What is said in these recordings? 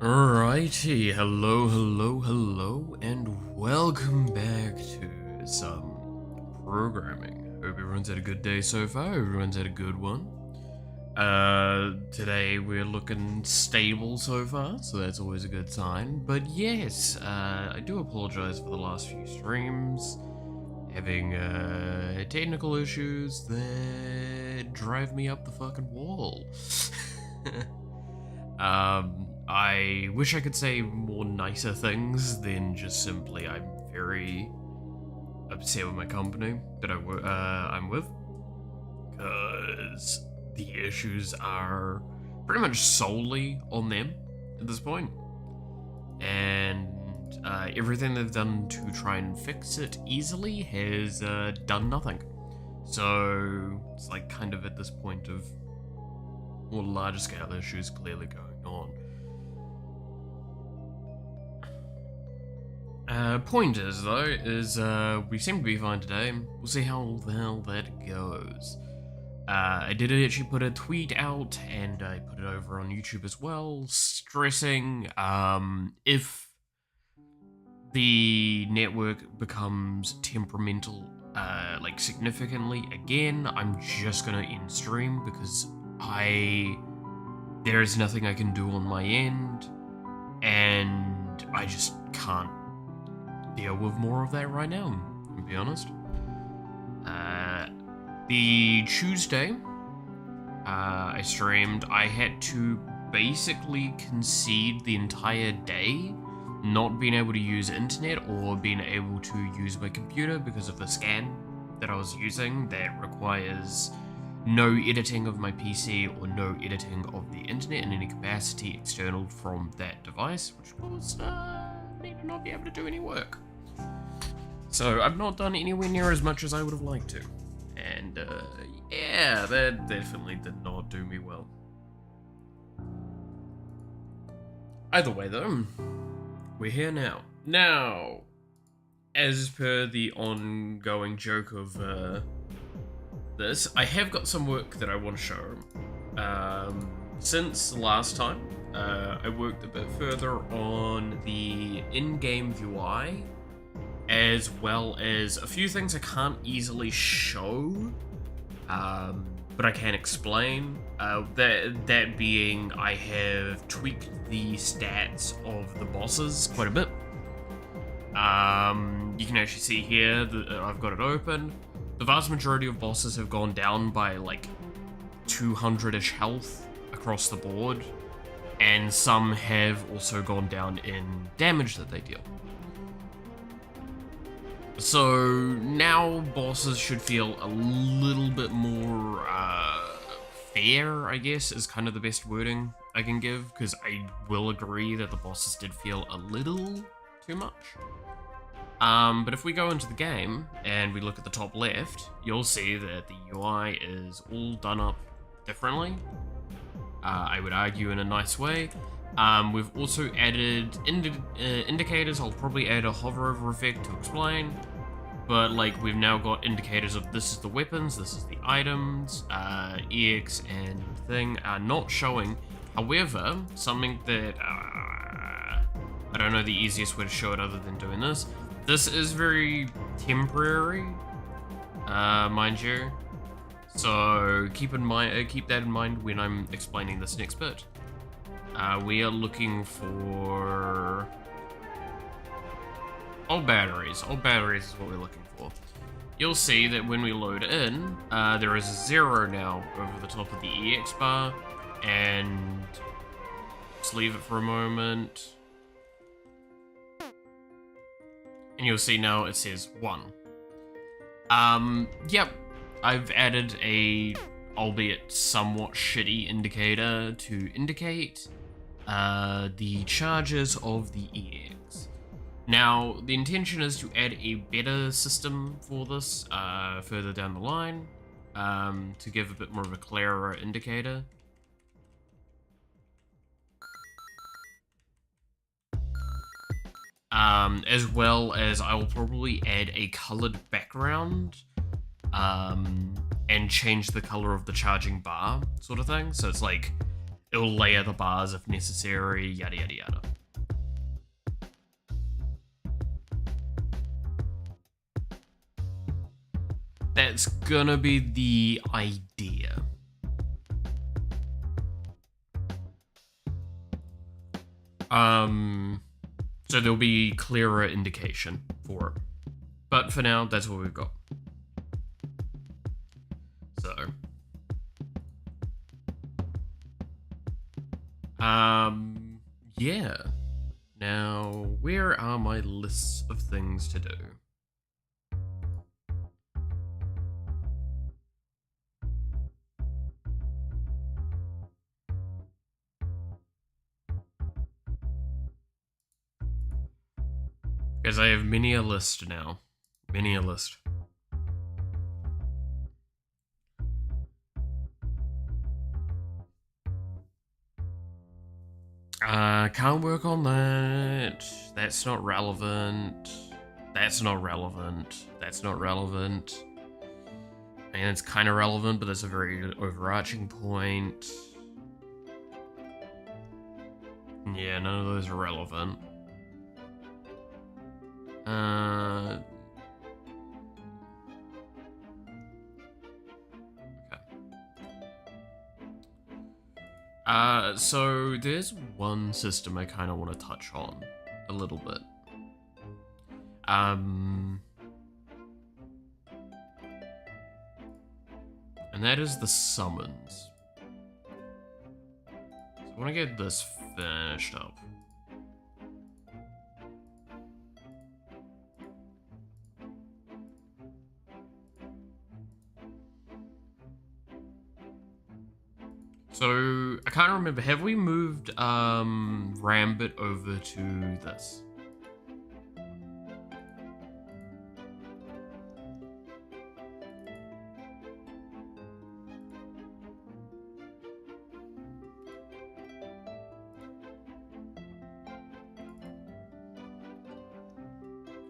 Alrighty, hello, and welcome back to some programming. Hope everyone's had a good day so far, everyone's had a good one. Today we're looking stable so far, so that's always a good sign. But yes, I do apologize for the last few streams, having technical issues that drive me up the fucking wall. I wish I could say more nicer things than just simply I'm very upset with my company that I'm with, because the issues are pretty much solely on them at this point, and everything they've done to try and fix it easily has done nothing. So it's like kind of at this point of more larger scale issues clearly going on. Point is, though, we seem to be fine today. We'll see how the hell that goes. I did actually put a tweet out, and I put it over on YouTube as well, stressing, if the network becomes temperamental, like significantly again, I'm just gonna end stream, because there is nothing I can do on my end, and I just can't deal with more of that right now, to be honest. The Tuesday I streamed, I had to basically concede the entire day not being able to use internet or being able to use my computer because of the scan that I was using that requires no editing of my PC or no editing of the internet in any capacity external from that device, which was me to not be able to do any work. So I've not done anywhere near as much as I would have liked to, and yeah, that definitely did not do me well. Either way though, we're here now. Now, as per the ongoing joke of this, I have got some work that I want to show. Since the last time, I worked a bit further on the in-game UI, as well as a few things I can't easily show, but I can explain. That being, I have tweaked the stats of the bosses quite a bit. You can actually see here that I've got it open. The vast majority of bosses have gone down by like 200-ish health across the board, and some have also gone down in damage that they deal. So now bosses should feel a little bit more fair, I guess, is kind of the best wording I can give, because I will agree that the bosses did feel a little too much. But if we go into the game and we look at the top left, you'll see that the UI is all done up differently. I would argue in a nice way. We've also added indicators. I'll probably add a hover over effect to explain. But like, we've now got indicators of this is the weapons, this is the items, EX and thing are not showing. However, something that, I don't know the easiest way to show it other than doing this. This is very temporary, mind you. So keep that in mind when I'm explaining this next bit. we are looking for old batteries. Old batteries is what we're looking for. You'll see that when we load in, there is a 0 now over the top of the EX bar, and let's leave it for a moment. And you'll see now it says 1. Yep, I've added a, albeit somewhat shitty indicator to indicate the charges of the EX. Now, the intention is to add a better system for this further down the line, to give a bit more of a clearer indicator. As well as I will probably add a colored background, and change the color of the charging bar, sort of thing. So it's like, it'll layer the bars if necessary, yada yada yada. That's gonna be the idea. So there'll be clearer indication for it. But for now, that's what we've got. So. Yeah. Now, where are my lists of things to do? Because I have many a list now. Many a list. Can't work on that. That's not relevant. That's not relevant. That's not relevant. And it's kind of relevant, but that's a very overarching point. Yeah, none of those are relevant. So there's one system I kind of want to touch on a little bit. And that is the summons. So I want to get this finished up. So, I can't remember, have we moved Rambit over to this?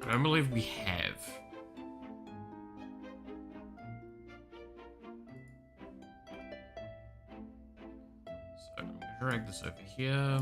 I don't believe we have. So, I'm going to drag this over here.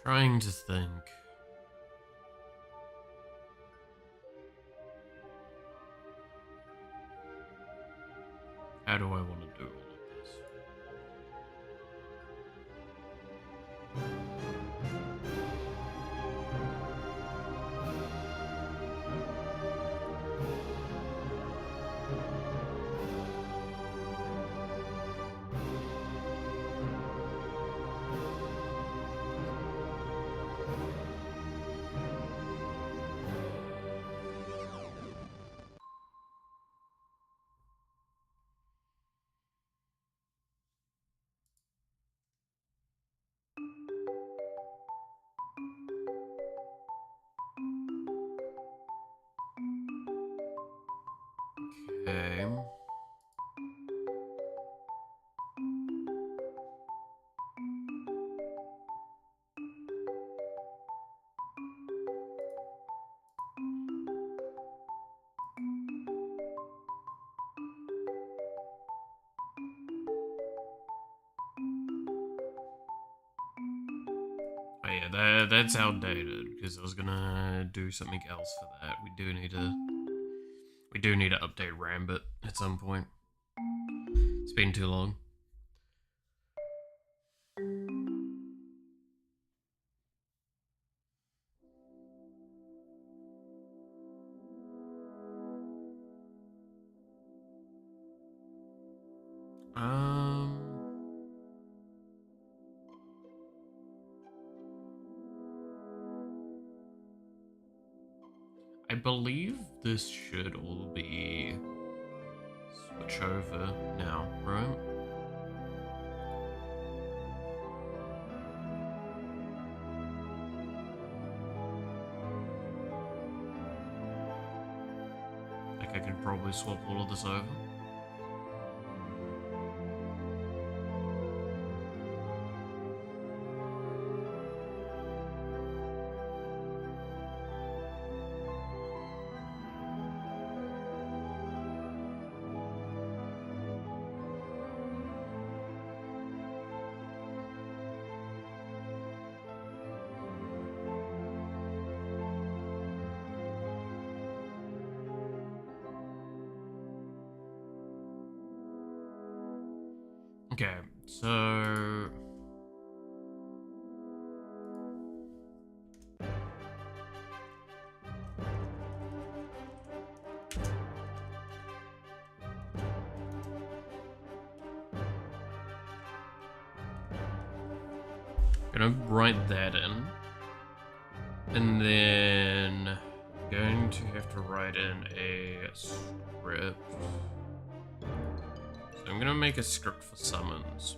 Trying to think. How do I want to do all of this? Okay. Oh yeah, that's outdated because I was gonna do something else for that. We do need to update Rambit at some point. It's been too long. I believe this should all be switch over now, right? Like I could probably swap all of this over. Okay, so gonna write that in, and then I'm going to have to write in a script. So I'm gonna make a script for summons.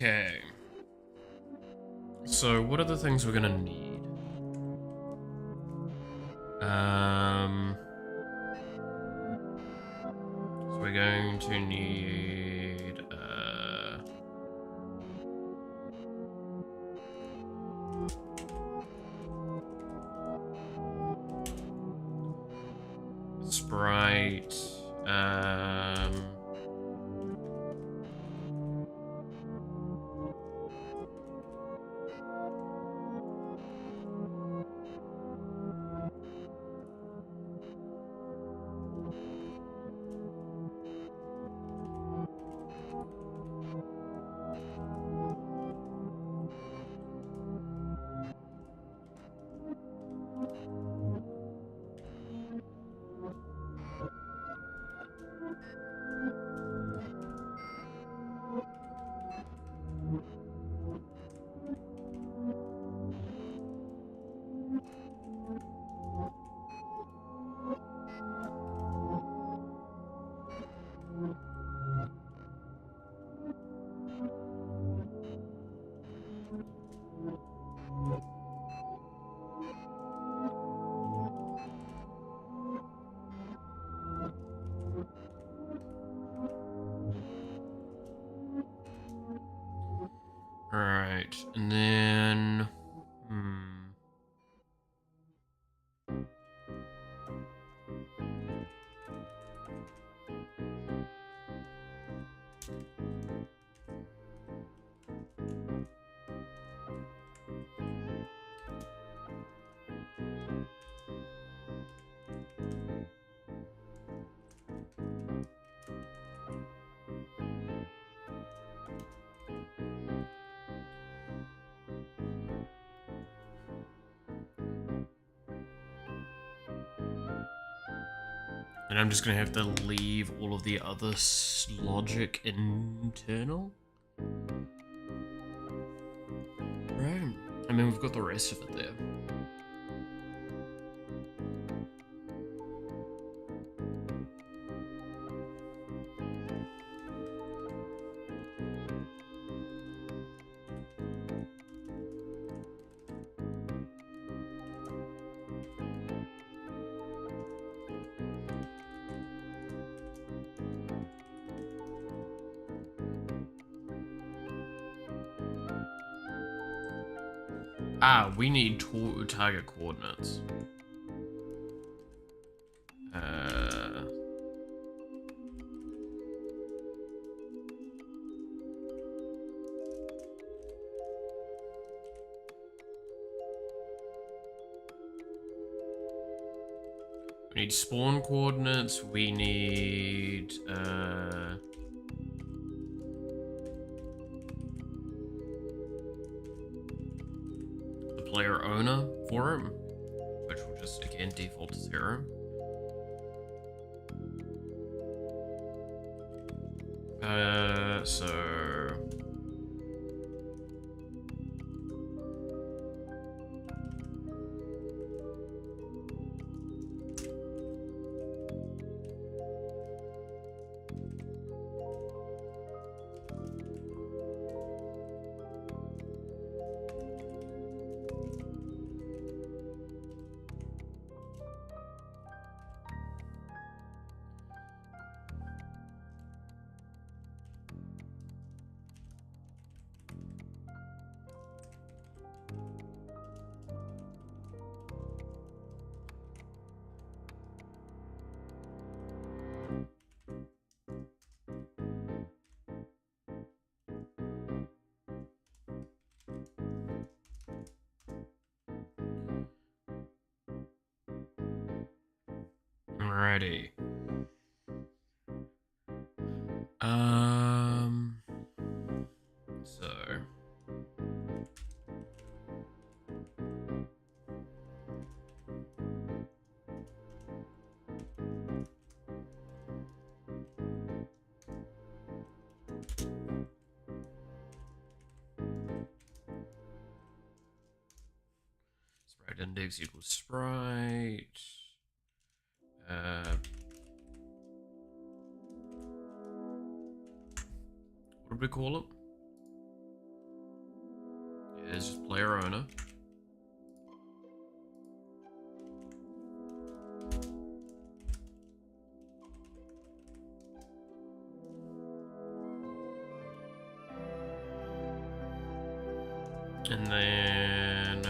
Okay. So what are the things we're gonna need? So we're going to need sprite, alright, and then And I'm just gonna have to leave all of the other logic internal. Right. I mean, we've got the rest of it there. Ah, we need target coordinates. We need spawn coordinates, we need, the player owner for him, which will just, again, default to 0. So... Alrighty. So... Sprite index equals sprite. What did we call it? Yeah, it's just player owner. And then,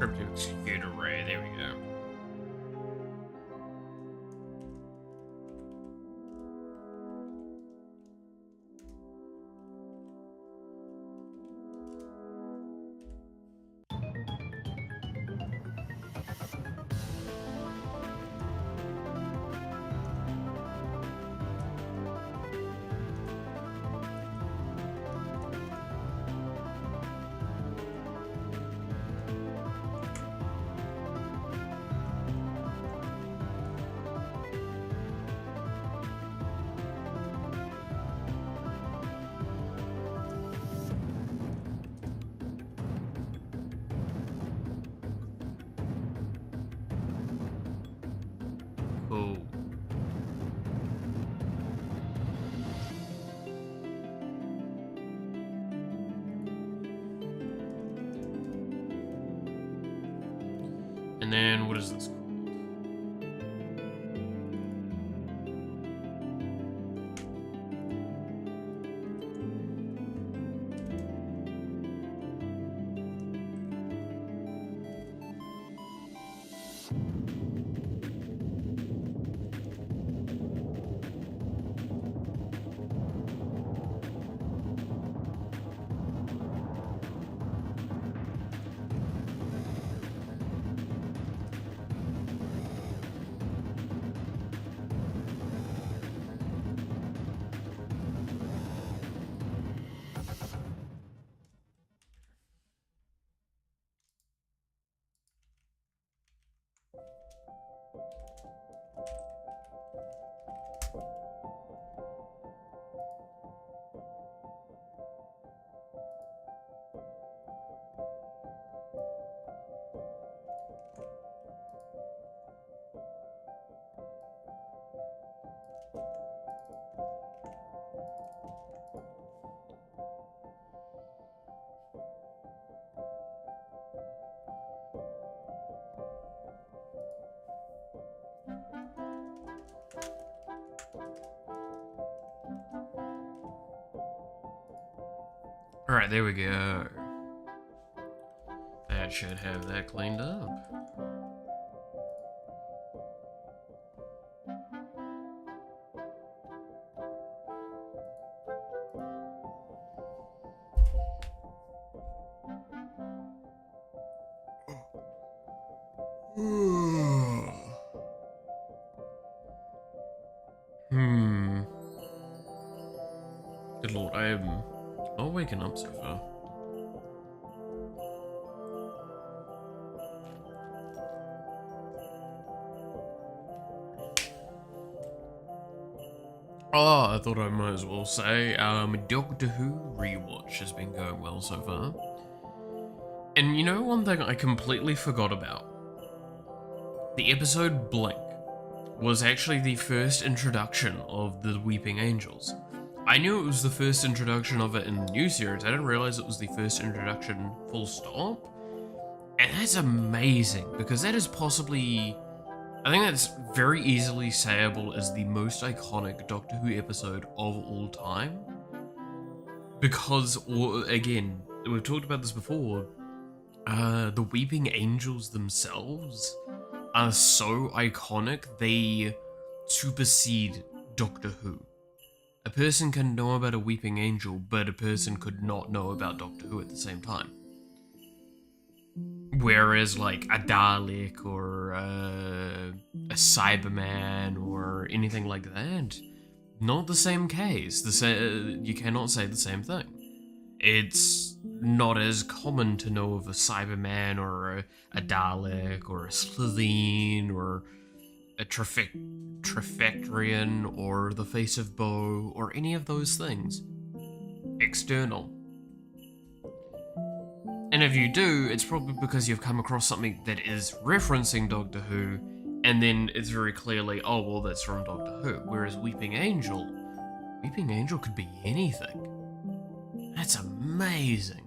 script to execute array, there we go. Cool. And then what is this called? Alright, there we go. That should have that cleaned up. Good lord, I am not waking up so far. Oh, I thought I might as well say, Doctor Who rewatch has been going well so far. And you know one thing I completely forgot about? The episode Blink was actually the first introduction of the Weeping Angels. I knew it was the first introduction of it in the new series, I didn't realize it was the first introduction full stop. And that's amazing, because that is possibly... I think that's very easily sayable as the most iconic Doctor Who episode of all time. Because, again, we've talked about this before, the Weeping Angels themselves are so iconic, they supersede Doctor Who. A person can know about a Weeping Angel, but a person could not know about Doctor Who at the same time. Whereas, like, a Dalek or a Cyberman or anything like that, not the same case. You cannot say the same thing. It's not as common to know of a Cyberman or a Dalek or a Slitheen or a Trifectrian or the Face of Bo or any of those things. External. And if you do, it's probably because you've come across something that is referencing Doctor Who, and then it's very clearly, oh, well, that's from Doctor Who. Whereas Weeping Angel could be anything. That's amazing.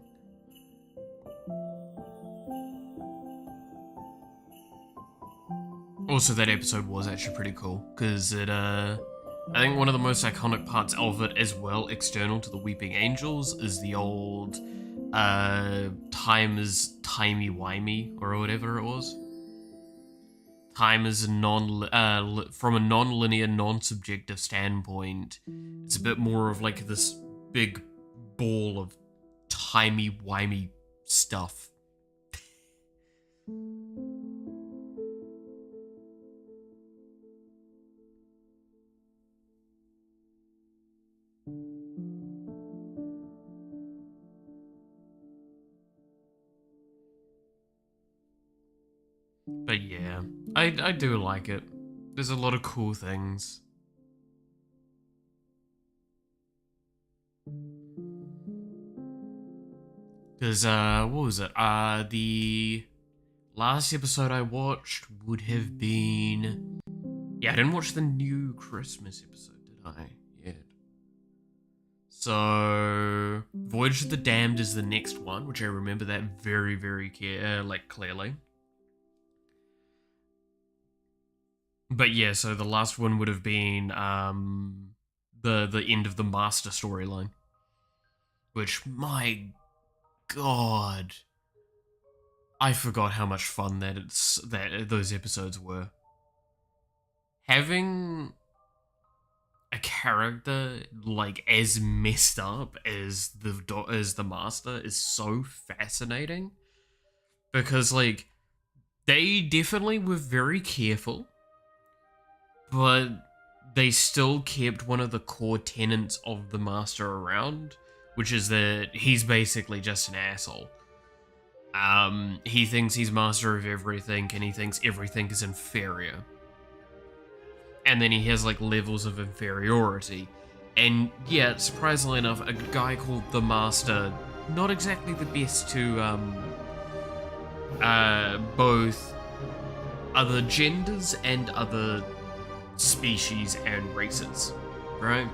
Also, that episode was actually pretty cool, because it, I think one of the most iconic parts of it as well, external to the Weeping Angels, is the old... time is timey-wimey, or whatever it was. Time is from a non-linear, non-subjective standpoint, it's a bit more of like this big ball of timey-wimey stuff. But yeah, I do like it. There's a lot of cool things. Because, what was it? The last episode I watched would have been... Yeah, I didn't watch the new Christmas episode, did I? Yet. So, Voyage of the Damned is the next one, which I remember that very, very clearly. But yeah, so the last one would have been the end of the Master storyline, which, my God, I forgot how much fun that those episodes were. Having a character like as messed up as the Master is so fascinating, because like they definitely were very careful, but they still kept one of the core tenets of the Master around, which is that he's basically just an asshole. He thinks he's master of everything, and he thinks everything is inferior. And then he has like levels of inferiority. And yeah, surprisingly enough, a guy called the Master, not exactly the best to both other genders and other species and races, right?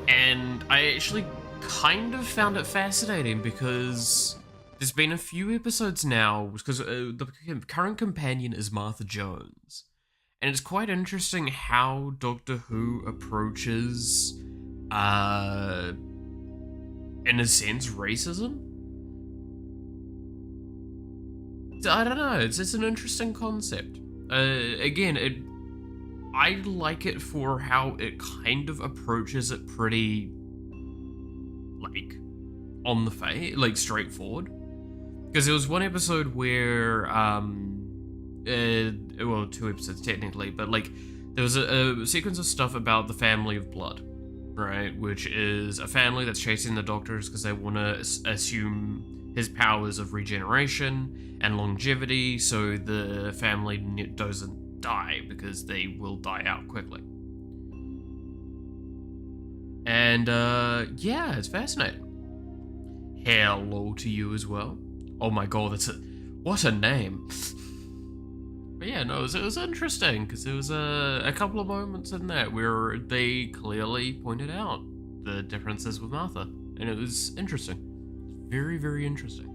And I actually kind of found it fascinating because there's been a few episodes now, because the current companion is Martha Jones, and it's quite interesting how Doctor Who approaches in a sense, racism. I don't know. It's an interesting concept. Again, I like it for how it kind of approaches it pretty, like, on the face, like straightforward. Because there was one episode where, well, 2 episodes technically, but like, there was a sequence of stuff about the family of blood, right? Which is a family that's chasing the doctors because they want to assume his powers of regeneration and longevity, so the family doesn't die because they will die out quickly. And yeah, it's fascinating. Hello to you as well. Oh my god, what a name. But yeah, no, it was interesting because there was a couple of moments in that where they clearly pointed out the differences with Martha, and it was interesting. Very, very interesting.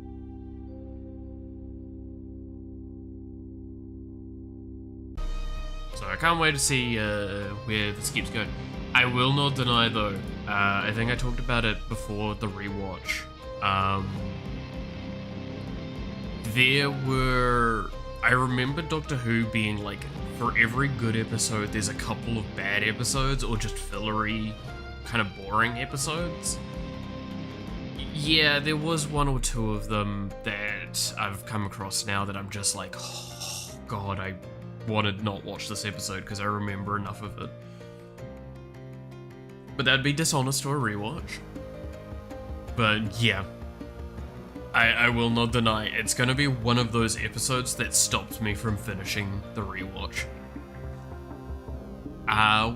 So I can't wait to see where this keeps going. I will not deny though, I think I talked about it before the rewatch. I remember Doctor Who being like, for every good episode, there's a couple of bad episodes or just fillery, kind of boring episodes. Yeah, there was 1 or 2 of them that I've come across now that I'm just like, oh god, I want to not watch this episode because I remember enough of it. But that'd be dishonest to a rewatch. But yeah, I will not deny it's going to be one of those episodes that stopped me from finishing the rewatch.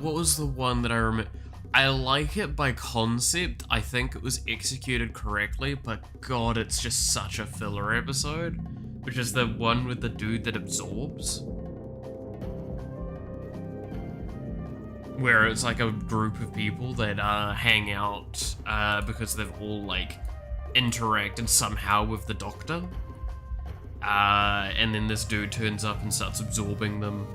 What was the one that I remember? I like it by concept. I think it was executed correctly, but god, it's just such a filler episode. Which is the one with the dude that absorbs. Where it's like a group of people that hang out because they've all like interacted somehow with the Doctor. And then this dude turns up and starts absorbing them.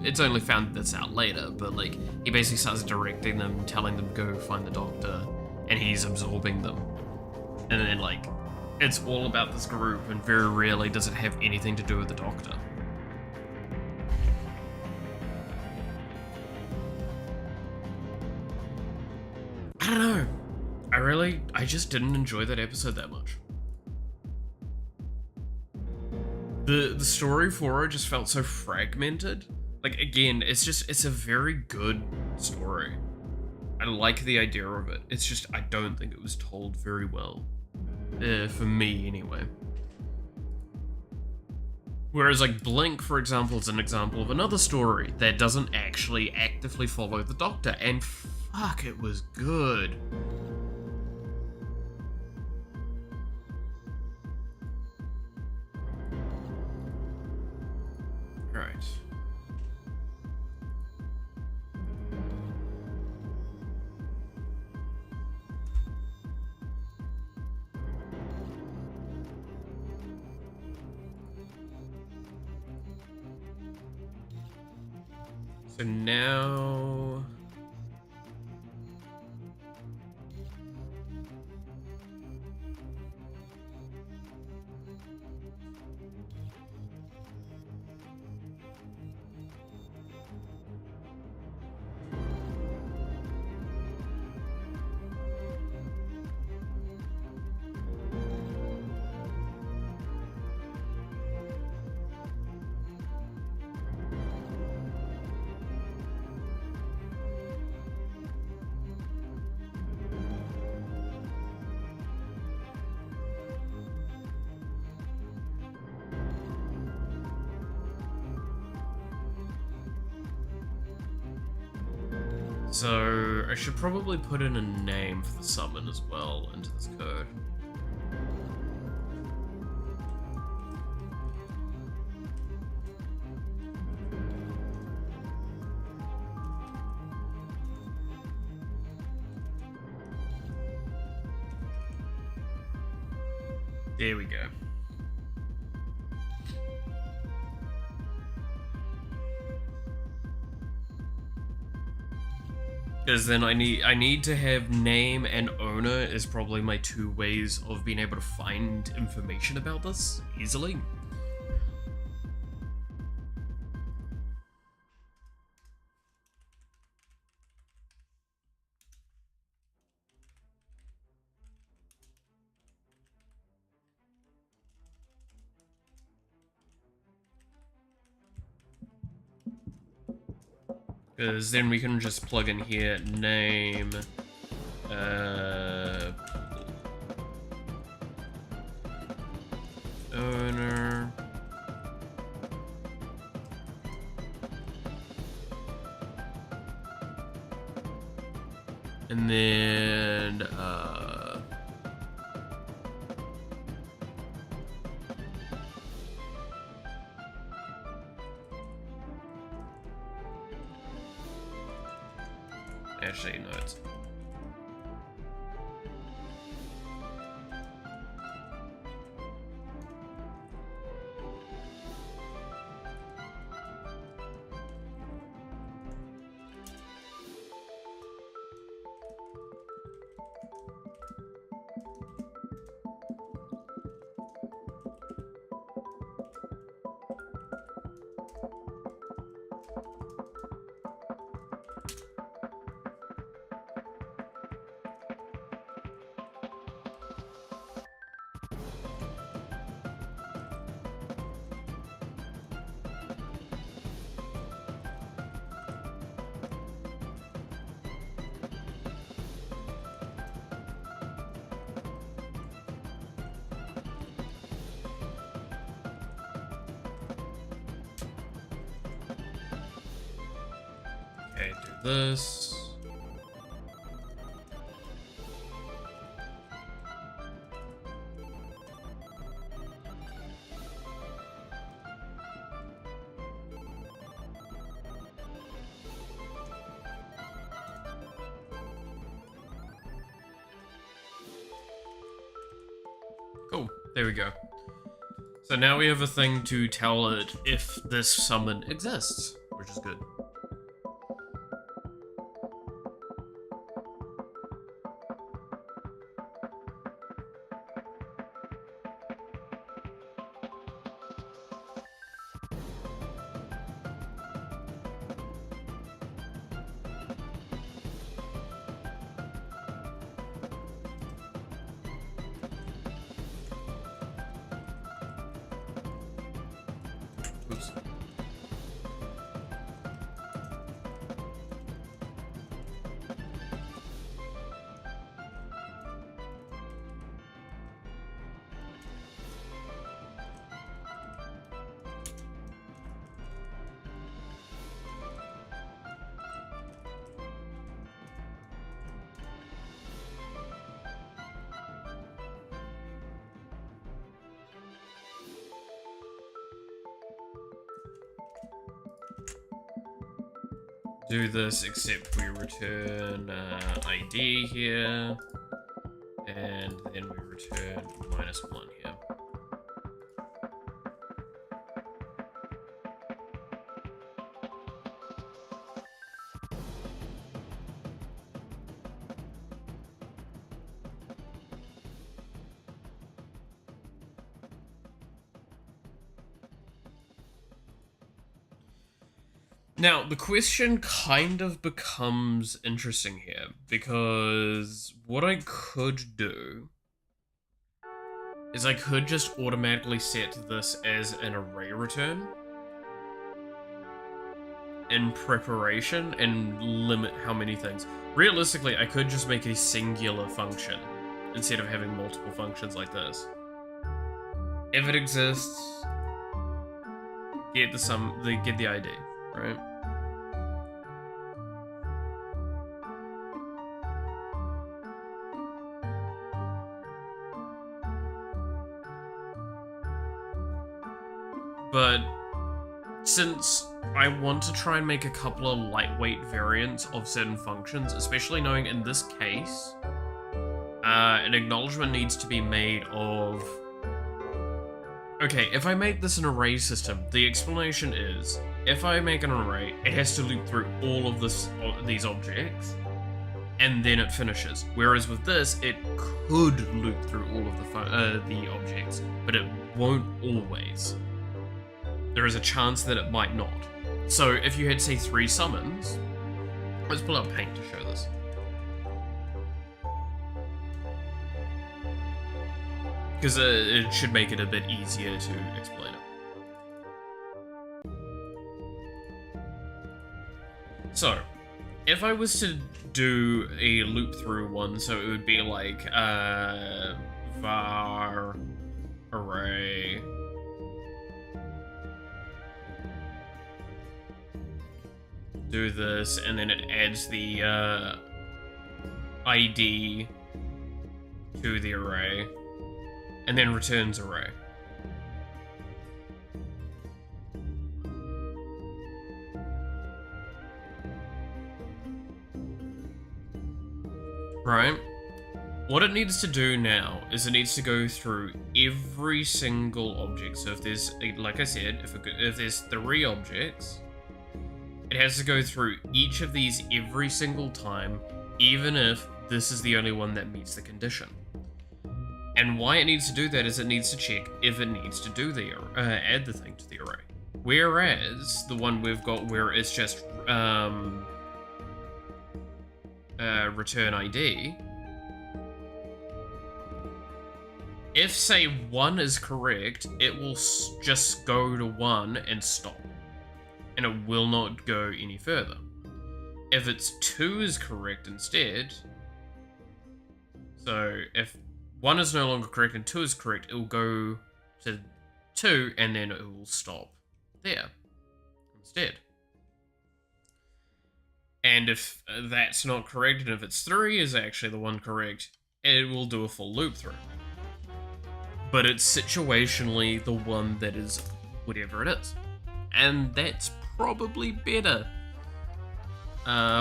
It's only found this out later, but like he basically starts directing them, telling them go find the Doctor, and he's absorbing them. And then like it's all about this group, and very rarely does it have anything to do with the Doctor. I don't know. I just didn't enjoy that episode that much. The story for it just felt so fragmented. Like, again, it's a very good story. I like the idea of it. It's just, I don't think it was told very well. For me, anyway. Whereas, like, Blink, for example, is an example of another story that doesn't actually actively follow the Doctor, and fuck, it was good. Right. So now... So, I should probably put in a name for the summon as well into this code. There we go. Because then I need to have name and owner is probably my two ways of being able to find information about this easily. Because then we can just plug in here name, owner, and then actually no, it's okay, do this. Cool, there we go. So now we have a thing to tell it if this summon exists, which is good. Oops. Do this, except we return ID here, and then we return -1 here. Now, the question kind of becomes interesting here, because what I could do is I could just automatically set this as an array return in preparation and limit how many things. Realistically, I could just make it a singular function instead of having multiple functions like this. If it exists, get the ID, right? But since I want to try and make a couple of lightweight variants of certain functions, especially knowing in this case, an acknowledgement needs to be made of... Okay, if I make this an array system, the explanation is, if I make an array, it has to loop through all of these objects, and then it finishes. Whereas with this, it could loop through all of the objects, but it won't always. There is a chance that it might not. So if you had, say, 3 summons, let's pull up Paint to show this. Because it should make it a bit easier to explain it. So, if I was to do a loop through one, so it would be like var array do this, and then it adds the ID to the array, and then returns array. Right? What it needs to do now is it needs to go through every single object. So if there's, like I said, if there's 3 objects, it has to go through each of these every single time, even if this is the only one that meets the condition. And why it needs to do that is it needs to check if it needs to do the add the thing to the array. Whereas the one we've got where it's just return ID, if say 1 is correct, it will just go to 1 and stop, and it will not go any further. If it's 2 is correct instead, so if 1 is no longer correct and 2 is correct, it will go to 2 and then it will stop there instead. And if that's not correct, and if it's 3 is actually the one correct, it will do a full loop through. But it's situationally the one that is whatever it is. And that's probably better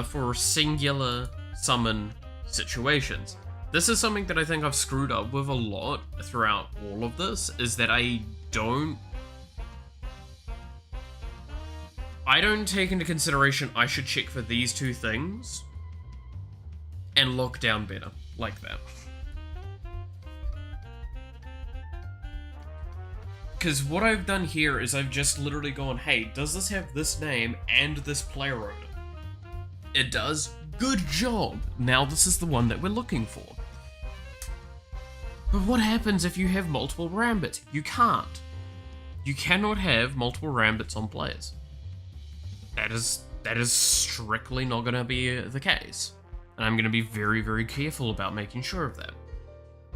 for singular summon situations. This is something that I think I've screwed up with a lot throughout all of this, is that I don't take into consideration I should check for these 2 things and lock down better, like that. Because what I've done here is I've just literally gone, hey, does this have this name and this player owner? It does. Good job. Now this is the one that we're looking for. But what happens if you have multiple Rambits? You can't. You cannot have multiple Rambits on players. That is strictly not going to be the case. And I'm going to be very, very careful about making sure of that.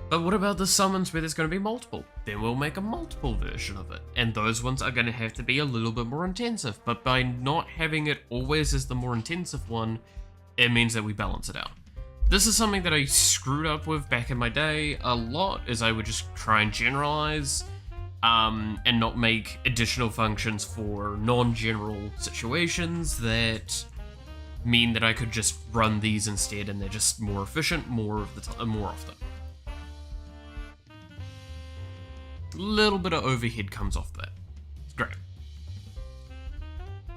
But what about the summons where there's going to be multiple? Then we'll make a multiple version of it. And those ones are going to have to be a little bit more intensive. But by not having it always as the more intensive one, it means that we balance it out. This is something that I screwed up with back in my day a lot, is I would just try and generalize and not make additional functions for non-general situations that mean that I could just run these instead, and they're just more efficient more of the time, more often. Little bit of overhead comes off that. It's great.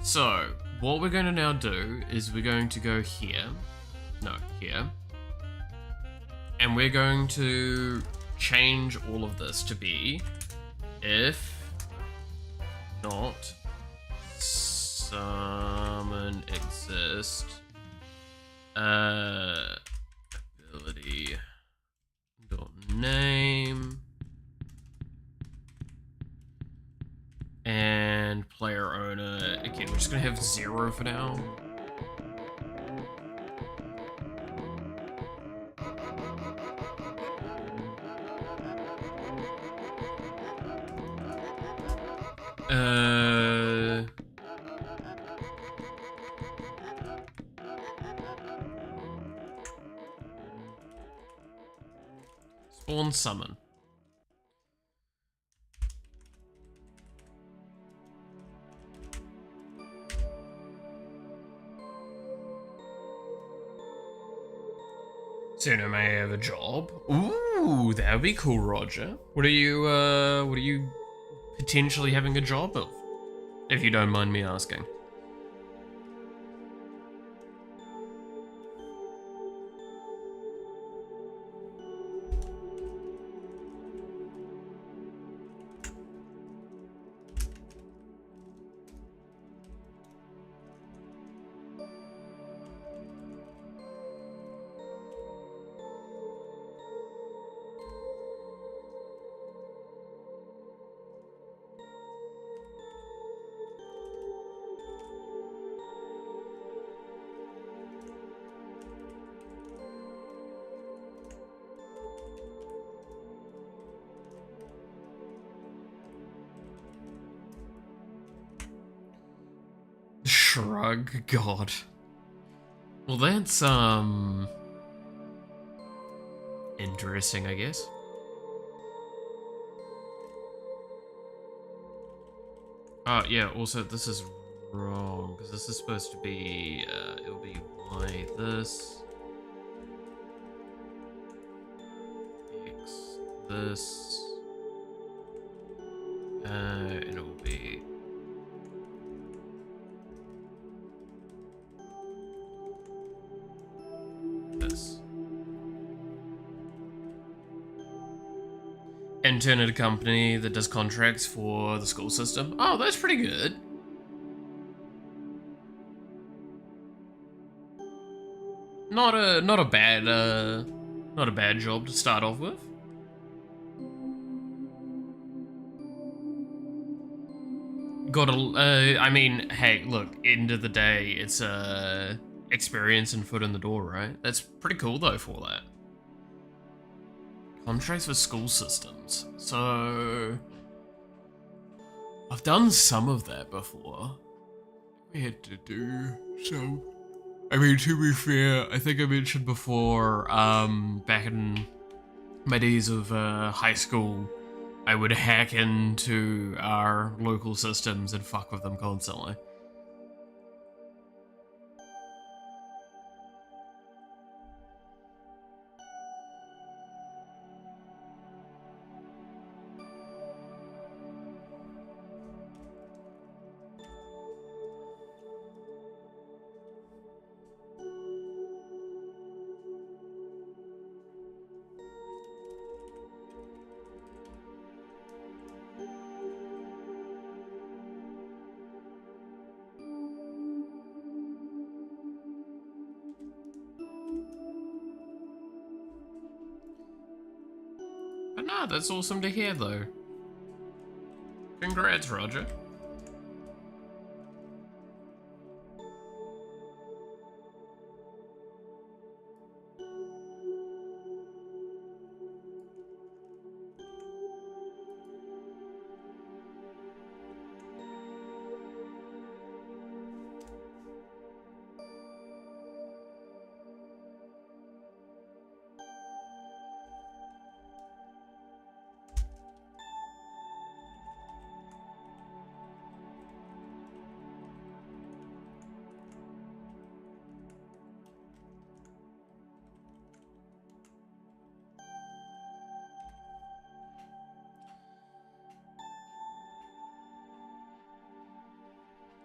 So what we're going to now do is we're going to go here, here, and we're going to change all of this to be if not summon exist ability dot name and player owner. Again, we're just gonna have 0 for now. Spawn summon. Sooner may I have a job? Ooh, that would be cool, Roger. What are you potentially having a job of? If you don't mind me asking. shrug. God. Well, that's, interesting, I guess. Oh, yeah, also, this is wrong, because this is supposed to be, it'll be y this, x this, and it will be this. Intern at a company that does contracts for the school system. Oh, that's pretty good. Not a bad job to start off with. I mean, hey, look, end of the day, it's experience and foot in the door, right? That's pretty cool though for that. Contracts for school systems. So I've done some of that before. We had to do some. I mean, to be fair, I think I mentioned before, back in my days of high school, I would hack into our local systems and fuck with them constantly. But nah, that's awesome to hear though. Congrats, Roger.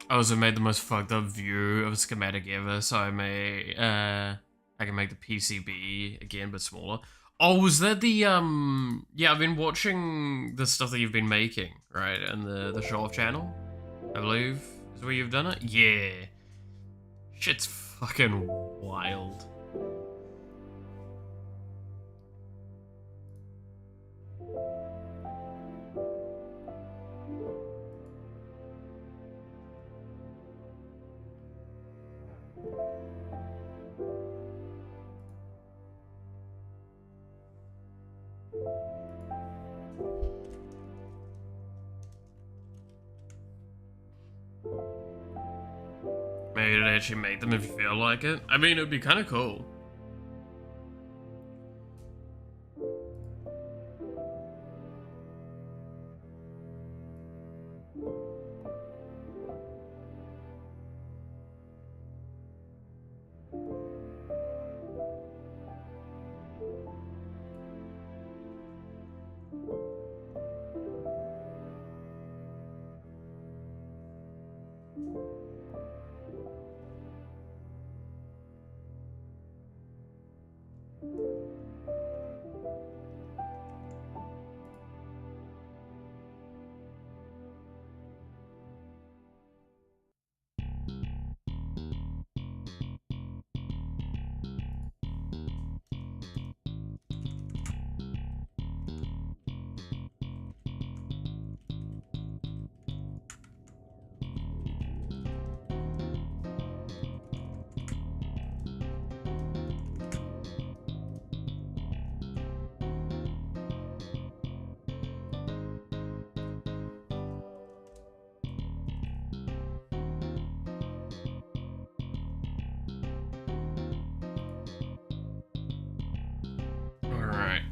I also made the most fucked up view of a schematic ever, so I can make the PCB again, but smaller. Oh, was that the, yeah, I've been watching the stuff that you've been making, right, and the show-off channel, I believe, is where you've done it? Yeah. Shit's fucking wild. Maybe it'd actually make them if you feel like it. I mean, it'd be kind of cool.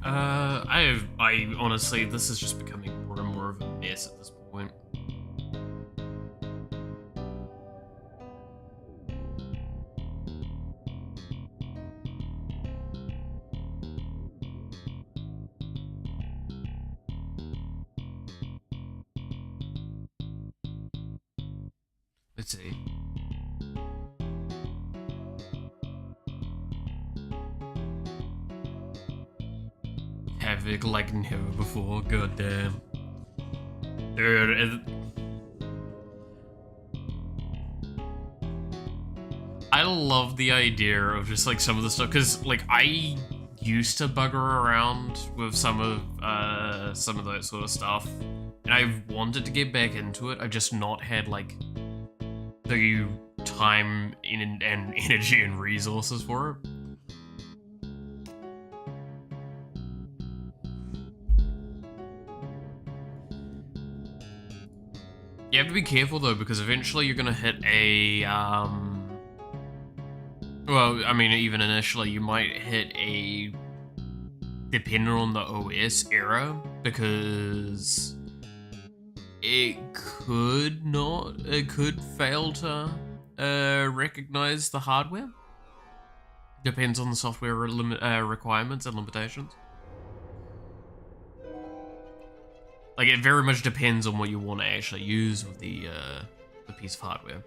I honestly, this is just becoming more and more of a mess at this point. Let's see. Havoc like never before, god damn. Dude, I love the idea of just like some of the stuff, because like I used to bugger around with some of that sort of stuff, and I've wanted to get back into it. I've just not had like the time and energy and resources for it. You have to be careful though, because eventually you're gonna hit a well, I mean, even initially you might hit a, depending on the OS era, because it could fail to recognize the hardware. Depends on the software requirements and limitations. Like, it very much depends on what you want to actually use with the piece of hardware.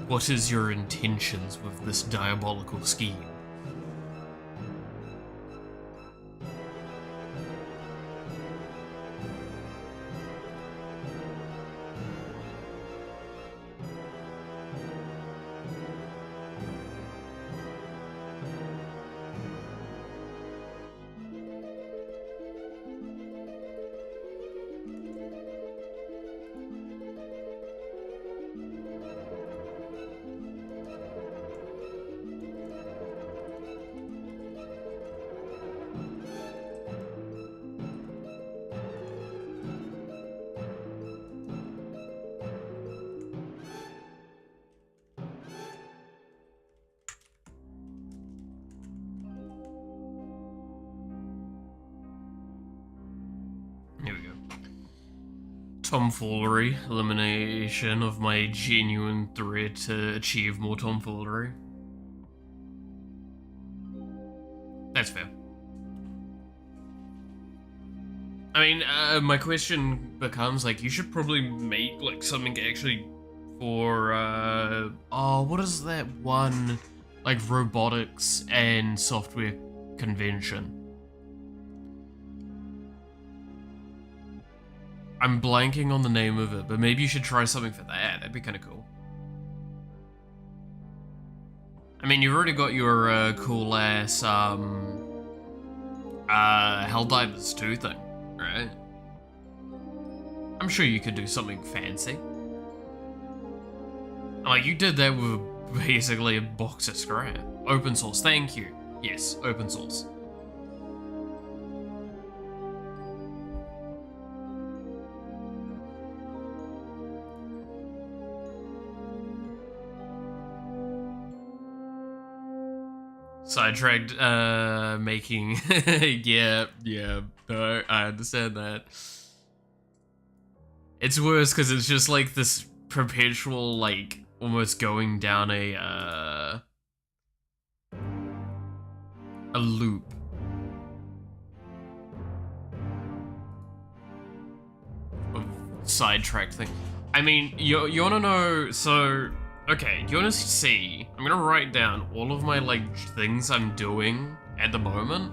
What is your intentions with this diabolical scheme? Here we go. Tomfoolery. Elimination of my genuine threat to achieve more tomfoolery. That's fair. I mean, my question becomes, like, you should probably make, like, something actually for, oh, what is that one, like, robotics and software convention? I'm blanking on the name of it, but maybe you should try something for that. That'd be kind of cool. I mean, you've already got your cool ass Helldivers 2 thing, right? I'm sure you could do something fancy. Like, you did that with basically a box of scrap. Open source, thank you. Yes, open source. Sidetracked, making, yeah, no, I understand that. It's worse because it's just like this perpetual, like, almost going down a loop. Of sidetracked thing. I mean, you wanna know, so, okay, you wanna see, I'm gonna write down all of my, like, things I'm doing at the moment,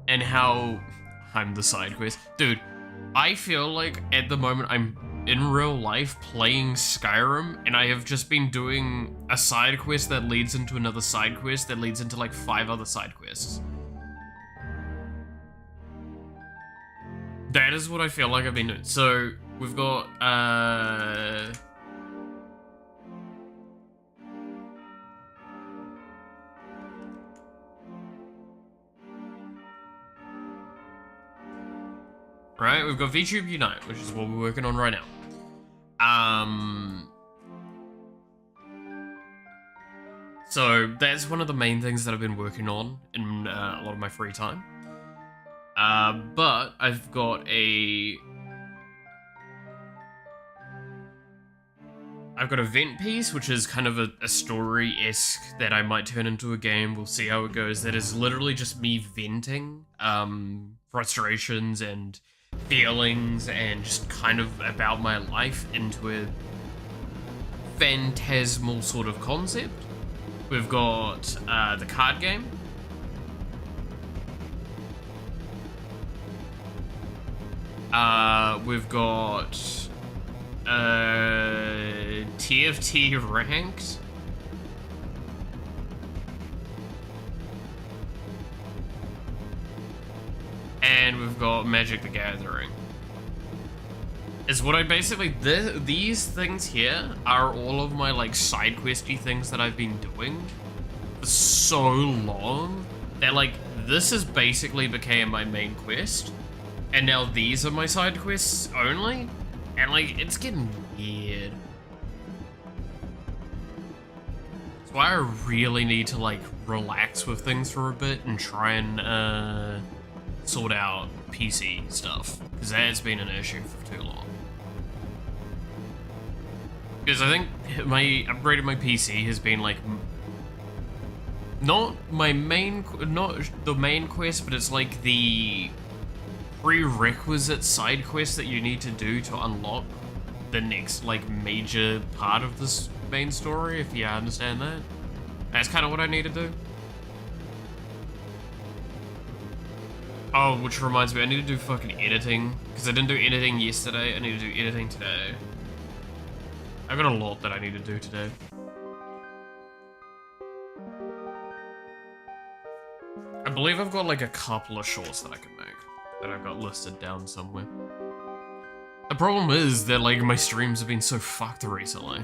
and how I'm the side quest. Dude, I feel like at the moment I'm in real life playing Skyrim, and I have just been doing a side quest that leads into another side quest that leads into like 5 other side quests. That is what I feel like I've been doing. So we've got right? We've got VTube Unite, which is what we're working on right now. So that's one of the main things that I've been working on in a lot of my free time. But I've got a vent piece, which is kind of a story-esque that I might turn into a game. We'll see how it goes. That is literally just me venting frustrations and feelings and just kind of about my life into a phantasmal sort of concept. We've got the card game. We've got TFT ranked. And we've got Magic the Gathering. Is what I basically, these things here are all of my like side questy things that I've been doing for so long that like this has basically became my main quest, and now these are my side quests only, and like it's getting weird. That's why I really need to like relax with things for a bit and try and sort out PC stuff, because that's been an issue for too long. Because I think my upgrade of my PC has been like not the main quest, but it's like the prerequisite side quest that you need to do to unlock the next like major part of this main story, if you understand that. That's kind of what I need to do. Oh, which reminds me, I need to do fucking editing, because I didn't do editing yesterday. I need to do editing today. I've got a lot that I need to do today. I believe I've got like a couple of shorts that I can make that I've got listed down somewhere. The problem is that like my streams have been so fucked recently.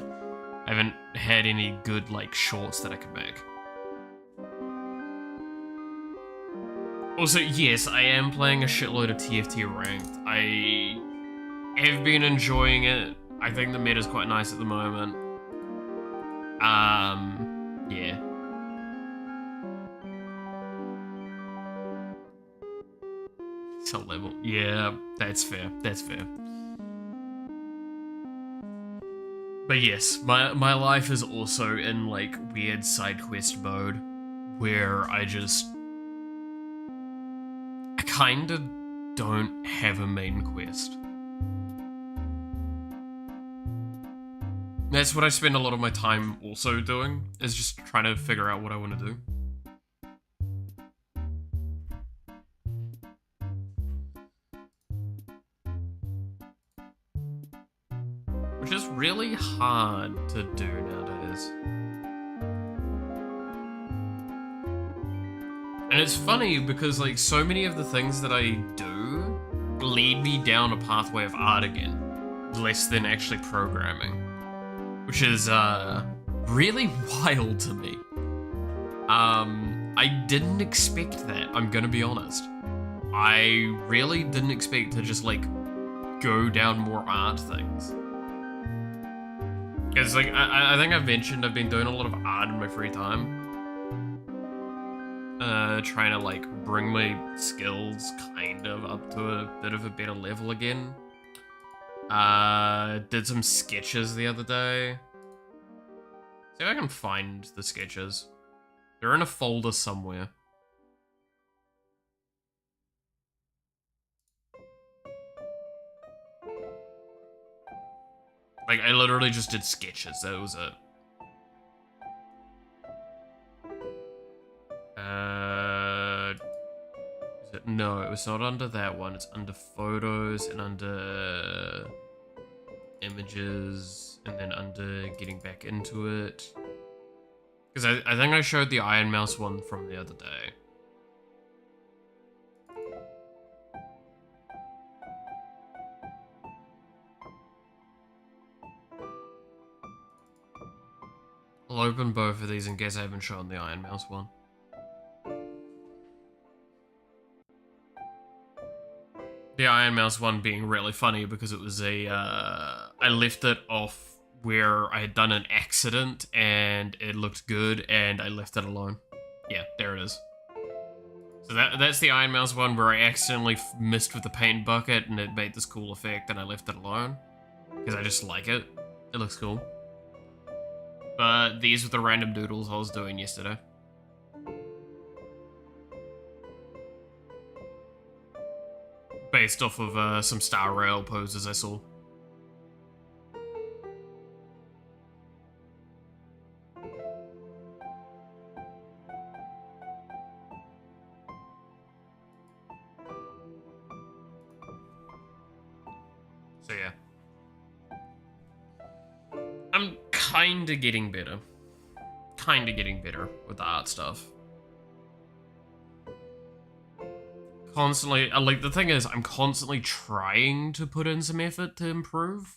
I haven't had any good like shorts that I can make. Also, yes, I am playing a shitload of TFT ranked. I have been enjoying it. I think the meta's quite nice at the moment. Yeah. It's a level. Yeah, that's fair. That's fair. But yes, my life is also in like weird side quest mode where I kinda don't have a main quest. That's what I spend a lot of my time also doing, is just trying to figure out what I want to do. Which is really hard to do nowadays. And it's funny because like so many of the things that I do lead me down a pathway of art again, less than actually programming. Which is really wild to me. I didn't expect that, I'm gonna be honest. I really didn't expect to just like go down more art things. Because like I think I've mentioned I've been doing a lot of art in my free time. Trying to like bring my skills kind of up to a bit of a better level again. Did some sketches the other day. See if I can find the sketches. They're in a folder somewhere. Like, I literally just did sketches, that was it. Is it? No, it was not under that one. It's under photos and under images and then under getting back into it. Because I think I showed the Iron Mouse one from the other day. I'll open both of these in case I haven't shown the Iron Mouse one. The Iron Mouse one being really funny because it was I left it off where I had done an accident and it looked good and I left it alone. Yeah, there it is. So that's the Iron Mouse one where I accidentally missed with the paint bucket and it made this cool effect and I left it alone. Because I just like it. It looks cool. But these were the random doodles I was doing yesterday. Based off of some Star Rail poses I saw. So yeah. I'm kinda getting better. Kinda getting better with the art stuff. Constantly, like, the thing is, I'm constantly trying to put in some effort to improve.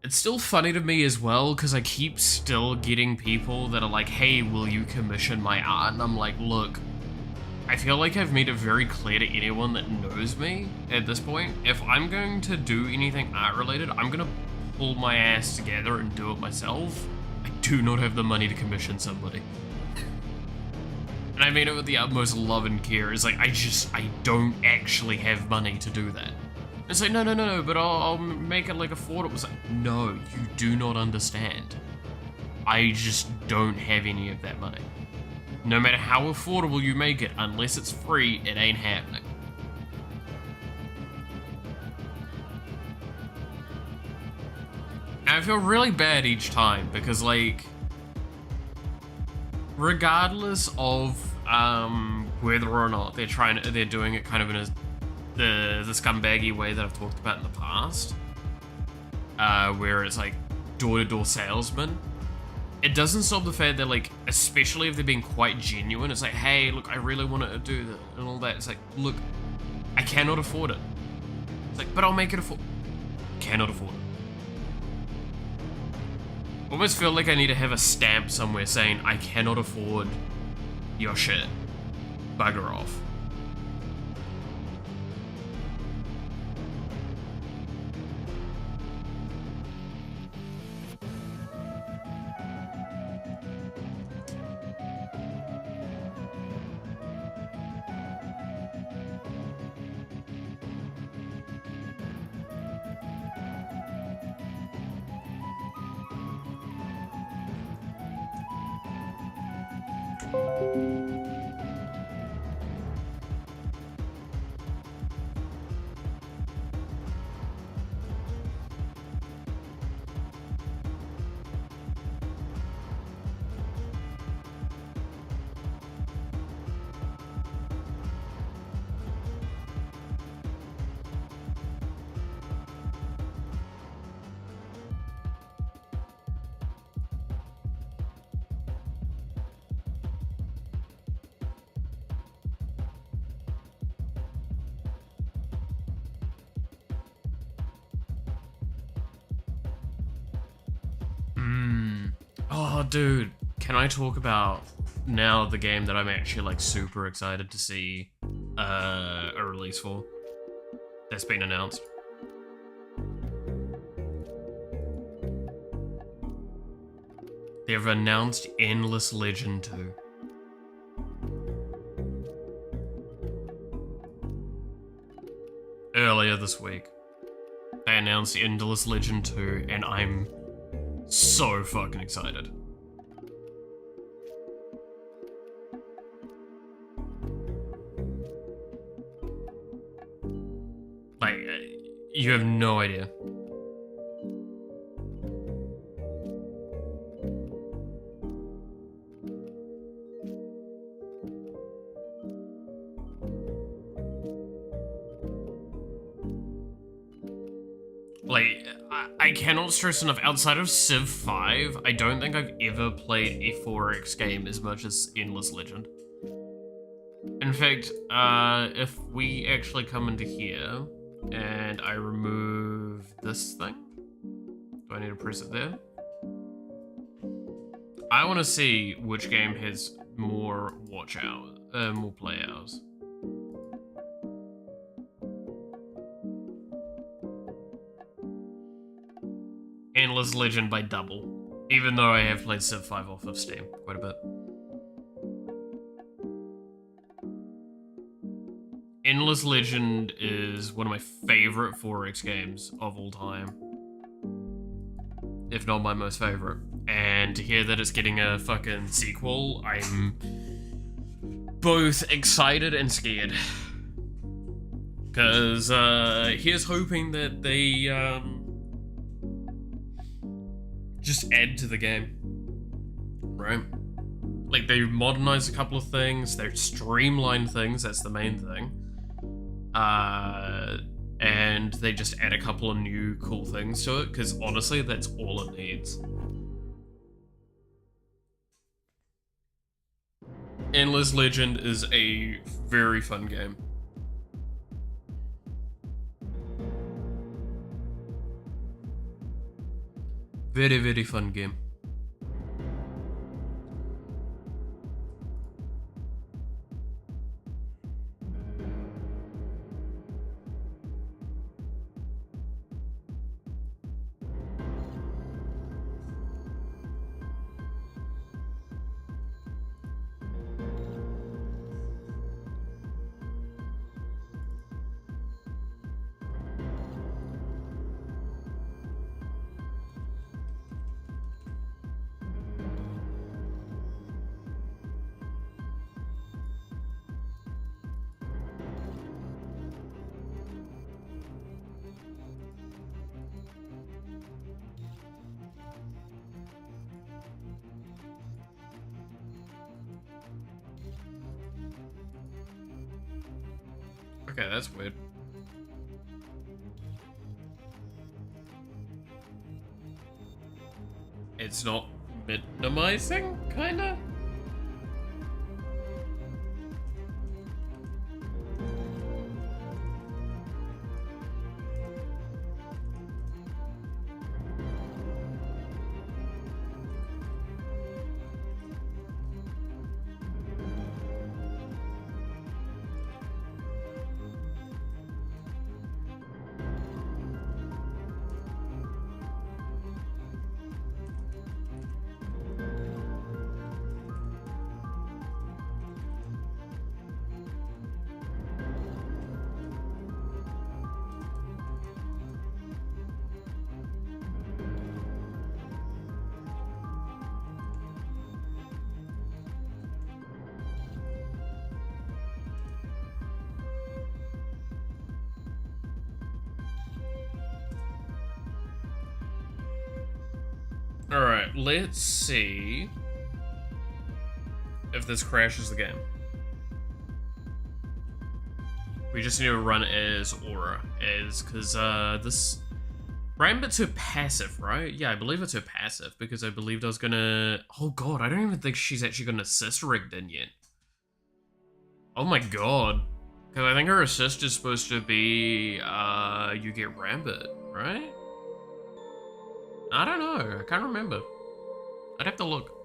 It's still funny to me as well, because I keep still getting people that are like, hey, will you commission my art? And I'm like, look, I feel like I've made it very clear to anyone that knows me at this point. If I'm going to do anything art-related, I'm going to pull my ass together and do it myself. I do not have the money to commission somebody. And I mean it with the utmost love and care. It's like, I don't actually have money to do that. It's like, no, but I'll make it like affordable. It's like, no, you do not understand. I just don't have any of that money. No matter how affordable you make it, unless it's free, it ain't happening. And I feel really bad each time because, like, regardless of whether or not they're doing it kind of in the scumbaggy way that I've talked about in the past, where it's like door-to-door salesman. It doesn't stop the fact that, like, especially if they're being quite genuine, it's like, hey, look, I really want to do that and all that. It's like, look, I cannot afford it. It's like, but I'll make it afford. Cannot afford it. Almost feel like I need to have a stamp somewhere saying I cannot afford your shit. Bugger off. Oh, dude, can I talk about now the game that I'm actually, like, super excited to see a release for? That's been announced. They've announced Endless Legend 2. Earlier this week, they announced Endless Legend 2, and I'm so fucking excited. Like, you have no idea. Like, I cannot stress enough, outside of Civ 5, I don't think I've ever played a 4X game as much as Endless Legend. In fact, if we actually come into here, and I remove this thing, do I need to press it there? I want to see which game has more watch hours, more play hours. Endless Legend by double. Even though I have played Civ 5 off of Steam quite a bit. Endless Legend is one of my favorite 4X games of all time. If not my most favorite. And to hear that it's getting a fucking sequel, I'm both excited and scared. Because here's hoping that they just add to the game. Right? Like, they modernized a couple of things, they've streamlined things, that's the main thing. And they just add a couple of new cool things to it, because honestly, that's all it needs. Endless Legend is a very fun game. Very, very fun game. Okay, that's weird. It's not minimizing, kinda? Alright, let's see if this crashes the game. We just need to run as Aura, because this Rambit's her passive, right? Yeah, I believe it's her passive, because I believed I was gonna... Oh god, I don't even think she's actually got an assist rigged in yet. Oh my god. Because I think her assist is supposed to be, you get Rambit, right? I don't know, I can't remember. I'd have to look.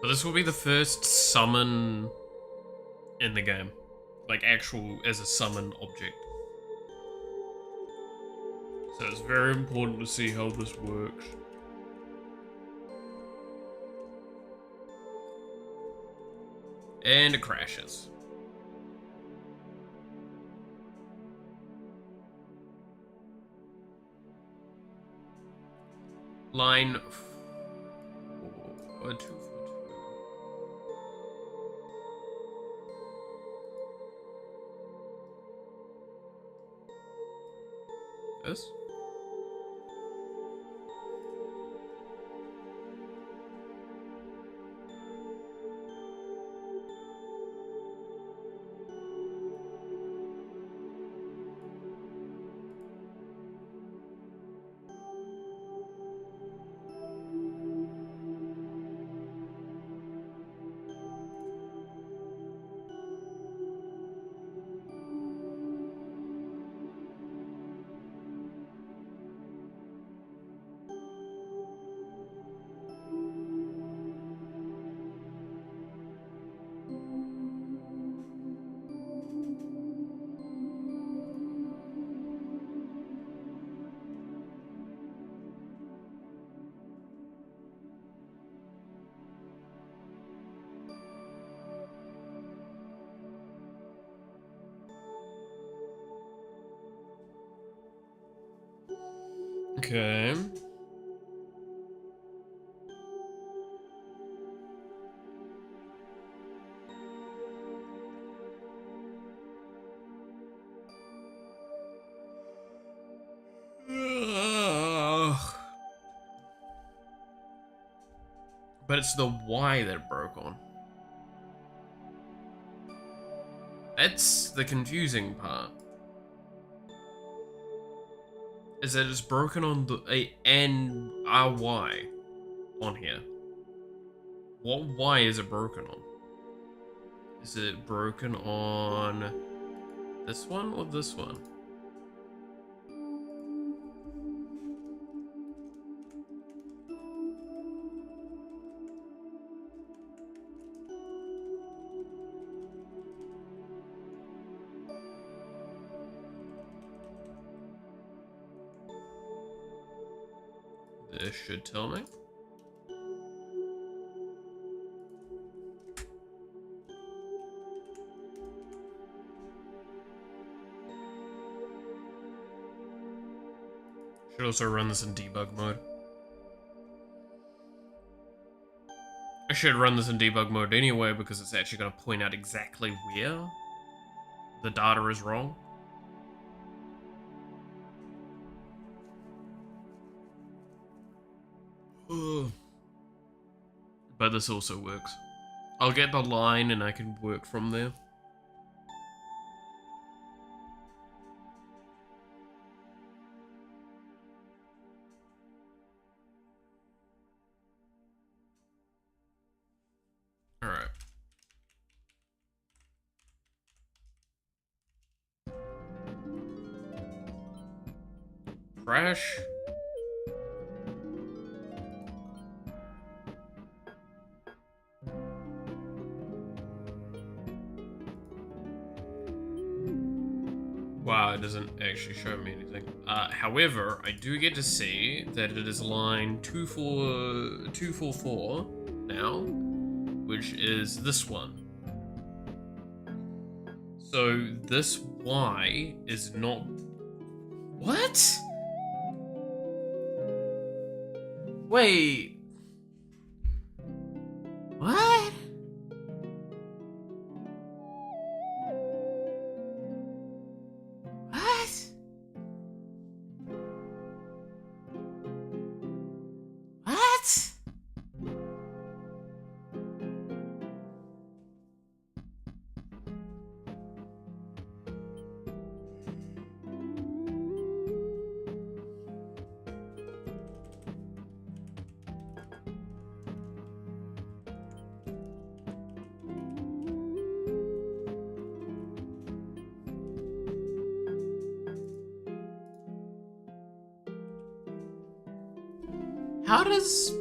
But this will be the first summon in the game. Like, actual as a summon object. So it's very important to see how this works. And it crashes. Line 242. This? Okay. But it's the why that it broke on. That's the confusing part. Is that it's broken on the a and our Y on here. What Y is it broken on? Is it broken on this one or this one? This should tell me. Should also run this in debug mode. I should run this in debug mode anyway because it's actually going to point out exactly where the data is wrong. But this also works. I'll get the line and I can work from there. Alright. Crash. Wow, it doesn't actually show me anything. However, I do get to see that it is line 244 now, which is this one. So this Y is not... What? Wait. What? What? How does...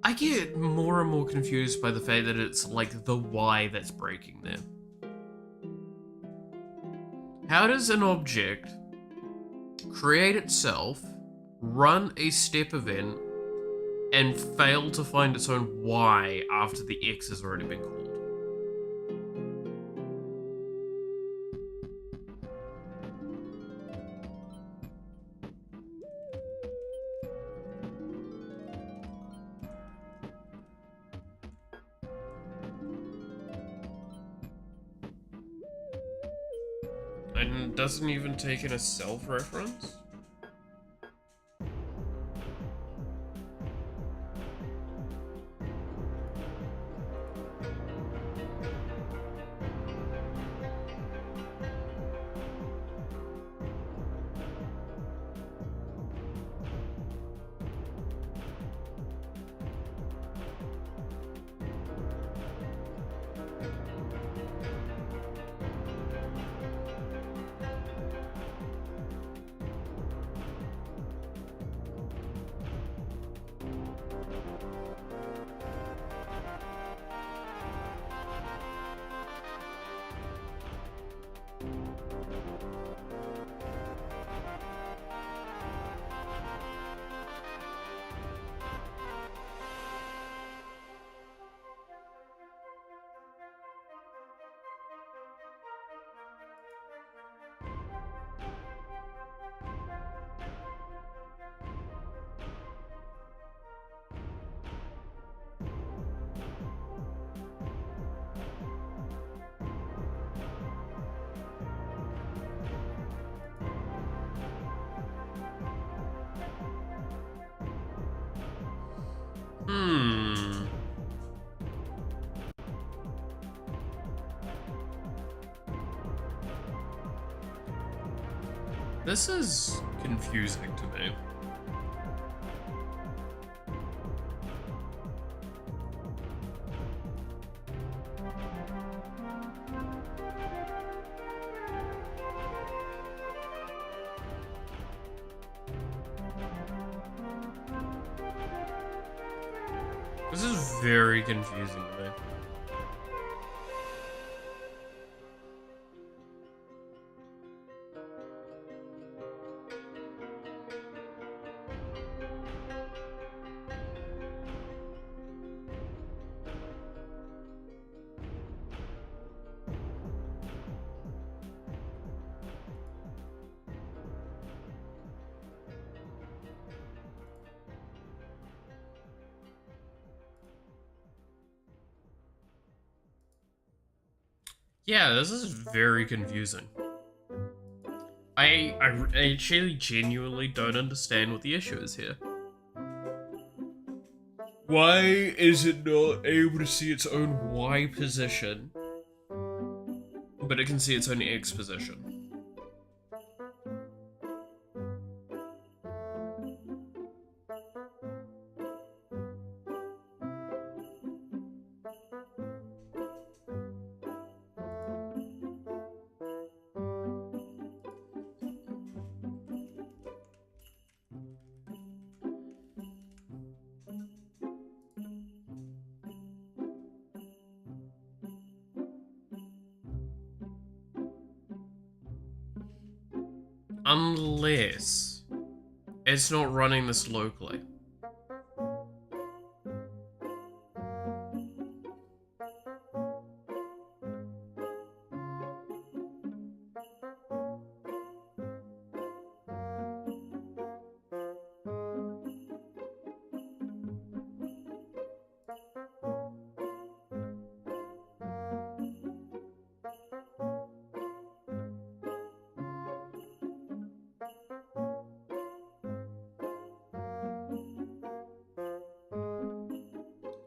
I get more and more confused by the fact that it's like the Y that's breaking there. How does an object create itself, run a step event, and fail to find its own Y after the X has already been called? And doesn't even take in a self-reference? Hmm. This is confusing to me. This is very confusing to me. Yeah, this is very confusing. I actually genuinely don't understand what the issue is here. Why is it not able to see its own Y position, but it can see its own X position? Unless it's not running this locally.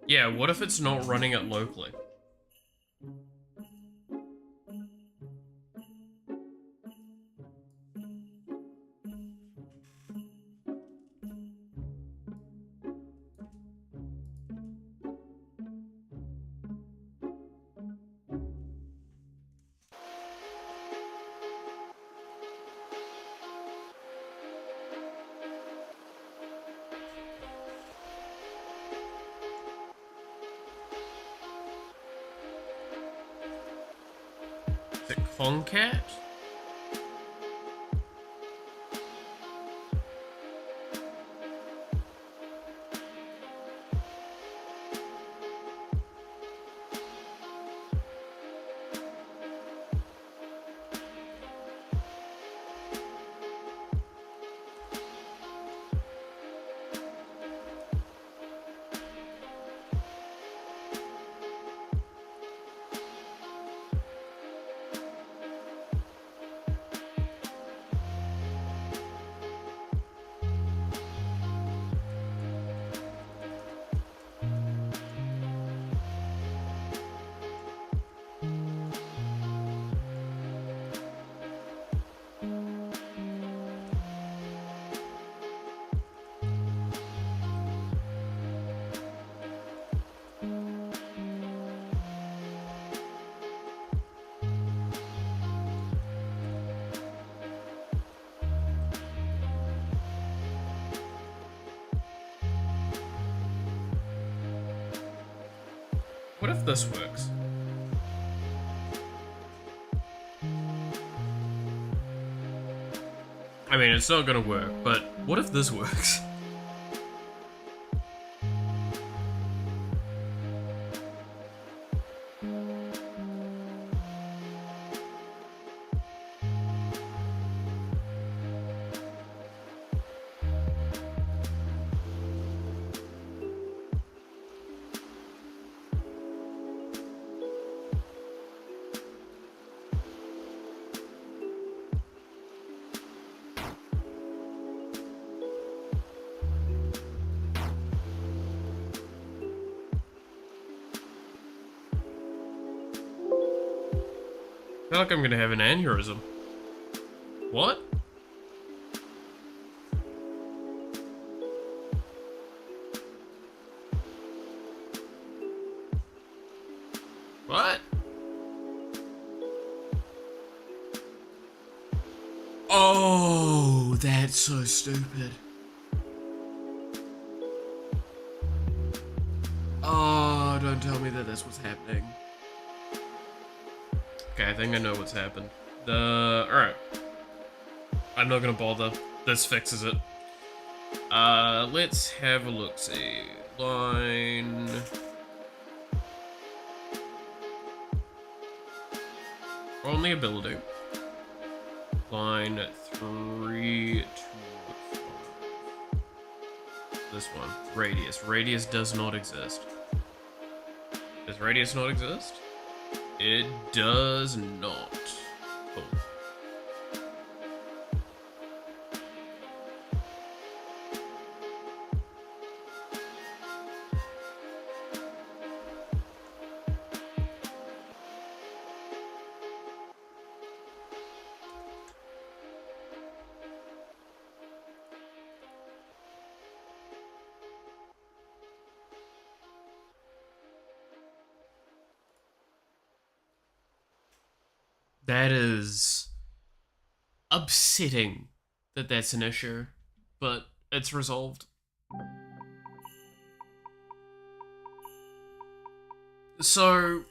Yeah, what if it's not running it locally? Is it Concat? What if this works? I mean, it's not gonna work, but what if this works? I feel like I'm gonna have an aneurysm. What? What? Oh, that's so stupid. Oh, don't tell me that that's what's happening. Okay, I think I know what's happened. Alright. I'm not gonna bother. This fixes it. Let's have a look-see. Line... on the ability. Line 3 to 5. This one. Radius. Radius does not exist. Does radius not exist? It does not. Cool. That is upsetting that that's an issue, but it's resolved. So,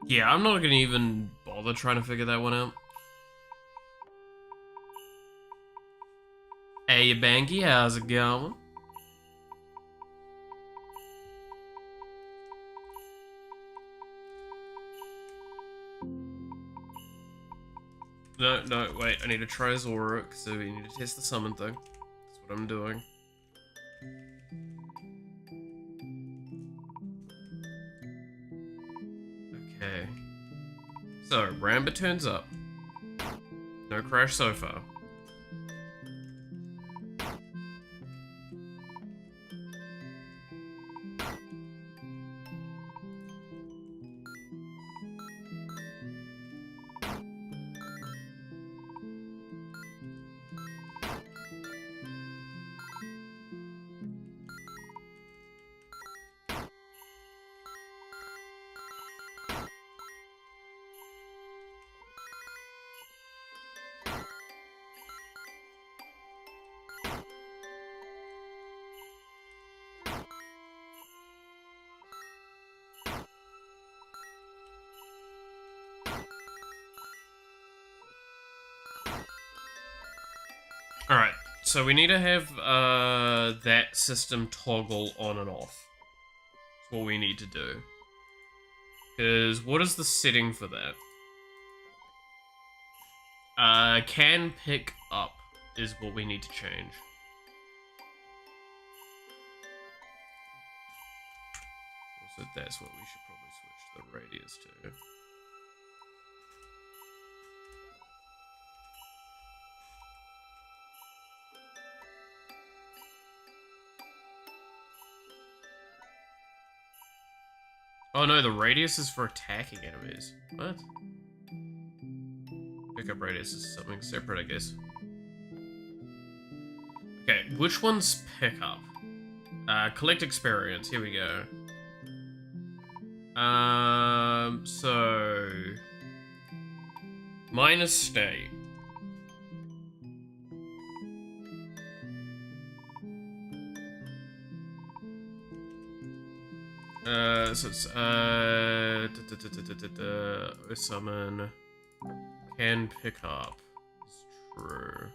yeah, I'm not gonna even bother trying to figure that one out. Hey, Banky, how's it going? No, wait, I need to try Zora, so we need to test the summon thing. That's what I'm doing. Okay. So, Ramba turns up. No crash so far. Alright, so we need to have that system toggle on and off. That's what we need to do. Because what is the setting for that? Can pick up is what we need to change. So that's what we should probably switch the radius to. Oh no, the radius is for attacking enemies. What? Pickup radius is something separate, I guess. Okay, which one's pickup? Collect experience, here we go. So... minus state. So it's, summon can pick up. It's true.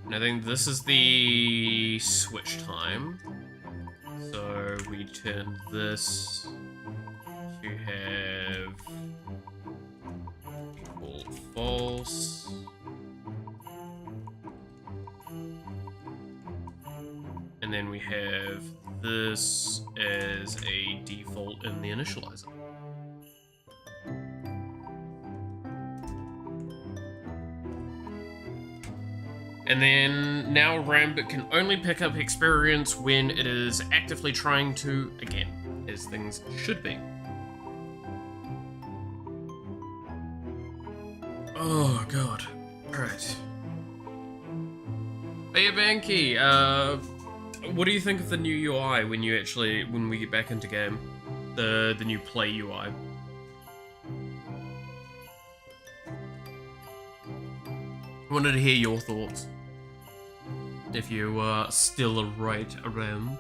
And I think this is the switch time. So we turn this to have equal false. And then we have this as a default in the initializer. And then now Rambit can only pick up experience when it is actively trying to, again, as things should be. Oh god. Alright. Hey Banky, what do you think of the new UI when we get back into game? The new play UI. I wanted to hear your thoughts. If you are still right around.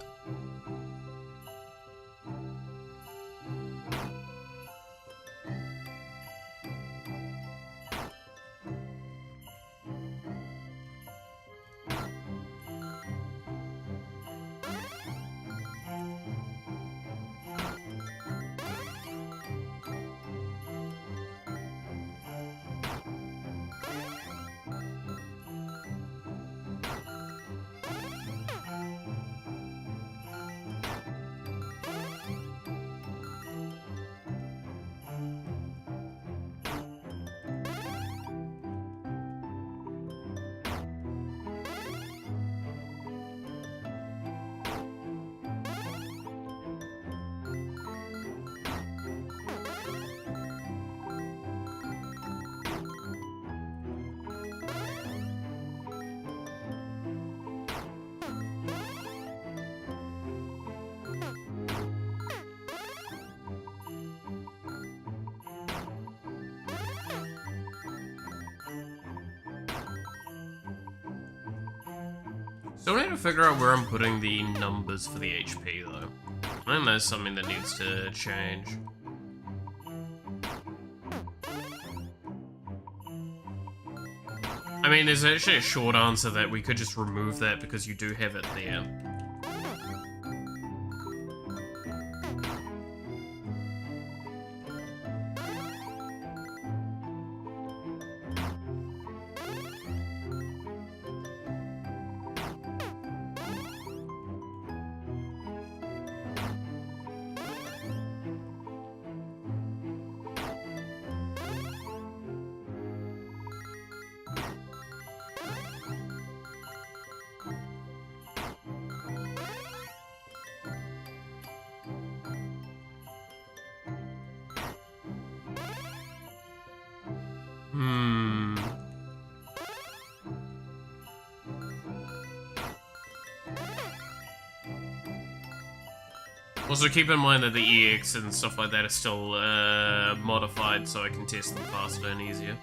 Still need to figure out where I'm putting the numbers for the HP though. I think that's something that needs to change. I mean, there's actually a short answer that we could just remove that because you do have it there. Also keep in mind that the EX and stuff like that are still modified, so I can test them faster and easier.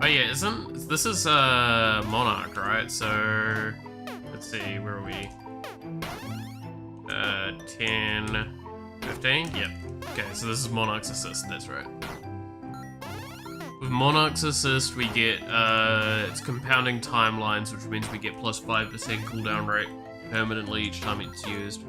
Oh yeah, this is Monarch, right? So let's see, where are we? 10, 15? Yep. Okay, so this is Monarch's Assist, that's right. With Monarch's Assist, we get it's compounding timelines, which means we get plus 5% cooldown rate permanently each time it's used.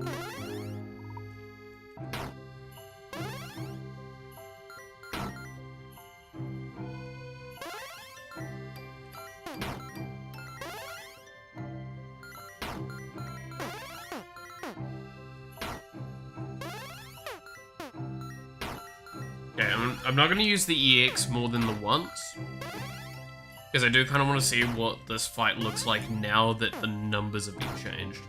Okay, I'm not going to use the EX more than the once, because I do kind of want to see what this fight looks like now that the numbers have been changed.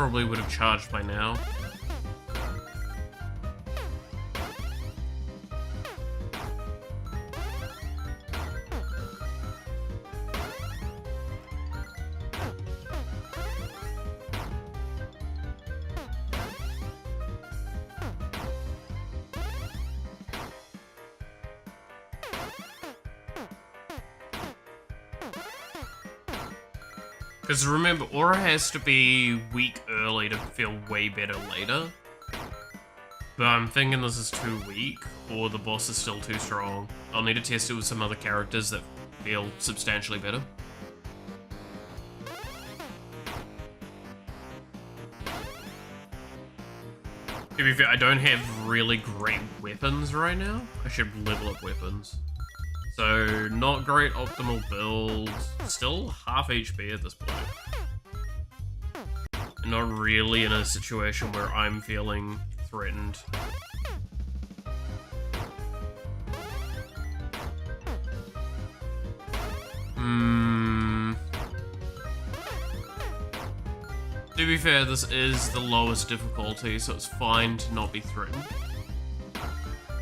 probably would have charged by now. Because remember, Aura has to be weak early to feel way better later. But I'm thinking this is too weak, or the boss is still too strong. I'll need to test it with some other characters that feel substantially better. To be fair, I don't have really great weapons right now. I should level up weapons. So, not great optimal build. Still half HP at this point. Not really in a situation where I'm feeling threatened. To be fair, this is the lowest difficulty, so it's fine to not be threatened.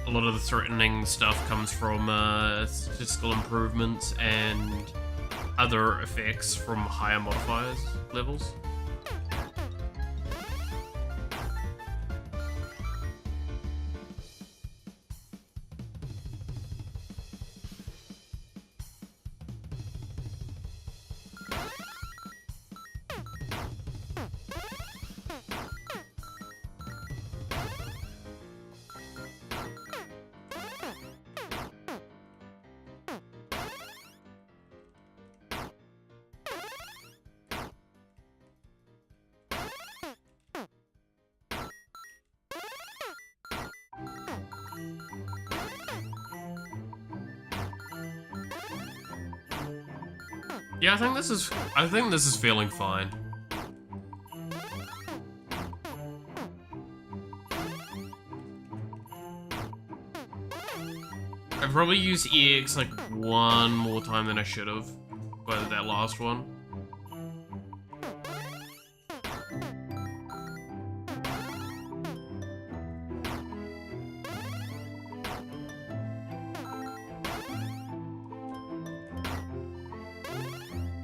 A lot of the threatening stuff comes from statistical improvements and other effects from higher modifiers levels. Yeah, I think this is feeling fine. I've probably used EX like one more time than I should have by that last one.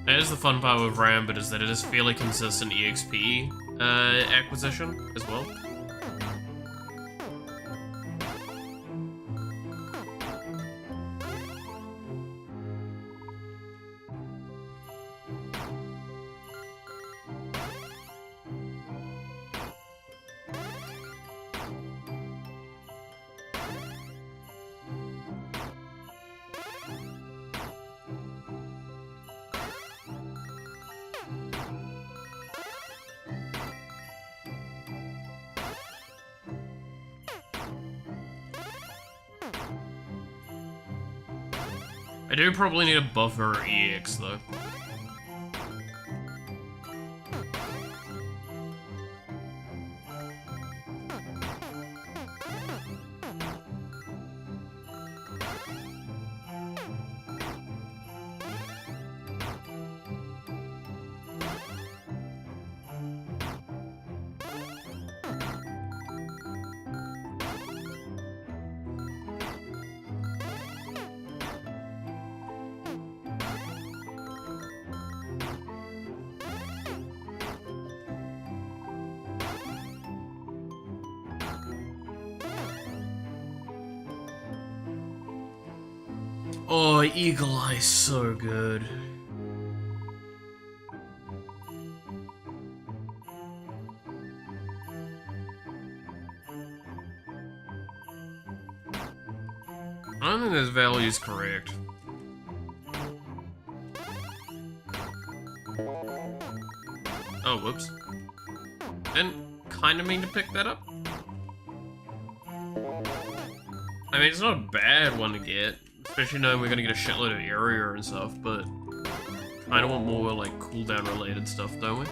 That is the fun part with Rambit, is that it is fairly consistent EXP acquisition as well. I do probably need a buffer EX though. Oh, Eagle Eye, so good. I don't think this value is correct. Oh, whoops. Didn't kind of mean to pick that up. I mean, it's not a bad one to get. Especially knowing we're gonna get a shitload of area and stuff, but kind of want more like cooldown related stuff, don't we?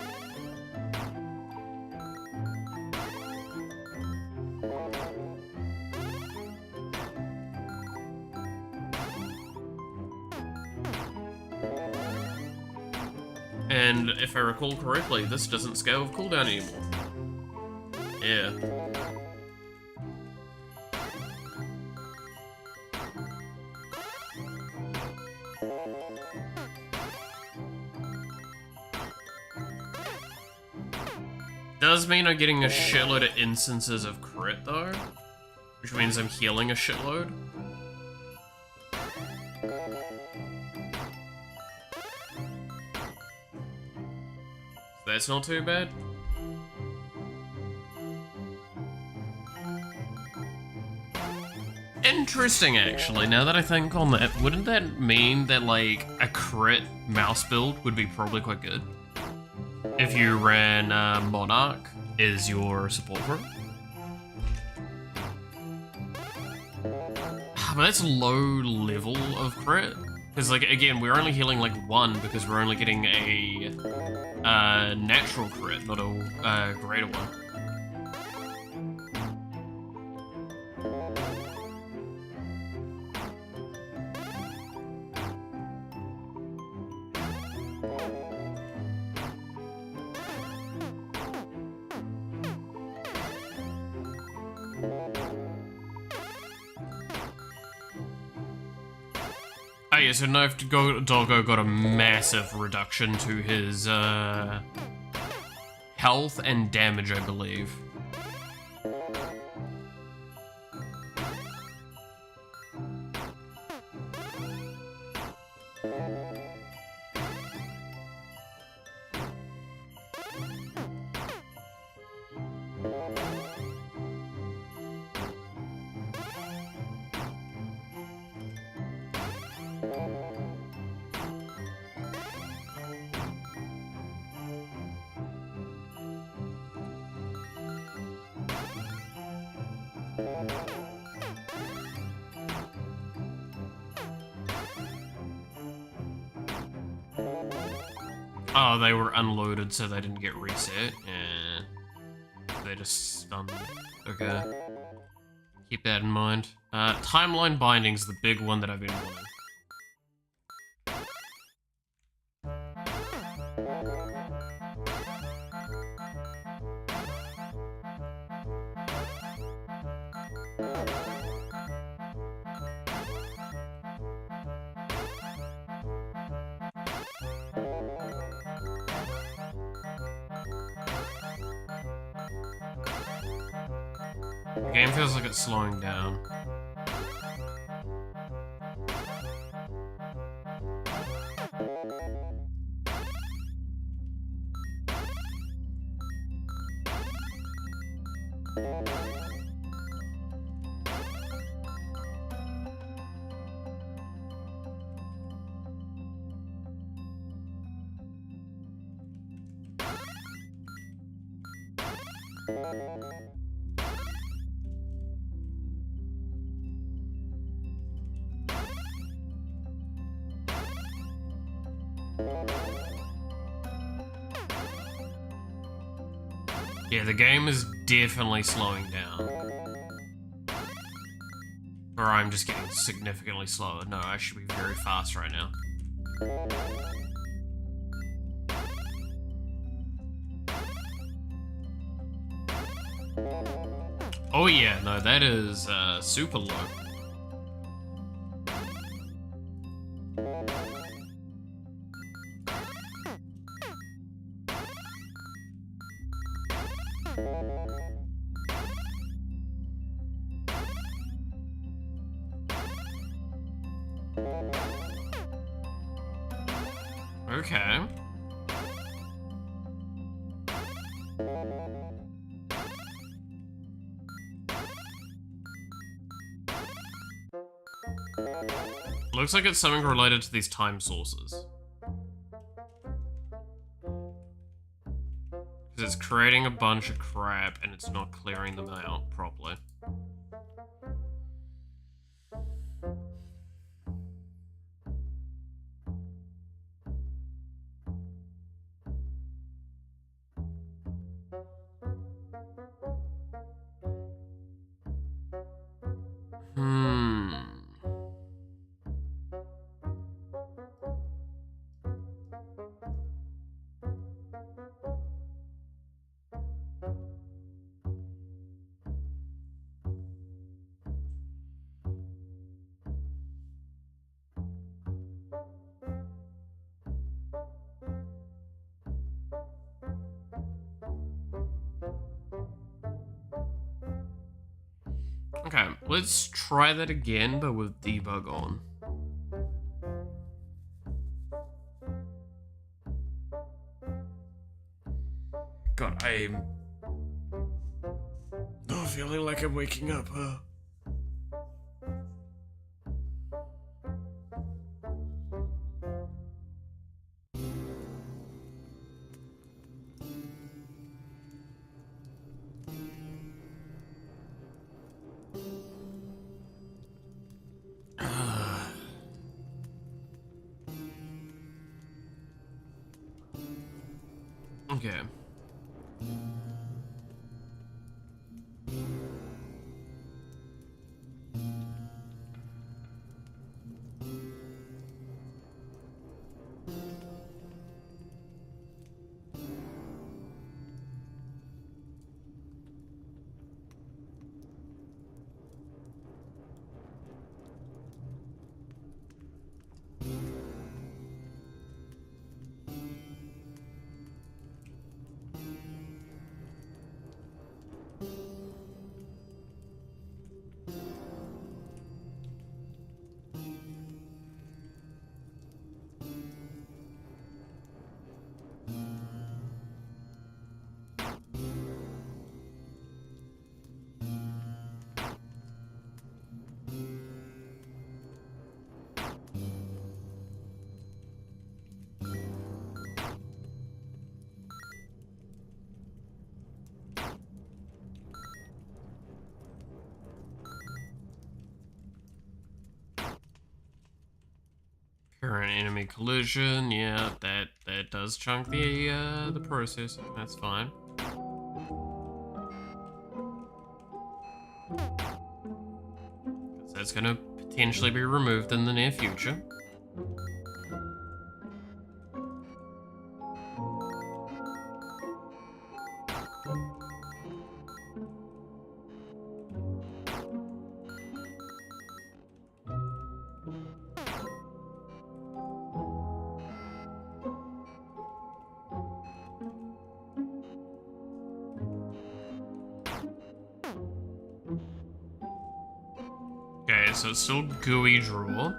And if I recall correctly, this doesn't scale with cooldown anymore. Yeah. Does mean I'm getting a shitload of instances of crit though, which means I'm healing a shitload. That's not too bad. Interesting, actually, now that I think on that, wouldn't that mean that, like, a crit mouse build would be probably quite good? If you ran Monarch as your support for it? But that's low level of crit. Because, like, again, we're only healing, like, 1 because we're only getting a natural crit, not a greater one. Oh yeah, so Nerf Doggo got a massive reduction to his health and damage, I believe. Oh, they were unloaded so they didn't get reset? Yeah. They just stunned. Okay. Keep that in mind. Timeline binding's the big one that I've been wanting. The game feels like it's slowing down. Yeah, the game is definitely slowing down. Or I'm just getting significantly slower. No, I should be very fast right now. Oh yeah, no, that is super low. Okay. Looks like it's something related to these time sources. Because it's creating a bunch of crap and it's not clearing them out properly. Okay, let's try that again, but with debug on. God, I'm not feeling like I'm waking up, huh? Okay. Current enemy collision, yeah, that does chunk the process. That's fine. That's gonna potentially be removed in the near future. Okay, so it's still GUI draw.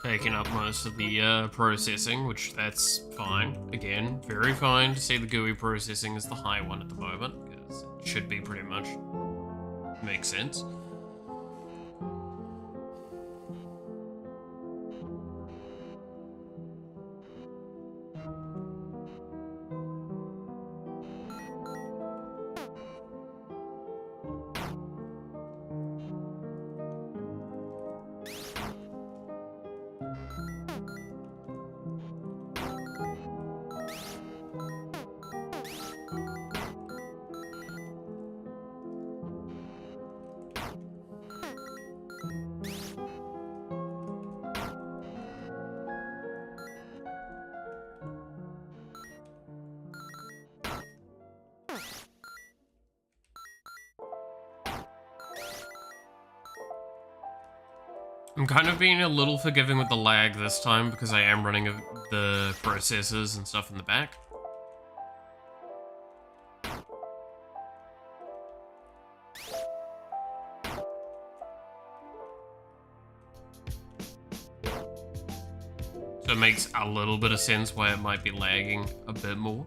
Taking up most of the processing, which that's fine. Again, very fine to see the GUI processing as the high one at the moment, because it should be pretty much. Makes sense. I'm kind of being a little forgiving with the lag this time because I am running the processors and stuff in the back. So it makes a little bit of sense why it might be lagging a bit more.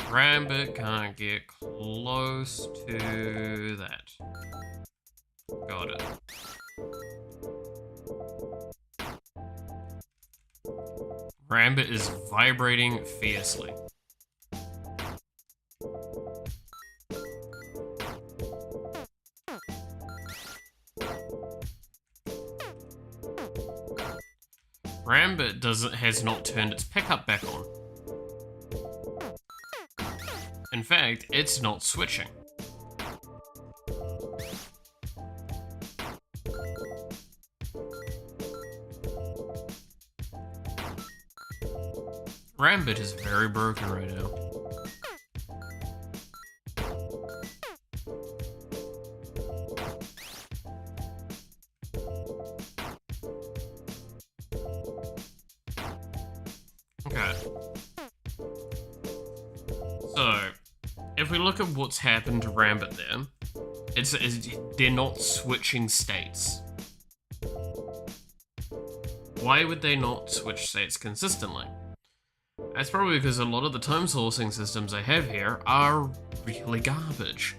Rambit can't get close to that. Got it. Rambit is vibrating fiercely. Rambit has not turned its pickup back on. In fact, it's not switching. Rambit is very broken right now. Okay. So, if we look at what's happened to Rambit there, they're not switching states. Why would they not switch states consistently? That's probably because a lot of the time sourcing systems I have here are really garbage.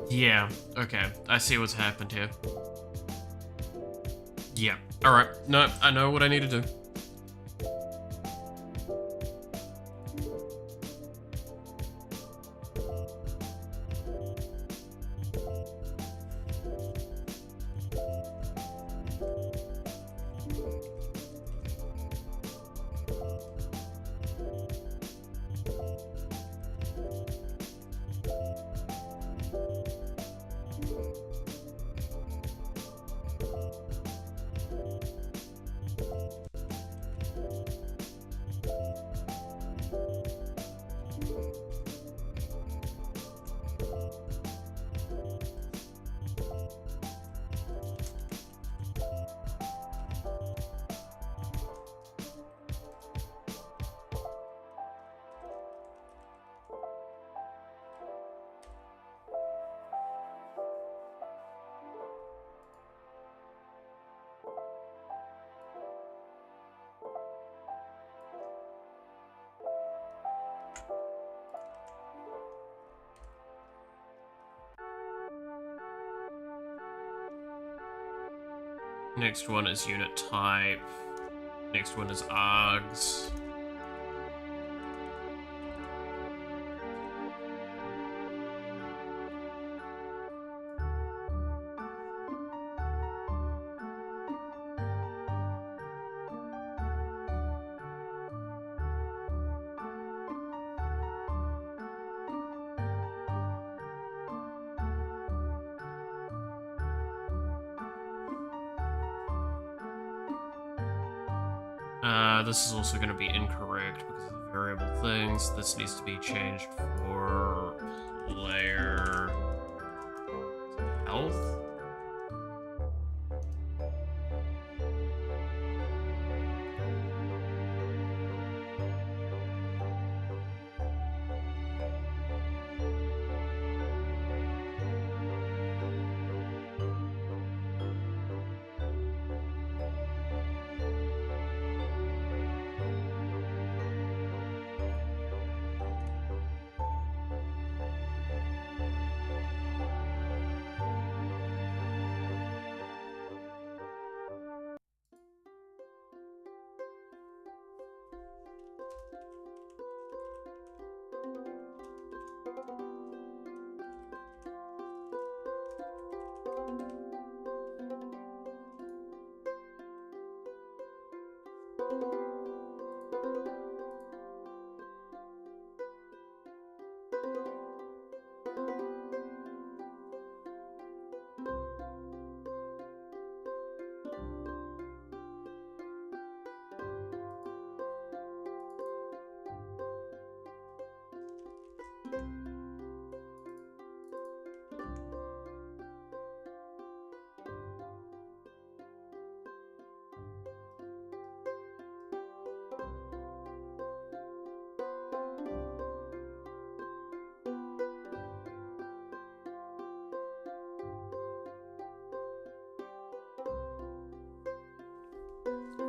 Yeah, okay, I see what's happened here. Yeah, alright, no, I know what I need to do. Next one is unit type. Next one is ARGs. This is also going to be incorrect because of the variable things. This needs to be changed for player health.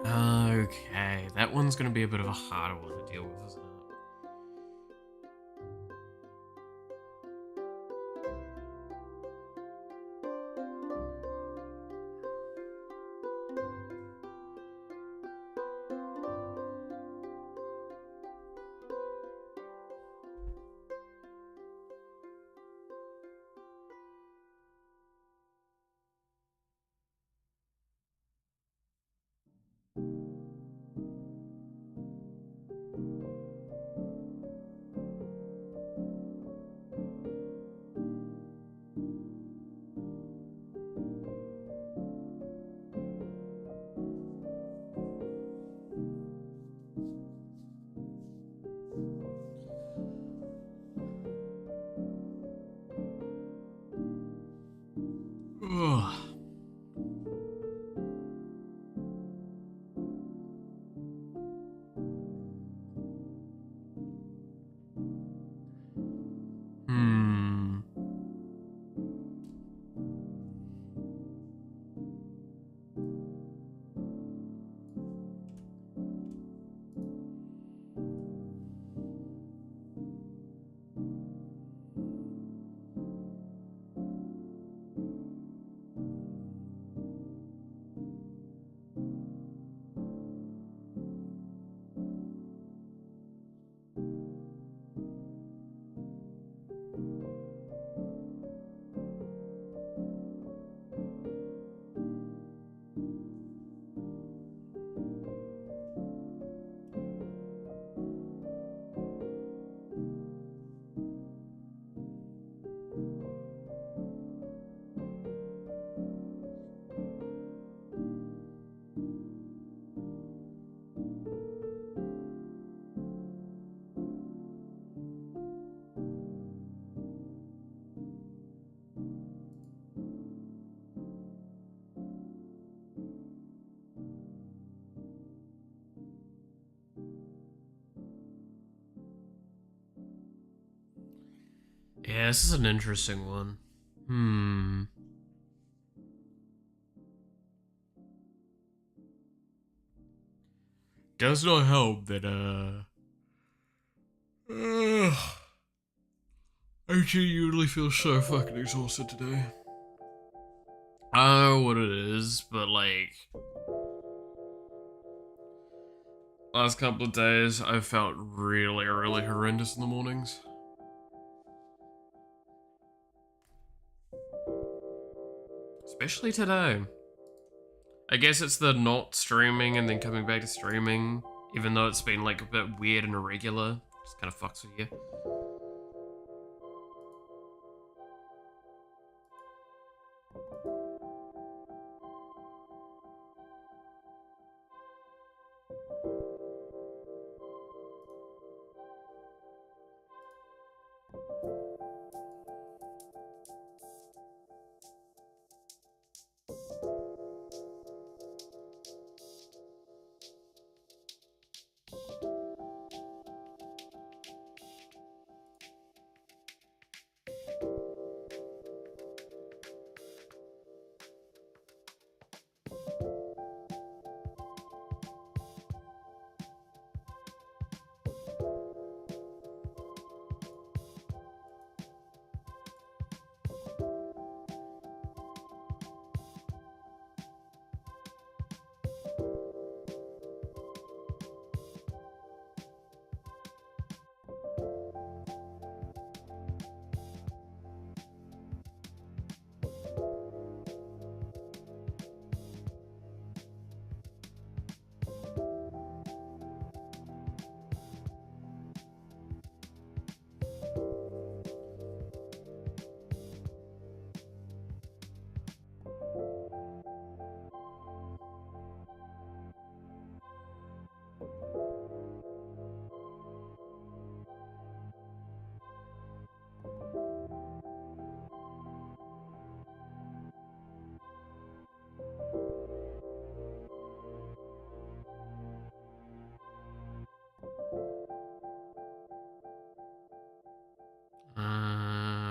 Okay, that one's going to be a bit of a harder one to deal with, isn't it? Yeah, this is an interesting one. Hmm. Does not help that, I genuinely feel so fucking exhausted today. I don't know what it is, but like, last couple of days, I felt really, really horrendous in the mornings. Especially today. I guess it's the not streaming and then coming back to streaming, even though it's been like a bit weird and irregular. Just kind of fucks with you.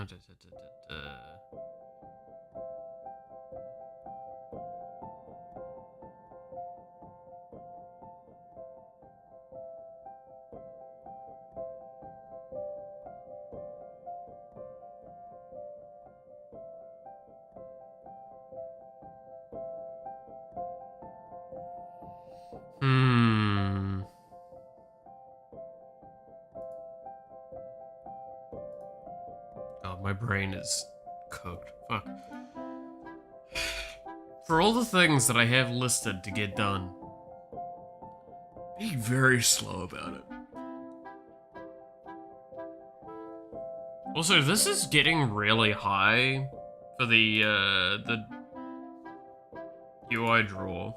Da, da, da, da, da. Hmm. God, my brain is cooked. Fuck. For all the things that I have listed to get done, be very slow about it. Also, this is getting really high for the UI draw.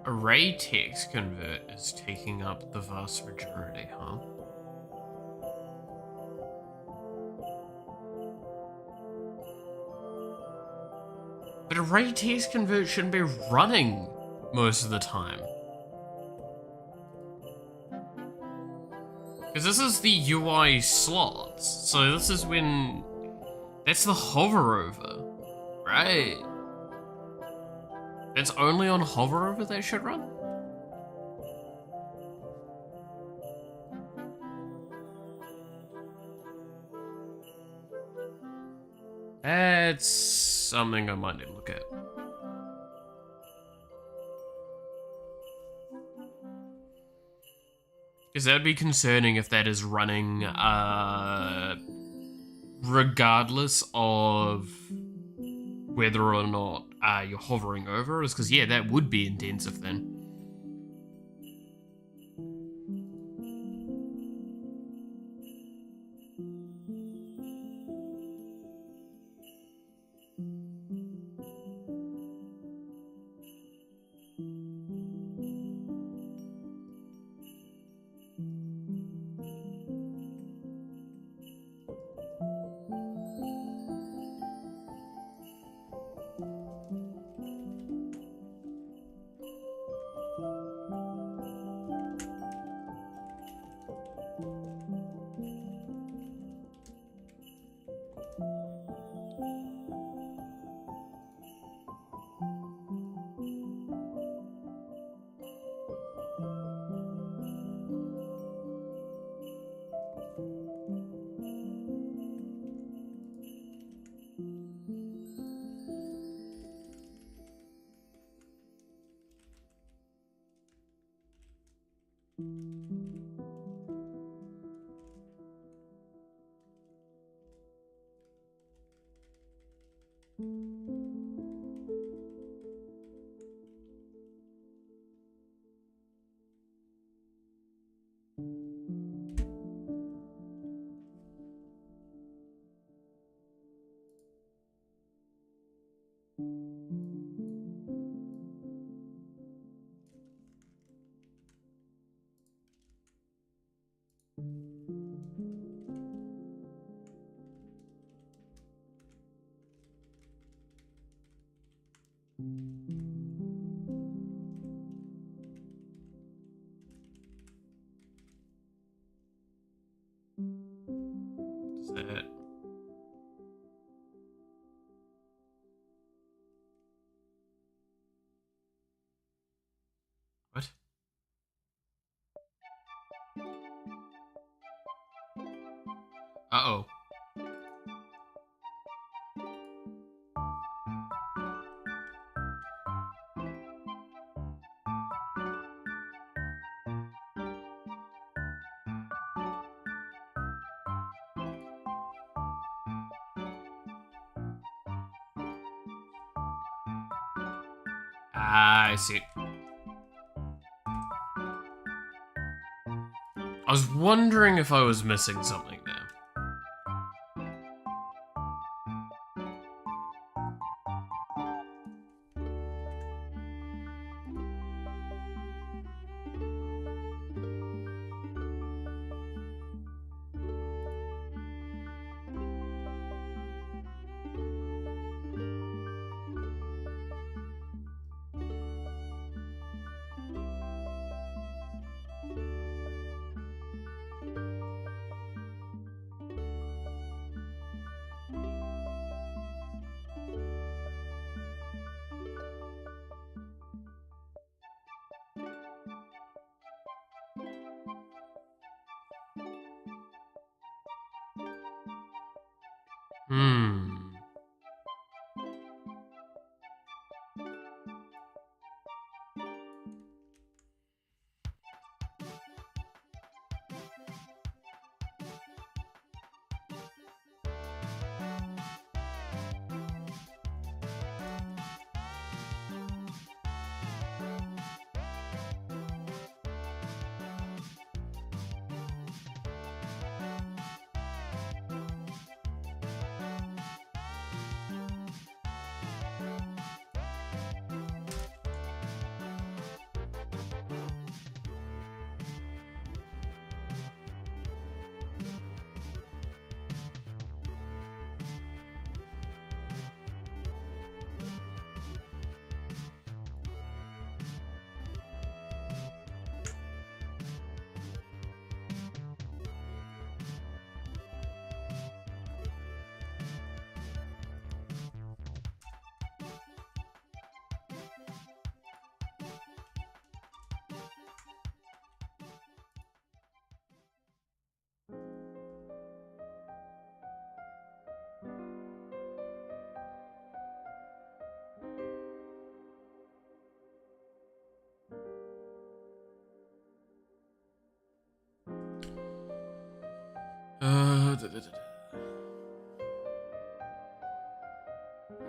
Array text convert is taking up the vast majority, huh? But array text convert shouldn't be running most of the time. Because this is the UI slots, so this is when... That's the hover over, right? It's only on hover over that should run? That's something I might need to look at. Because that'd be concerning if that is running, regardless of whether or not you're hovering over us, because yeah, that would be intensive then. Is that... What? Uh-oh. Ah, I see. I was wondering if I was missing something there. Hmm.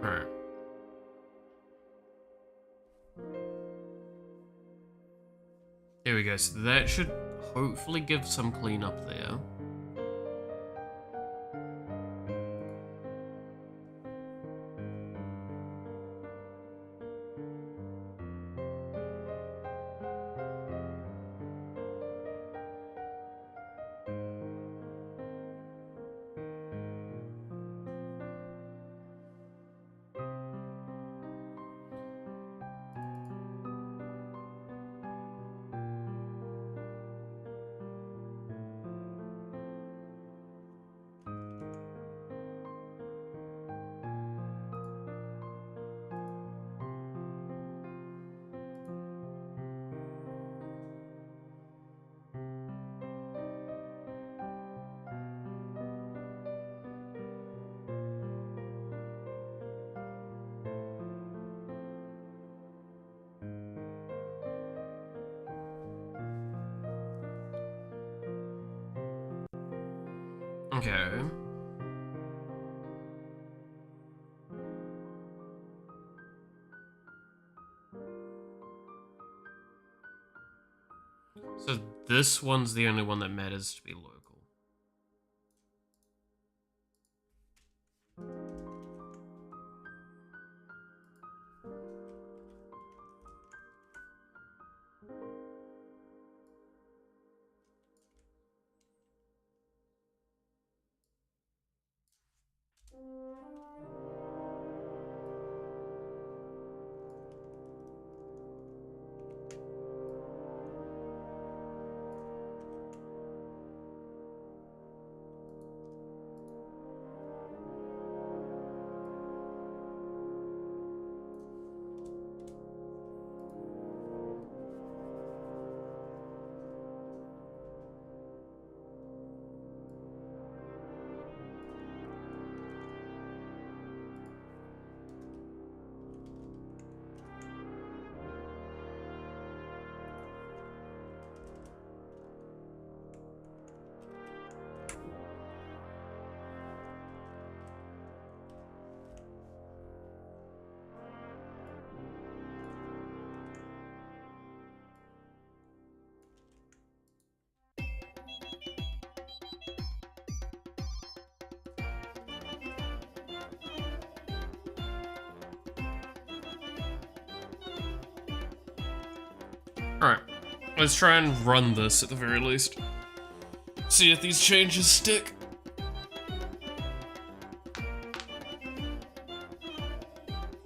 Alright. There we go. So that should hopefully give some cleanup there. Okay. So this one's the only one that matters to be local. Alright, let's try and run this at the very least. See if these changes stick.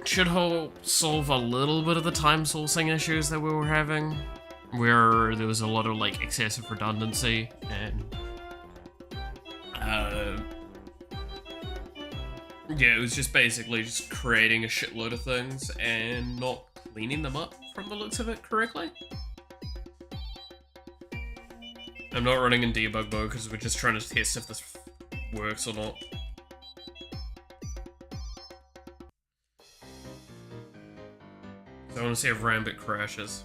Should help solve a little bit of the time sourcing issues that we were having, where there was a lot of like excessive redundancy and yeah, it was just basically just creating a shitload of things and not cleaning them up from the looks of it correctly. I'm not running in debug mode because we're just trying to test if this works or not. So I want to see if Rambit crashes.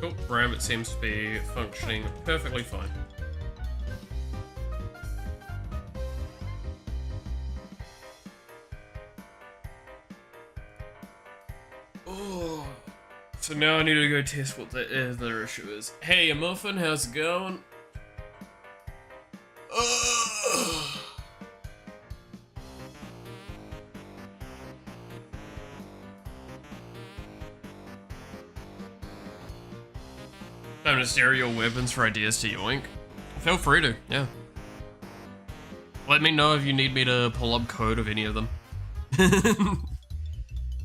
Oh, Rambit seems to be functioning perfectly fine. Oh, so now I need to go test what the other issue is. Hey, Muffin, how's it going? Time to steal your weapons for ideas to yoink. Feel free to, yeah. Let me know if you need me to pull up code of any of them.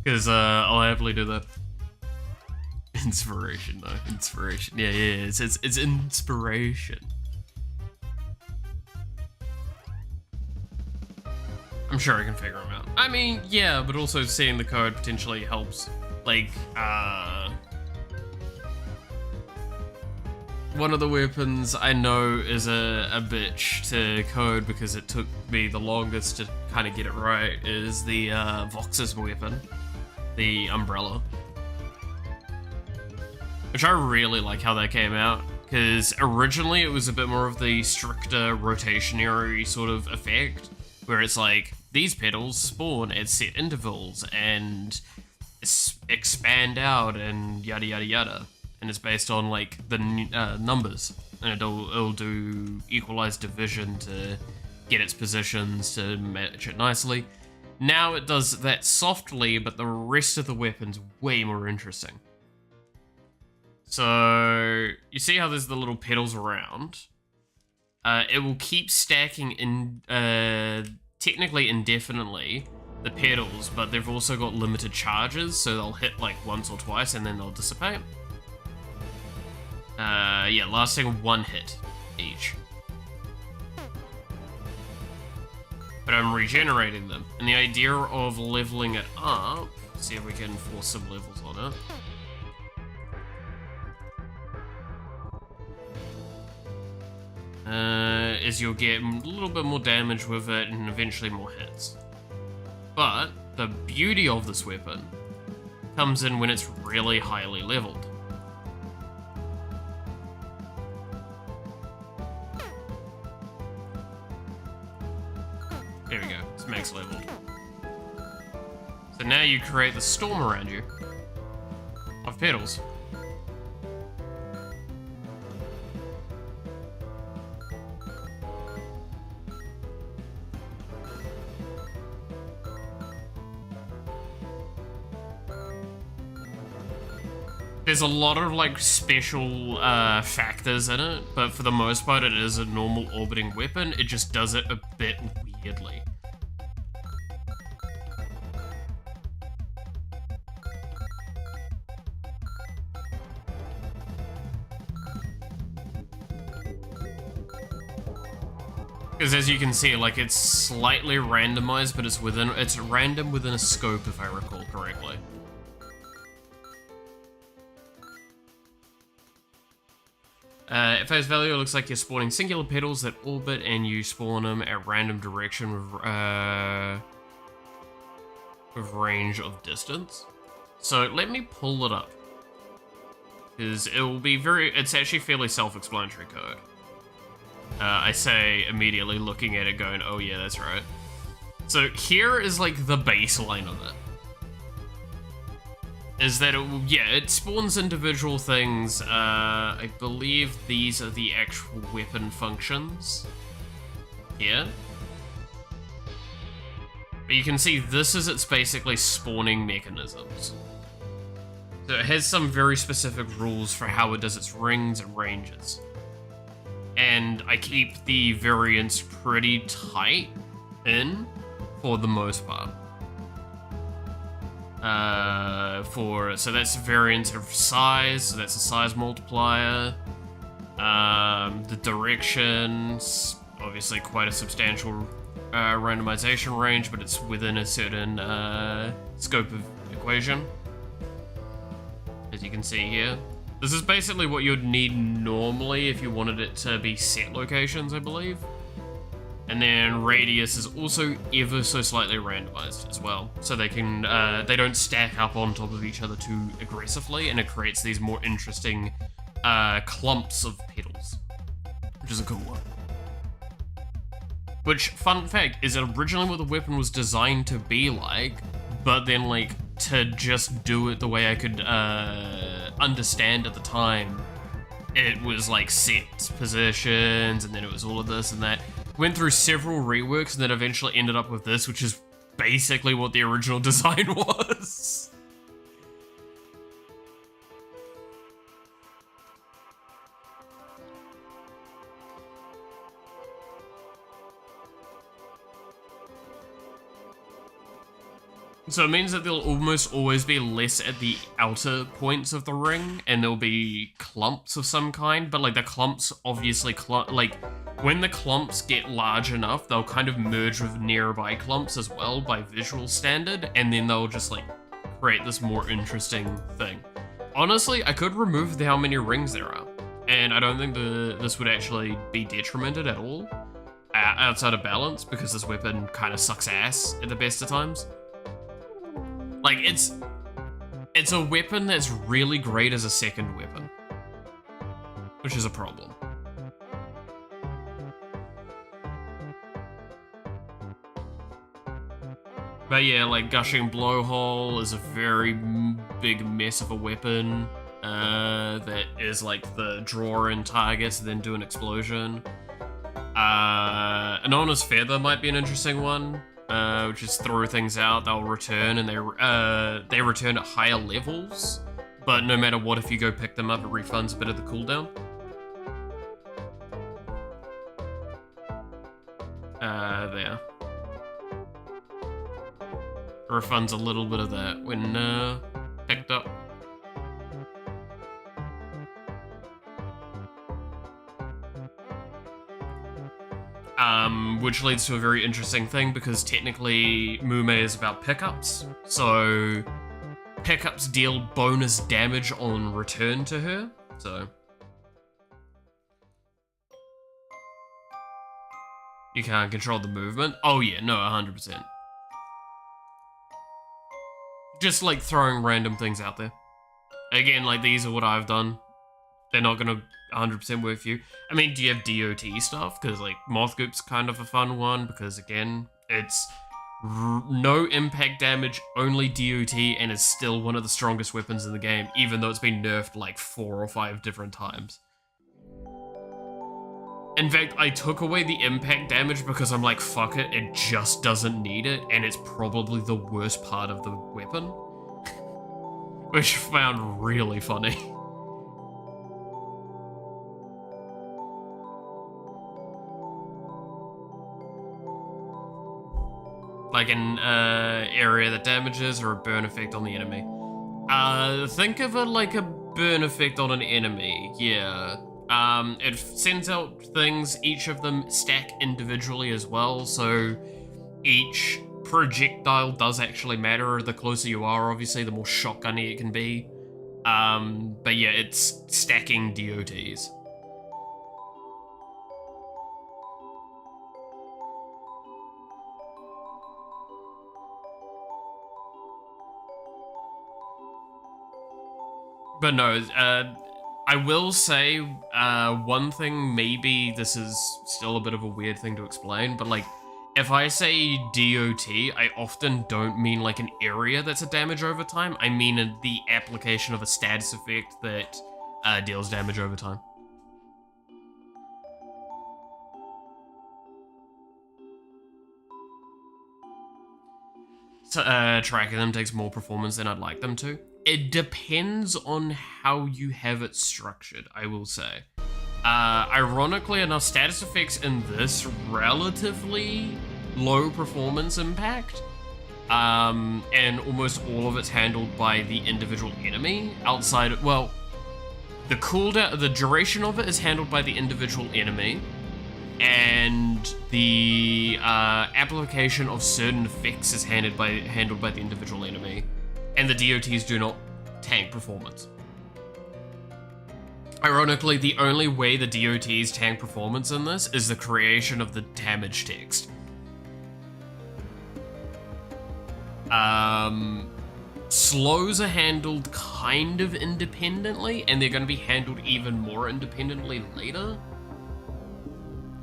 Because I'll happily do that. Inspiration though, inspiration. Yeah, it's inspiration. I'm sure I can figure them out. I mean, yeah, but also seeing the code potentially helps. Like, one of the weapons I know is a bitch to code because it took me the longest to kind of get it right is the Vox's weapon, the umbrella. Which I really like how that came out, because originally it was a bit more of the stricter rotationary sort of effect, where it's like, these petals spawn at set intervals and expand out and yada yada yada. And it's based on like the numbers, and it'll do equalized division to get its positions to match it nicely. Now it does that softly, but the rest of the weapon's way more interesting. So you see how there's the little petals around? It will keep stacking in technically indefinitely the petals, but they've also got limited charges, so they'll hit like once or twice and then they'll dissipate. Yeah, lasting one hit each. but I'm regenerating them. And the idea of leveling it up, see if we can force some levels on it. Is you'll get a little bit more damage with it and eventually more hits. But the beauty of this weapon comes in when it's really highly leveled. There we go, it's max leveled. So now you create the storm around you of petals. There's a lot of like special factors in it, but for the most part it is a normal orbiting weapon. It just does it a bit weirdly. Because as you can see, like it's slightly randomized, but it's random within a scope if I recall correctly. At face value, it looks like you're spawning singular petals that orbit and you spawn them at random direction with range of distance. So let me pull it up. Because it will be it's actually fairly self-explanatory code. I say immediately looking at it going, oh yeah, that's right. So here is like the baseline of it. Is that it spawns individual things. I believe these are the actual weapon functions here. But you can see this is its basically spawning mechanisms. So it has some very specific rules for how it does its rings and ranges. And I keep the variance pretty tight in for the most part. So that's variance of size, so that's a size multiplier. The directions, obviously quite a substantial randomization range, but it's within a certain scope of equation. As you can see here. This is basically what you'd need normally if you wanted it to be set locations, I believe. And then radius is also ever so slightly randomized as well. So they can, they don't stack up on top of each other too aggressively, and it creates these more interesting clumps of petals, which is a cool one. Which, fun fact, is originally what the weapon was designed to be like, but then like, to just do it the way I could understand at the time, it was like set positions, and then it was all of this and that. Went through several reworks and then eventually ended up with this, which is basically what the original design was. So it means that there'll almost always be less at the outer points of the ring, and there'll be clumps of some kind, but like the clumps obviously, like when the clumps get large enough, they'll kind of merge with nearby clumps as well by visual standard, and then they'll just like create this more interesting thing. Honestly, I could remove how many rings there are, and I don't think this would actually be detrimented at all outside of balance, because this weapon kind of sucks ass at the best of times. Like, it's a weapon that's really great as a second weapon, which is a problem. But yeah, like, Gushing Blowhole is a very big mess of a weapon that is like the draw in targets and then do an explosion. Anona's Feather might be an interesting one. Which is throw things out, they'll return, and they return at higher levels, but no matter what, if you go pick them up, it refunds a bit of the cooldown. There. Refunds a little bit of that when picked up. which leads to a very interesting thing because technically Mume is about pickups, so pickups deal bonus damage on return to her, so you can't control the movement. Oh yeah, no, 100%. Just like throwing random things out there. Again, like these are what I've done. They're not gonna 100% work for you. I mean, do you have DOT stuff? Because like Mothgoop's kind of a fun one because again, it's no impact damage, only DOT, and it's still one of the strongest weapons in the game, even though it's been nerfed like 4 or 5 different times. In fact, I took away the impact damage because I'm like, fuck it, it just doesn't need it, and it's probably the worst part of the weapon. Which I found really funny. Like an area that damages or a burn effect on the enemy. Think of it like a burn effect on an enemy, yeah. It sends out things, each of them stack individually as well, so each projectile does actually matter. The closer you are, obviously, the more shotgunny it can be. But yeah, it's stacking DOTs. But no, I will say one thing, maybe this is still a bit of a weird thing to explain, but like, if I say DOT, I often don't mean like an area that's a damage over time. I mean the application of a status effect that deals damage over time. So, tracking them takes more performance than I'd like them to. It depends on how you have it structured, I will say. Ironically enough, status effects in this relatively low performance impact, and almost all of it's handled by the individual enemy outside of, well, the cooldown, the duration of it is handled by the individual enemy, and the application of certain effects is handled by the individual enemy, and the DOTs do not tank performance. Ironically, the only way the DOTs tank performance in this is the creation of the damage text. Slows are handled kind of independently, and they're going to be handled even more independently later.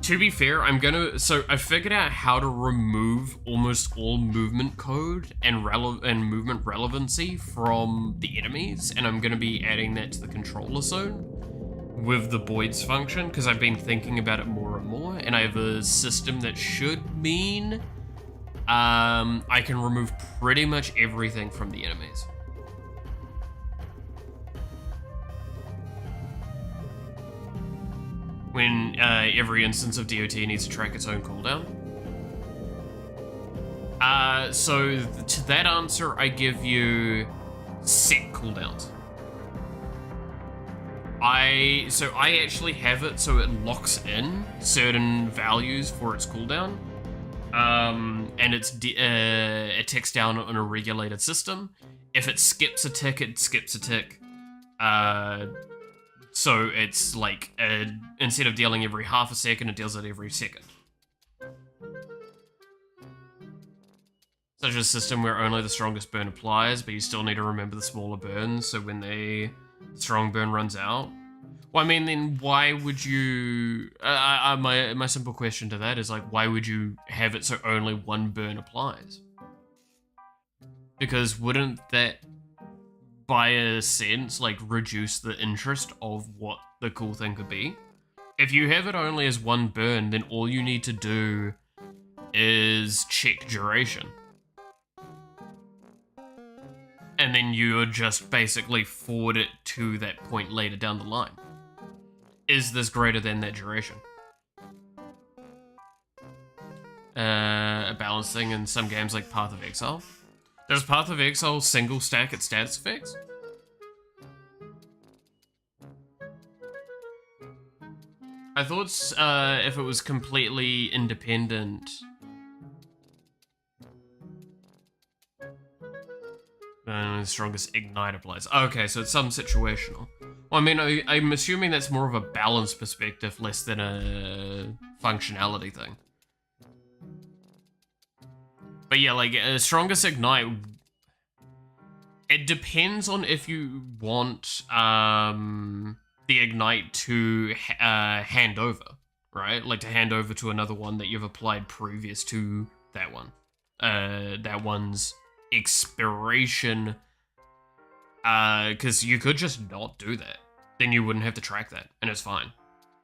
To be fair, so I figured out how to remove almost all movement code and movement relevancy from the enemies, and I'm gonna be adding that to the controller zone with the Boyd's function, because I've been thinking about it more and more, and I have a system that should mean I can remove pretty much everything from the enemies. When every instance of DOT needs to track its own cooldown. So to that answer, I give you set cooldowns. I actually have it so it locks in certain values for its cooldown, and it ticks down on a regulated system. If it skips a tick, it skips a tick. So it's like, instead of dealing every half a second, it deals it every second. Such a system where only the strongest burn applies, but you still need to remember the smaller burns, so when the strong burn runs out... Well, I mean, then why would you... my simple question to that is, like, why would you have it so only one burn applies? Because wouldn't that, by a sense, like, reduce the interest of what the cool thing could be? If you have it only as one burn, then all you need to do is check duration. And then you would just basically forward it to that point later down the line. Is this greater than that duration? A balance thing in some games like Path of Exile. Does Path of Exile single stack its status effects? I thought if it was completely independent. Strongest ignite applies. Okay, so it's some situational. Well, I mean, I'm assuming that's more of a balance perspective, less than a functionality thing. But yeah, like, strongest ignite, it depends on if you want the ignite to hand over, right? Like to hand over to another one that you've applied previous to that one. That one's expiration, because you could just not do that. Then you wouldn't have to track that, and it's fine.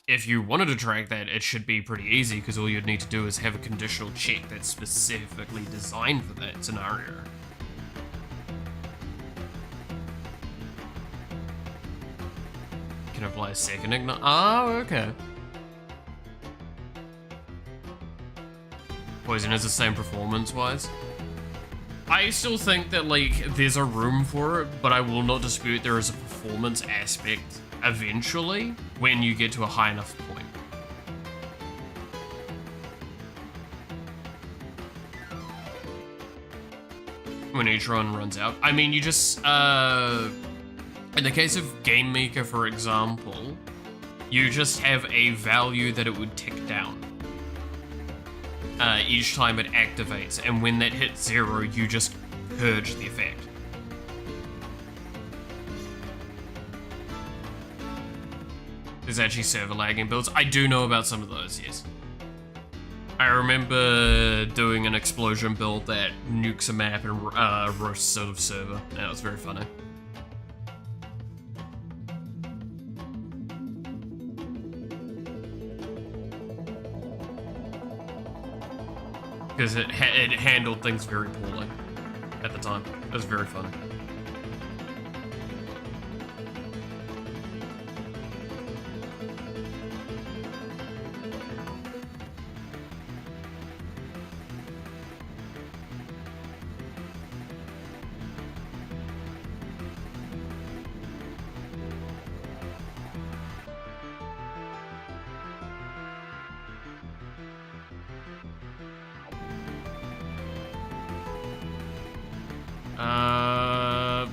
If you wanted to track that, it should be pretty easy, because all you'd need to do is have a conditional check that's specifically designed for that scenario. Can apply a second ignite. Oh, okay. Poison is the same performance-wise. I still think that, like, there's a room for it, but I will not dispute there is a performance aspect eventually when you get to a high enough point. When each run runs out. I mean, you just, in the case of Game Maker, for example, you just have a value that it would tick down each time it activates, and when that hits 0, you just purge the effect. There's actually server lagging builds. I do know about some of those, yes. I remember doing an explosion build that nukes a map and roasts sort of server. That was very funny. Because it handled things very poorly at the time. It was very funny.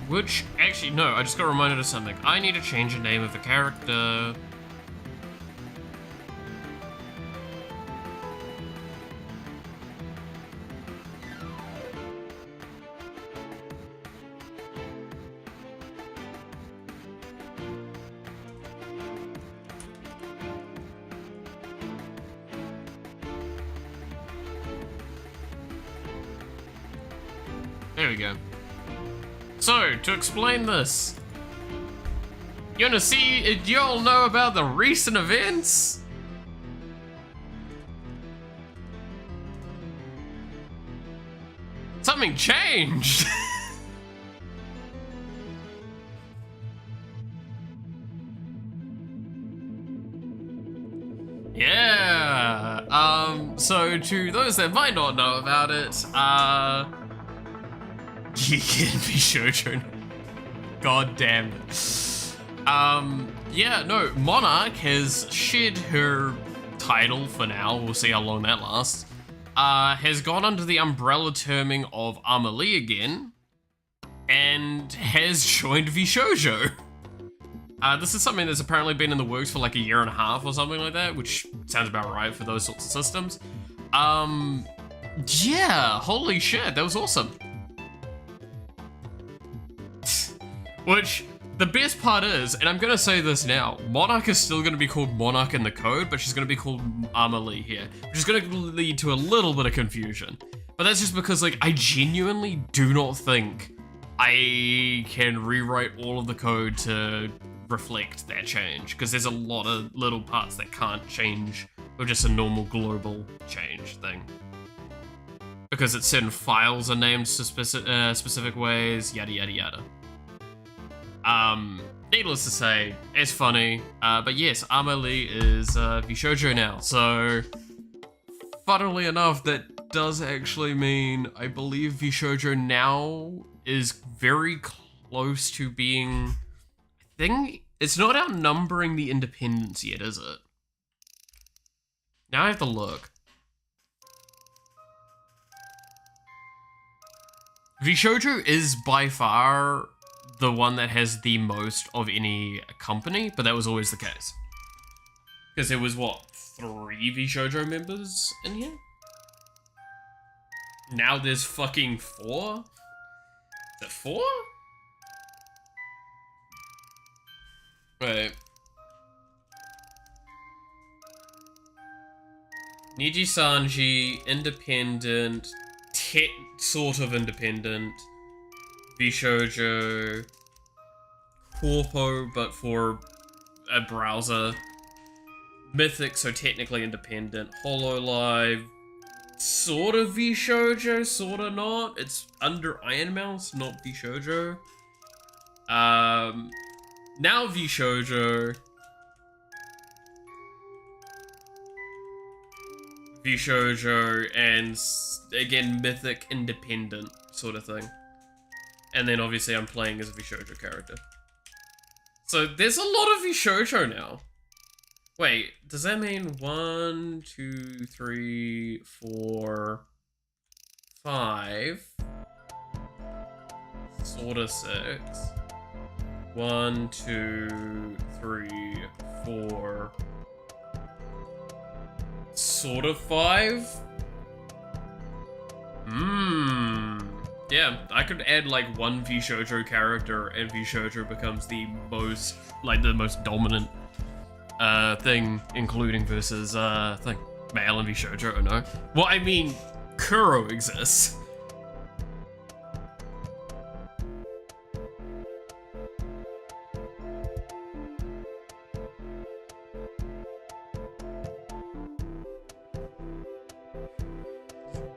Which, actually, no, I just got reminded of something. I need to change the name of the character. There we go. So, to explain this, you wanna see, do you all know about the recent events? Something changed! Yeah, so to those that might not know about it, you can be shoujo. God damn it. Yeah, no, Monarch has shed her title for now. We'll see how long that lasts. Has gone under the umbrella terming of Amelie again, and has joined VShoujo. This is something that's apparently been in the works for like a year and a half or something like that, which sounds about right for those sorts of systems. Yeah, holy shit, that was awesome. Which, the best part is, and I'm gonna say this now, Monarch is still gonna be called Monarch in the code, but she's gonna be called Amelie here, which is gonna lead to a little bit of confusion. But that's just because, like, I genuinely do not think I can rewrite all of the code to reflect that change, because there's a lot of little parts that can't change with just a normal global change thing. Because it's certain files are named to specific ways, yada yada yada. Needless to say, it's funny, but yes, Amelie is VShoujo now, so funnily enough, that does actually mean I believe VShoujo now is very close to being, I think, it's not outnumbering the independents yet, is it? Now I have to look. VShojo is by far the one that has the most of any company, but that was always the case. Because there was, what, 3 VShojo members in here? Now there's fucking 4? Is it 4? Right. Niji Sanji, independent, sort of independent, VShojo, Corpo, but for a browser, Mythic, so technically independent, Hololive, sort of VShojo, sort of not. It's under Iron Mouse, not VShojo. Now VShojo. VShojo, and again, Mythic independent sort of thing. And then obviously I'm playing as a VShojo character. So there's a lot of VShojo now. Wait, does that mean 1, 2, 3, 4, 5? Sorta 6. 1, 2, 3, 4. Sort of 5? Yeah, I could add like 1 VShojo character and VShojo becomes the most, the most dominant thing, including versus thing. Male and VShojo, oh no. Well, I mean, Kuro exists.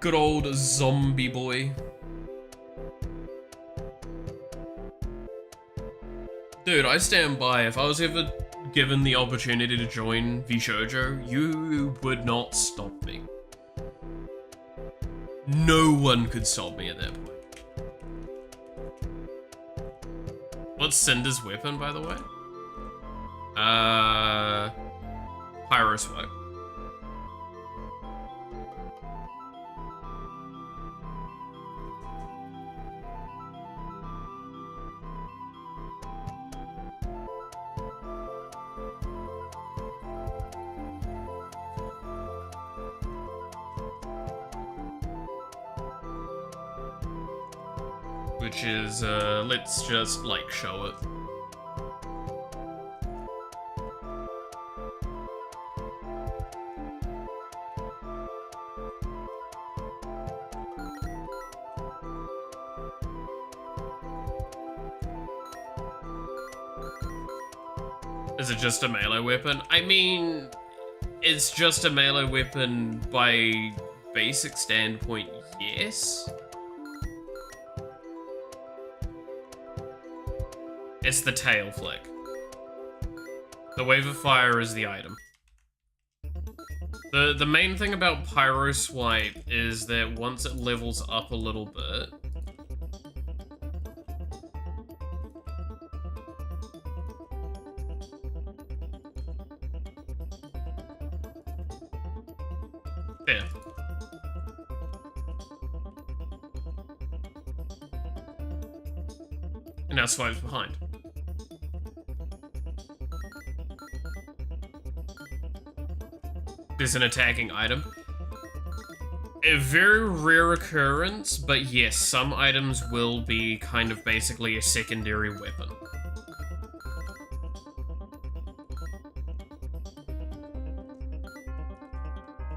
Good old zombie boy. Dude, I stand by. If I was ever given the opportunity to join VShojo, you would not stop me. No one could stop me at that point. What's Cinder's weapon, by the way? Pyro Swipe. Which is, let's just, show it. Is it just a melee weapon? I mean, it's just a melee weapon by basic standpoint, yes. It's the tail flick. The Wave of Fire is the item. The main thing about Pyro Swipe is that once it levels up a little bit... There. And now swipes behind. There's an attacking item. A very rare occurrence, but yes, some items will be kind of basically a secondary weapon.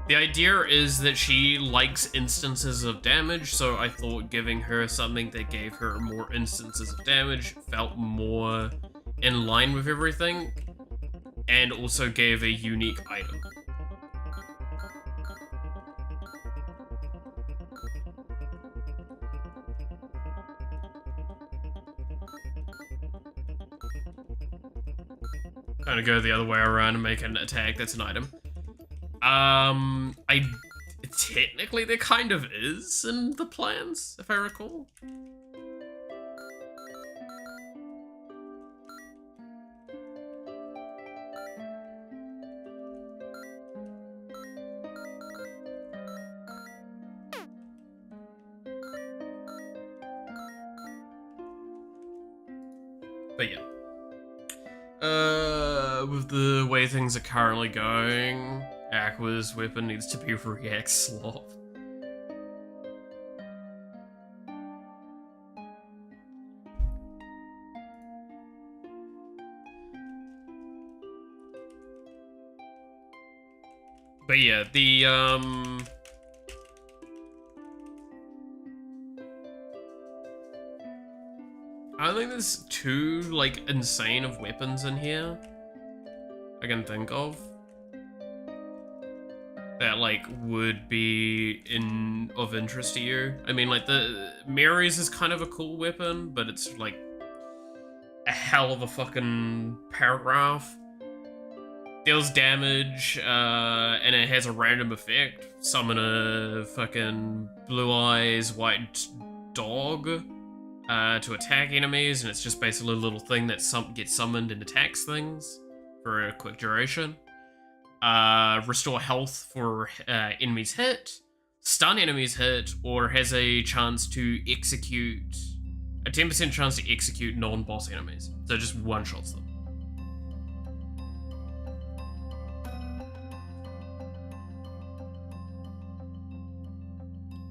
The idea is that she likes instances of damage, so I thought giving her something that gave her more instances of damage felt more in line with everything, and also gave a unique item. Kind of go the other way around and make an attack that's an item. Technically there kind of is in the plans, if I recall. But yeah. With the way things are currently going, Aqua's weapon needs to be React Slop. But yeah, I don't think there's too, like, insane of weapons in here I can think of that, like, would be of interest to you. I mean, like, the Mary's is kind of a cool weapon, but it's, like, a hell of a fucking paragraph. Deals damage, and it has a random effect. Summon a fucking blue eyes white dog to attack enemies, and it's just basically a little thing that gets summoned and attacks things for a quick duration. Restore health for enemies hit, stun enemies hit, or has a chance to execute a 10% chance to execute non-boss enemies. So just one-shots them.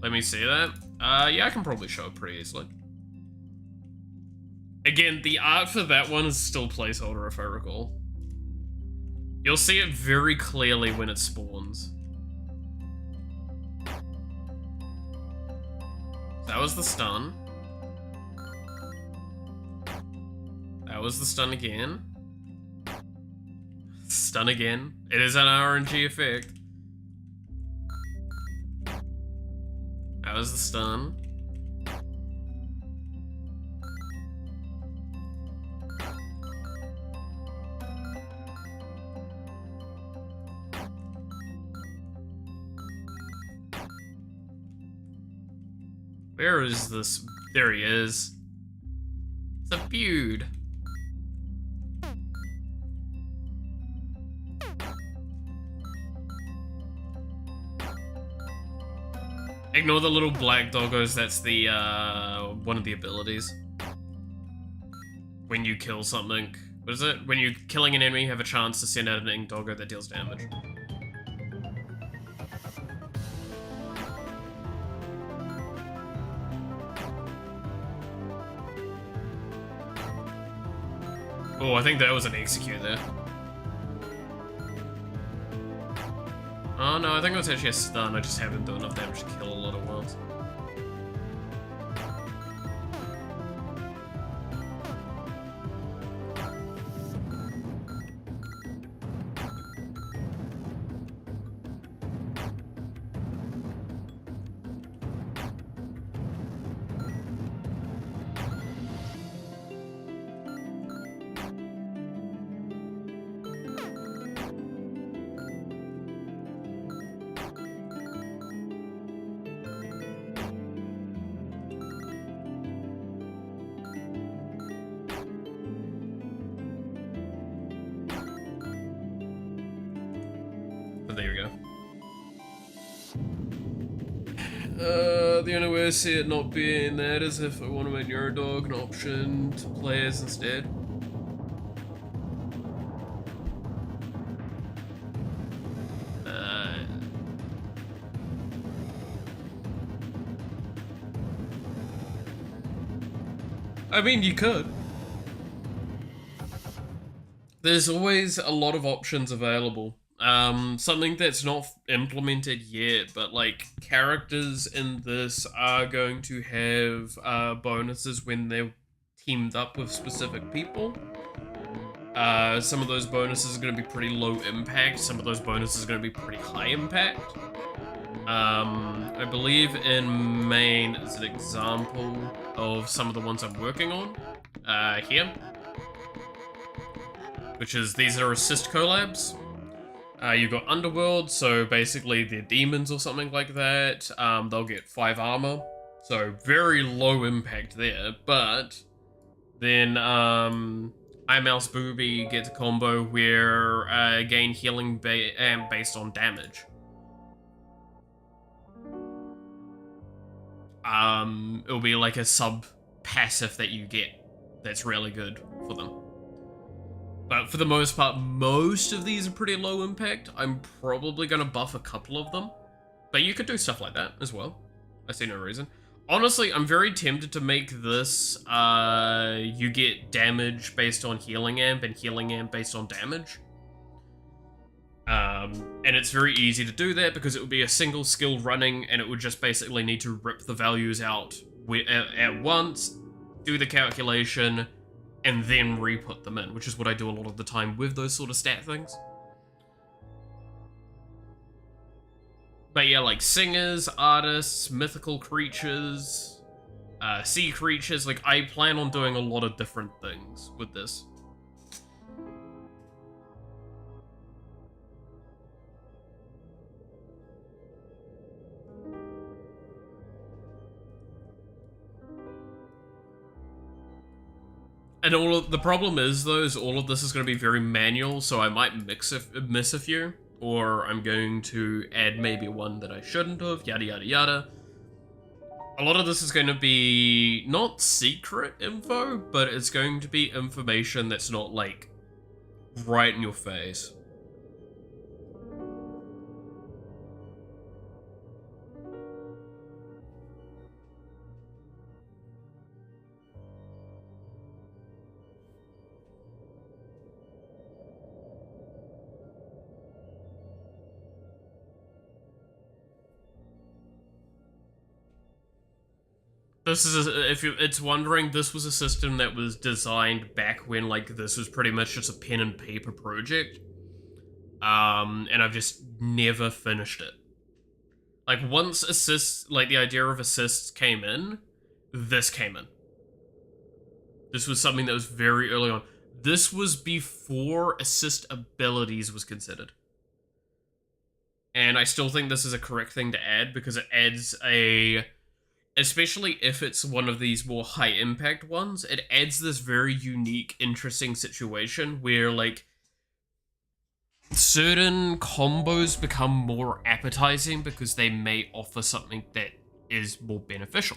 Let me see that. Yeah, I can probably show it pretty easily. Again, the art for that one is still placeholder, if I recall. You'll see it very clearly when it spawns. That was the stun. That was the stun again. Stun again. It is an RNG effect. That was the stun. Where is this? There he is. It's a feud. Ignore the little black doggos, that's the, one of the abilities. When you kill something. What is it? When you're killing an enemy, you have a chance to send out an ink doggo that deals damage. Oh, I think that was an execute there. Oh no, I think it was actually a stun. I just haven't done enough damage to kill a lot at once. But there we go. The only way I see it not being that is if I want to make Neurodog an option to play as instead. I mean, you could. There's always a lot of options available. Something that's not implemented yet, but like characters in this are going to have bonuses when they're teamed up with specific people. Some of those bonuses are going to be pretty low impact, some of those bonuses are going to be pretty high impact. I believe in main is an example of some of the ones I'm working on here, which is these are assist collabs. You've got Underworld, so basically they're demons or something like that. They'll get 5 armor, so very low impact there. But then Mouse Booby gets a combo where gain healing based on damage. It'll be like a sub passive that you get that's really good for them. But for the most part, most of these are pretty low impact. I'm probably going to buff a couple of them. But you could do stuff like that as well. I see no reason. Honestly, I'm very tempted to make this, you get damage based on healing amp and healing amp based on damage. And it's very easy to do that because it would be a single skill running and it would just basically need to rip the values out at once, do the calculation, and then re-put them in, which is what I do a lot of the time with those sort of stat things. But yeah, like singers, artists, mythical creatures, sea creatures, like I plan on doing a lot of different things with this. And the problem is, though, is all of this is going to be very manual, so I might miss a few, or I'm going to add maybe one that I shouldn't have, yada yada yada. A lot of this is going to be not secret info, but it's going to be information that's not, like, right in your face. This is, if it's wondering, this was a system that was designed back when, like, this was pretty much just a pen and paper project. And I've just never finished it. Like, once assists, like, the idea of assists came in, this came in. This was something that was very early on. This was before assist abilities was considered. And I still think this is a correct thing to add because it adds a... Especially if it's one of these more high impact ones, it adds this very unique, interesting situation where, like, certain combos become more appetizing because they may offer something that is more beneficial.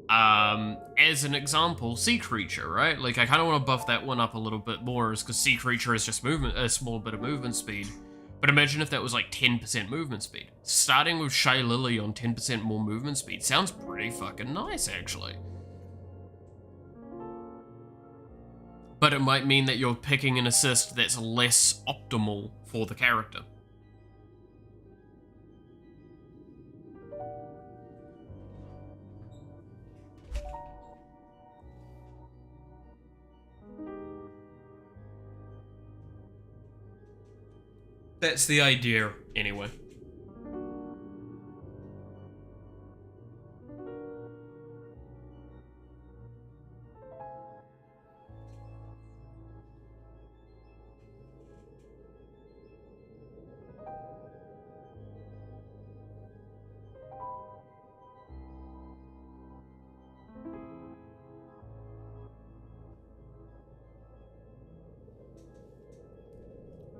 As an example, Sea Creature, right? Like, I kind of want to buff that one up a little bit more because Sea Creature is just movement, a small bit of movement speed. But imagine if that was like 10% movement speed. Starting with Shy Lily on 10% more movement speed sounds pretty fucking nice, actually. But it might mean that you're picking an assist that's less optimal for the character. That's the idea, anyway.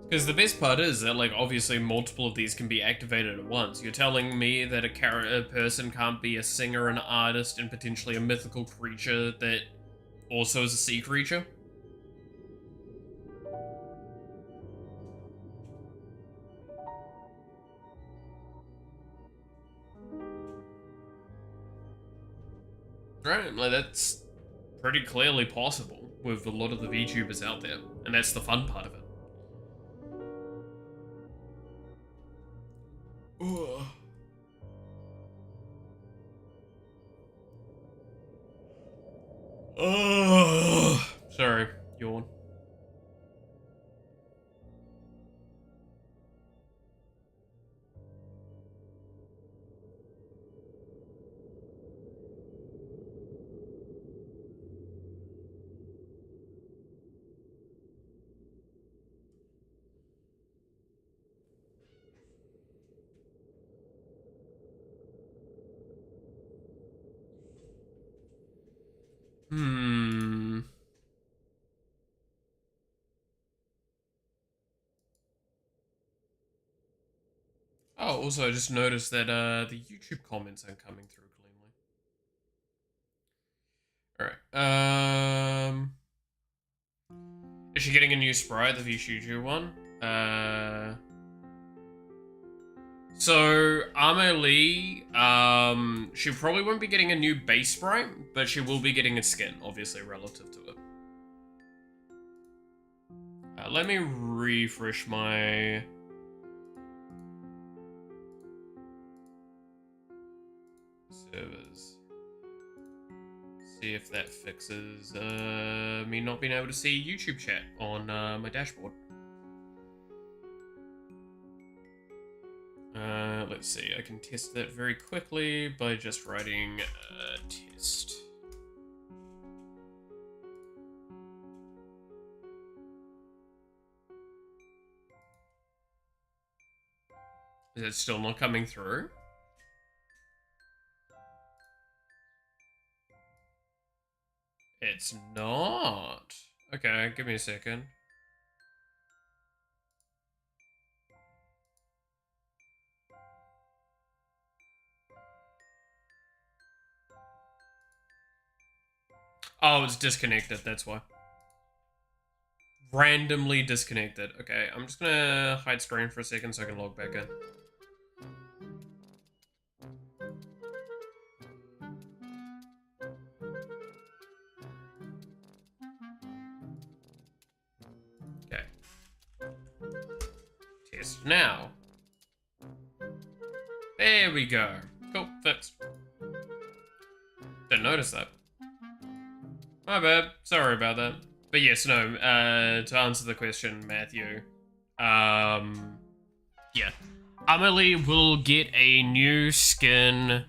Because the best part is that, like, obviously multiple of these can be activated at once. You're telling me that a person can't be a singer, an artist, and potentially a mythical creature that also is a sea creature? Right, like, that's pretty clearly possible with a lot of the VTubers out there, and that's the fun part of it. Ugh. Oh, sorry, yawn. Oh, also, I just noticed that the YouTube comments aren't coming through cleanly. Alright, she getting a new sprite, the VTuber one? So, Amelie, she probably won't be getting a new base sprite, but she will be getting a skin, obviously, relative to it. Let me refresh my... servers. See if that fixes me not being able to see YouTube chat on my dashboard. Let's see, I can test that very quickly by just writing test. Is it still not coming through? It's not. Okay, give me a second. Oh, it's disconnected, that's why. Randomly disconnected. Okay, I'm just gonna hide screen for a second so I can log back in. Okay. Test now. There we go. Cool, fixed. Didn't notice that. My bad. Sorry about that. But yes, no, to answer the question, Matthew, yeah. Amelie will get a new skin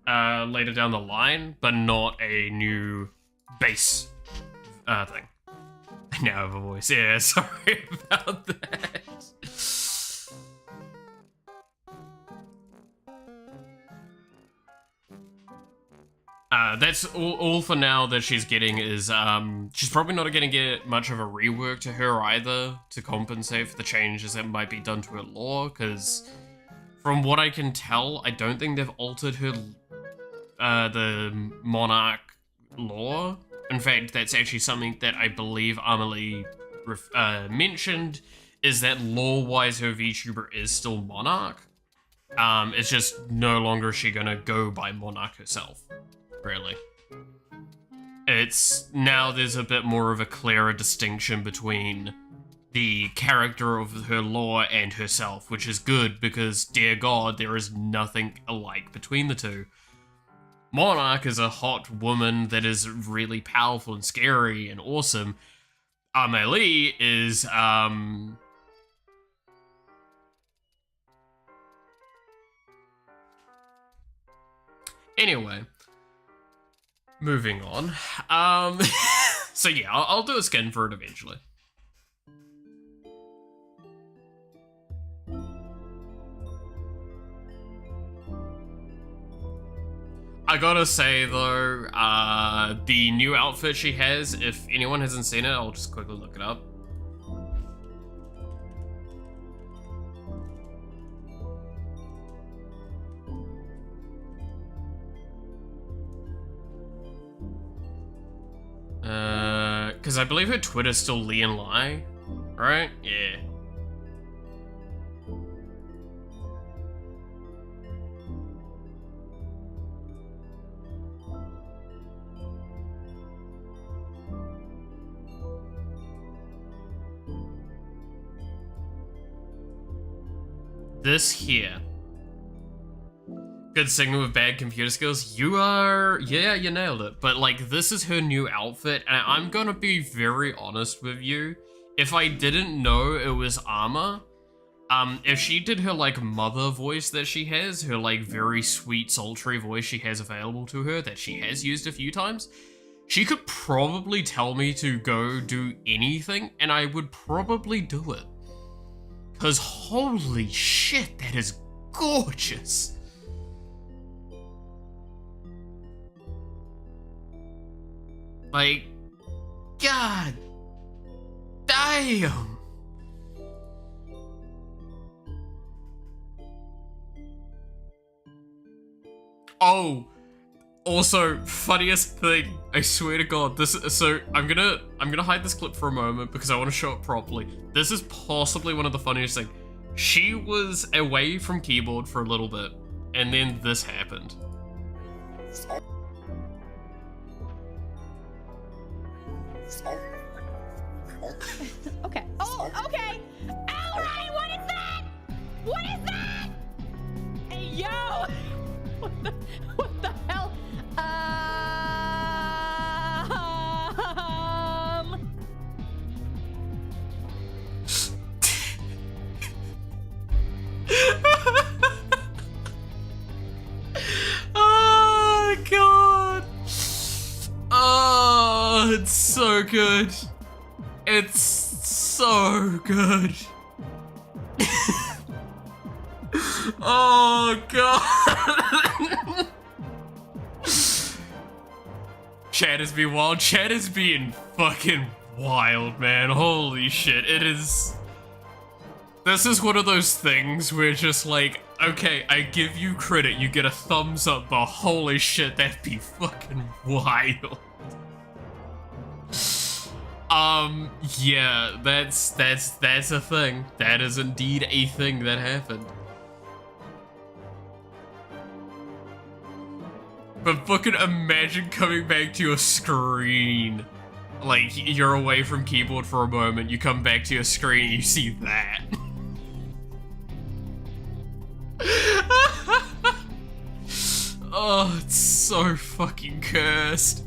later down the line, but not a new base thing. I now have a voice. Yeah, sorry about that. That's all for now that she's getting is, she's probably not going to get much of a rework to her either to compensate for the changes that might be done to her lore, because from what I can tell, I don't think they've altered her, the Monarch lore. In fact, that's actually something that I believe Amelie mentioned, is that lore-wise her VTuber is still Monarch. It's just no longer is she gonna go by Monarch herself. Really. It's now there's a bit more of a clearer distinction between the character of her lore and herself, which is good because, dear God, there is nothing alike between the two. Monarch is a hot woman that is really powerful and scary and awesome. Amelie is, anyway. Moving on. So yeah, I'll do a skin for it eventually. I gotta say though, the new outfit she has, if anyone hasn't seen it, I'll just quickly look it up. Because I believe her Twitter's still Leon Lai, right? Yeah. This here. Good signal with bad computer skills. You are... Yeah, you nailed it. But, like, this is her new outfit, and I'm gonna be very honest with you. If I didn't know it was Armor, if she did her, like, mother voice that she has, her, like, very sweet, sultry voice she has available to her that she has used a few times, she could probably tell me to go do anything, and I would probably do it. Because holy shit, that is gorgeous. Like, God damn. Oh, Also, funniest thing, I swear to God, so I'm gonna hide this clip for a moment because I want to show it properly. This is possibly one of the funniest things. She was away from keyboard for a little bit, and then this happened. Okay. Oh, okay. Alright, what is that? What is that? Hey, yo! What the hell? Oh, God. Oh, it's so good. It's so good. Oh, God. Chat has been wild. Chat has been fucking wild, man. Holy shit. It is... This is one of those things where just like, okay, I give you credit, you get a thumbs up, but holy shit, that'd be fucking wild. Yeah, that's a thing. That is indeed a thing that happened. But fucking imagine coming back to your screen. Like, you're away from keyboard for a moment, you come back to your screen and you see that. Oh, it's so fucking cursed.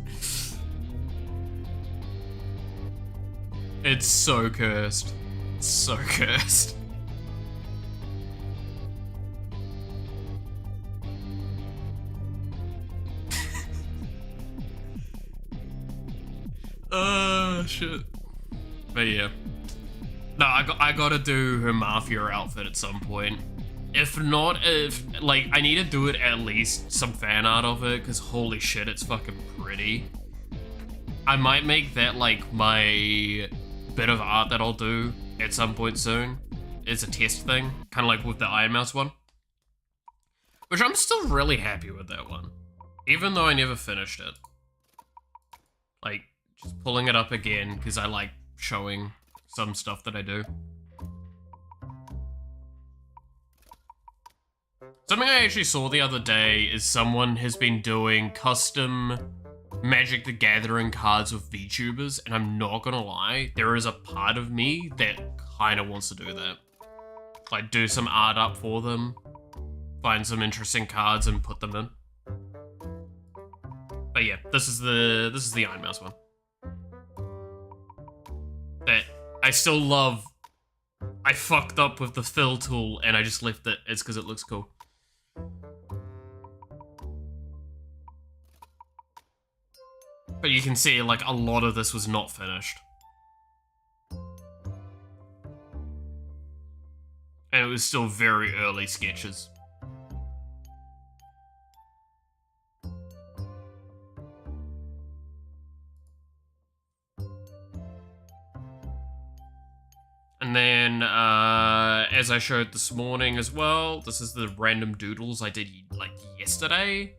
It's so cursed. It's so cursed. Oh, shit. But yeah. No, I gotta do her Mafia outfit at some point. If not, like, I need to do it at least some fan art of it, because holy shit, it's fucking pretty. I might make that, like, my bit of art that I'll do at some point soon. It's a test thing, kind of like with the Iron Mouse one. Which I'm still really happy with that one, even though I never finished it. Like, just pulling it up again, because I like showing some stuff that I do. Something I actually saw the other day is someone has been doing custom Magic the Gathering cards with VTubers, and I'm not gonna lie, there is a part of me that kinda wants to do that. Like, do some art up for them, find some interesting cards and put them in. But yeah, this is the Iron Mouse one. That I still love. I fucked up with the fill tool and I just left it. It's because it looks cool. But you can see, like, a lot of this was not finished. And it was still very early sketches. And then, as I showed this morning as well, this is the random doodles I did, like, yesterday.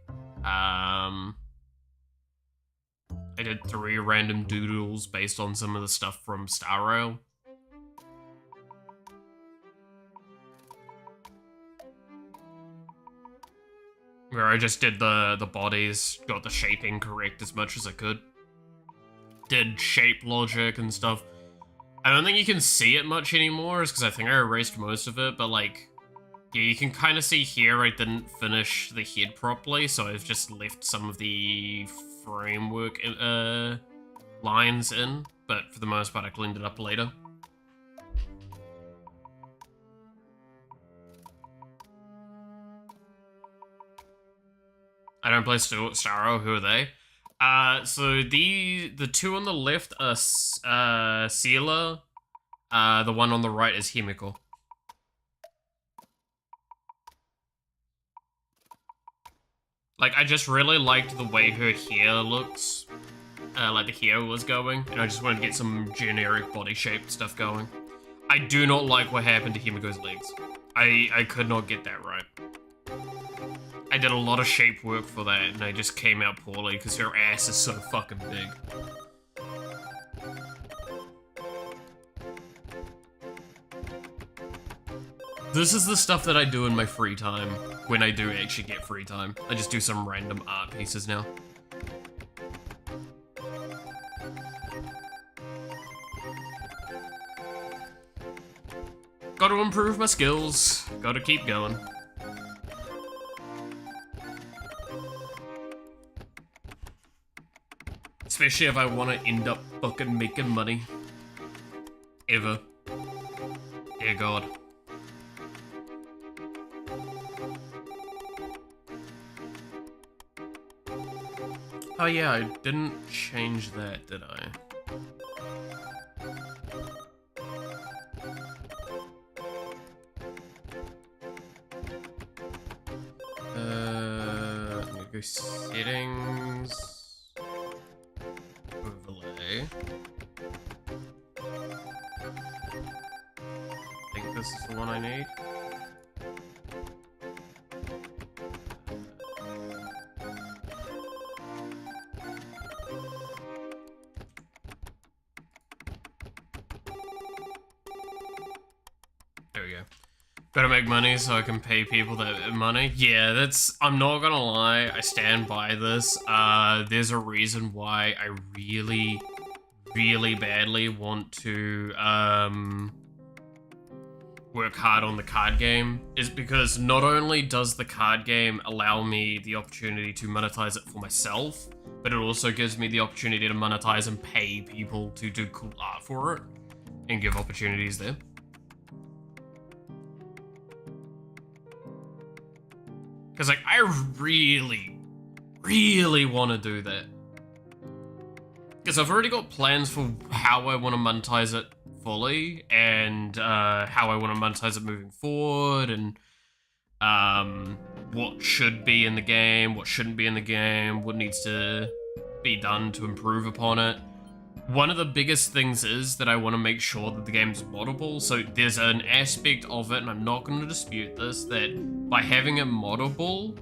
I did 3 random doodles based on some of the stuff from Star Rail. Where I just did the bodies, got the shaping correct as much as I could. Did shape logic and stuff. I don't think you can see it much anymore, because I think I erased most of it, but like, yeah, you can kind of see here I didn't finish the head properly, so I've just left some of the framework lines in, but for the most part I cleaned it up later. I don't play Starro, who are they? So the 2 on the left are Sealer, the one on the right is Himiko. Like, I just really liked the way her hair looks, like the hair was going, and I just wanted to get some generic body shape stuff going. I do not like what happened to Himiko's legs. I could not get that right. I did a lot of shape work for that, and I just came out poorly because her ass is so fucking big. This is the stuff that I do in my free time, when I do actually get free time. I just do some random art pieces now. Gotta improve my skills, gotta keep going. Especially if I want to end up fucking making money. Ever. Dear God. Oh yeah, I didn't change that, did I? I'm gonna go settings, overlay. I think this is the one I need. There we go. Gotta make money so I can pay people that money. Yeah, that's, I'm not gonna lie, I stand by this. There's a reason why I really, really badly want to, work hard on the card game, is because not only does the card game allow me the opportunity to monetize it for myself, but it also gives me the opportunity to monetize and pay people to do cool art for it, and give opportunities there. Because, like, I really, really want to do that. Because I've already got plans for how I want to monetize it fully, and how I want to monetize it moving forward, and what should be in the game, what shouldn't be in the game, what needs to be done to improve upon it. One of the biggest things is that I want to make sure that the game's moddable, so there's an aspect of it, and I'm not going to dispute this, that by having it moddable,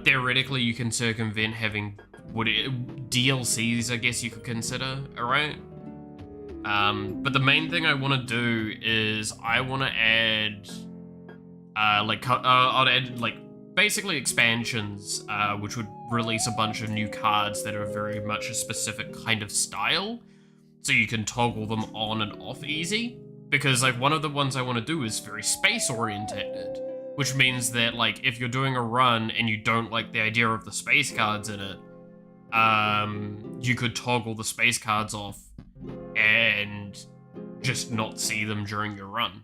theoretically you can circumvent having DLCs, I guess you could consider, alright? But the main thing I want to do is I want to add, I'll add, like, basically expansions, which would release a bunch of new cards that are very much a specific kind of style, so you can toggle them on and off easy. Because, like, one of the ones I want to do is very space-orientated, which means that, like, if you're doing a run and you don't like the idea of the space cards in it, you could toggle the space cards off and just not see them during your run.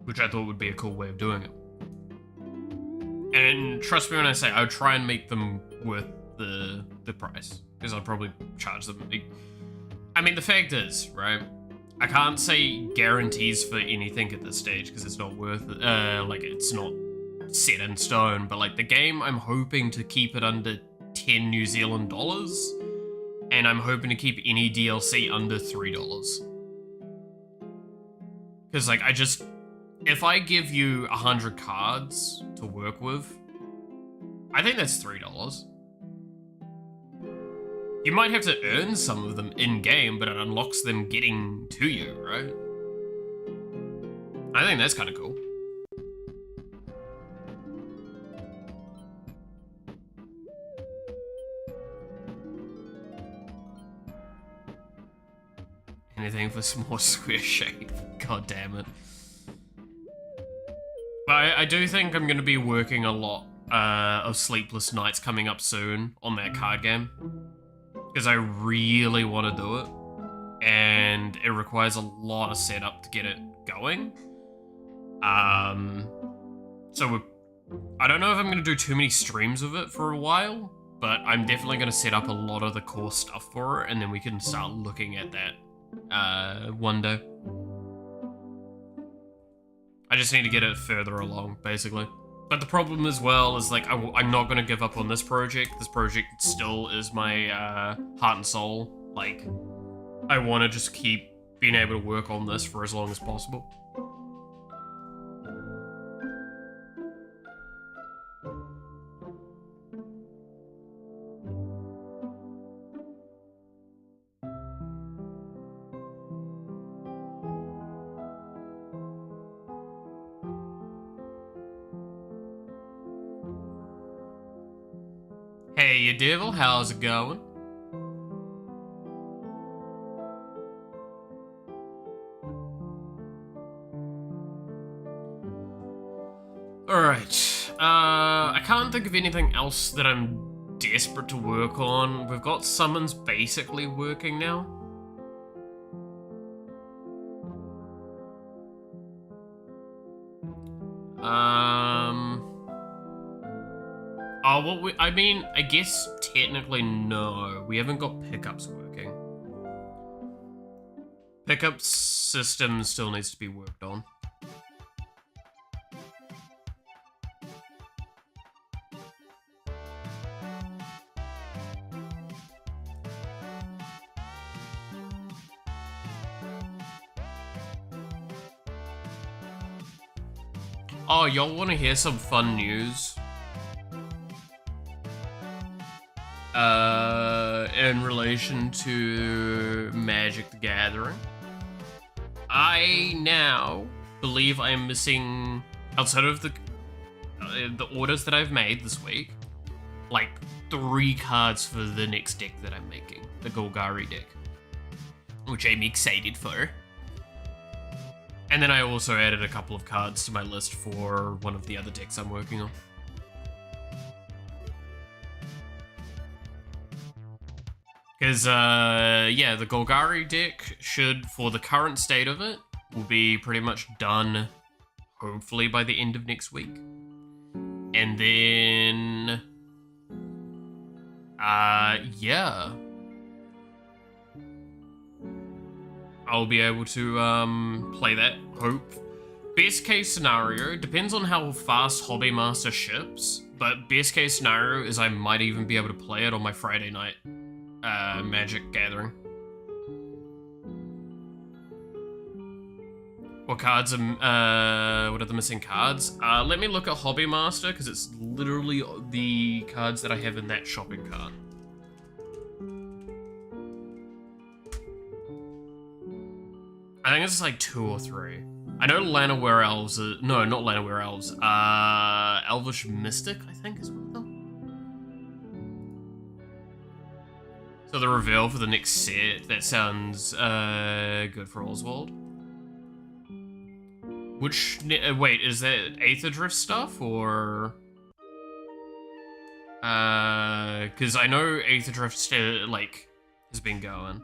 Which I thought would be a cool way of doing it. And trust me when I say I would try and make them worth the price, because I'd probably charge them. I mean, the fact is, right, I can't say guarantees for anything at this stage because it's not worth it. Like, it's not set in stone, but like the game, I'm hoping to keep it under 10 New Zealand dollars, and I'm hoping to keep any DLC under $3. Because, like, if I give you 100 cards to work with, I think that's $3. You might have to earn some of them in-game, but it unlocks them getting to you, right? I think that's kind of cool. Anything for some more square shape. God damn it. But I do think I'm going to be working a lot of Sleepless Nights coming up soon on that card game. Because I really want to do it. And it requires a lot of setup to get it going. So I don't know if I'm going to do too many streams of it for a while. But I'm definitely going to set up a lot of the core stuff for it. And then we can start looking at that one day. I just need to get it further along, basically. But the problem as well is, like, I'm not going to give up on this project. This project still is my heart and soul. Like, I want to just keep being able to work on this for as long as possible. Hey, you devil, how's it going? Alright, I can't think of anything else that I'm desperate to work on. We've got summons basically working now. Oh, well, I mean, I guess technically no. We haven't got pickups working. Pickup system still needs to be worked on. Oh, y'all want to hear some fun news? In relation to Magic the Gathering. I now believe I am missing, outside of the orders that I've made this week, like 3 cards for the next deck that I'm making, the Golgari deck, which I'm excited for. And then I also added a couple of cards to my list for one of the other decks I'm working on. Because, yeah, the Golgari deck should, for the current state of it, will be pretty much done, hopefully, by the end of next week. And then, yeah. I'll be able to, play that, hope. Best case scenario, depends on how fast Hobby Master ships, but best case scenario is I might even be able to play it on my Friday night. Magic Gathering. What cards are, what are the missing cards? Let me look at Hobby Master, because it's literally the cards that I have in that shopping cart. I think it's like 2 or 3. I know Llanowar Elves, no, not Llanowar Elves, Elvish Mystic, I think is one of them. So the reveal for the next set, that sounds good for Oswald. Which, wait, is that Aether Drift stuff, or? Because I know Aether Drift, like, has been going.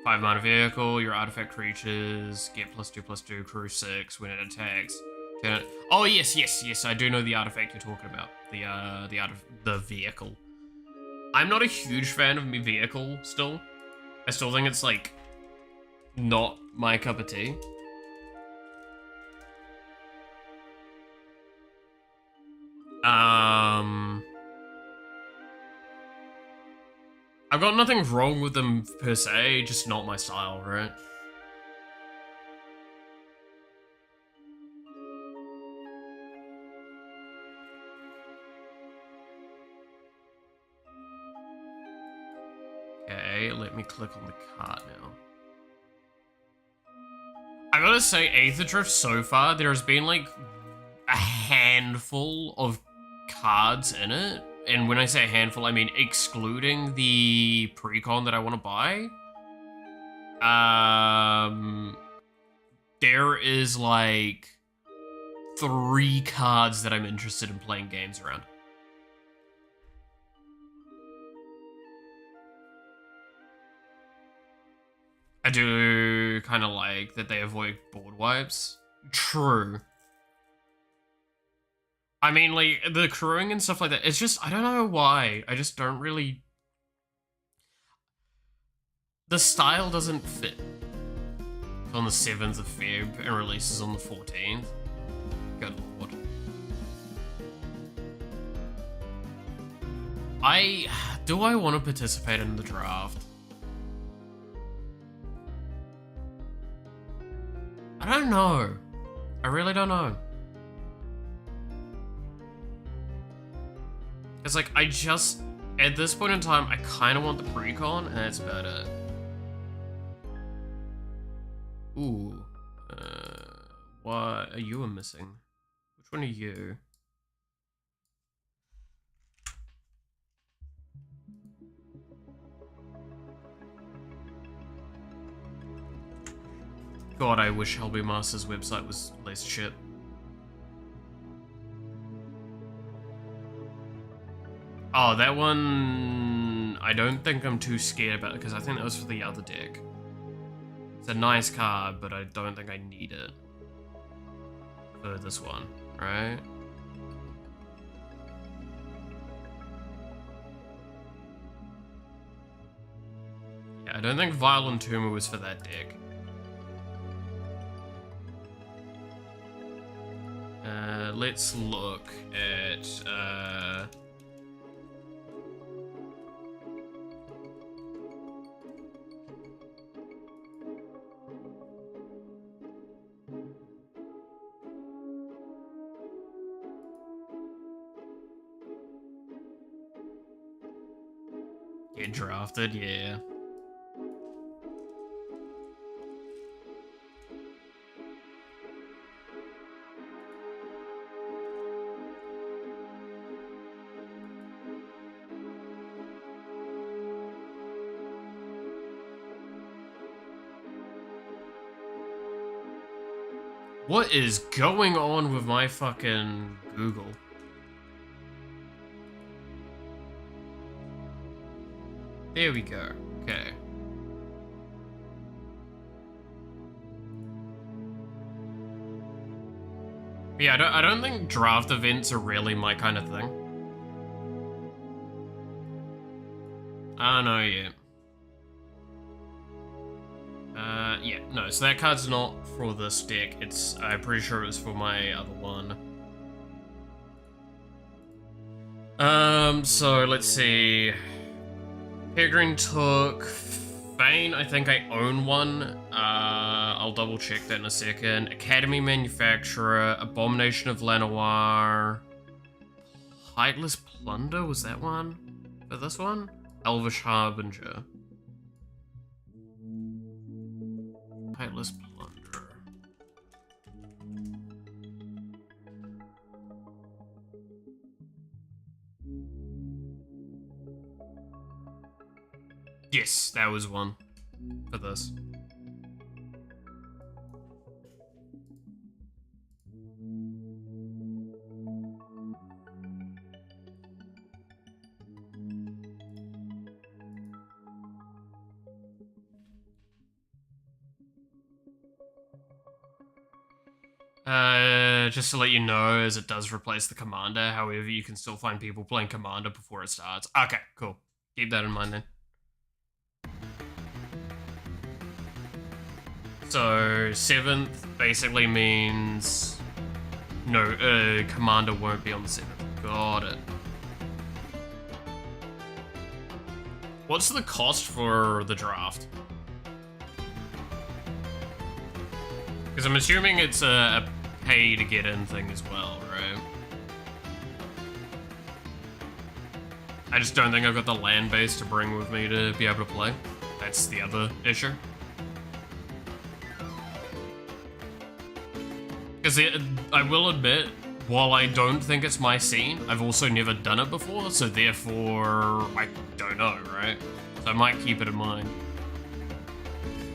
5 mana vehicle, your artifact creatures, get +2/+2, crew 6 when it attacks. Oh, yes, I do know the artifact you're talking about. The vehicle. I'm not a huge fan of vehicle still. I still think it's like not my cup of tea. I've got nothing wrong with them per se, just not my style, right? Okay, let me click on the cart now. I gotta say, Aether Drift so far, there has been like a handful of cards in it. And when I say a handful, I mean excluding the precon that I want to buy. There is like 3 cards that I'm interested in playing games around. I do kind of like that they avoid board wipes. True. I mean, like, the crewing and stuff like that, it's just, I don't know why. I just don't really... The style doesn't fit. It's on the 7th of Feb and releases on the 14th. Good lord. Do I want to participate in the draft? I don't know. I really don't know. It's like, I just, at this point in time, I kind of want the precon, and that's about it. Ooh. What are you missing? Which one are you? God, I wish Hellby Master's website was less shit. Oh, that one... I don't think I'm too scared about it, because I think that was for the other deck. It's a nice card, but I don't think I need it for this one, right? Yeah, I don't think Violent Tumor was for that deck. Let's look at, get drafted, yeah. What is going on with my fucking Google? There we go. Okay. Yeah, I don't think draft events are really my kind of thing. I don't know yet. Yeah, no, so that card's not for this deck. I'm pretty sure it was for my other one. So let's see. Peregrine took Fane. I think I own one. I'll double check that in a second. Academy Manufacturer, Abomination of Llanowar, Heightless Plunder, was that one? For this one? Elvish Harbinger. Heightless Plunder. Yes, that was one for this. Just to let you know, as it does replace the Commander, however, you can still find people playing Commander before it starts. Okay, cool. Keep that in mind then. So, 7th basically means... No, Commander won't be on the 7th. Got it. What's the cost for the draft? Because I'm assuming it's a pay to get in thing as well, right? I just don't think I've got the land base to bring with me to be able to play. That's the other issue. Because I will admit, while I don't think it's my scene, I've also never done it before, so therefore, I don't know, right? So I might keep it in mind.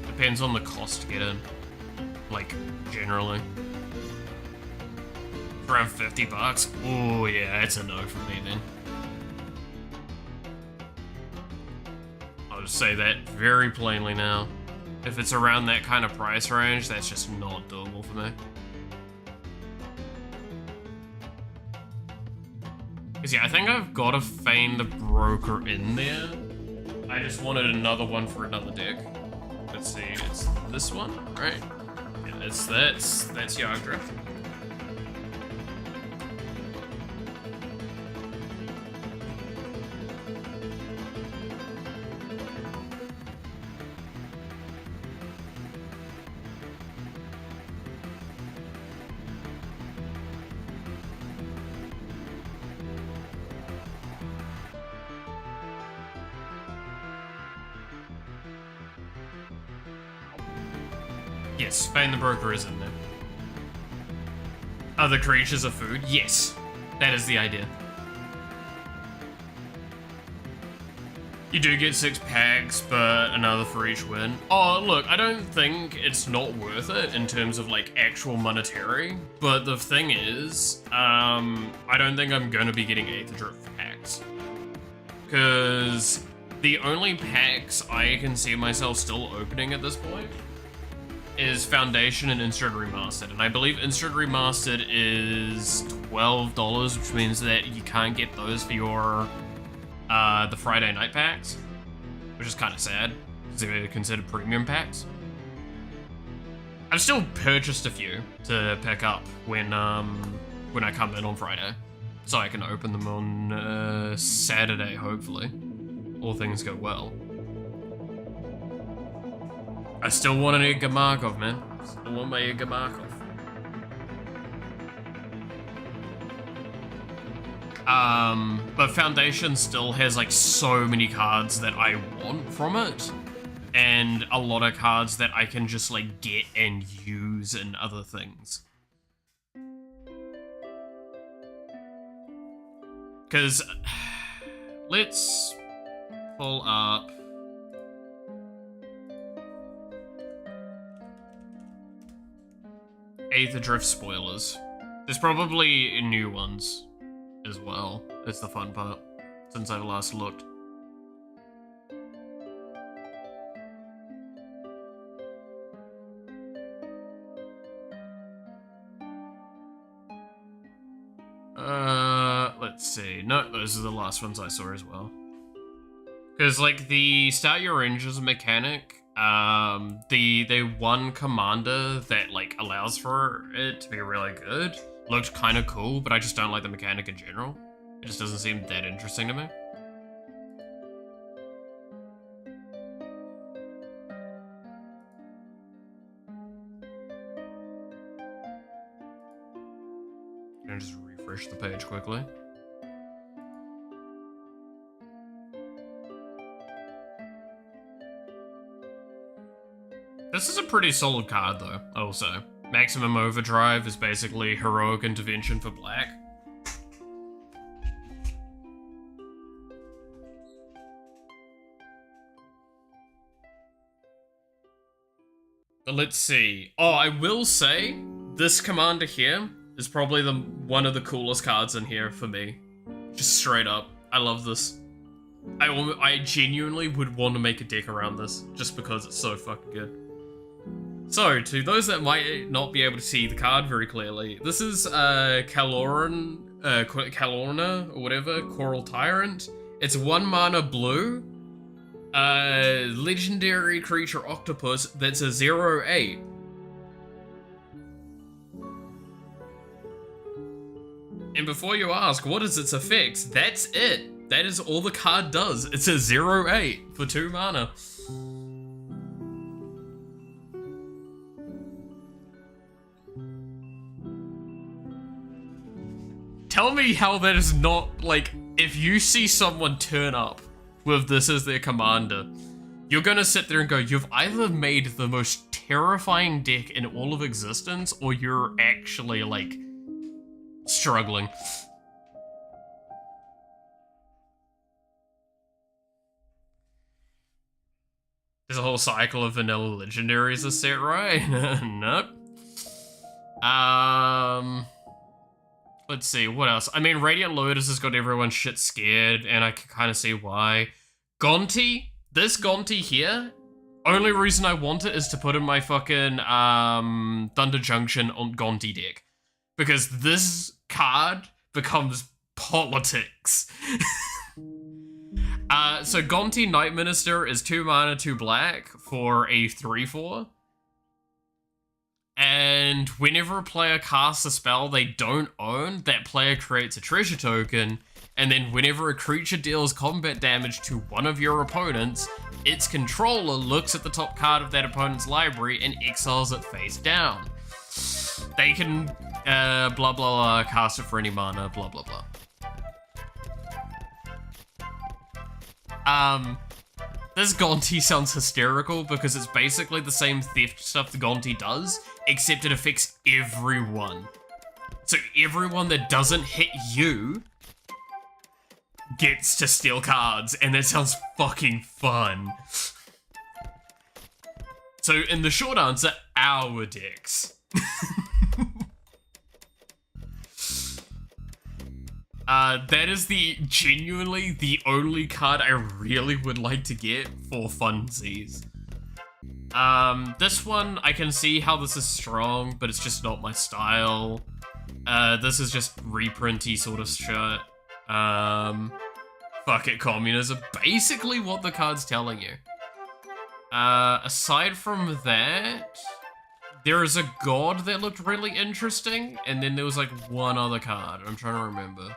Depends on the cost to get in. Like, generally. Around 50 bucks? Oh yeah, that's a no for me then. I'll just say that very plainly now. If it's around that kind of price range, that's just not doable for me. Because yeah, I think I've got to feign the broker in there. I just wanted another one for another deck. Let's see, it's this one, right? Yeah, that's Yagdrift. Yes, Bane the Broker is in there. Other creatures are food? Yes. That is the idea. You do get 6 packs, but another for each win. Oh, look, I don't think it's not worth it in terms of, like, actual monetary, but the thing is, I don't think I'm gonna be getting Aether packs. Because the only packs I can see myself still opening at this point is Foundation and Instant Remastered, and I believe Instant Remastered is $12, which means that you can't get those for your the Friday night packs, which is kind of sad because they're considered premium packs. I've still purchased a few to pick up when I come in on Friday, so I can open them on Saturday, hopefully. All things go well. I still want an Edgar Markov, man. Still want my Edgar Markov. But Foundation still has like so many cards that I want from it, and a lot of cards that I can just like get and use in other things. Because let's pull up Aether Drift spoilers. There's probably new ones as well. That's the fun part, since I've last looked. Let's see. No, those are the last ones I saw as well. Because, like, the Start Your Engines mechanic, the one commander that, like, allows for it to be really good looked kind of cool, but I just don't like the mechanic in general. It just doesn't seem that interesting to me. Can I just refresh the page quickly? This is a pretty solid card, though, I will say. Maximum Overdrive is basically heroic intervention for black. But let's see. Oh, I will say, this commander here is probably one of the coolest cards in here for me. Just straight up. I love this. I genuinely would want to make a deck around this, just because it's so fucking good. So, to those that might not be able to see the card very clearly, this is Calorna, or whatever, Coral Tyrant. It's 1 mana blue, legendary creature octopus that's a 0/8. And before you ask, what is its effects? That's it. That is all the card does. It's a 0/8 for 2 mana. Tell me how that is not, like, if you see someone turn up with this as their commander, you're gonna sit there and go, you've either made the most terrifying deck in all of existence, or you're actually, like, struggling. There's a whole cycle of vanilla legendaries, is that right? Nope. Let's see, what else? I mean, Radiant Lotus has got everyone shit scared, and I can kind of see why. Gonti? This Gonti here, only reason I want it is to put in my fucking Thunder Junction on Gonti deck. Because this card becomes politics. So Gonti Night Minister is 2 mana, 2 black for a 3/4. And whenever a player casts a spell they don't own, that player creates a treasure token, and then whenever a creature deals combat damage to one of your opponents, its controller looks at the top card of that opponent's library and exiles it face down. They can, blah blah blah, cast it for any mana, blah blah blah. This Gonti sounds hysterical because it's basically the same theft stuff the Gonti does, except it affects everyone. So everyone that doesn't hit you gets to steal cards, and that sounds fucking fun. So, in the short answer, our decks. That is genuinely the only card I really would like to get for funsies. This one, I can see how this is strong, but it's just not my style. This is just reprinty sort of shit. Fuck it, communism. Basically what the card's telling you. Aside from that, there is a god that looked really interesting, and then there was like one other card. I'm trying to remember.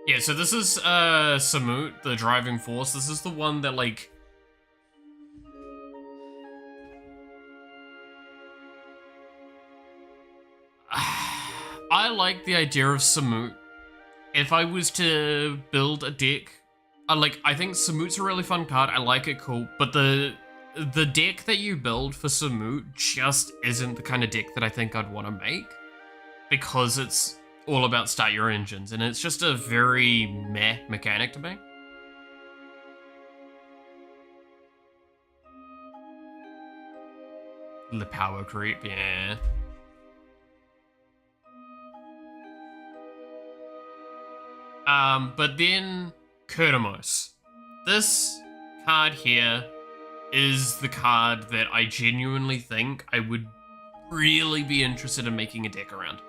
Yeah, so this is, Samut, the driving force. This is the one that, like... I like the idea of Samut. If I was to build a deck... I think Samut's a really fun card. I like it, cool. But the deck that you build for Samut just isn't the kind of deck that I think I'd want to make. Because it's all about start your engines, and it's just a very meh mechanic to me. The power creep, yeah. But then Kurtamos. This card here is the card that I genuinely think I would really be interested in making a deck around.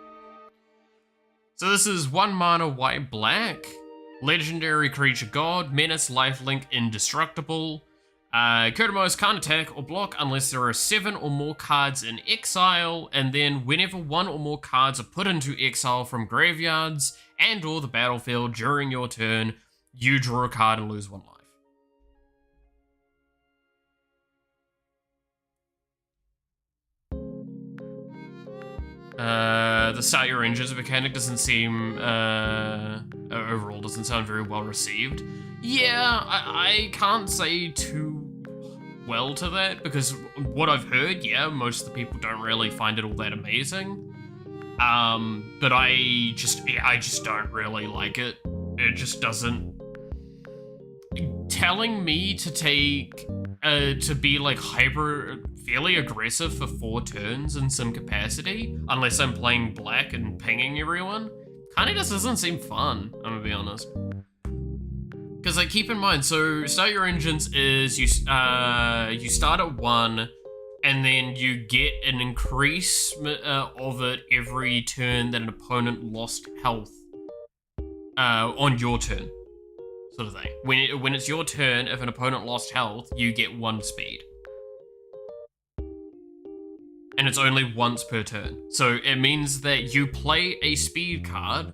So this is 1 mana white black, legendary creature god, menace, lifelink, indestructible. Kurtamos can't attack or block unless there are 7 or more cards in exile, and then whenever 1 or more cards are put into exile from graveyards and or the battlefield during your turn, you draw a card and lose 1 life. The start your engines mechanic doesn't seem, overall doesn't sound very well received. Yeah, I can't say too well to that, because what I've heard, yeah, most of the people don't really find it all that amazing. But I just don't really like it. It just doesn't... Telling me to take, to be like fairly aggressive for 4 turns in some capacity, unless I'm playing black and pinging everyone, kinda just doesn't seem fun, I'm gonna be honest. Because like, keep in mind, so start your engines is you start at 1, and then you get an increase of it every turn that an opponent lost health on your turn, sort of thing. When it's your turn, if an opponent lost health, you get 1 speed. And it's only once per turn. So it means that you play a speed card,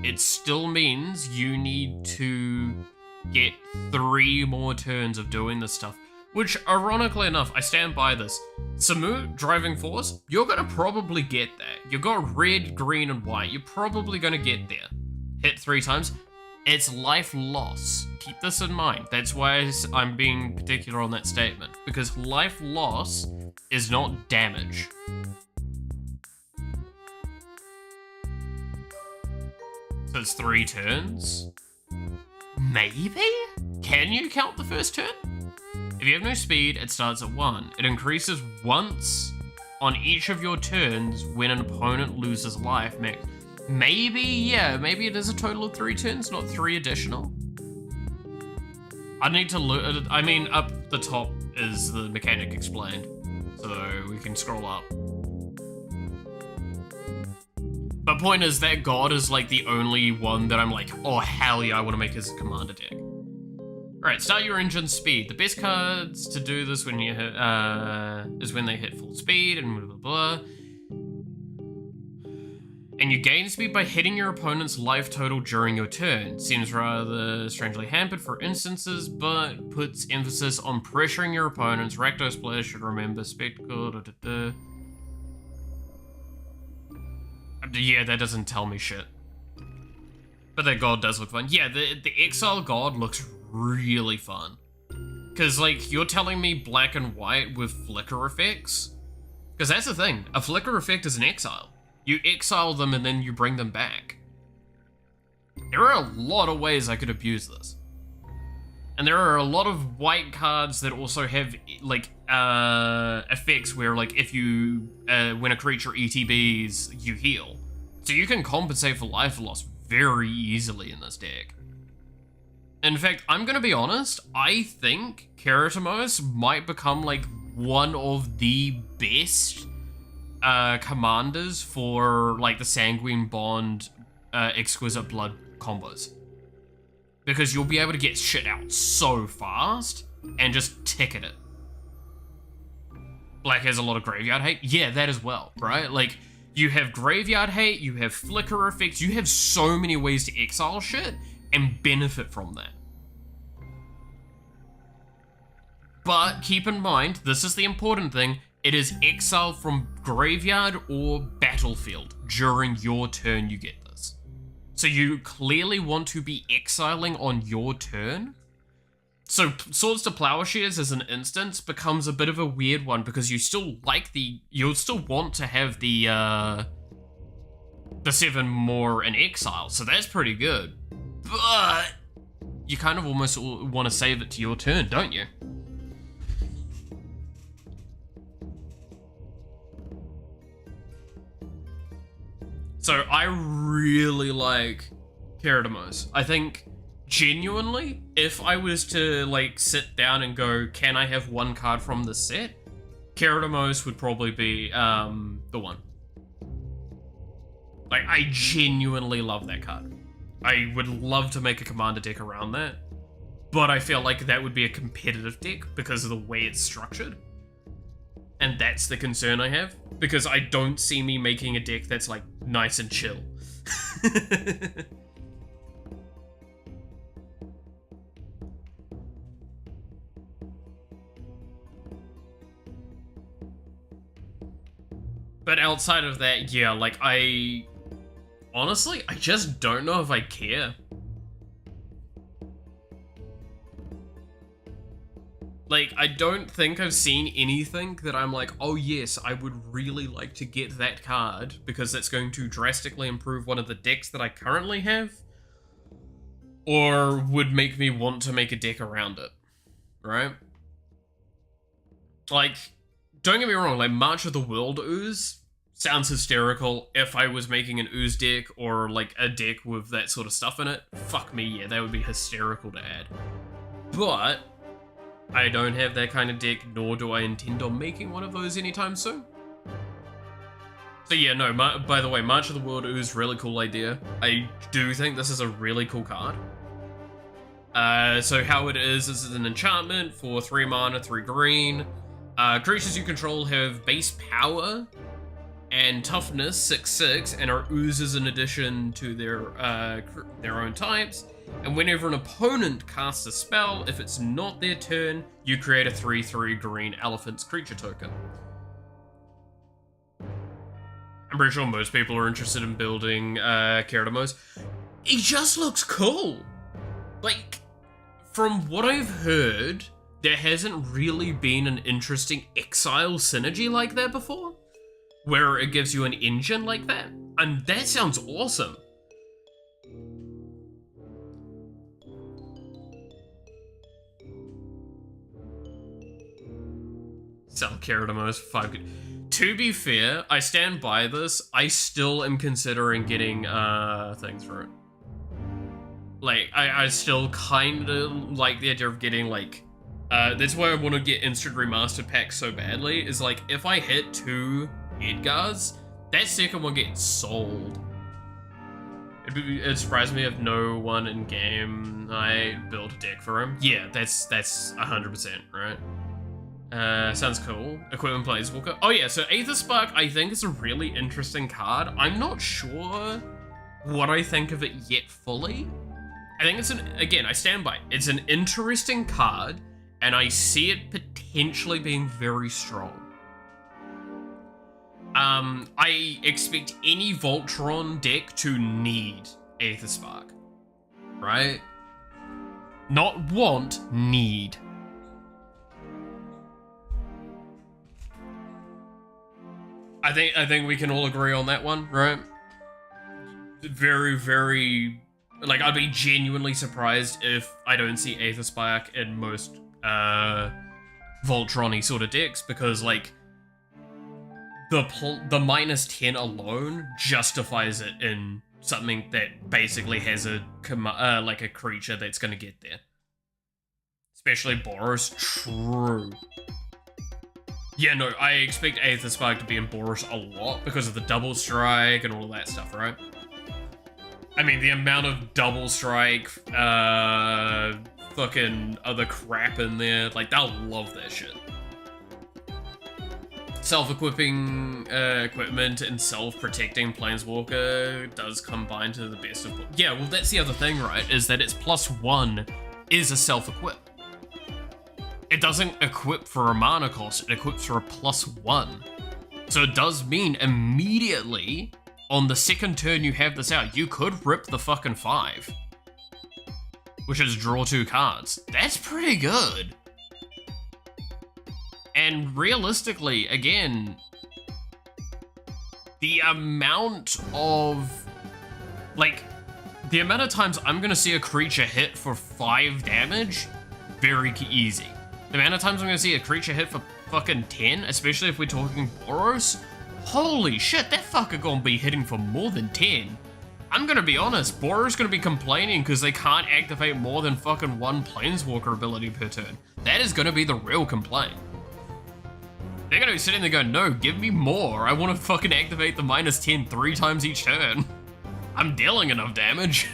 it still means you need to get 3 more turns of doing this stuff. Which, ironically enough, I stand by this. Samut, driving force, you're gonna probably get that. You've got red, green, and white. You're probably gonna get there. Hit 3 times. It's life loss. Keep this in mind. That's why I'm being particular on that statement. Because life loss is not damage. So it's 3 turns? Maybe? Can you count the first turn? If you have no speed, it starts at 1. It increases once on each of your turns when an opponent loses life. Maybe, yeah, maybe it is a total of 3 turns, not 3 additional. I need to look, I mean, up the top is the mechanic explained, so we can scroll up. But point is, that god is like the only one that I'm like, oh hell yeah, I want to make as a commander deck. Alright, start your engine speed. The best cards to do this when you hit, is when they hit full speed and blah blah blah. And you gain speed by hitting your opponent's life total during your turn. Seems rather strangely hampered for instances, but puts emphasis on pressuring your opponents. Rakdos players should remember spectacle. Yeah, that doesn't tell me shit. But that god does look fun. Yeah, the Exile god looks really fun. Because, like, you're telling me black and white with flicker effects? Because that's the thing. A flicker effect is an exile. You exile them and then you bring them back. There are a lot of ways I could abuse this. And there are a lot of white cards that also have, like, effects where, like, if you, when a creature ETBs, you heal. So you can compensate for life loss very easily in this deck. In fact, I'm gonna be honest, I think Keratomos might become, like, one of the best commanders for, like, the Sanguine Bond, Exquisite Blood combos. Because you'll be able to get shit out so fast and just ticket it. Black has a lot of graveyard hate. Yeah, that as well, right? Like, you have graveyard hate, you have flicker effects, you have so many ways to exile shit and benefit from that. But keep in mind, this is the important thing, it is exile from graveyard or battlefield. During your turn you get this. So you clearly want to be exiling on your turn. So Swords to Plowshares as an instance becomes a bit of a weird one because you still like you'll still want to have the 7 more in exile, so that's pretty good. But you kind of almost want to save it to your turn, don't you? So I really like Keratomos. I think, genuinely, if I was to, like, sit down and go, can I have one card from the set? Keratomos would probably be, the one. Like, I genuinely love that card. I would love to make a commander deck around that, but I feel like that would be a competitive deck because of the way it's structured. And that's the concern I have, because I don't see me making a deck that's, like, nice and chill. But outside of that, yeah, like, honestly, I just don't know if I care. Like, I don't think I've seen anything that I'm like, oh yes, I would really like to get that card because that's going to drastically improve one of the decks that I currently have, or would make me want to make a deck around it, right? Like, don't get me wrong, like, March of the World Ooze sounds hysterical. If I was making an Ooze deck or, like, a deck with that sort of stuff in it, fuck me, yeah, that would be hysterical to add. But I don't have that kind of deck, nor do I intend on making one of those anytime soon. So yeah, no, by the way, March of the World Ooze, really cool idea. I do think this is a really cool card. So how it is an enchantment for 3 mana, 3 green. Creatures you control have base power and toughness 6/6 and are oozes in addition to their own types. And whenever an opponent casts a spell, if it's not their turn, you create a 3/3 green elephant's creature token. I'm pretty sure most people are interested in building Keratomos. It just looks cool. Like, from what I've heard, there hasn't really been an interesting exile synergy like that before, where it gives you an engine like that. And that sounds awesome. Sell Keratomos 5 good. To be fair, I stand by this. I still am considering getting things for it. Like, I still kind of like the idea of getting, like, that's why I want to get instant remastered packs so badly, is like, if I hit 2 Edgars, that second one gets sold. It'd surprise me if no one in game I build a deck for him. Yeah, that's 100%, right? Sounds cool. Equipment Planeswalker. Oh yeah, so Aetherspark I think is a really interesting card. I'm not sure what I think of it yet fully. I think it's again, I stand by it. It's an interesting card, and I see it potentially being very strong. I expect any Voltron deck to need Aether Spark, right? Not want, need. I think we can all agree on that one, right? Very, very, like, I'd be genuinely surprised if I don't see Aether Spark in most Voltron-y sort of decks, because like the -10 alone justifies it in something that basically has a like a creature that's gonna get there. Especially Boros. True. Yeah, no, I expect Aether Spark to be in Boros a lot because of the double strike and all of that stuff, right? I mean, the amount of double strike, fucking other crap in there, like, they'll love that shit. Self-equipping equipment and self-protecting Planeswalker does combine to the best of... Yeah, well, that's the other thing, right, is that its +1 is a self-equip. It doesn't equip for a mana cost, it equips for a +1. So it does mean immediately, on the second turn you have this out, you could rip the fucking 5. Which is draw 2 cards. That's pretty good. And realistically, again, the amount of... like, the amount of times I'm gonna see a creature hit for 5 damage, very easy. The amount of times I'm gonna see a creature hit for fucking 10, especially if we're talking Boros, holy shit, that fucker gonna be hitting for more than 10. I'm gonna be honest, Boros gonna be complaining because they can't activate more than fucking 1 Planeswalker ability per turn. That is gonna be the real complaint. They're gonna be sitting there going, no, give me more. I wanna fucking activate the -10 3 times each turn. I'm dealing enough damage.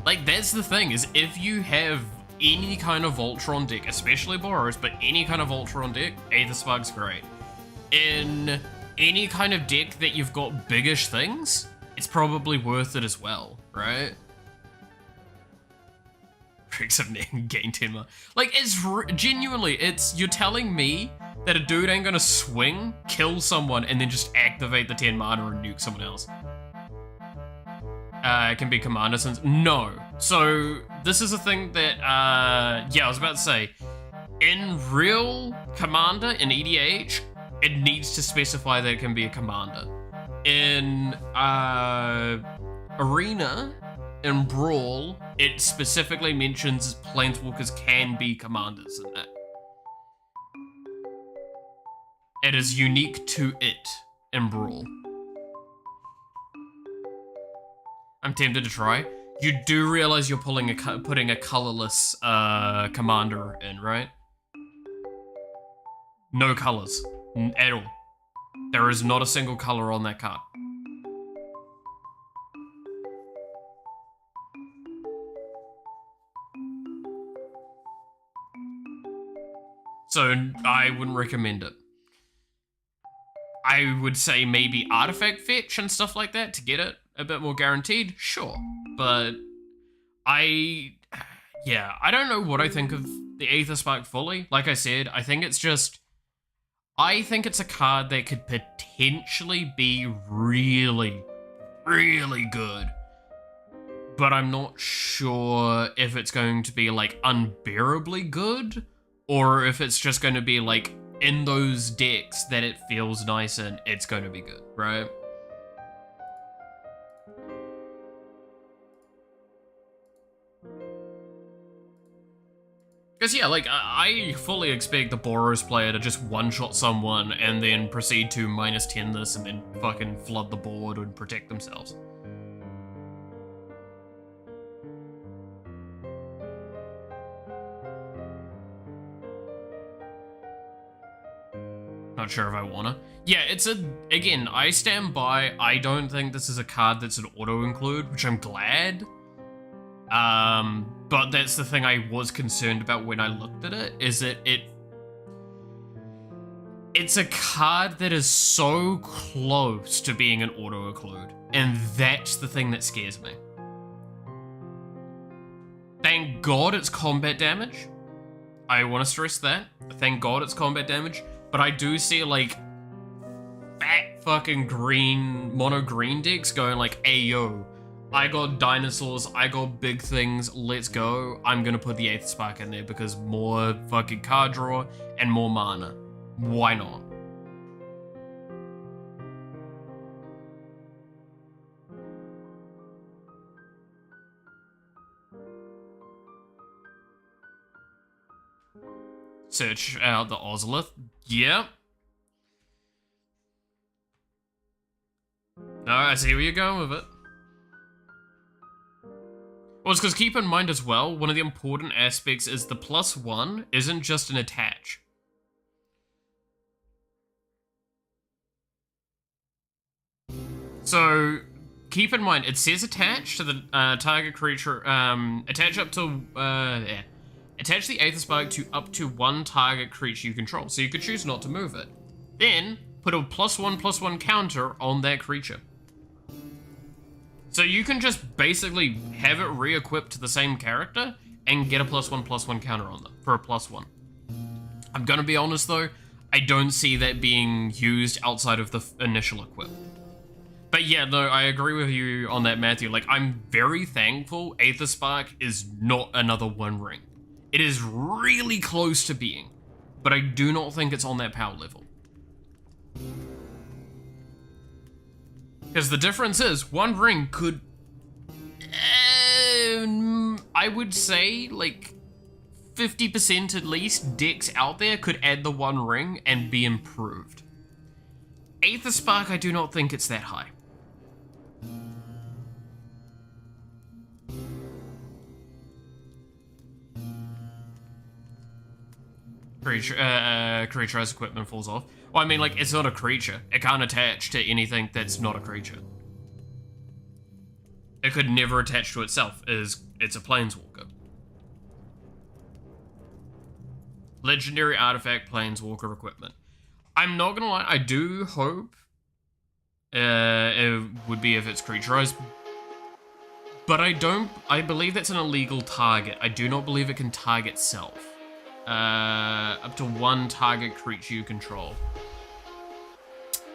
Like, that's the thing, is if you have any kind of Voltron deck, especially Boros, but any kind of Voltron deck, Aether Spark's great. In any kind of deck that you've got biggish things, it's probably worth it as well, right? Tricks of gain 10. Like, it's genuinely, it's, you're telling me that a dude ain't gonna swing, kill someone, and then just activate the 10 mana and nuke someone else. It can be Commander since... No. So, this is a thing that, yeah, I was about to say, in real Commander, in EDH, it needs to specify that it can be a Commander. In, Arena, in Brawl, it specifically mentions Planeswalkers can be Commanders in that. It is unique to it in Brawl. I'm tempted to try. You do realize you're putting a colorless commander in, right? No colors at all. There is not a single color on that card. So I wouldn't recommend it. I would say maybe artifact fetch and stuff like that to get it a bit more guaranteed, sure. But I don't know what I think of the Aether Spark fully. Like I said, I think it's a card that could potentially be really, really good. But I'm not sure if it's going to be like unbearably good, or if it's just going to be like in those decks that it feels nice in, it's going to be good, right? Because yeah, like, I fully expect the Boros player to just one-shot someone and then proceed to -10 this and then fucking flood the board and protect themselves. Not sure if I wanna. Yeah, again, I stand by, I don't think this is a card that's an auto-include, which I'm glad. But that's the thing I was concerned about when I looked at it, is that it's a card that is so close to being an auto-include, and that's the thing that scares me. Thank God it's combat damage. I want to stress that. Thank God it's combat damage, but I do see like fat fucking green, mono green decks going like, hey yo, I got dinosaurs, I got big things, let's go. I'm gonna put the Aether Spark in there because more fucking card draw and more mana. Why not? Search out the Ozolith. Yep. No, I see where you're going with it. Well, it's because keep in mind as well, one of the important aspects is the +1 isn't just an attach. So, keep in mind, it says attach to the target creature, attach up to, yeah. Attach the Aether Spark to up to 1 target creature you control, so you could choose not to move it. Then, put a +1/+1 counter on that creature. So you can just basically have it re-equipped to the same character and get a +1/+1 counter on them for a +1. I'm gonna be honest though, I don't see that being used outside of the initial equip. But yeah, no, I agree with you on that, Matthew. Like, I'm very thankful Aether Spark is not another One Ring. It is really close to being, but I do not think it's on that power level. Because the difference is, One Ring could, I would say, like, 50% at least decks out there could add the One Ring and be improved. Aether Spark, I do not think it's that high. Creature's equipment falls off. Well, I mean, like, it's not a creature. It can't attach to anything that's not a creature. It could never attach to itself, as it's a planeswalker. Legendary artifact planeswalker equipment. I'm not gonna lie, I do hope it would be if it's creaturized, but I believe that's an illegal target. I do not believe it can target self. Up to 1 target creature you control.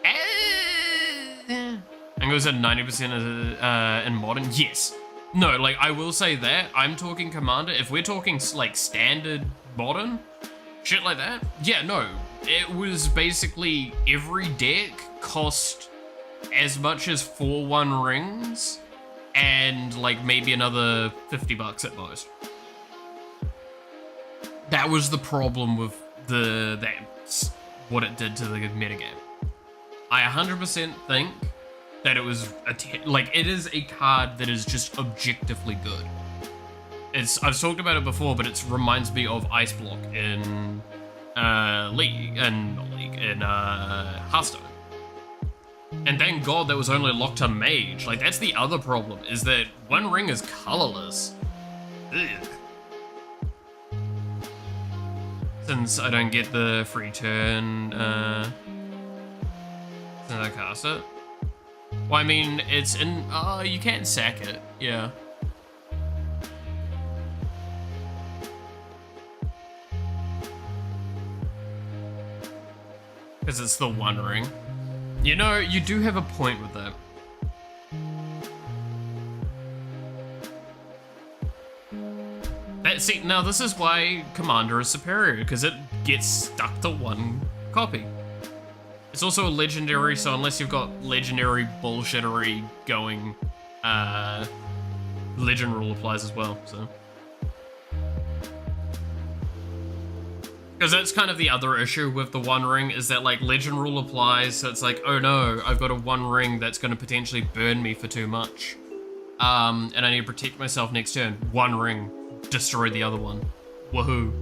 And it goes at 90% in modern. Yes. No, like, I will say that. I'm talking Commander. If we're talking, like, standard modern, shit like that, yeah, no. It was basically every deck cost as much as 4 One Rings and, like, maybe another $50 at most. That was the problem with what it did to the metagame. I 100% think that it was it is a card that is just objectively good. I've talked about it before, but it reminds me of Ice Block in Hearthstone. And thank God that was only locked to Mage. Like, that's the other problem, is that One Ring is colorless. Ugh. Since I don't get the free turn, since I cast it. Well, I mean, it's in, you can't sack it, yeah. Because it's the One Ring. You know, you do have a point with that. See, now this is why Commander is superior, because it gets stuck to 1 copy. It's also a legendary, so unless you've got legendary bullshittery going, legend rule applies as well, so. Because that's kind of the other issue with the One Ring, is that, like, legend rule applies, so it's like, oh no, I've got a One Ring that's going to potentially burn me for too much. And I need to protect myself next turn. One Ring. Destroy the other one. Woohoo.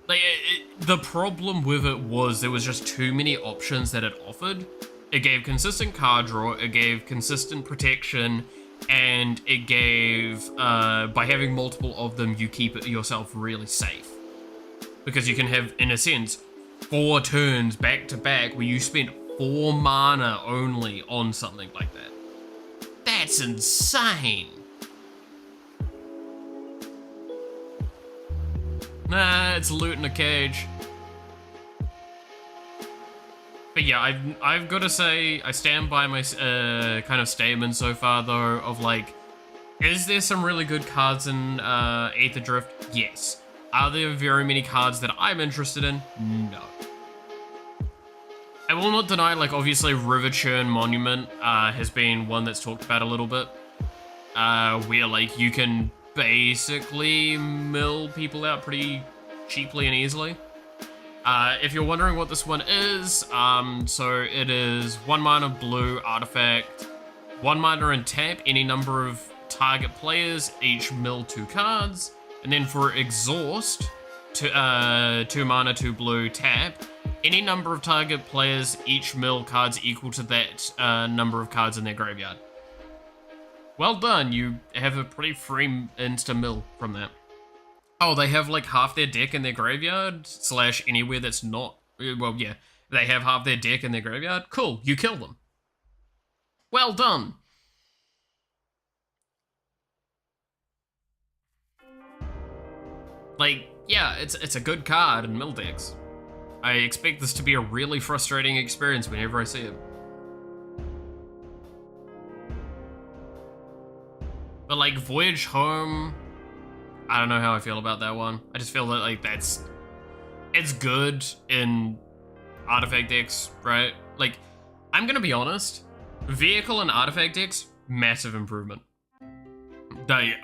Like, the problem with it was there was just too many options that it offered. It gave consistent card draw, it gave consistent protection, and it gave, by having multiple of them, you keep it yourself really safe. Because you can have, in a sense, 4 turns back to back where you spent 4 mana only on something like that. That's insane. Nah, it's loot in a cage. But yeah, I've got to say, I stand by my kind of statement so far, though, of like, is there some really good cards in Aether Drift? Yes. Are there very many cards that I'm interested in? No. I will not deny, like, obviously River Churn Monument has been one that's talked about a little bit, where, like, you can basically mill people out pretty cheaply and easily. If you're wondering what this one is, so it is 1 mana blue artifact, 1 mana and tap any number of target players, each mill 2 cards, and then for exhaust, 2 mana, 2 blue, tap, any number of target players, each mill cards equal to that number of cards in their graveyard. Well done, you have a pretty free insta-mill from that. Oh, they have like half their deck in their graveyard, / anywhere that's not, well, yeah, they have half their deck in their graveyard. Cool, you kill them. Well done. Like, yeah, it's a good card in mill decks. I expect this to be a really frustrating experience whenever I see it. But like Voyage Home, I don't know how I feel about that one. I just feel that like it's good in artifact decks, right? Like, I'm gonna be honest, vehicle and artifact decks, massive improvement.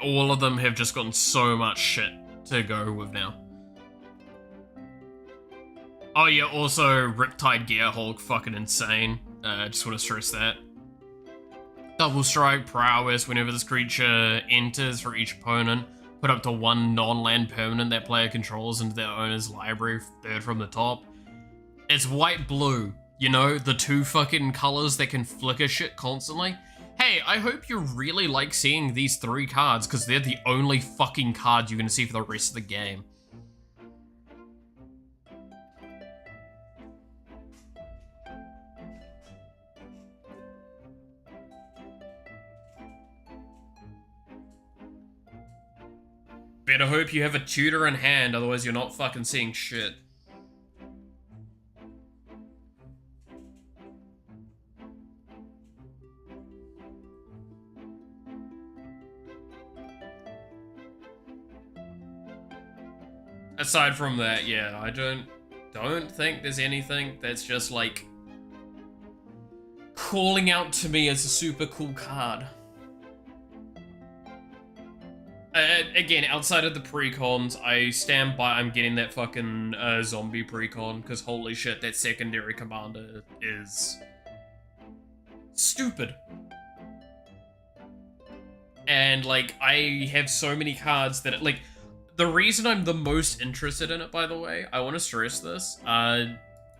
All of them have just gotten so much shit to go with now. Oh yeah, also Riptide Gearhulk, fucking insane. Just want to stress that. Double Strike Prowess, whenever this creature enters for each opponent, put up to 1 non-land permanent that player controls into their owner's library, 3rd from the top. It's white-blue, you know, the 2 fucking colors that can flicker shit constantly. Hey, I hope you really like seeing these 3 cards, because they're the only fucking cards you're gonna see for the rest of the game. Better hope you have a tutor in hand, otherwise you're not fucking seeing shit. Aside from that, yeah, I don't think there's anything that's just like calling out to me as a super cool card. Again, outside of the precons, I stand by I'm getting that fucking zombie precon, because holy shit, that secondary commander is stupid. And, like, I have so many cards that, like, the reason I'm the most interested in it, by the way, I want to stress this,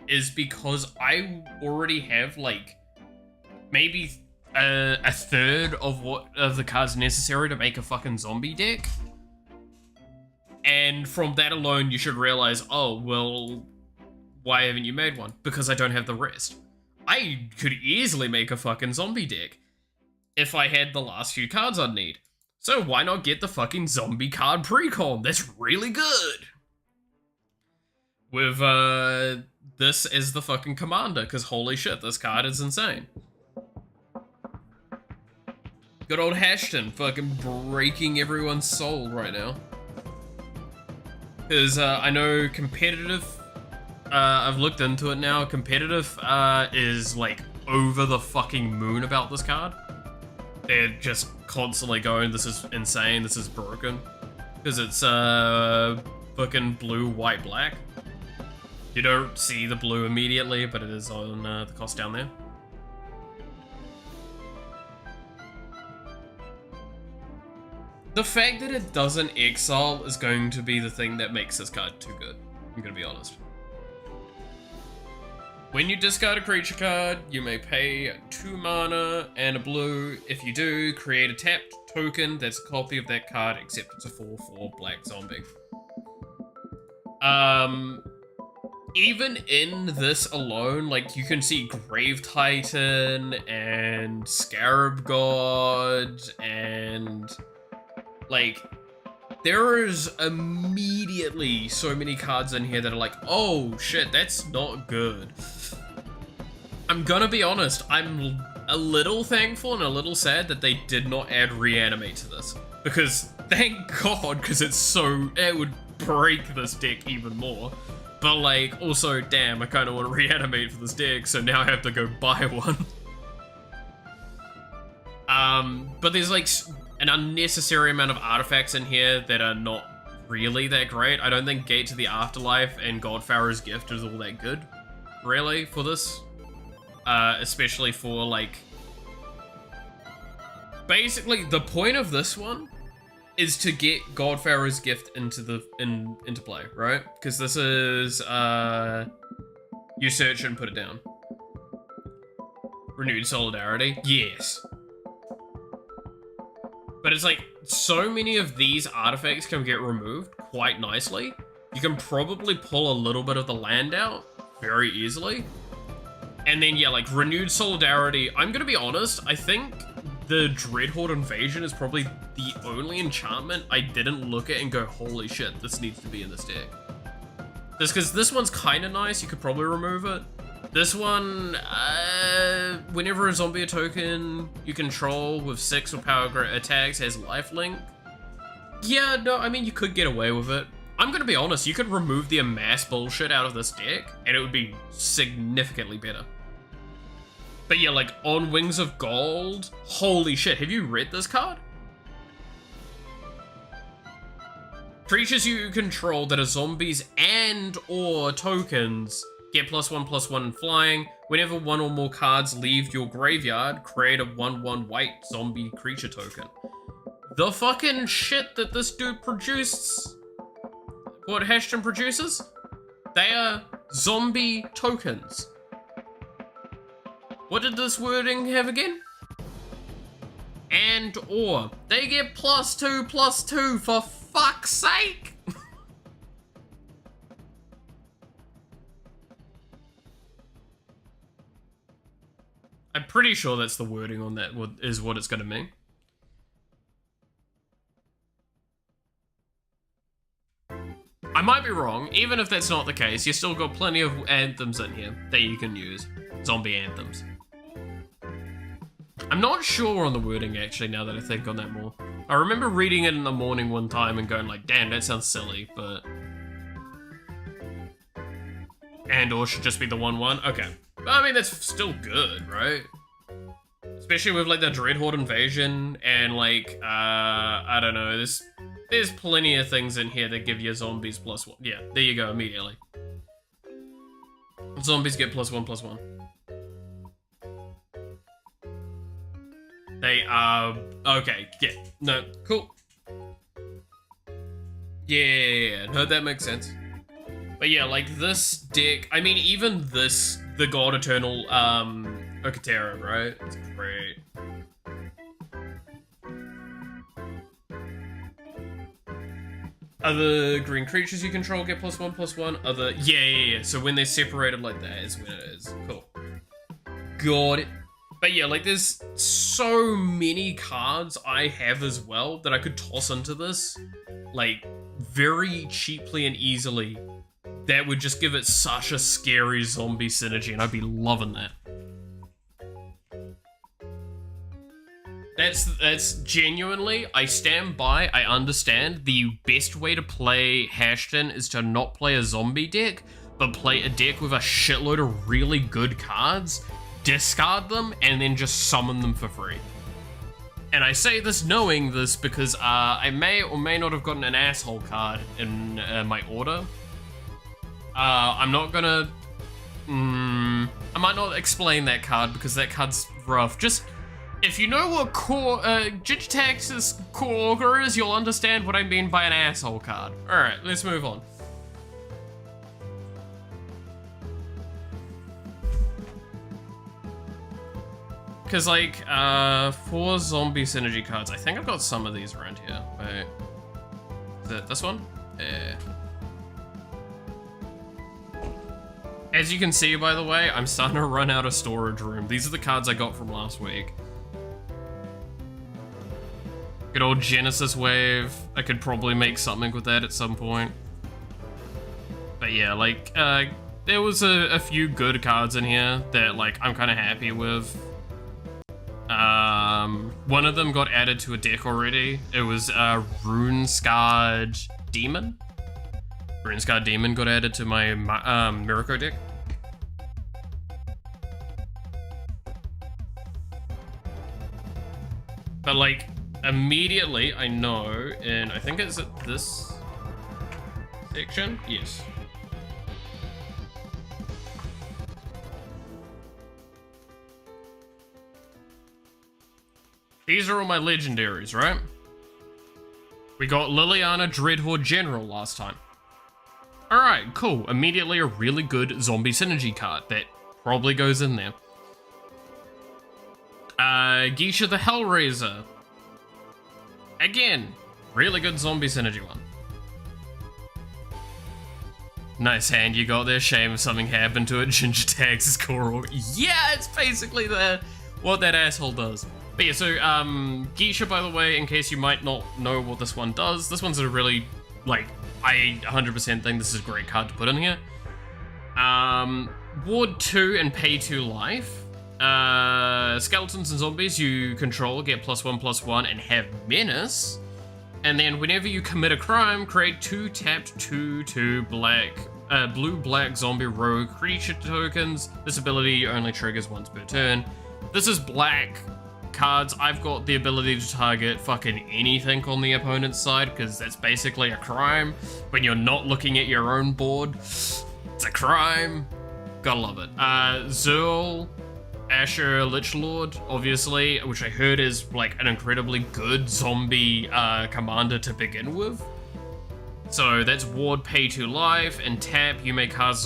is because I already have, like, maybe a third of the cards necessary to make a fucking zombie deck. And from that alone, you should realize, oh, well, why haven't you made one? Because I don't have the rest. I could easily make a fucking zombie deck if I had the last few cards I'd need. So why not get the fucking zombie card precon? That's really good. With this as the fucking commander, because holy shit, this card is insane. Good old Hashton fucking breaking everyone's soul right now. Because I know competitive, I've looked into it now, competitive is like over the fucking moon about this card. They're just constantly going, this is insane, this is broken. Because it's fucking blue, white, black. You don't see the blue immediately, but it is on the cost down there. The fact that it doesn't exile is going to be the thing that makes this card too good. I'm gonna be honest. When you discard a creature card, you may pay 2 mana and a blue. If you do, create a tapped token that's a copy of that card, except it's a 4/4 black zombie. Even in this alone, like, you can see Grave Titan and Scarab God and, like, there is immediately so many cards in here that are like, oh shit, that's not good. I'm gonna be honest, I'm a little thankful and a little sad that they did not add reanimate to this. Because thank God, because it would break this deck even more. But like, also, damn, I kind of want to reanimate for this deck, so now I have to go buy one. But there's like an unnecessary amount of artifacts in here that are not really that great. I don't think Gate to the Afterlife and Godfarer's Gift is all that good, really, for this. Especially for like... Basically, the point of this one is to get Godfarer's Gift into play, right? Because this is, you search and put it down. Renewed Solidarity? Yes. But it's like, so many of these artifacts can get removed quite nicely. You can probably pull a little bit of the land out very easily. And then, yeah, like, Renewed Solidarity, I'm gonna be honest, I think the Dreadhorde Invasion is probably the only enchantment I didn't look at and go, holy shit, this needs to be in this deck. Just because this one's kind of nice, you could probably remove it. This one, whenever a zombie token you control with 6 or power attacks has lifelink. Yeah, no, I mean, you could get away with it. I'm gonna be honest, you could remove the amass bullshit out of this deck, and it would be significantly better. But yeah, like, on Wings of Gold, holy shit, have you read this card? Creatures you control that are zombies and or tokens get +1/+1 flying. Whenever one or more cards leave your graveyard, create a 1/1 white zombie creature token. The fucking shit that this dude produced, what Hashton produces, they are zombie tokens. What did this wording have again? And or. They get +2/+2 for fuck's sake! I'm pretty sure that's the wording on that, is what it's gonna mean. I might be wrong, even if that's not the case, you still got plenty of anthems in here that you can use. Zombie anthems. I'm not sure on the wording actually, now that I think on that more. I remember reading it in the morning one time and going like, damn, that sounds silly, but... And or should just be the 1/1? Okay. I mean, that's still good, right? Especially with like the Dreadhorde Invasion and like, I don't know, there's plenty of things in here that give you zombies +1. Yeah, there you go, immediately. Zombies get +1/+1. They are... Okay, yeah. No, cool. Yeah, no, that makes sense. But yeah, like this deck... I mean, even this, the God Eternal, Okatera, right? It's great. Other green creatures you control get +1/+1. Other... Yeah. So when they're separated like that is when it is. Cool. Got it. But yeah, like there's so many cards I have as well that I could toss into this, like, very cheaply and easily. That would just give it such a scary zombie synergy, and I'd be loving that. That's genuinely, I stand by, I understand, the best way to play Hashton is to not play a zombie deck, but play a deck with a shitload of really good cards, discard them, and then just summon them for free. And I say this knowing this because I may or may not have gotten an asshole card in my order. I'm not gonna... I might not explain that card because that card's rough. Just... If you know what Digitax's core augur is, you'll understand what I mean by an asshole card. Alright, let's move on. Because, like, 4 zombie synergy cards. I think I've got some of these around here. Wait. Is it this one? Yeah. As you can see, by the way, I'm starting to run out of storage room. These are the cards I got from last week. Good old Genesis wave. I could probably make something with that at some point. But yeah, like, there was a few good cards in here that, like, I'm kind of happy with. One of them got added to a deck already. It was Rune-Scarred Demon. Rune-Scarred Demon got added to my Miracle deck. But like, immediately I know, and I think it's at this section? Yes. These are all my legendaries, right? We got Liliana Dreadhorde General last time. Alright, cool. Immediately a really good zombie synergy card that probably goes in there. Geisha the Hellraiser. Again, really good zombie synergy one. Nice hand you got there. Shame if something happened to it. Ginger tags his core. Yeah, it's basically what that asshole does. But yeah, so Geisha, by the way, in case you might not know what this one does, this one's a really, like, I 100% think this is a great card to put in here. Ward 2 and pay 2 life. Skeletons and zombies you control get +1/+1 and have menace. And then whenever you commit a crime, create 2 tapped 2/2 blue-black zombie rogue creature tokens. This ability only triggers once per turn. This is black cards. I've got the ability to target fucking anything on the opponent's side, because that's basically a crime. When you're not looking at your own board, it's a crime. Gotta love it. Zerl, Asher Lichlord, obviously, which I heard is like an incredibly good zombie commander to begin with. So that's ward, pay 2 life, and tap. You may cast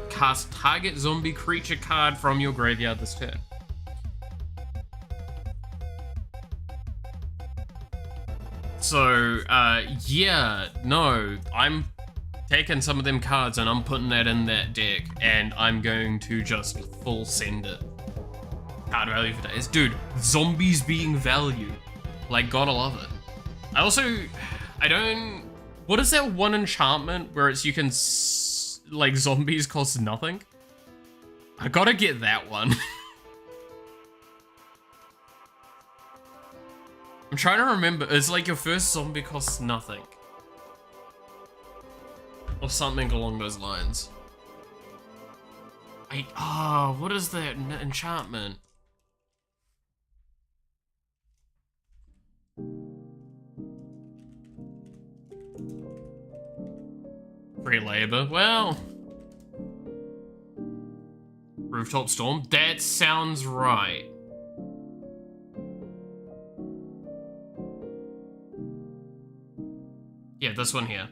cast target zombie creature card from your graveyard this turn. So yeah, no, I'm taking some of them cards and I'm putting that in that deck, and I'm going to just full send it. Card value for days. Dude, zombies being value. Like, gotta love it. What is that one enchantment where it's you can, like, zombies cost nothing? I gotta get that one. I'm trying to remember. It's like your first zombie costs nothing. Or something along those lines. What is that enchantment? Free labor. Well, Rooftop Storm. That sounds right. Yeah, this one here.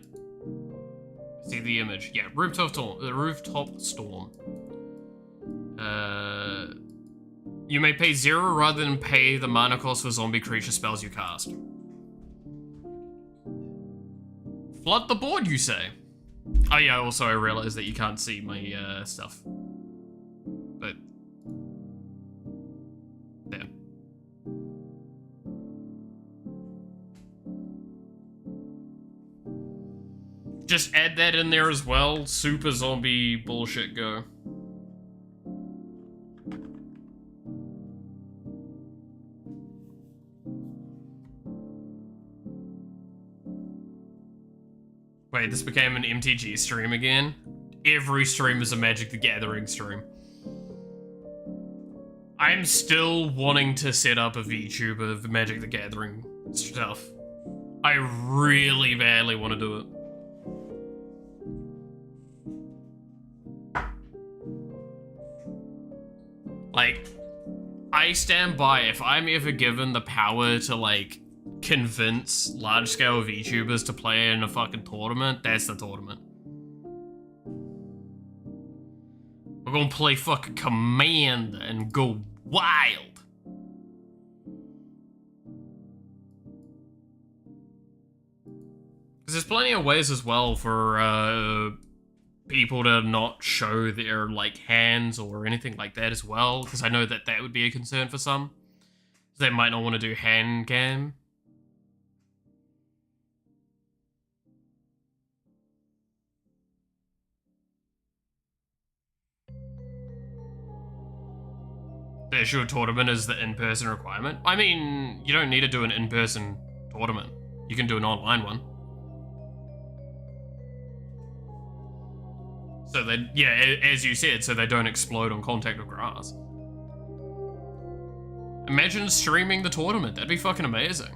See the image. Yeah, Rooftop Storm. You may pay 0 rather than pay the mana cost for zombie creature spells you cast. Flood the board, you say? Oh yeah, also I realized that you can't see my stuff. But there. Just add that in there as well. Super zombie bullshit go. Wait, this became an MTG stream again? Every stream is a Magic the Gathering stream. I'm still wanting to set up a VTuber of the Magic the Gathering stuff. I really badly want to do it. Like, I stand by, if I'm ever given the power to, like, convince large-scale VTubers to play in a fucking tournament, that's the tournament. We're gonna play fucking Commander and go wild. Because there's plenty of ways as well for people to not show their, like, hands or anything like that as well, because I know that that would be a concern for some. They might not want to do hand cam. The issue tournament is the in-person requirement. I mean, you don't need to do an in-person tournament. You can do an online one. So they, yeah, as you said, so they don't explode on contact or grass. Imagine streaming the tournament. That'd be fucking amazing.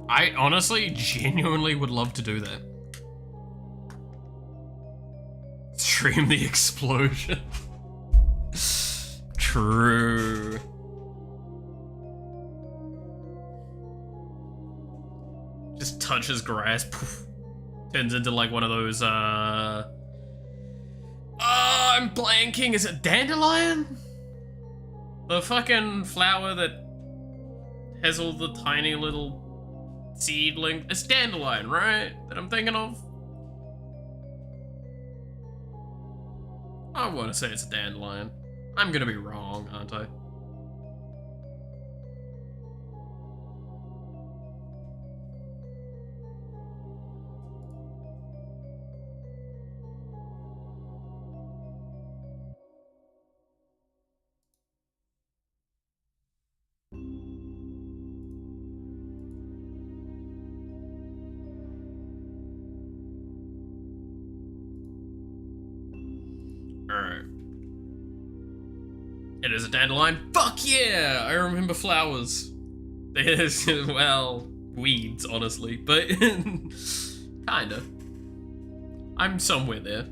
I honestly, genuinely would love to do that. Stream the explosion. True. Just touches grass, poof. Turns into like one of those, I'm blanking, is it dandelion? The fucking flower that has all the tiny little seedling. It's dandelion, right? That I'm thinking of? I want to say it's a dandelion. I'm gonna be wrong, aren't I? Alright. It is a dandelion. Fuck yeah! I remember flowers. There's, well, weeds, honestly, but kinda. I'm somewhere there.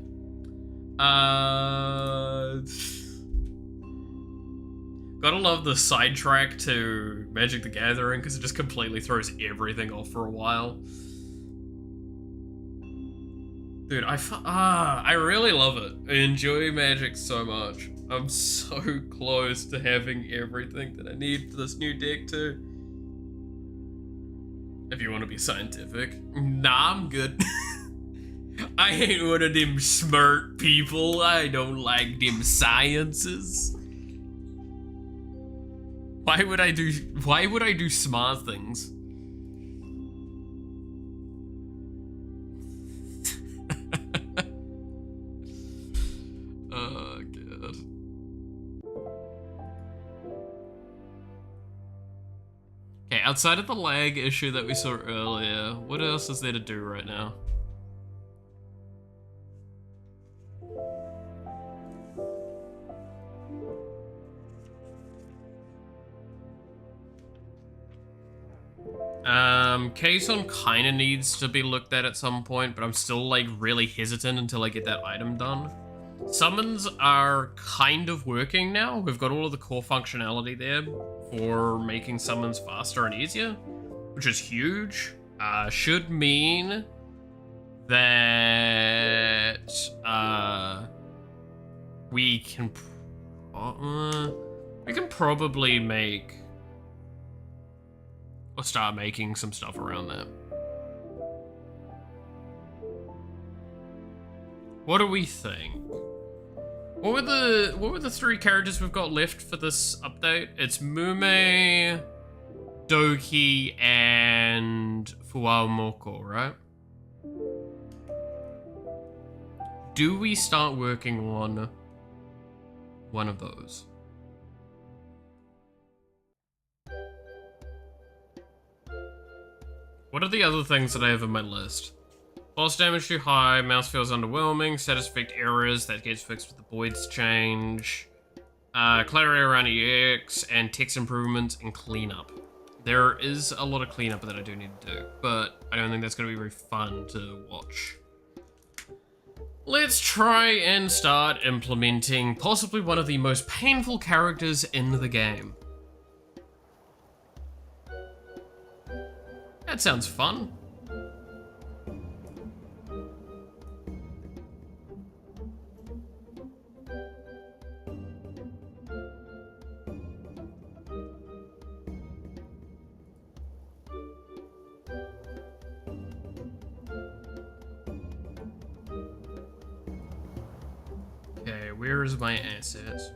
Gotta love the sidetrack to Magic the Gathering, because it just completely throws everything off for a while. Dude, I really love it. I enjoy Magic so much. I'm so close to having everything that I need for this new deck too. If you want to be scientific. Nah, I'm good. I ain't one of them smart people. I don't like them sciences. Why would I do smart things? Oh, God. Okay, outside of the lag issue that we saw earlier, what else is there to do right now? Kason kinda needs to be looked at some point, but I'm still like really hesitant until I get that item done. Summons are kind of working now. We've got all of the core functionality there for making summons faster and easier, which is huge. Should mean that we can probably make or start making some stuff around that. What do we think? What were the three characters we've got left for this update? It's Mume, Doki, and Fuwamoko, right? Do we start working on one of those? What are the other things that I have on my list? Boss damage too high, mouse feels underwhelming, status effect errors, that gets fixed with the voids change, clarity around EX, and text improvements and cleanup. There is a lot of cleanup that I do need to do, but I don't think that's going to be very fun to watch. Let's try and start implementing possibly one of the most painful characters in the game. That sounds fun. where is my assets?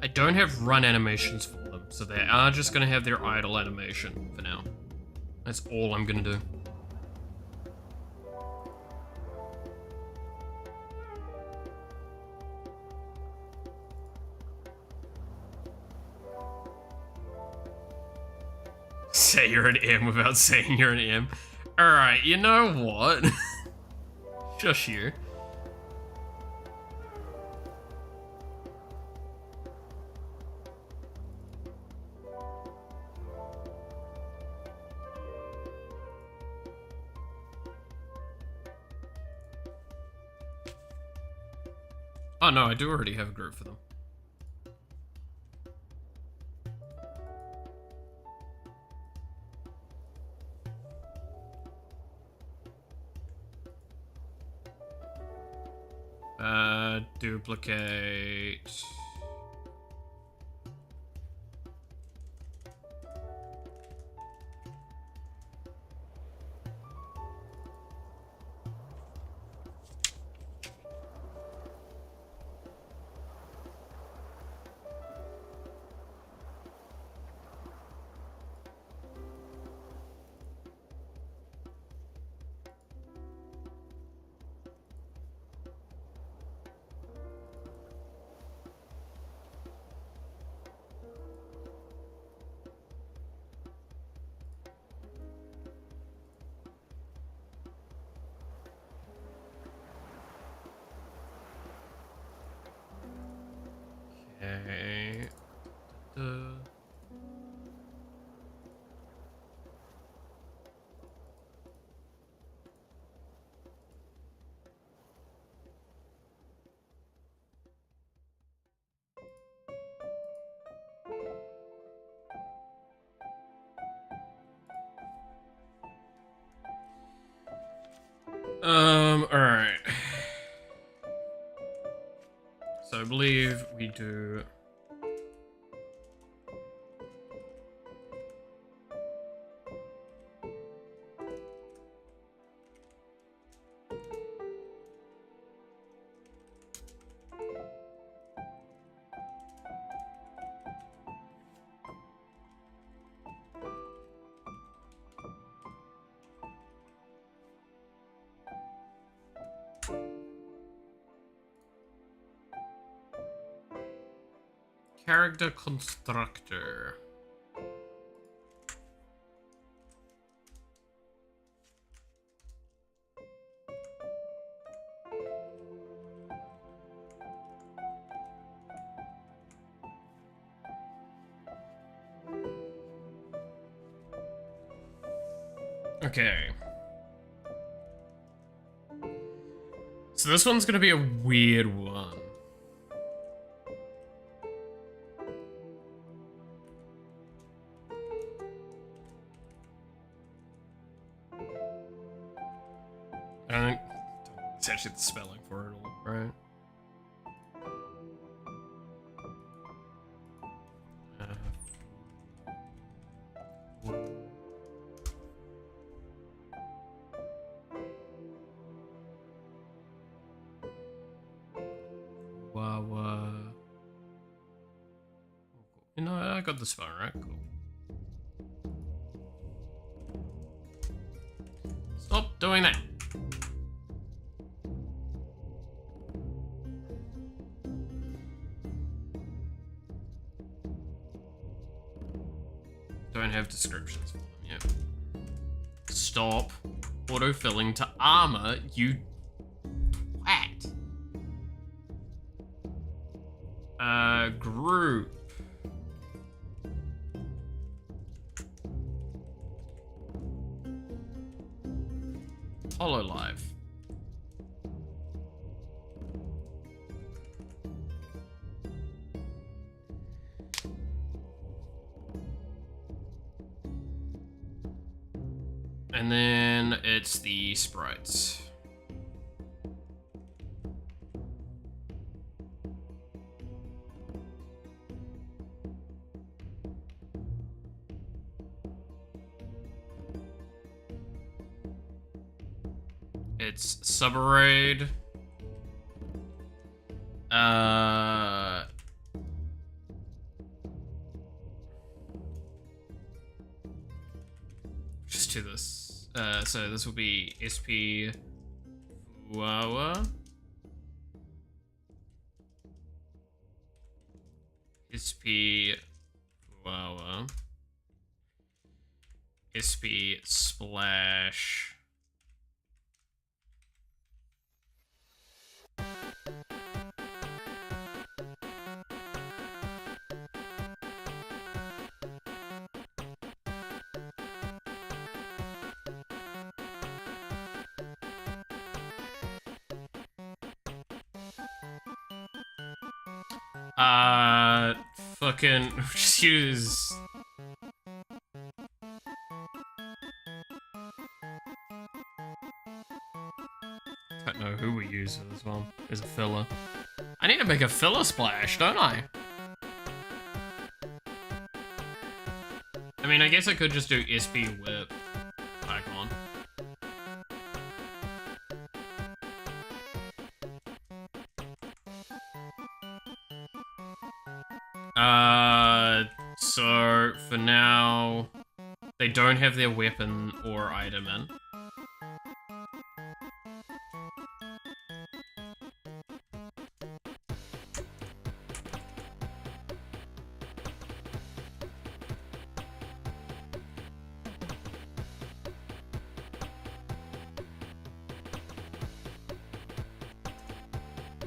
I don't have run animations for them, so they are just gonna have their idle animation for now. That's all I'm gonna do. Say you're an M without saying you're an M. Alright, you know what? Shush you. Oh no, I do already have a group for them. Duplicate. Okay. Alright. So I believe we do... Character constructor. Okay. So this one's gonna be a weird one. I don't think it's actually the spelling for it all, right? You know, I got the spelling right. Cool. Stop doing that. Don't have descriptions for them yet. Stop autofilling to armor, you twat. Group. Hololive. And then it's the sprites. It's subarrayed. Just do this. So this will be SP Wawa. SP Wawa. SP Splash. Fucking just use. Don't know who we use for this one as a filler. I need to make a filler splash, don't I? I mean, I guess I could just do SP whip icon. So for now, they don't have their weapon or item in.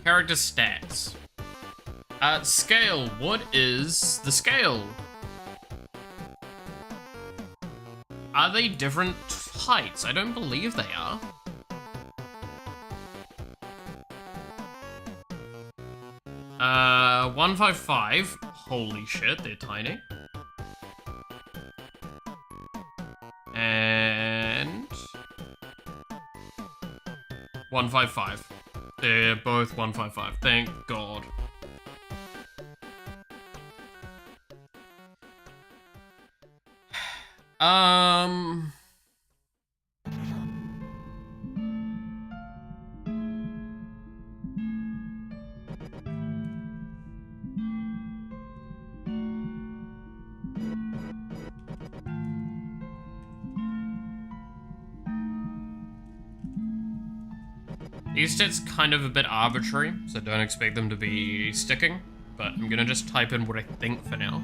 Character stats. Scale. What is the scale? Are they different heights? I don't believe they are. Uh, 155. Holy shit, they're tiny. And 155. They're both 155. Thank God. These stats kind of a bit arbitrary, so don't expect them to be sticking, but I'm gonna just type in what I think for now.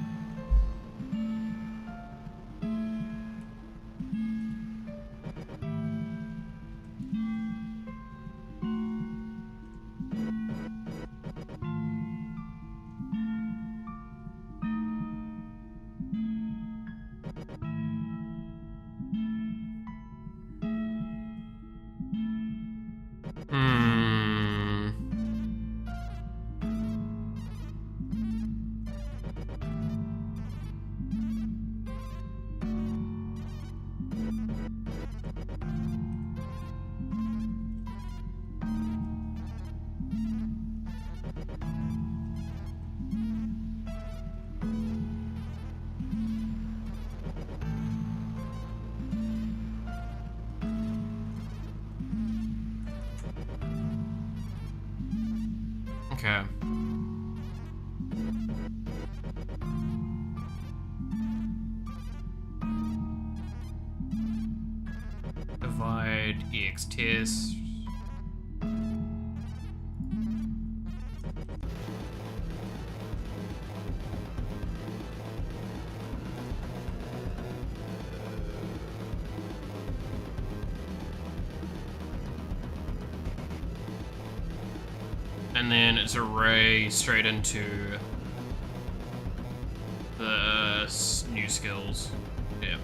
Okay. Divide EX test. And then it's array straight into the new skills. Yeah.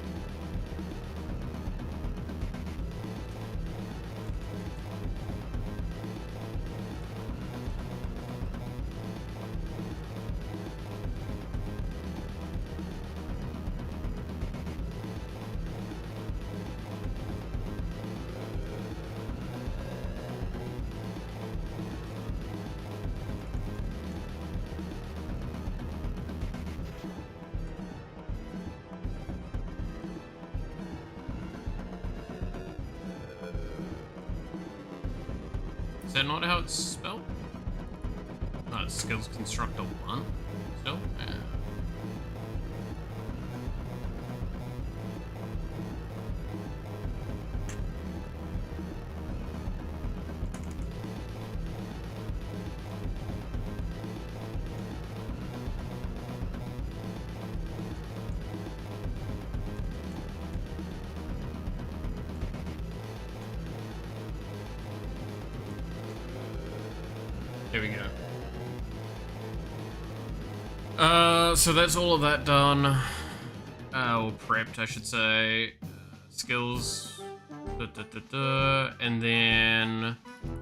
Is that not how it's spelled? No, skills constructor 1. Still? Yeah. There we go. So that's all of that done. Or prepped, I should say. Skills. And then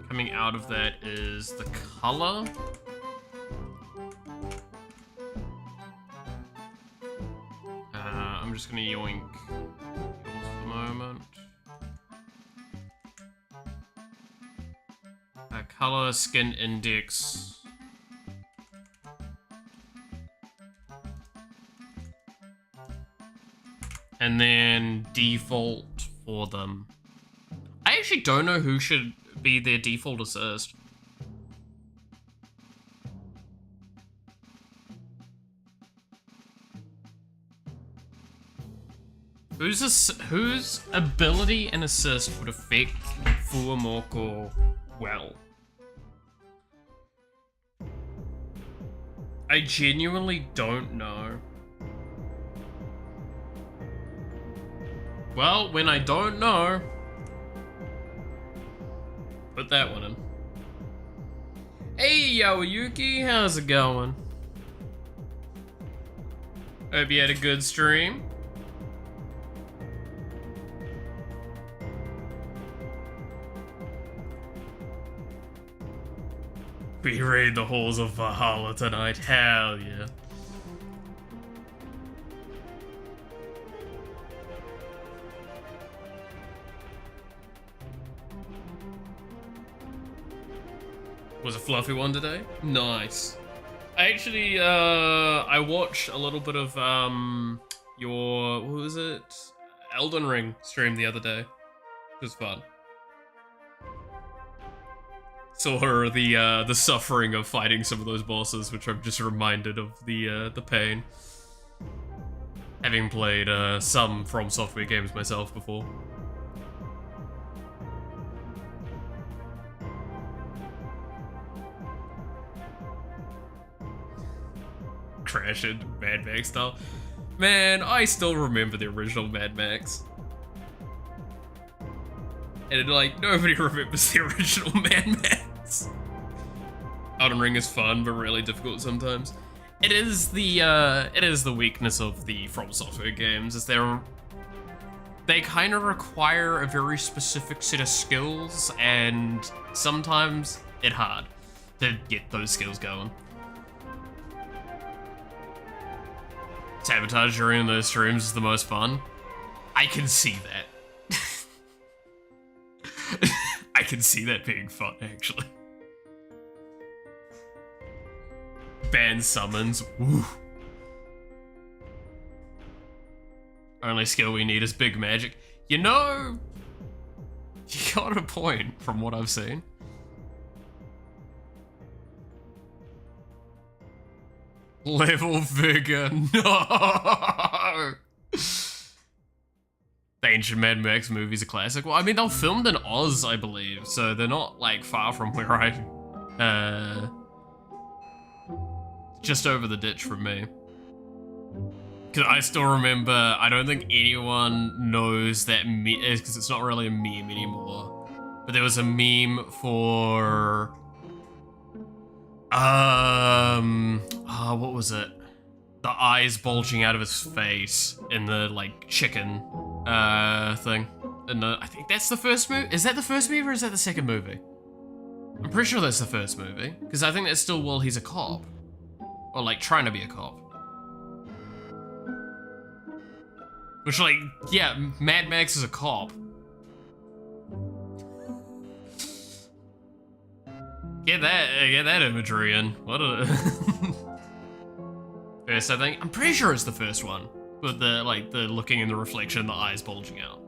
coming out of that is the color. I'm just gonna yoink skills for the moment. Color, skin index. And then default for them. I actually don't know who should be their default assist. Whose ability and assist would affect Fuamoko well? I genuinely don't know. Well, when I don't know, put that one in. Hey, Yawayuki, how's it going? Hope you had a good stream. We raid the halls of Valhalla tonight, hell yeah. Was a fluffy one today? Nice. I actually, I watched a little bit of, your, what was it? Elden Ring stream the other day. It was fun. Saw her the suffering of fighting some of those bosses, which I'm just reminded of the pain. Having played some From Software games myself before. Crash into Mad Max style. Man, I still remember the original Mad Max. And like, nobody remembers the original Mad Max. Elden Ring is fun, but really difficult sometimes. It is the weakness of the From Software games, is they kind of require a very specific set of skills, and sometimes it's hard to get those skills going. Sabotage during those streams is the most fun. I can see that. I can see that being fun, actually. Ban summons, woo. Only skill we need is big magic. You know, you got a point from what I've seen. Level vigor, no! The ancient Mad Max movie's a classic. Well, I mean, they're filmed in Oz, I believe, so they're not, like, far from where I, just over the ditch from me. Because I still remember, I don't think anyone knows that meme, because it's not really a meme anymore. But there was a meme for... what was it? The eyes bulging out of his face in the, like, chicken, thing. And I think that's the first movie? Is that the first movie or is that the second movie? I'm pretty sure that's the first movie. Because I think that's still while he's a cop. Or, like, trying to be a cop. Which, like, yeah, Mad Max is a cop. Get that imagery in. What a... First, I think. I'm pretty sure it's the first one. With the, like, the looking in the reflection, the eyes bulging out.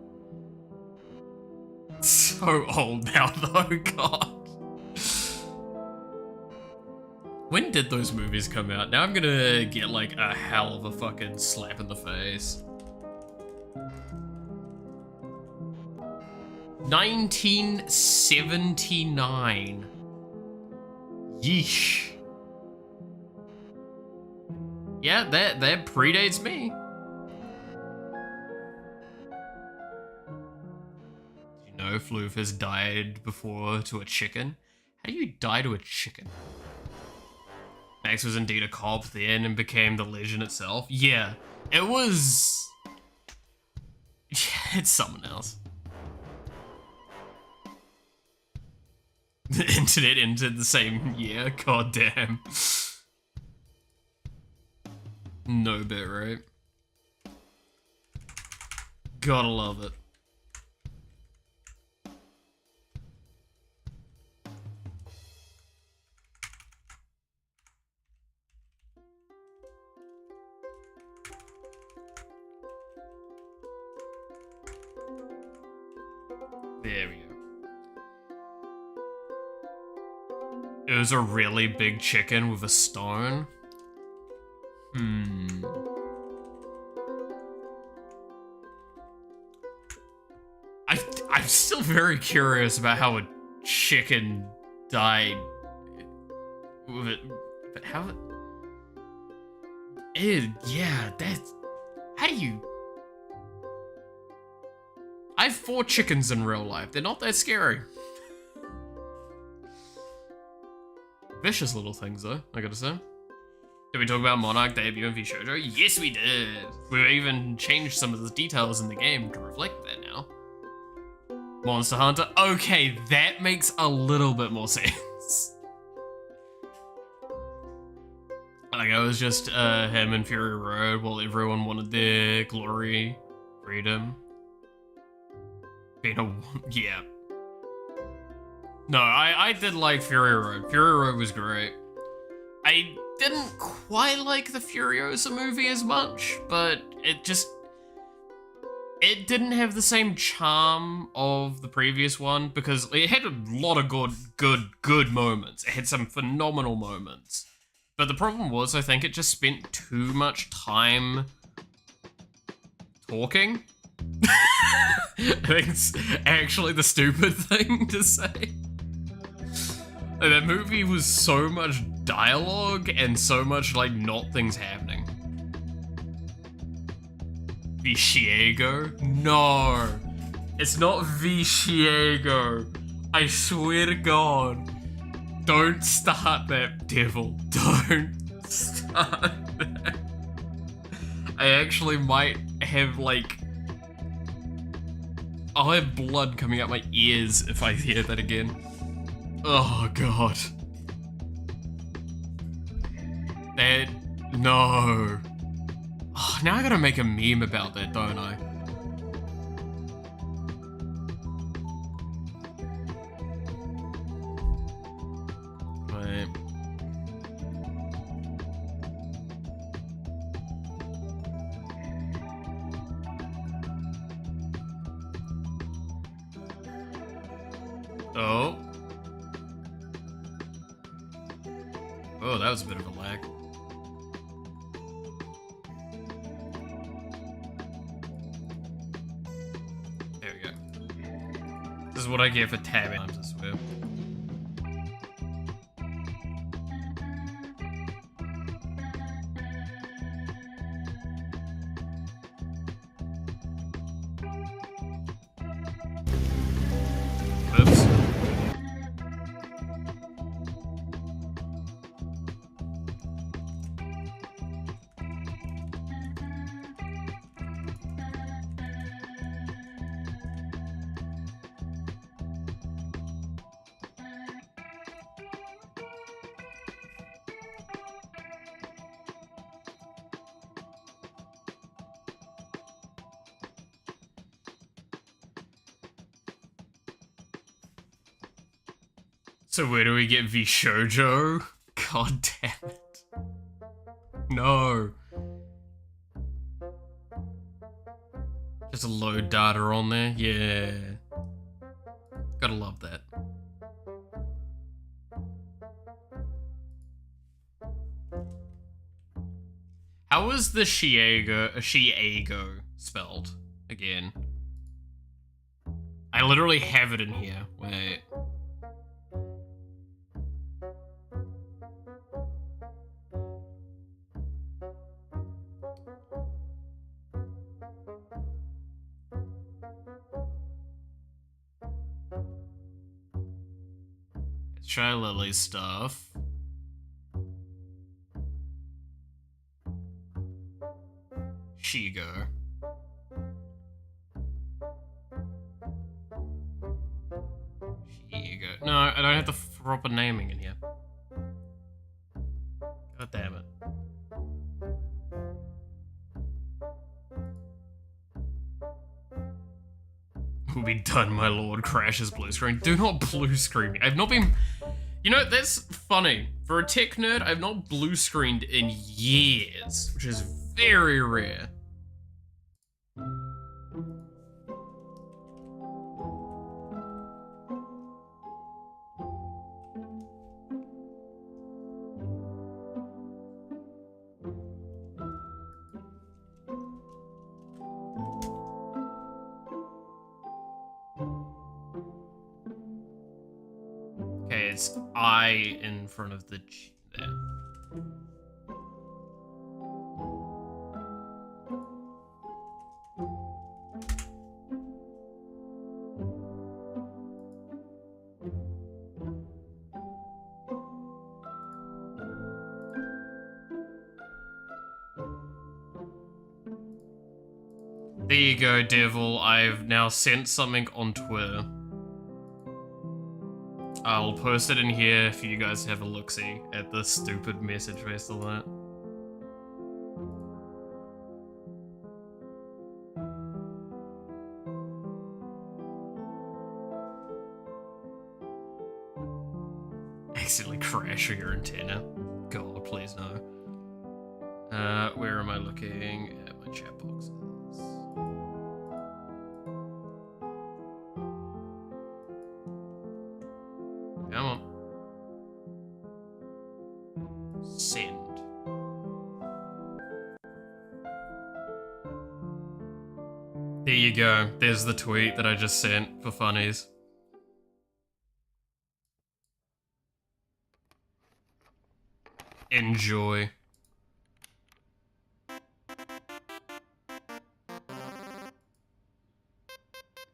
So old now, though, God. When did those movies come out? Now I'm gonna get like a hell of a fucking slap in the face. 1979. Yeesh. Yeah, that predates me. Do you know Floof has died before to a chicken? How do you die to a chicken? Max was indeed a cop then and became the legend itself. Yeah, it was... Yeah, it's someone else. The internet entered the same year, god damn. No bit, right? Gotta love it. There we go. It was a really big chicken with a stone. I'm still very curious about how a chicken died with it, but how yeah, that's... How do you... I have 4 chickens in real life. They're not that scary. Vicious little things, though, I gotta say. Did we talk about Monarch debut in VShojo? Yes, we did! We even changed some of the details in the game to reflect that now. Monster Hunter? Okay, that makes a little bit more sense. Like, it was just him and Fury Road while everyone wanted their glory, freedom. Being a... yeah. No, I did like Fury Road. Fury Road was great. I didn't quite like the Furiosa movie as much, but it just... It didn't have the same charm of the previous one, because it had a lot of good moments. It had some phenomenal moments. But the problem was, I think it just spent too much time talking. I think it's actually the stupid thing to say. Like, that movie was so much dialogue and so much, like, not things happening. Vishiego? No! It's not Vishiego. I swear to God. Don't start that, devil. Don't start that. I actually might have, like... I'll have blood coming out my ears if I hear that again. Oh, God. That... No. Oh, now I gotta make a meme about that, don't I? Wait. Oh. Oh, that was a bit of a lag. There we go. This is what I get for tabbing, I swear. Oops. So where do we get VShojo? God damn it. No. Just a load data on there? Yeah. Gotta love that. is the Shiego spelled again? I literally have it in here. Wait. Let's try Lily's stuff. Shigo. Shigo. No, I don't have the proper naming in here. God damn it. Will be done, my lord. Crashes blue screen. Do not blue screen me. I've not been... You know, that's funny. For a tech nerd, I've not blue screened in years, which is very rare. Okay, it's I in front of the G there. There you go, devil. I've now sent something on Twitter. I'll post it in here for you guys to have a look-see at the stupid message based on that. Accidentally crash your antenna. God, please no. Where am I looking at my chat boxes? Come on. Send. There you go. There's the tweet that I just sent for funnies. Enjoy.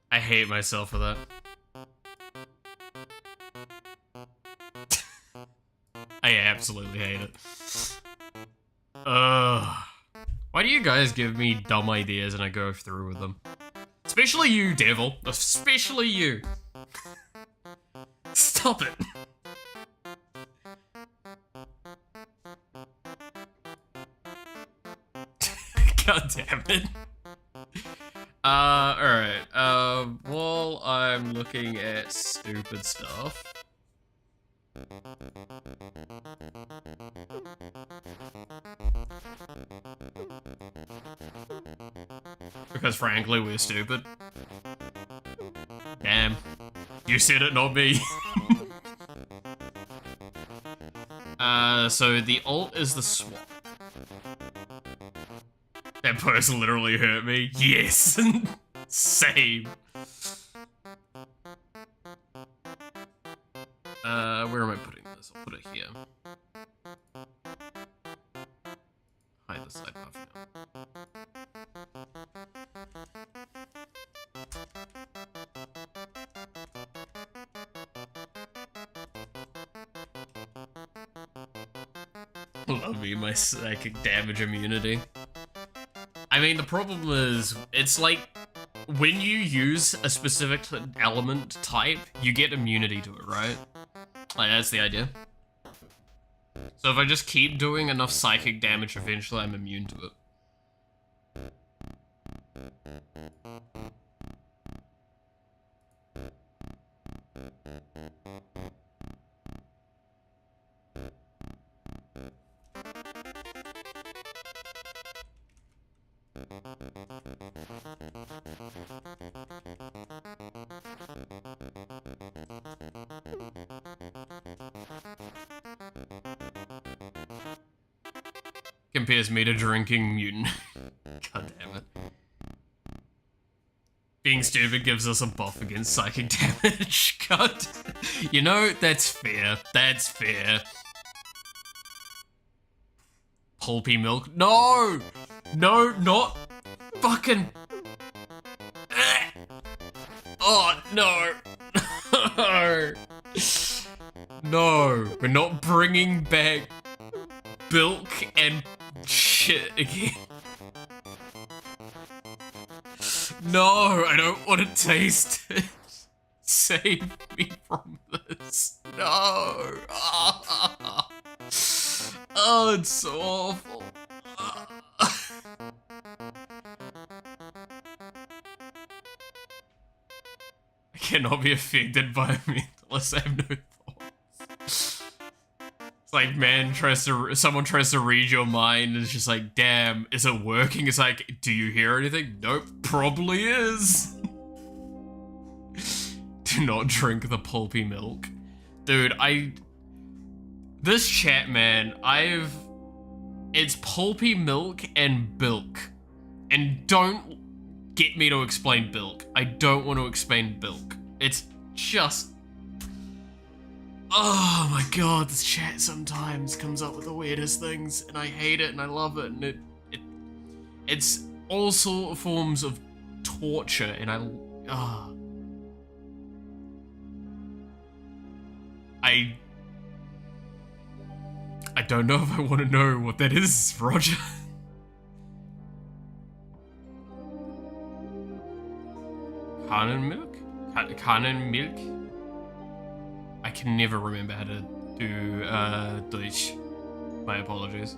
I hate myself for that. I absolutely hate it. Why do you guys give me dumb ideas and I go through with them? Especially you, devil. Especially you. Stop it. God damn it. Alright. While I'm looking at stupid stuff. Because frankly, we're stupid. Damn. You said it, not me. So the alt is the swap. That person literally hurt me. Yes. Same. Where am I putting this? I'll put it here. Hide the side buff now. Love me, my psychic damage immunity. I mean, the problem is, it's like, when you use a specific element type, you get immunity to it, right? Like, that's the idea. So if I just keep doing enough psychic damage, eventually I'm immune to it. compares me to drinking mutant. God damn it. Being stupid gives us a buff against psychic damage. God. You know, that's fair. That's fair. Pulpy milk. No! No, not fucking... Oh, no. No. No. We're not bringing back bilk and shit again. No, I don't want to taste it. Save me from this. No. Oh, it's so awful. I cannot be affected by a mentalist. I have no thoughts. It's like, man, someone tries to read your mind and it's just like, damn, is it working? It's like, do you hear anything? Nope, probably is. Do not drink the pulpy milk. Dude, this chat, man, it's pulpy milk and bilk. And don't get me to explain bilk. I don't want to explain bilk. It's just... Oh my god, this chat sometimes comes up with the weirdest things, and I hate it and I love it, and it's all sort of forms of torture, and I don't know if I want to know what that is, Roger. Kanen milk? Kanen milk? I can never remember how to do Deutsch. My apologies.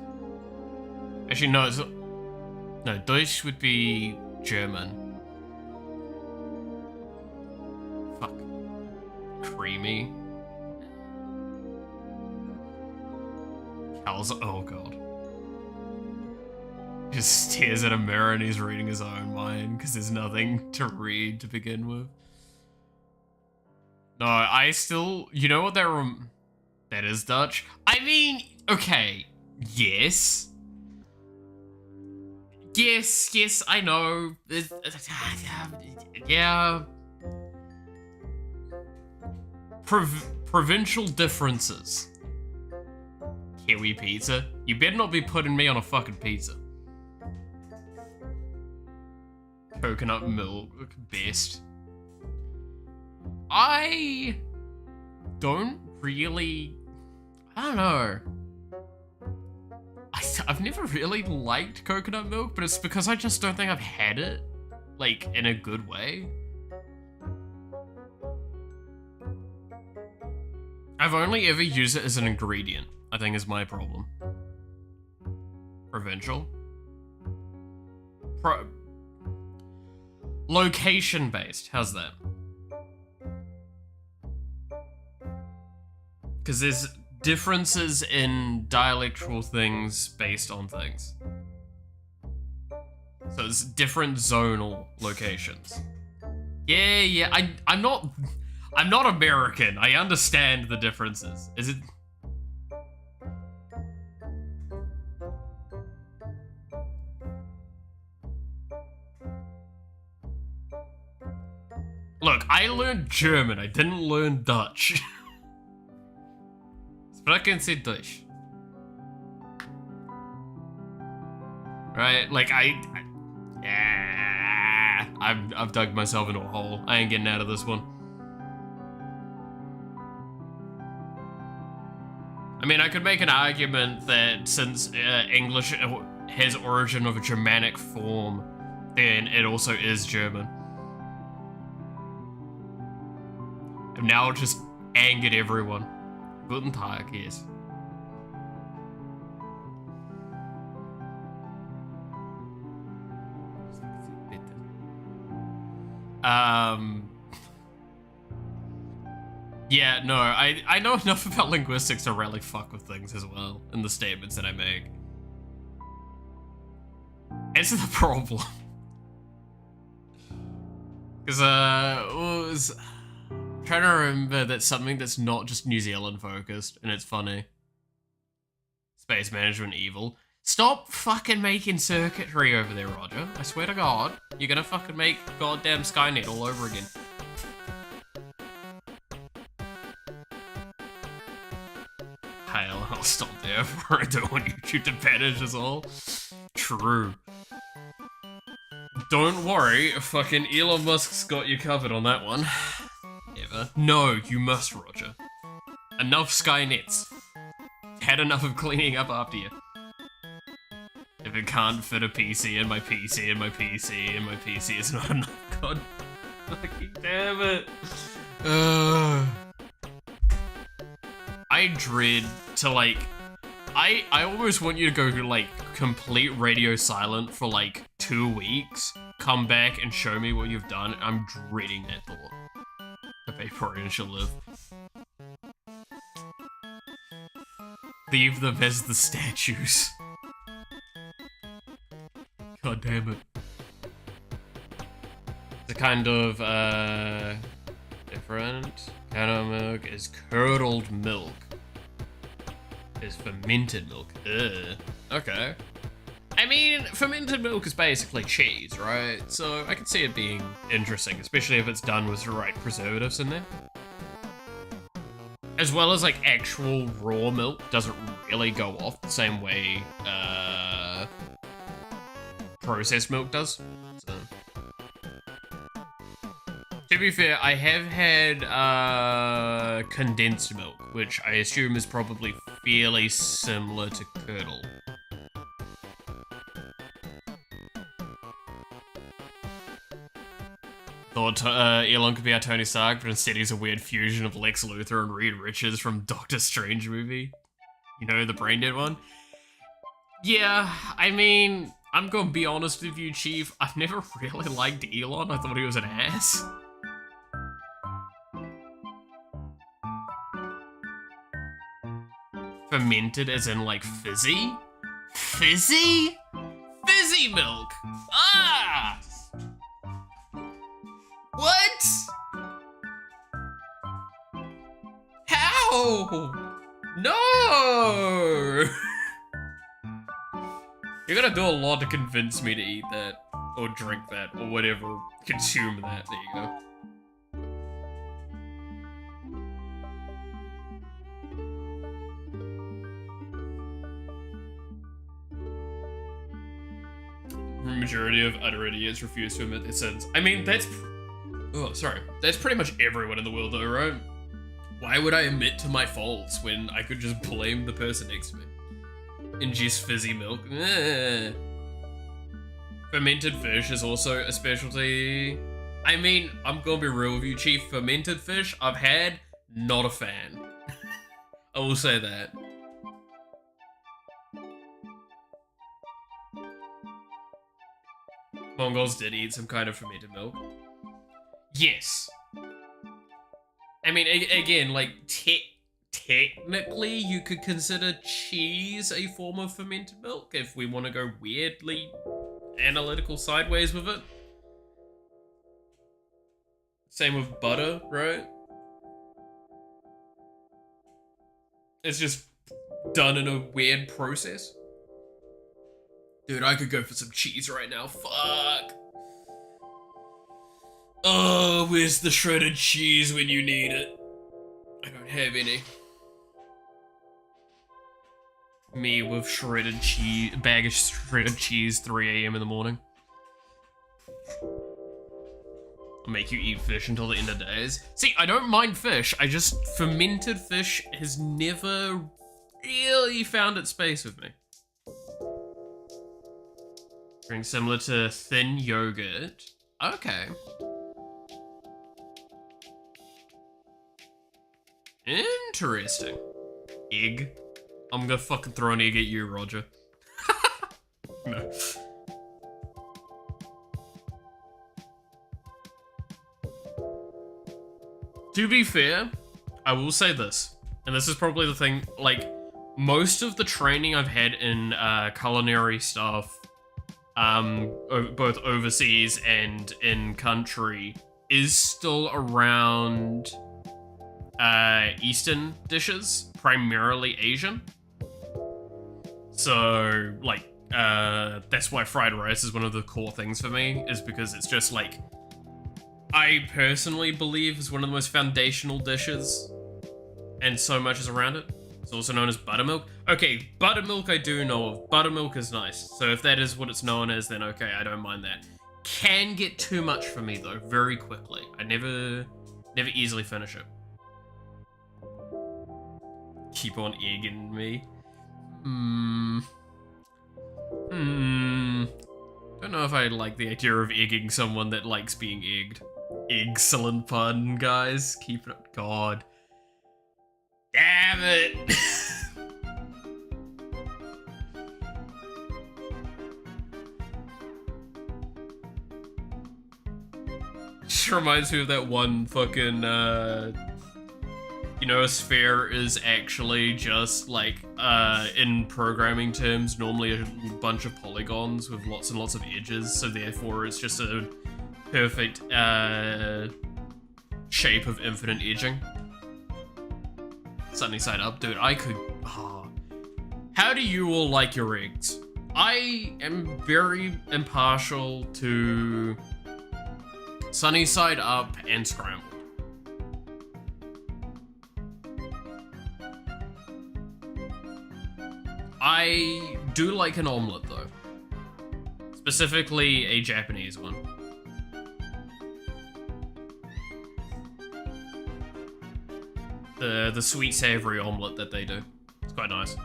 Actually, no, it's not. No, Deutsch would be German. Fuck. Creamy. Cal's. Oh god. Just stares at a mirror and he's reading his own mind because there's nothing to read to begin with. No, I still... You know what that is Dutch? I mean, okay. Yes. Yes, I know. Yeah. Provincial differences. Kiwi pizza? You better not be putting me on a fucking pizza. Coconut milk, best. I don't really... I don't know. I've never really liked coconut milk, but it's because I just don't think I've had it, like, in a good way. I've only ever used it as an ingredient, I think is my problem. Provincial? Location-based, how's that? Because there's differences in dialectal things based on things. So it's different zonal locations. Yeah, I'm not American. I understand the differences. Is it? Look, I learned German. I didn't learn Dutch. Sprechen Sie Deutsch. Right? Like, I've dug myself into a hole. I ain't getting out of this one. I mean, I could make an argument that since English has origin of a Germanic form, then it also is German. I've now just angered everyone. Guten Tag, yes. Yeah, no, I know enough about linguistics to really fuck with things as well in the statements that I make. It's the problem. Because, was trying to remember that's something that's not just New Zealand focused, and it's funny. Space management evil. Stop fucking making circuitry over there, Roger. I swear to God, you're gonna fucking make goddamn Skynet all over again. Hell, I'll stop there for I don't want YouTube to banish us all. True. Don't worry, fucking Elon Musk's got you covered on that one. Ever. No, you must, Roger. Enough Skynets. Had enough of cleaning up after you. If it can't fit a PC and my PC and my PC and my PC is not enough, god fucking damn it. I dread to like, I almost want you to go like complete radio silent for like 2 weeks, come back and show me what you've done. I'm dreading that thought. The Vaporeon shall live. Leave them as the statues. God damn it. The kind of, different kind of milk is curdled milk. Is fermented milk. Ugh. Okay. I mean, fermented milk is basically cheese, right? So I can see it being interesting, especially if it's done with the right preservatives in there. As well as like actual raw milk doesn't really go off the same way, processed milk does. So. To be fair, I have had condensed milk, which I assume is probably fairly similar to curdle. Thought Elon could be our Tony Stark, but instead he's a weird fusion of Lex Luthor and Reed Richards from Doctor Strange movie. You know, the brain dead one? Yeah, I mean, I'm gonna be honest with you, Chief. I've never really liked Elon. I thought he was an ass. Fermented as in, like, fizzy? Fizzy? Fizzy milk! Ah! What? How? No! You're gonna do a lot to convince me to eat that, or drink that, or whatever, consume that. There you go. The majority of utter idiots refuse to admit their sins. I mean, that's... Oh, sorry. That's pretty much everyone in the world, though, right? Why would I admit to my faults when I could just blame the person next to me? Ingest fizzy milk. Fermented fish is also a specialty. I mean, I'm gonna be real with you, Chief. Fermented fish, I've had, not a fan. I will say that. Mongols did eat some kind of fermented milk. Yes. I mean, again, like, technically, you could consider cheese a form of fermented milk if we want to go weirdly analytical sideways with it. Same with butter, right? It's just done in a weird process. Dude, I could go for some cheese right now. Fuck. Oh, where's the shredded cheese when you need it? I don't have any. Me with shredded cheese, bag of shredded cheese, 3 AM in the morning. I'll make you eat fish until the end of days. See, I don't mind fish, I just, fermented fish has never really found its space with me. Drink similar to thin yogurt. Okay. Interesting. Egg. I'm gonna fucking throw an egg at you, Roger. No. To be fair, I will say this, and this is probably the thing, like, most of the training I've had in culinary stuff, both overseas and in country, is still around Eastern dishes, primarily Asian. So, like, that's why fried rice is one of the core things for me, is because it's just like, I personally believe is one of the most foundational dishes, and so much is around it. It's also known as buttermilk. Okay, buttermilk I do know of. Buttermilk is nice. So if that is what it's known as, then okay, I don't mind that. Can get too much for me though, very quickly. I never easily finish it. Keep on egging me. Don't know if I like the idea of egging someone that likes being egged. Excellent pun, guys. Keep it up. God. Damn it! Just reminds me of that one fucking, you know, a sphere is actually just, like, in programming terms, normally a bunch of polygons with lots and lots of edges, so therefore it's just a perfect, shape of infinite edging. Sunny side up, dude, I could, oh. How do you all like your eggs? I am very impartial to sunny side up and scrambled. I do like an omelet though. Specifically a Japanese one. The sweet savory omelet that they do. It's quite nice.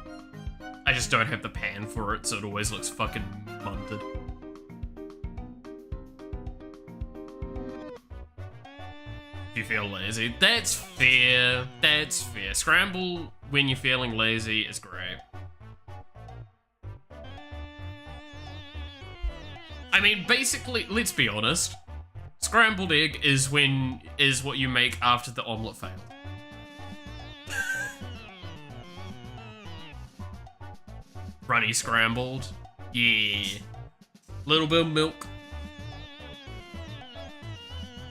I just don't have the pan for it, so it always looks fucking munted. If you feel lazy. That's fair. That's fair. Scramble when you're feeling lazy is great. I mean, basically, let's be honest. Scrambled egg is what you make after the omelet failed. Runny scrambled. Yeah. Little bit of milk.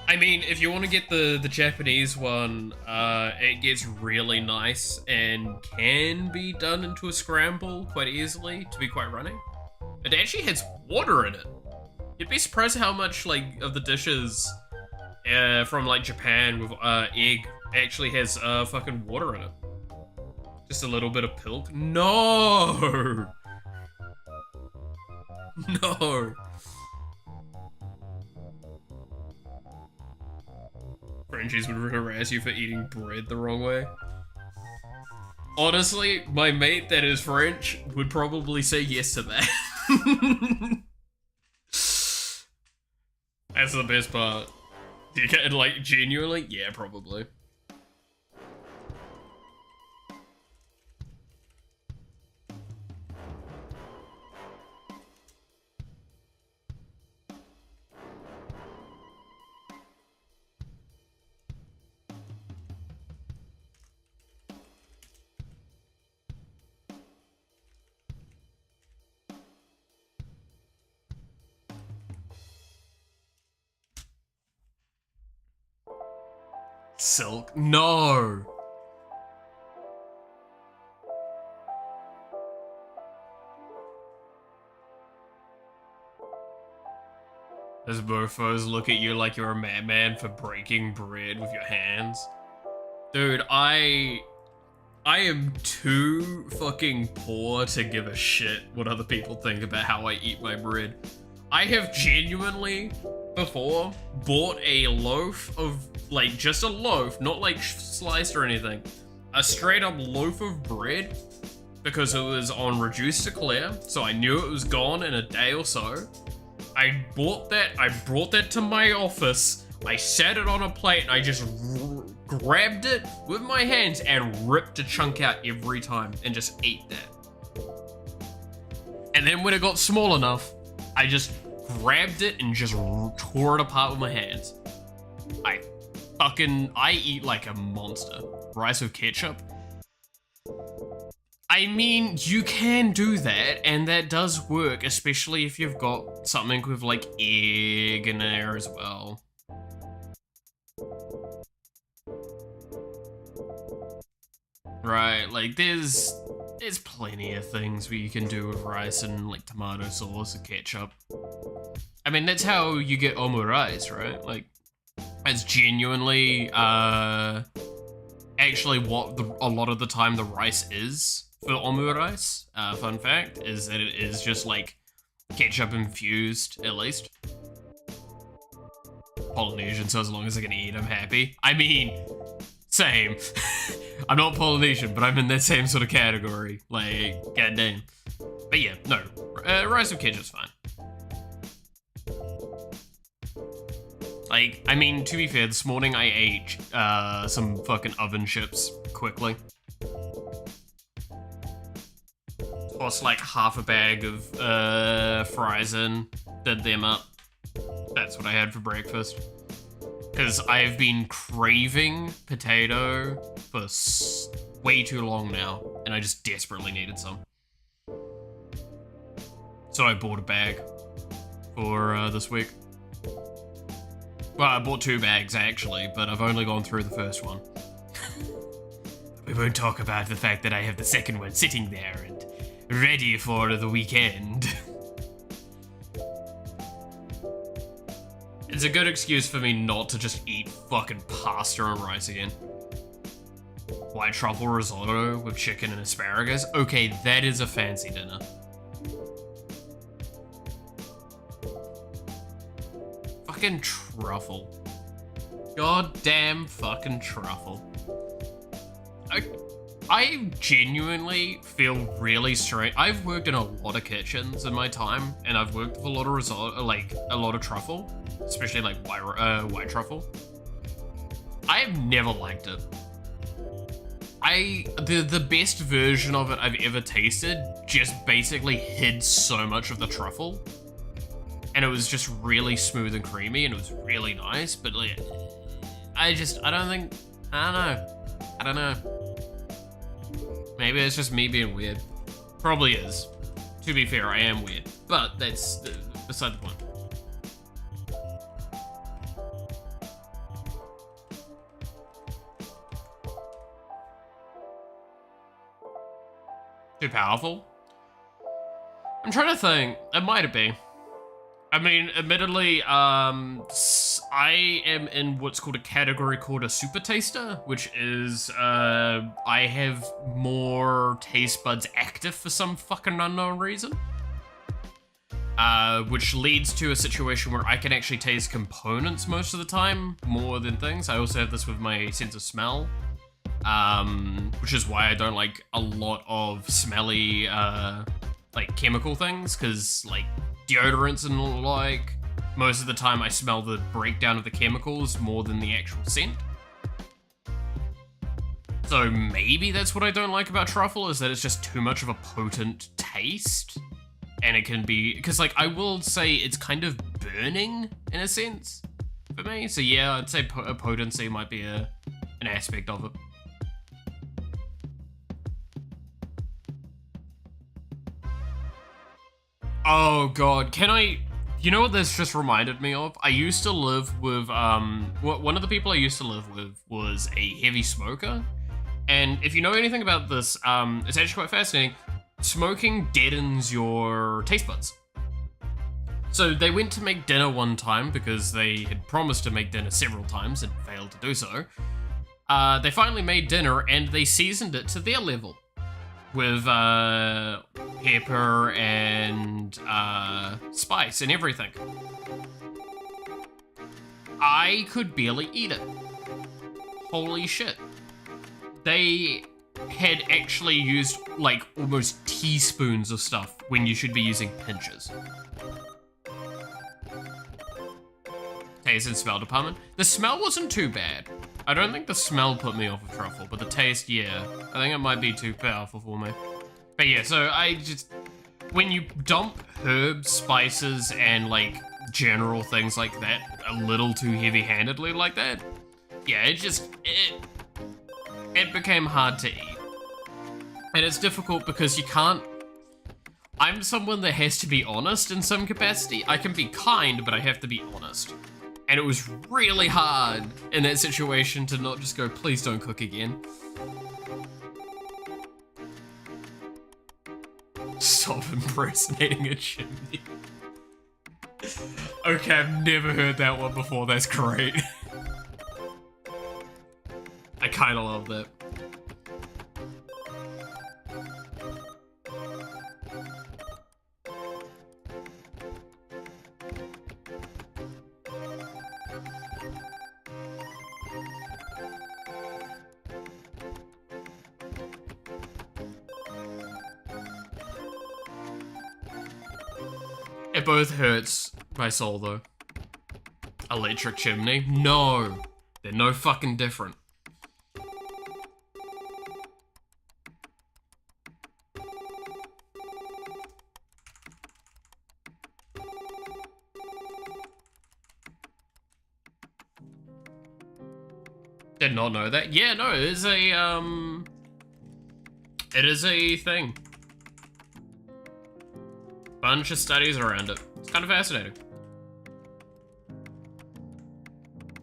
I mean, if you want to get the Japanese one, it gets really nice and can be done into a scramble quite easily to be quite runny. It actually has water in it. You'd be surprised how much, like, of the dishes from, like, Japan with egg actually has fucking water in it. Just a little bit of pilk. No! No! Frenchies would harass you for eating bread the wrong way. Honestly, my mate that is French would probably say yes to that. That's the best part. You get, like, genuinely? Yeah, probably. Silk? No! As mofos look at you like you're a madman for breaking bread with your hands. Dude, I am too fucking poor to give a shit what other people think about how I eat my bread. I have genuinely, before, bought a loaf of, like, just a loaf, not like sliced or anything. A straight up loaf of bread, because it was on reduced to clear, so I knew it was gone in a day or so. I bought that, I brought that to my office, I set it on a plate, and I just grabbed it with my hands and ripped a chunk out every time, and just ate that. And then when it got small enough, I just grabbed it and just tore it apart with my hands. I eat like a monster. Rice with ketchup. I mean, you can do that, and that does work, especially if you've got something with, like, egg in there as well. Right, like, there's plenty of things where you can do with rice and like tomato sauce or ketchup. I mean, that's how you get omurice, right? Like, it's genuinely actually what a lot of the time the rice is for omurice. Fun fact is that it is just like ketchup infused, at least. Polynesian, so as long as I can eat, I'm happy. I mean, same. I'm not Polynesian, but I'm in that same sort of category. Like, goddamn. But yeah, no, rice with ketchup's fine. Like, I mean, to be fair, this morning I ate some fucking oven chips quickly. Tossed like half a bag of fries in, did them up. That's what I had for breakfast. Because I've been craving potato for way too long now, and I just desperately needed some. So I bought a bag for this week. Well, I bought 2 bags actually, but I've only gone through the first one. We won't talk about the fact that I have the second one sitting there and ready for the weekend. It's a good excuse for me not to just eat fucking pasta and rice again. White truffle risotto with chicken and asparagus? Okay, that is a fancy dinner. Fucking truffle. Goddamn fucking truffle. I genuinely feel really strange. I've worked in a lot of kitchens in my time, and I've worked with a lot of risotto, like a lot of truffle, especially like white truffle. I've never liked it. The best version of it I've ever tasted just basically hid so much of the truffle, and it was just really smooth and creamy, and it was really nice. But like, I don't know. Maybe it's just me being weird. Probably is. To be fair, I am weird. But that's beside the point. Too powerful? I'm trying to think. It might be. I mean, admittedly, I am in what's called a category called a super taster, which is, I have more taste buds active for some fucking unknown reason. Which leads to a situation where I can actually taste components most of the time, more than things. I also have this with my sense of smell, which is why I don't like a lot of smelly, like, chemical things, because, like, deodorants and like, most of the time I smell the breakdown of the chemicals more than the actual scent. So maybe that's what I don't like about truffle, is that it's just too much of a potent taste. And it can be, because like, I will say it's kind of burning in a sense for me. So yeah, I'd say potency might be an aspect of it. Oh god, can I... You know what this just reminded me of? I used to live with, one of the people I used to live with was a heavy smoker. And if you know anything about this, it's actually quite fascinating. Smoking deadens your taste buds. So they went to make dinner one time because they had promised to make dinner several times and failed to do so. They finally made dinner and they seasoned it to their level. With pepper and spice and everything. I could barely eat it. Holy shit. They had actually used like almost teaspoons of stuff when you should be using pinches. Taste and smell department. The smell wasn't too bad. I don't think the smell put me off of truffle, but the taste, yeah. I think it might be too powerful for me. But yeah, so I just... When you dump herbs, spices, and like general things like that a little too heavy-handedly like that, yeah, it became hard to eat. And it's difficult because you can't... I'm someone that has to be honest in some capacity. I can be kind, but I have to be honest. And it was really hard in that situation to not just go, please don't cook again. of impersonating a chimney. Okay, I've never heard that one before. That's great. I kind of love that. It both hurts my soul, though. Electric chimney? No! They're no fucking different. Did not know that. Yeah, no, it is a thing. Bunch of studies around it. It's kind of fascinating.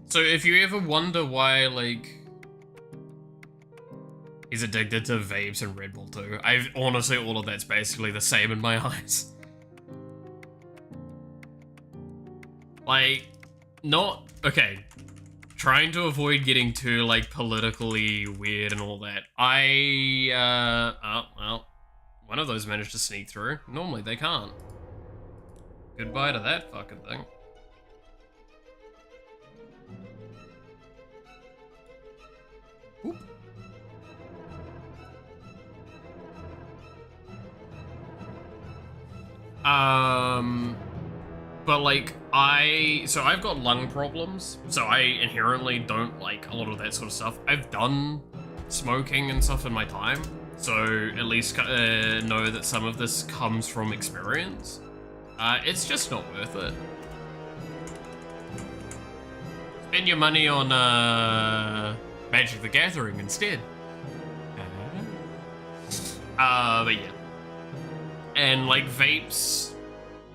So if you ever wonder why, like, he's addicted to vapes and Red Bull too, honestly, all of that's basically the same in my eyes. Like, okay, trying to avoid getting too, like, politically weird and all that. Oh, well. One of those managed to sneak through. Normally they can't. Goodbye to that fucking thing. Oop. But like, so I've got lung problems, so I inherently don't like a lot of that sort of stuff. I've done smoking and stuff in my time, so at least know that some of this comes from experience. It's just not worth it. Spend your money on Magic the Gathering instead. But yeah. And like vapes,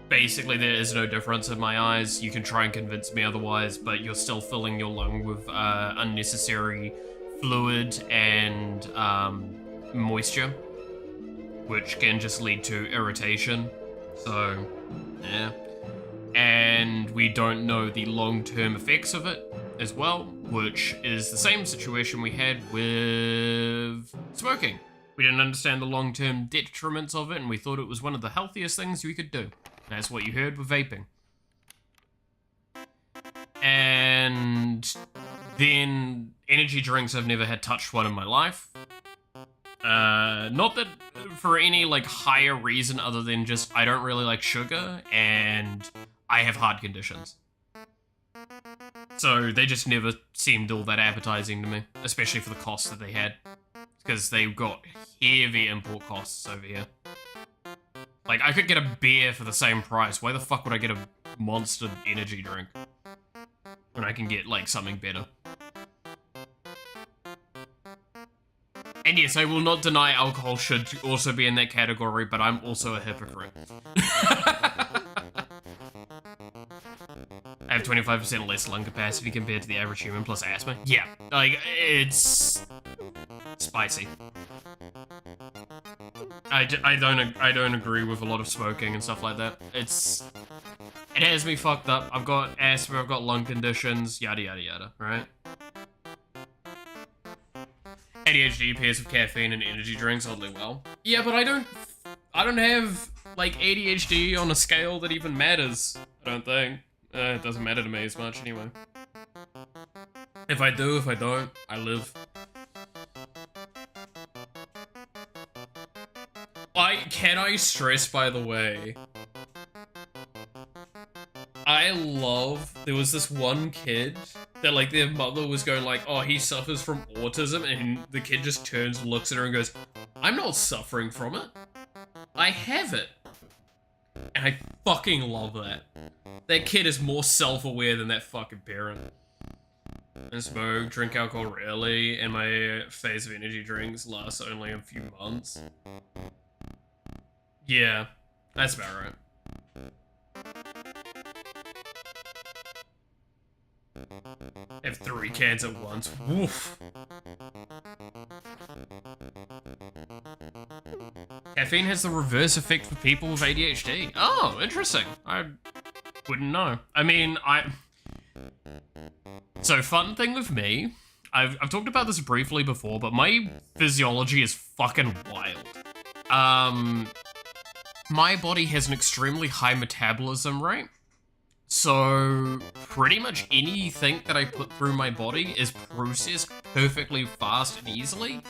basically there is no difference in my eyes. You can try and convince me otherwise, but you're still filling your lung with unnecessary fluid and moisture, which can just lead to irritation. So, yeah. And we don't know the long-term effects of it as well, which is the same situation we had with smoking. We didn't understand the long-term detriments of it, and we thought it was one of the healthiest things we could do. That's what you heard with vaping. And then energy drinks, I've never had touched one in my life. Not that for any like higher reason other than just I don't really like sugar and I have heart conditions. So they just never seemed all that appetizing to me, especially for the costs that they had. Because they've got heavy import costs over here. Like, I could get a beer for the same price. Why the fuck would I get a Monster energy drink when I can get, like, something better? And yes, I will not deny alcohol should also be in that category, but I'm also a hypocrite. I have 25% less lung capacity compared to the average human plus asthma. Yeah, like, it's spicy. I don't agree with a lot of smoking and stuff like that. It has me fucked up. I've got asthma, I've got lung conditions, yada yada yada, right? ADHD pairs with caffeine and energy drinks oddly well. Yeah, but I don't have like ADHD on a scale that even matters. I don't think. It doesn't matter to me as much anyway. If I do, if I don't, I live. Can I stress, by the way, there was this one kid that, like, their mother was going like, oh, he suffers from autism, and the kid just turns and looks at her and goes, I'm not suffering from it. I have it. And I fucking love that. That kid is more self-aware than that fucking parent. I smoke, drink alcohol rarely, and my phase of energy drinks lasts only a few months. Yeah, that's about right. I have 3 cans at once. Woof. caffeine has the reverse effect for people with ADHD. Oh, interesting. I wouldn't know. I mean, So, fun thing with me, I've talked about this briefly before, but my physiology is fucking wild. My body has an extremely high metabolism rate, so pretty much anything that I put through my body is processed perfectly fast and easily,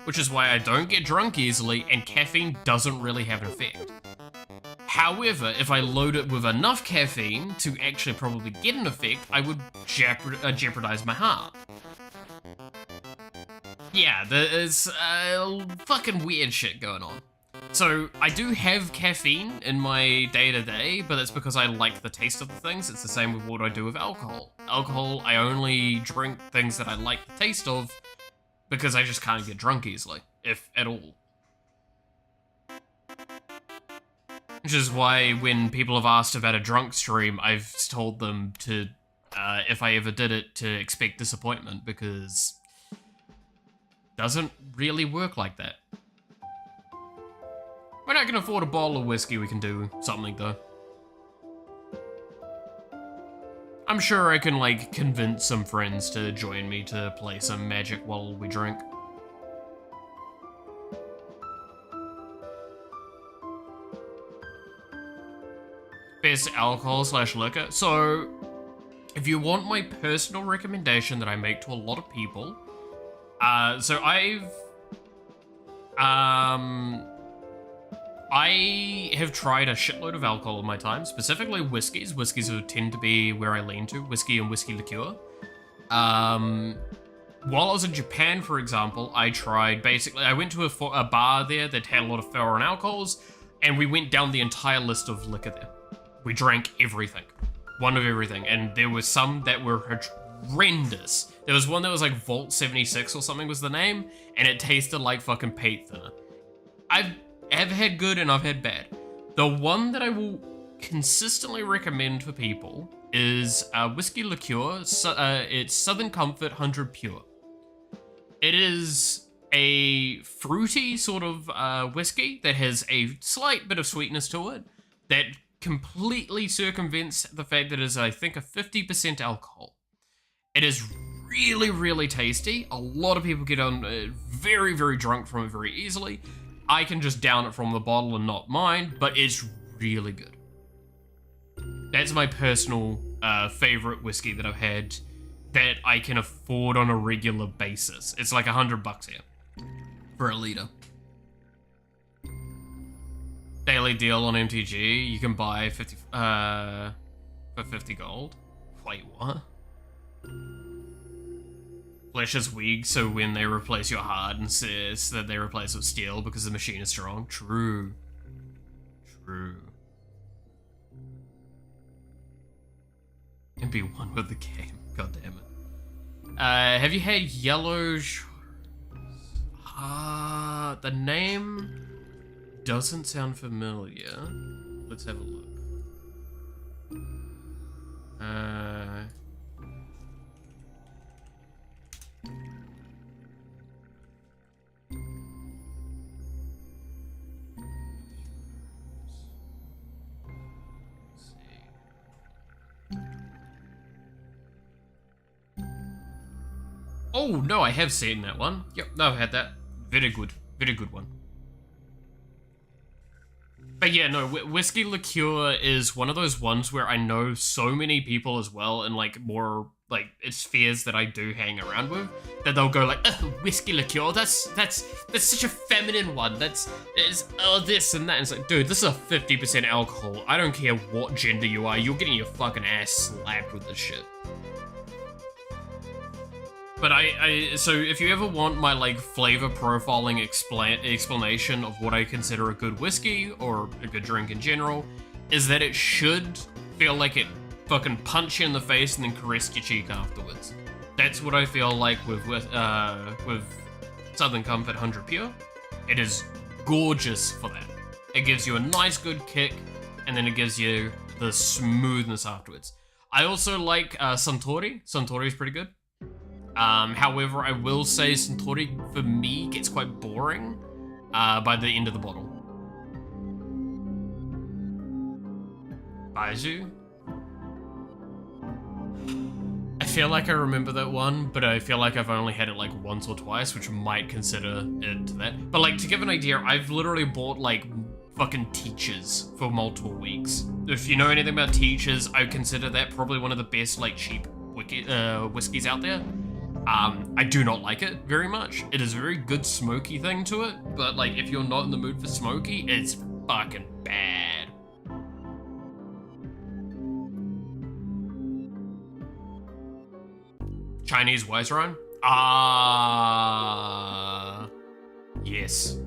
which is why I don't get drunk easily, and caffeine doesn't really have an effect. However, if I load it with enough caffeine to actually probably get an effect, I would jeopardize my heart. Yeah, there's fucking weird shit going on. So, I do have caffeine in my day-to-day, but that's because I like the taste of the things. It's the same with what I do with alcohol. Alcohol, I only drink things that I like the taste of because I just can't get drunk easily, if at all. Which is why when people have asked about a drunk stream, I've told them to, if I ever did it, to expect disappointment, because it doesn't really work like that. When I can afford a bottle of whiskey, we can do something, though. I'm sure I can, like, convince some friends to join me to play some Magic while we drink. Best alcohol/liquor. So, if you want my personal recommendation that I make to a lot of people, so I have tried a shitload of alcohol in my time, specifically whiskeys. Whiskeys tend to be where I lean to, whiskey and whiskey liqueur. While I was in Japan, for example, I went to a bar there that had a lot of foreign alcohols, and we went down the entire list of liquor there. We drank everything. One of everything. And there were some that were horrendous. There was one that was like Vault 76 or something was the name, and it tasted like fucking paint thinner. I've had good and I've had bad. The one that I will consistently recommend for people is whiskey liqueur. It's Southern Comfort 100 Pure. It is a fruity sort of whiskey that has a slight bit of sweetness to it that completely circumvents the fact that it is, I think, a 50% alcohol. It is really, really tasty. A lot of people get on very, very drunk from it very easily. I can just down it from the bottle and not mind, but it's really good. That's my personal favorite whiskey that I've had that I can afford on a regular basis. It's like $100 here for a liter. Daily deal on MTG, you can buy for 50 gold. Wait, what? Flesh is weak, so when they replace your heart and says that they replace it with steel because the machine is strong. True. True. And be one with the game. God damn it. Have you had yellow... the name doesn't sound familiar. Let's have a look. Oh, no, I have seen that one. Yep, no, I've had that. Very good one. But yeah, no, whiskey liqueur is one of those ones where I know so many people as well, and like more like spheres that I do hang around with, that they'll go like, oh, whiskey liqueur, that's such a feminine one. It's this and that. And it's like, dude, this is a 50% alcohol. I don't care what gender you are, you're getting your fucking ass slapped with this shit. But so if you ever want my like flavor profiling explanation of what I consider a good whiskey or a good drink in general, is that it should feel like it fucking punch you in the face and then caress your cheek afterwards. That's what I feel like with Southern Comfort 100 Pure. It is gorgeous for that. It gives you a nice good kick, and then it gives you the smoothness afterwards. I also like Suntory. Suntory is pretty good. However, I will say Suntory, for me, gets quite boring by the end of the bottle. Baizu? I feel like I remember that one, but I feel like I've only had it like once or twice, which might consider it that. But like, to give an idea, I've literally bought like fucking Teachers for multiple weeks. If you know anything about Teachers, I consider that probably one of the best like cheap whiskeys out there. I do not like it very much. It is a very good smoky thing to it, but like if you're not in the mood for smoky, it's fucking bad. Chinese Wise Rhine? Yes.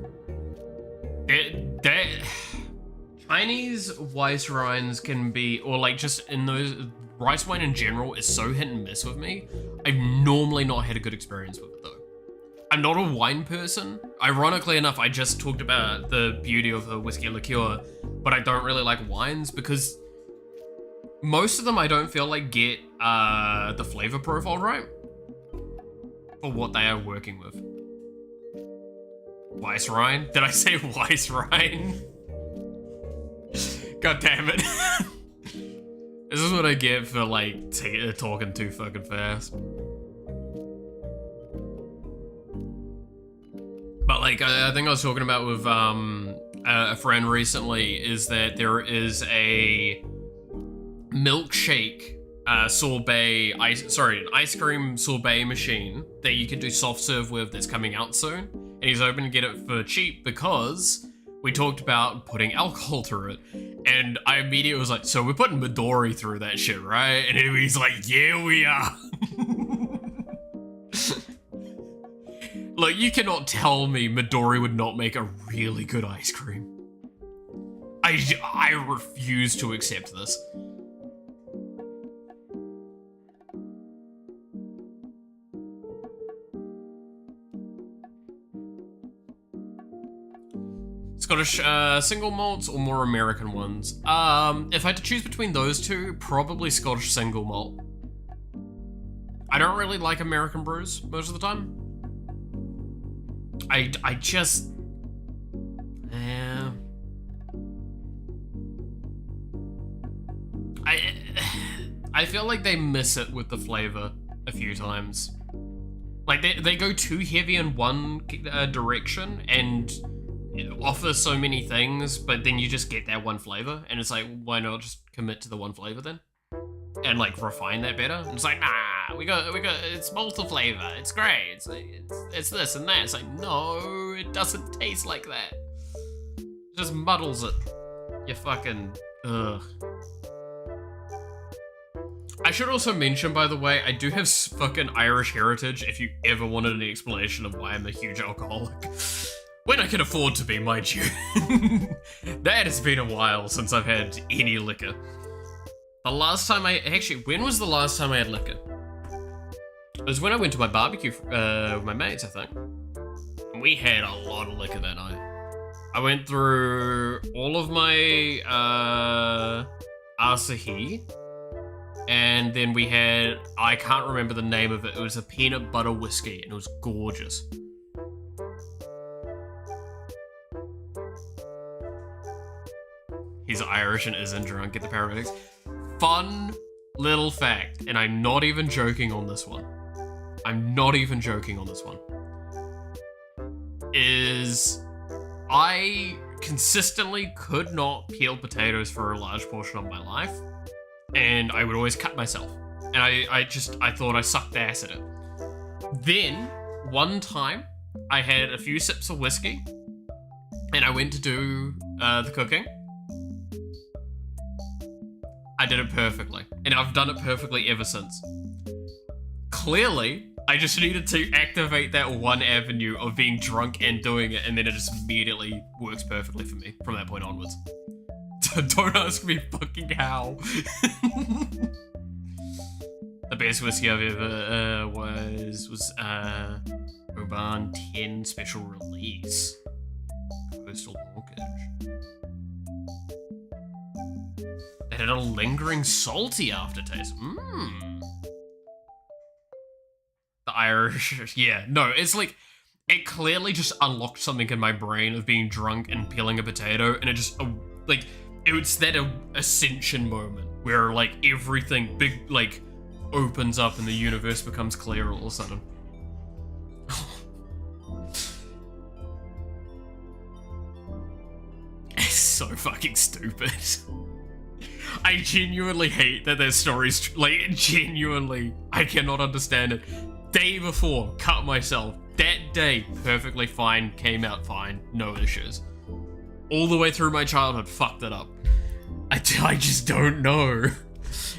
Chinese Wise Rhines can be, or like just in those, rice wine in general is so hit and miss with me. I've normally not had a good experience with it though. I'm not a wine person. Ironically enough, I just talked about the beauty of a whiskey liqueur, but I don't really like wines because most of them I don't feel like get the flavor profile right for what they are working with. Weiss Rhine? Did I say Weiss Rhine? God damn it. This is what I get for like talking too fucking fast. But like, I think I was talking about with a friend recently is that there is a milkshake sorbet, an ice cream sorbet machine that you can do soft serve with that's coming out soon. And he's hoping to get it for cheap because we talked about putting alcohol through it. And I immediately was like, so we're putting Midori through that shit, right? And he's like, yeah, we are. Look, you cannot tell me Midori would not make a really good ice cream. I refuse to accept this. Scottish single malts or more American ones? If I had to choose between those two, probably Scottish single malt. I don't really like American brews most of the time. I just... I feel like they miss it with the flavor a few times. Like, they go too heavy in one direction and it offers so many things, but then you just get that one flavor, and it's like, why not just commit to the one flavor then? And like refine that better? And it's like, nah, we got, it's multi-flavor, it's great, it's this and that. It's like, no, it doesn't taste like that. It just muddles it. You fucking, ugh. I should also mention, by the way, I do have fucking Irish heritage if you ever wanted an explanation of why I'm a huge alcoholic. When I can afford to be, mind you. That has been a while since I've had any liquor. The last time when was the last time I had liquor? It was when I went to my barbecue with my mates, I think. And we had a lot of liquor that night. I went through all of my Asahi. And then we had, I can't remember the name of it. It was a peanut butter whiskey and it was gorgeous. He's Irish and isn't drunk at the paramedics. Fun little fact, and I'm not even joking on this one. I'm not even joking on this one. Is I consistently could not peel potatoes for a large portion of my life. And I would always cut myself. And I thought I sucked ass at it. Then, one time, I had a few sips of whiskey, and I went to do the cooking. I did it perfectly, and I've done it perfectly ever since. Clearly, I just needed to activate that one avenue of being drunk and doing it, and then it just immediately works perfectly for me from that point onwards. Don't ask me fucking how. The best whiskey I've ever was Oban 10 special release. Coastal Mortgage. It had a lingering salty aftertaste. The Irish, yeah, no, it's like, it clearly just unlocked something in my brain of being drunk and peeling a potato, and it just, like, It's that ascension moment where like everything big like opens up and the universe becomes clear all of a sudden. It's so fucking stupid. I genuinely hate that their stories, like, genuinely, I cannot understand it. Day before, cut myself. That day, perfectly fine, came out fine, no issues. All the way through my childhood, fucked it up. I just don't know.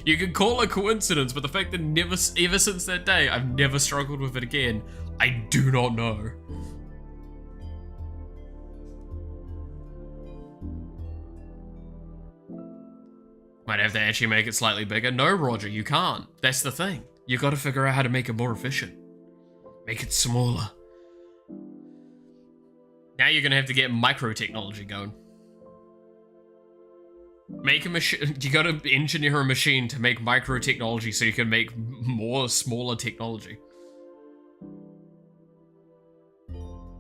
You can call it coincidence, but the fact that ever since that day, I've never struggled with it again, I do not know. Might have to actually make it slightly bigger. No, Roger, you can't. That's the thing. You gotta figure out how to make it more efficient. Make it smaller. Now you're gonna have to get micro technology going. Make a machine. You gotta engineer a machine to make micro technology so you can make more smaller technology.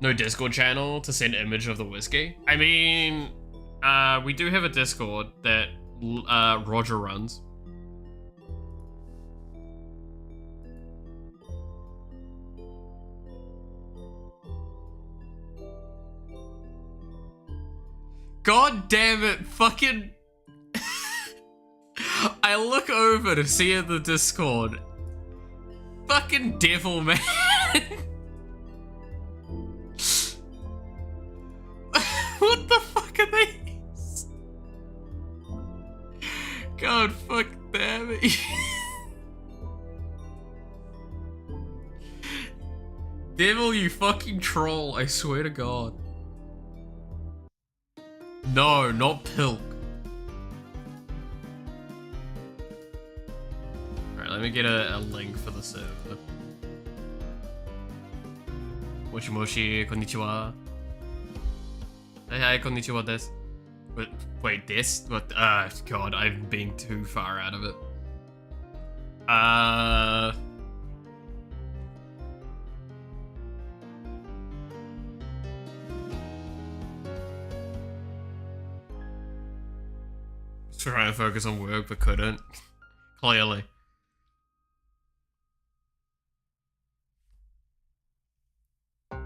No Discord channel to send image of the whiskey? I mean, we do have a Discord that Roger runs. God damn it, fucking... I look over to see in the Discord. Fucking devil, man. What the fuck are these? God fuck damn it. Devil, you fucking troll, I swear to God. No, not Pilk. Alright, let me get a link for the server. Moshi moshi, konnichiwa. Hey, konnichiwa desu. Wait, this? What? God, I'm being too far out of it. Trying to focus on work, but couldn't. Clearly. The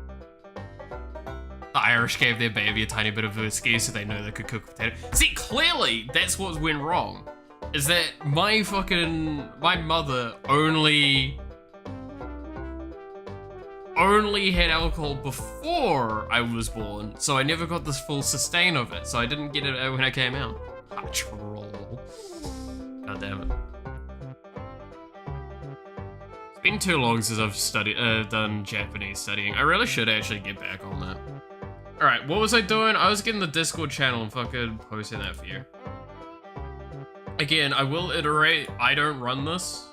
Irish gave their baby a tiny bit of whiskey so they know they could cook potato. See, clearly, that's what went wrong. Is that my mother only had alcohol before I was born, so I never got this full sustain of it, so I didn't get it when I came out. Ah, troll. God damn it. It's been too long since I've done Japanese studying. I really should actually get back on that. Alright, what was I doing? I was getting the Discord channel and fucking posting that for you. Again, I will iterate, I don't run this.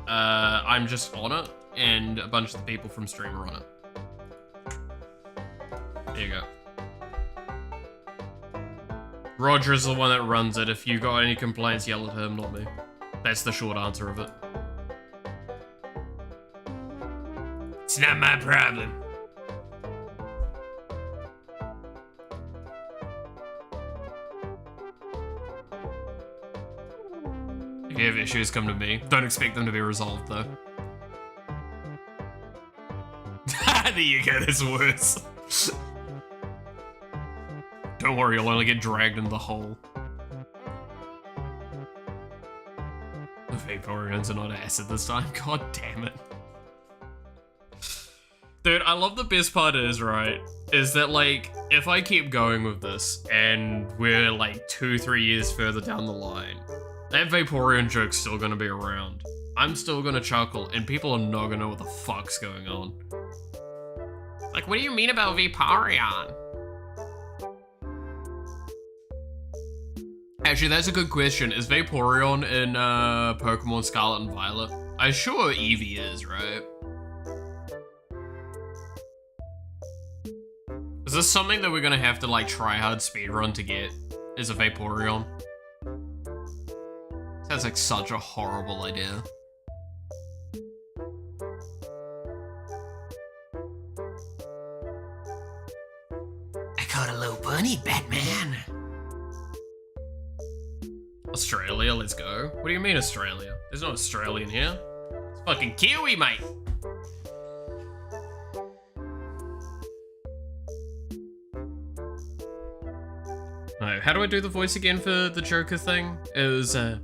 I'm just on it, and a bunch of the people from stream are on it. There you go. Roger's the one that runs it. If you got any complaints, yell at him, not me. That's the short answer of it. It's not my problem. If you have issues, come to me. Don't expect them to be resolved, though. There you go, that's worse. Don't worry, you'll only get dragged in the hole. The Vaporeons are not acid this time. God damn it. Dude, I love the best part is, right, is that, like, if I keep going with this and we're, like, 2-3 years further down the line, that Vaporeon joke's still gonna be around. I'm still gonna chuckle, and people are not gonna know what the fuck's going on. Like, what do you mean about Vaporeon? Actually, that's a good question. Is Vaporeon in Pokemon Scarlet and Violet? I'm sure Eevee is, right? Is this something that we're gonna have to, like, try hard speedrun to get? Is a Vaporeon? Sounds like such a horrible idea. I caught a little bunny, Batman. Australia, let's go. What do you mean Australia? There's no Australian here. It's fucking Kiwi, mate. No, how do I do the voice again for the Joker thing? It was, I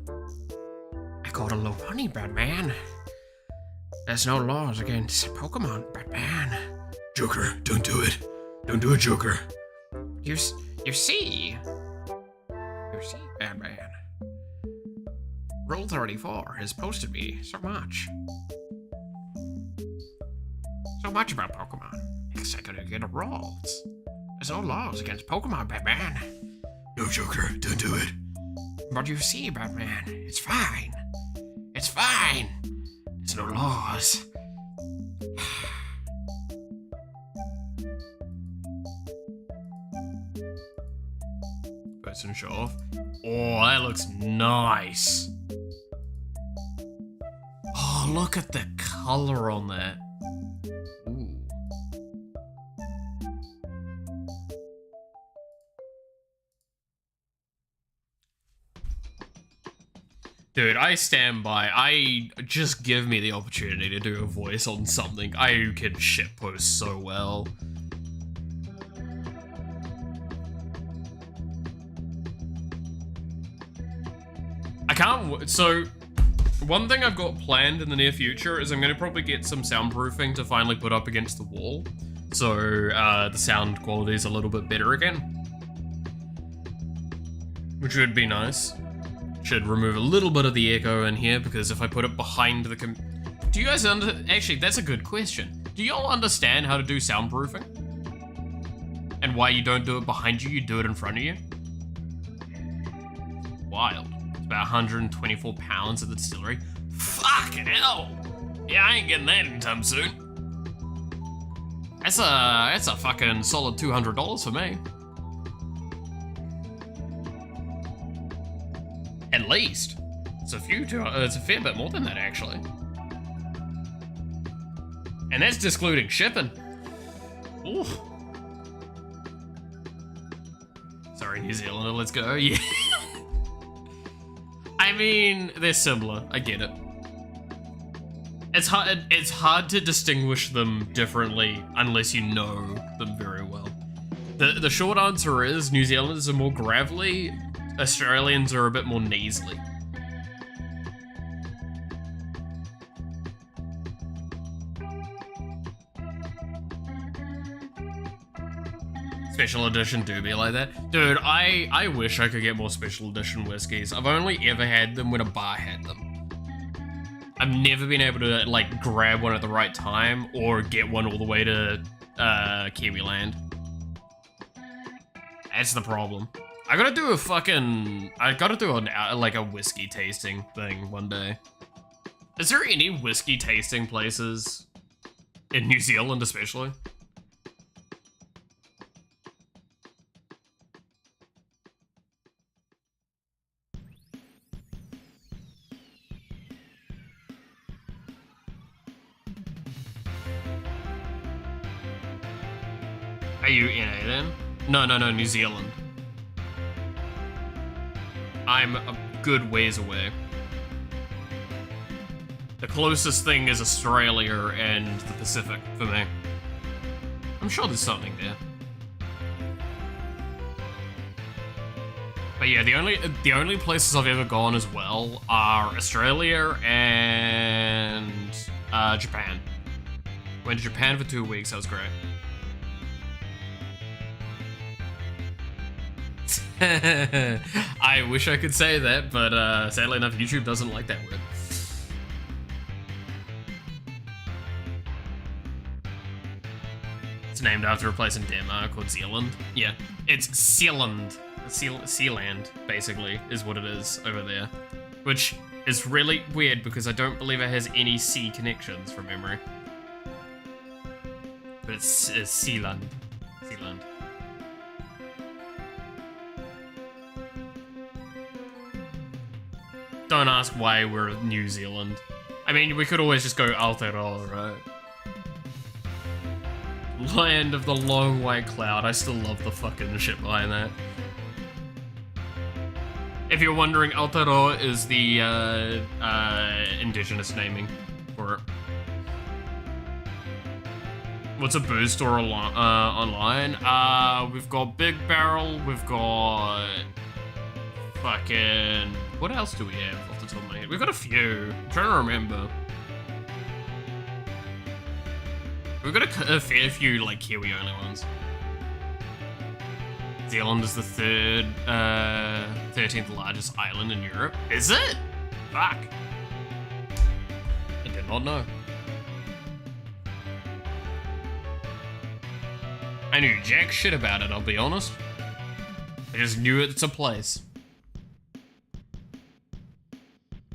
got a lot of money, Batman. There's no laws against Pokemon, Batman. Joker, don't do it. Don't do it, Joker. You see, Batman. Rule 34 has posted me so much about Pokemon. Because I couldn't get the rules. There's no laws against Pokemon, Batman. No, Joker, don't do it. But you see, Batman, it's fine. It's fine. There's no laws. Person show off. Oh, that looks nice. Oh, look at the color on that. Ooh. Dude, I stand by. Just give me the opportunity to do a voice on something. I can shitpost so well. I can't. So, one thing I've got planned in the near future is I'm going to probably get some soundproofing to finally put up against the wall. So, the sound quality is a little bit better again. Which would be nice. Should remove a little bit of the echo in here, because if I put it behind the do you guys actually, that's a good question. Do y'all understand how to do soundproofing? And why you don't do it behind you, you do it in front of you? Wild. It's about 124 pounds at the distillery. Fucking hell! Yeah, I ain't getting that anytime soon. That's a fucking solid $200 for me. At least. It's a fair bit more than that, actually. And that's discluding shipping. Ooh. Sorry, New Zealander, let's go. Yeah. I mean, they're similar. I get it. It's hard to distinguish them differently unless you know them very well. The short answer is New Zealanders are more gravelly, Australians are a bit more nasally. Special edition do be like that. Dude, I wish I could get more special edition whiskeys. I've only ever had them when a bar had them. I've never been able to, like, grab one at the right time or get one all the way to Kiwiland. That's the problem. I gotta do a whiskey tasting thing one day. Is there any whiskey tasting places in New Zealand especially? Are you NA then? No, New Zealand. I'm a good ways away. The closest thing is Australia and the Pacific for me. I'm sure there's something there. But yeah, the only places I've ever gone as well are Australia and Japan. Went to Japan for 2 weeks, that was great. I wish I could say that, but sadly enough, YouTube doesn't like that word. It's named after a place in Denmark called Zealand. Yeah, it's Zealand. Sealand, basically, is what it is over there. Which is really weird because I don't believe it has any sea connections from memory. But it's Sealand. Sealand. Don't ask why we're New Zealand. I mean, we could always just go Aotearoa, right? Land of the long white cloud. I still love the fucking shit behind that. If you're wondering, Aotearoa is the indigenous naming for it. What's a booze store online? We've got Big Barrel, we've got fucking... What else do we have off the top of my head? We've got a few. I'm trying to remember. We've got a fair few, like, Kiwi-only ones. New Zealand is the 13th largest island in Europe. Is it? Fuck. I did not know. I knew jack shit about it, I'll be honest. I just knew it's a place.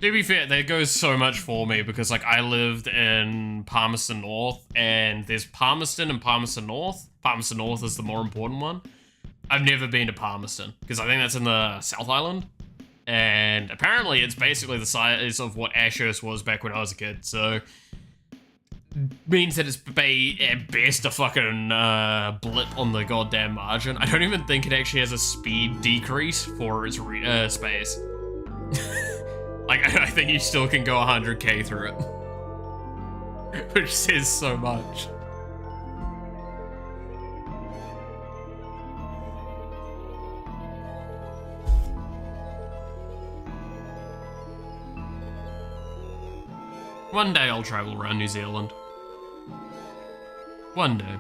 To be fair, that goes so much for me because, like, I lived in Palmerston North, and there's Palmerston and Palmerston North. Palmerston North is the more important one. I've never been to Palmerston because I think that's in the South Island, and apparently it's basically the size of what Ashurst was back when I was a kid. So means that it's at best a fucking blip on the goddamn margin. I don't even think it actually has a speed decrease for its space. Like, I think you still can go 100k through it. Which says so much. One day I'll travel around New Zealand. One day.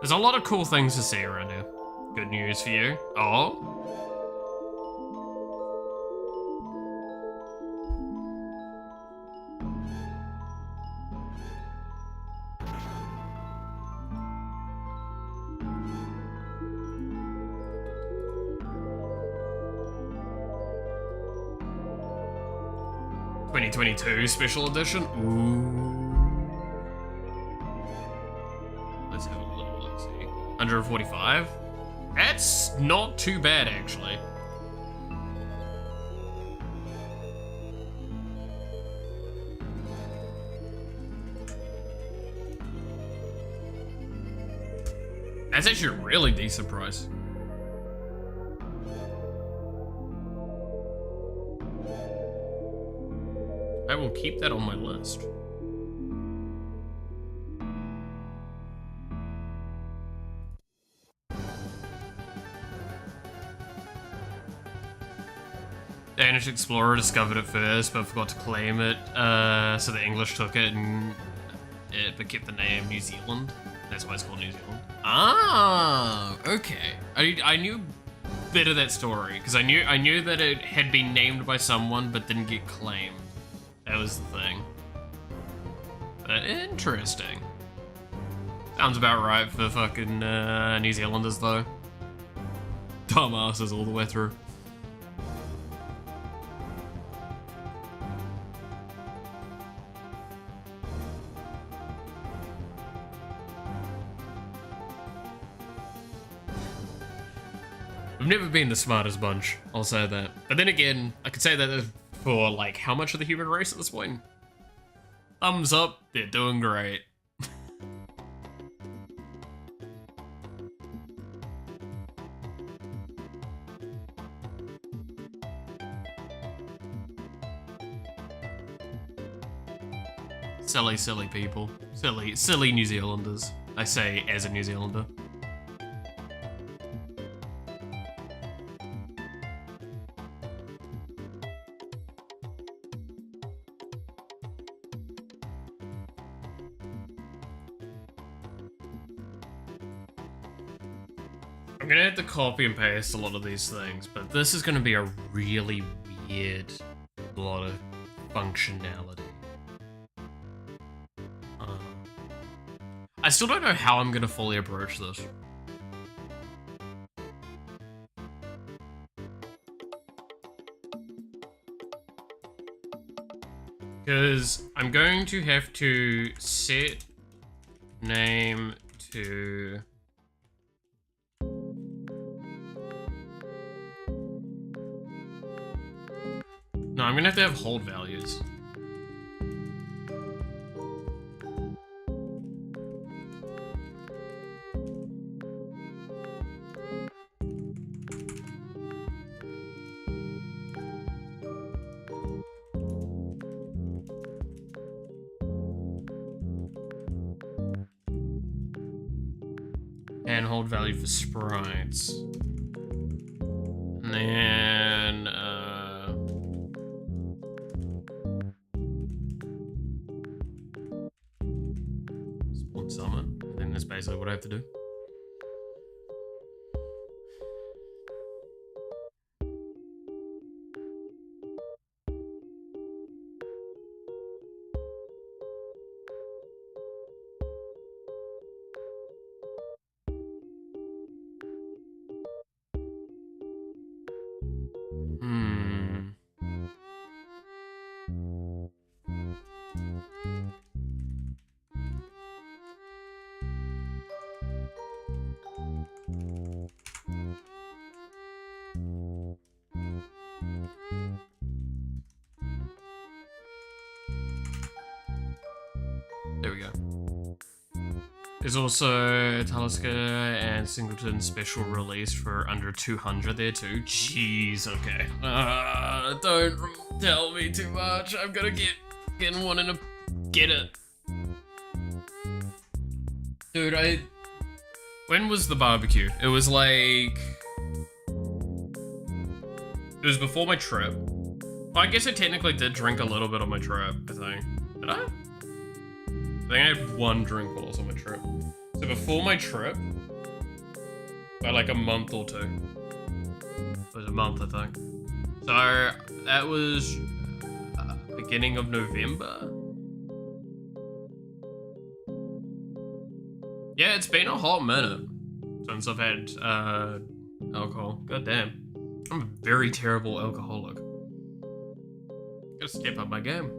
There's a lot of cool things to see around here. Good news for you. Oh. '22 special edition. Ooh. Let's have a little look. See, 145. That's not too bad, actually. That's actually a really decent price. I will keep that on my list. Danish explorer discovered it first, but forgot to claim it, so the English took it but kept the name New Zealand. That's why it's called New Zealand. Ah, okay. I knew a bit of that story because I knew that it had been named by someone but didn't get claimed. That was the thing. But interesting. Sounds about right for fucking New Zealanders though. Dumbasses all the way through. I've never been the smartest bunch, I'll say that. But then again, I could say that for, like, how much of the human race at this point? Thumbs up, they're doing great. Silly, silly people. Silly New Zealanders. I say as a New Zealander. I'm gonna have to copy and paste a lot of these things, but this is gonna be a really weird lot of functionality. I still don't know how I'm gonna fully approach this. Because I'm going to have to set name to... No, I'm gonna have to have hold values. and hold value for sprites. And then, spawn summon. I think that's basically what I have to do. There we go. There's also Talisker and Singleton special release for under 200 there too. Jeez, okay. Don't tell me too much. I'm gonna get wanting to get it. Dude, when was the barbecue? It was like... It was before my trip. Well, I guess I technically did drink a little bit on my trip, I think. Did I? I think I had one drink while I was on my trip. So before my trip, by like a month or two. It was a month, I think. So that was beginning of November. Yeah, it's been a hot minute since I've had alcohol. God damn. I'm a very terrible alcoholic. Gotta step up my game.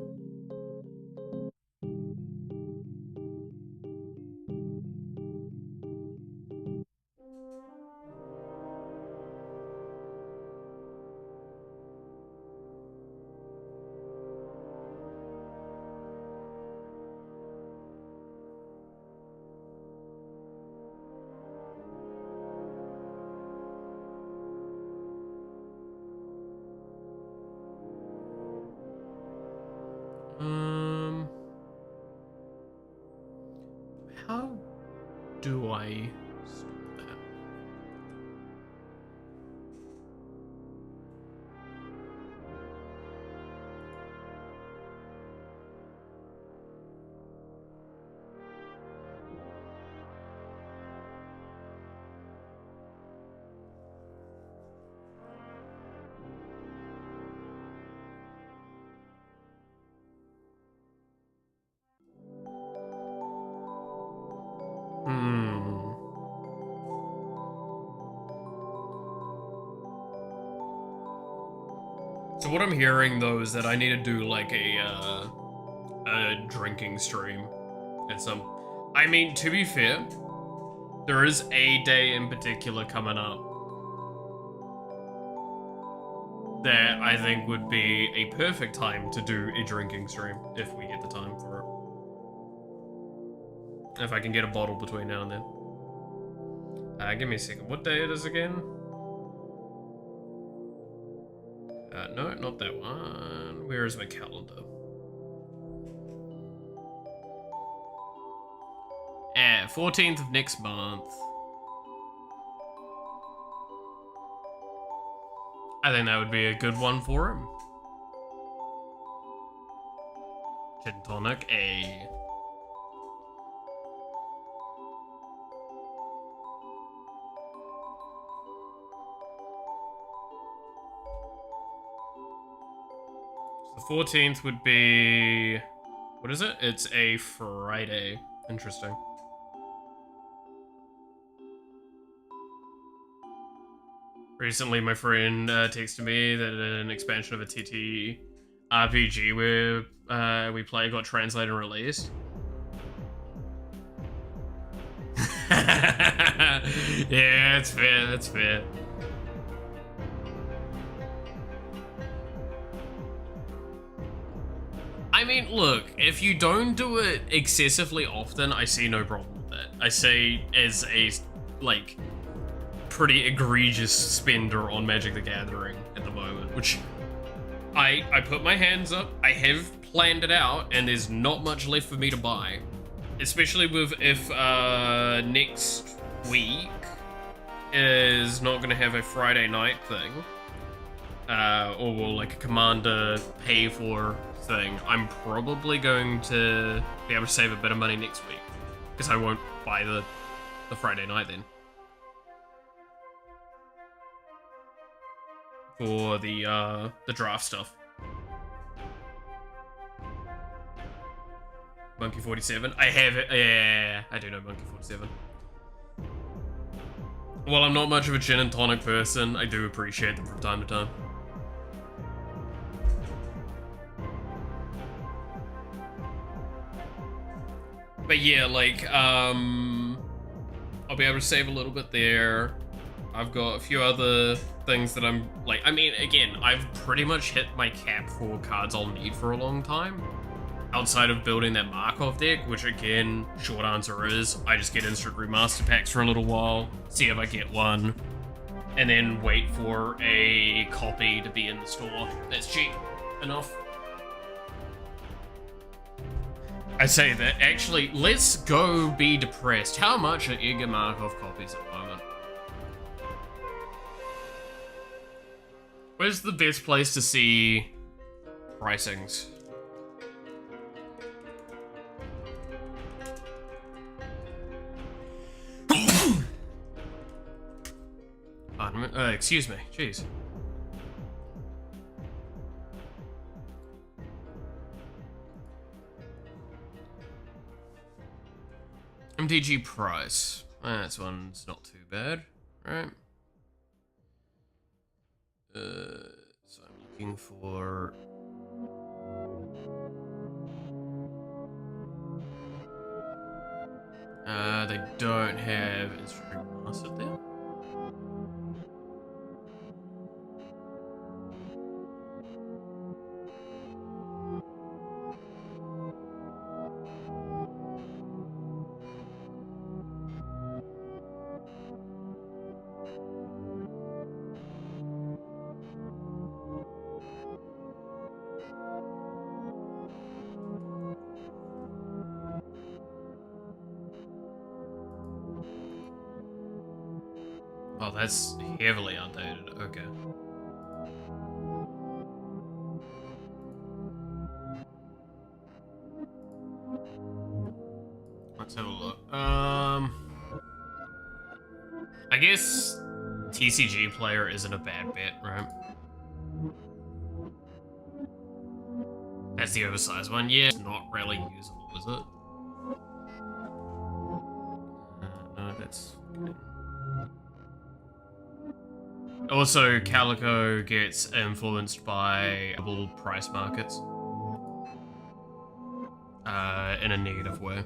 How do I stop that? So what I'm hearing though is that I need to do like a drinking stream at some. I mean, to be fair, there is a day in particular coming up that I think would be a perfect time to do a drinking stream if we get the time for it. If I can get a bottle between now and then. Give me a second. What day it is again? No, not that one. Where is my calendar? 14th of next month. I think that would be a good one for him. Gin tonic, a... The 14th would be... What is it? It's a Friday. Interesting. Recently, my friend texted me that an expansion of a TT RPG where we play got translated and released. Yeah, that's fair, that's fair. I mean, look, if you don't do it excessively often, I see no problem with that. I see as a, like, pretty egregious spender on Magic the Gathering at the moment, which I put my hands up, I have planned it out, and there's not much left for me to buy. Especially with if next week is not going to have a Friday night thing, or like a commander pay for thing, I'm probably going to be able to save a bit of money next week, because I won't buy the Friday night then. For the draft stuff. Monkey 47. I have it. Yeah, I do know Monkey 47. While I'm not much of a gin and tonic person, I do appreciate them from time to time. But yeah, like, I'll be able to save a little bit there. I've got a few other things that I'm, like, I mean, again, I've pretty much hit my cap for cards I'll need for a long time. Outside of building that Markov deck, which again, short answer is, I just get instant remaster packs for a little while, see if I get one, and then wait for a copy to be in the store. That's cheap enough. I say that, actually, let's go be depressed. How much are Edgar Markov copies at the moment? Where's the best place to see pricings? Excuse me, jeez. MTG price. This one's not too bad, right? So I'm looking for... they don't have instant remastered there. Oh, that's heavily outdated. Okay. Let's have a look. I guess TCG player isn't a bad bet, right? That's the oversized one. Yeah, it's not really usable, is it? No, that's good. Also, Calico gets influenced by double price markets in a negative way.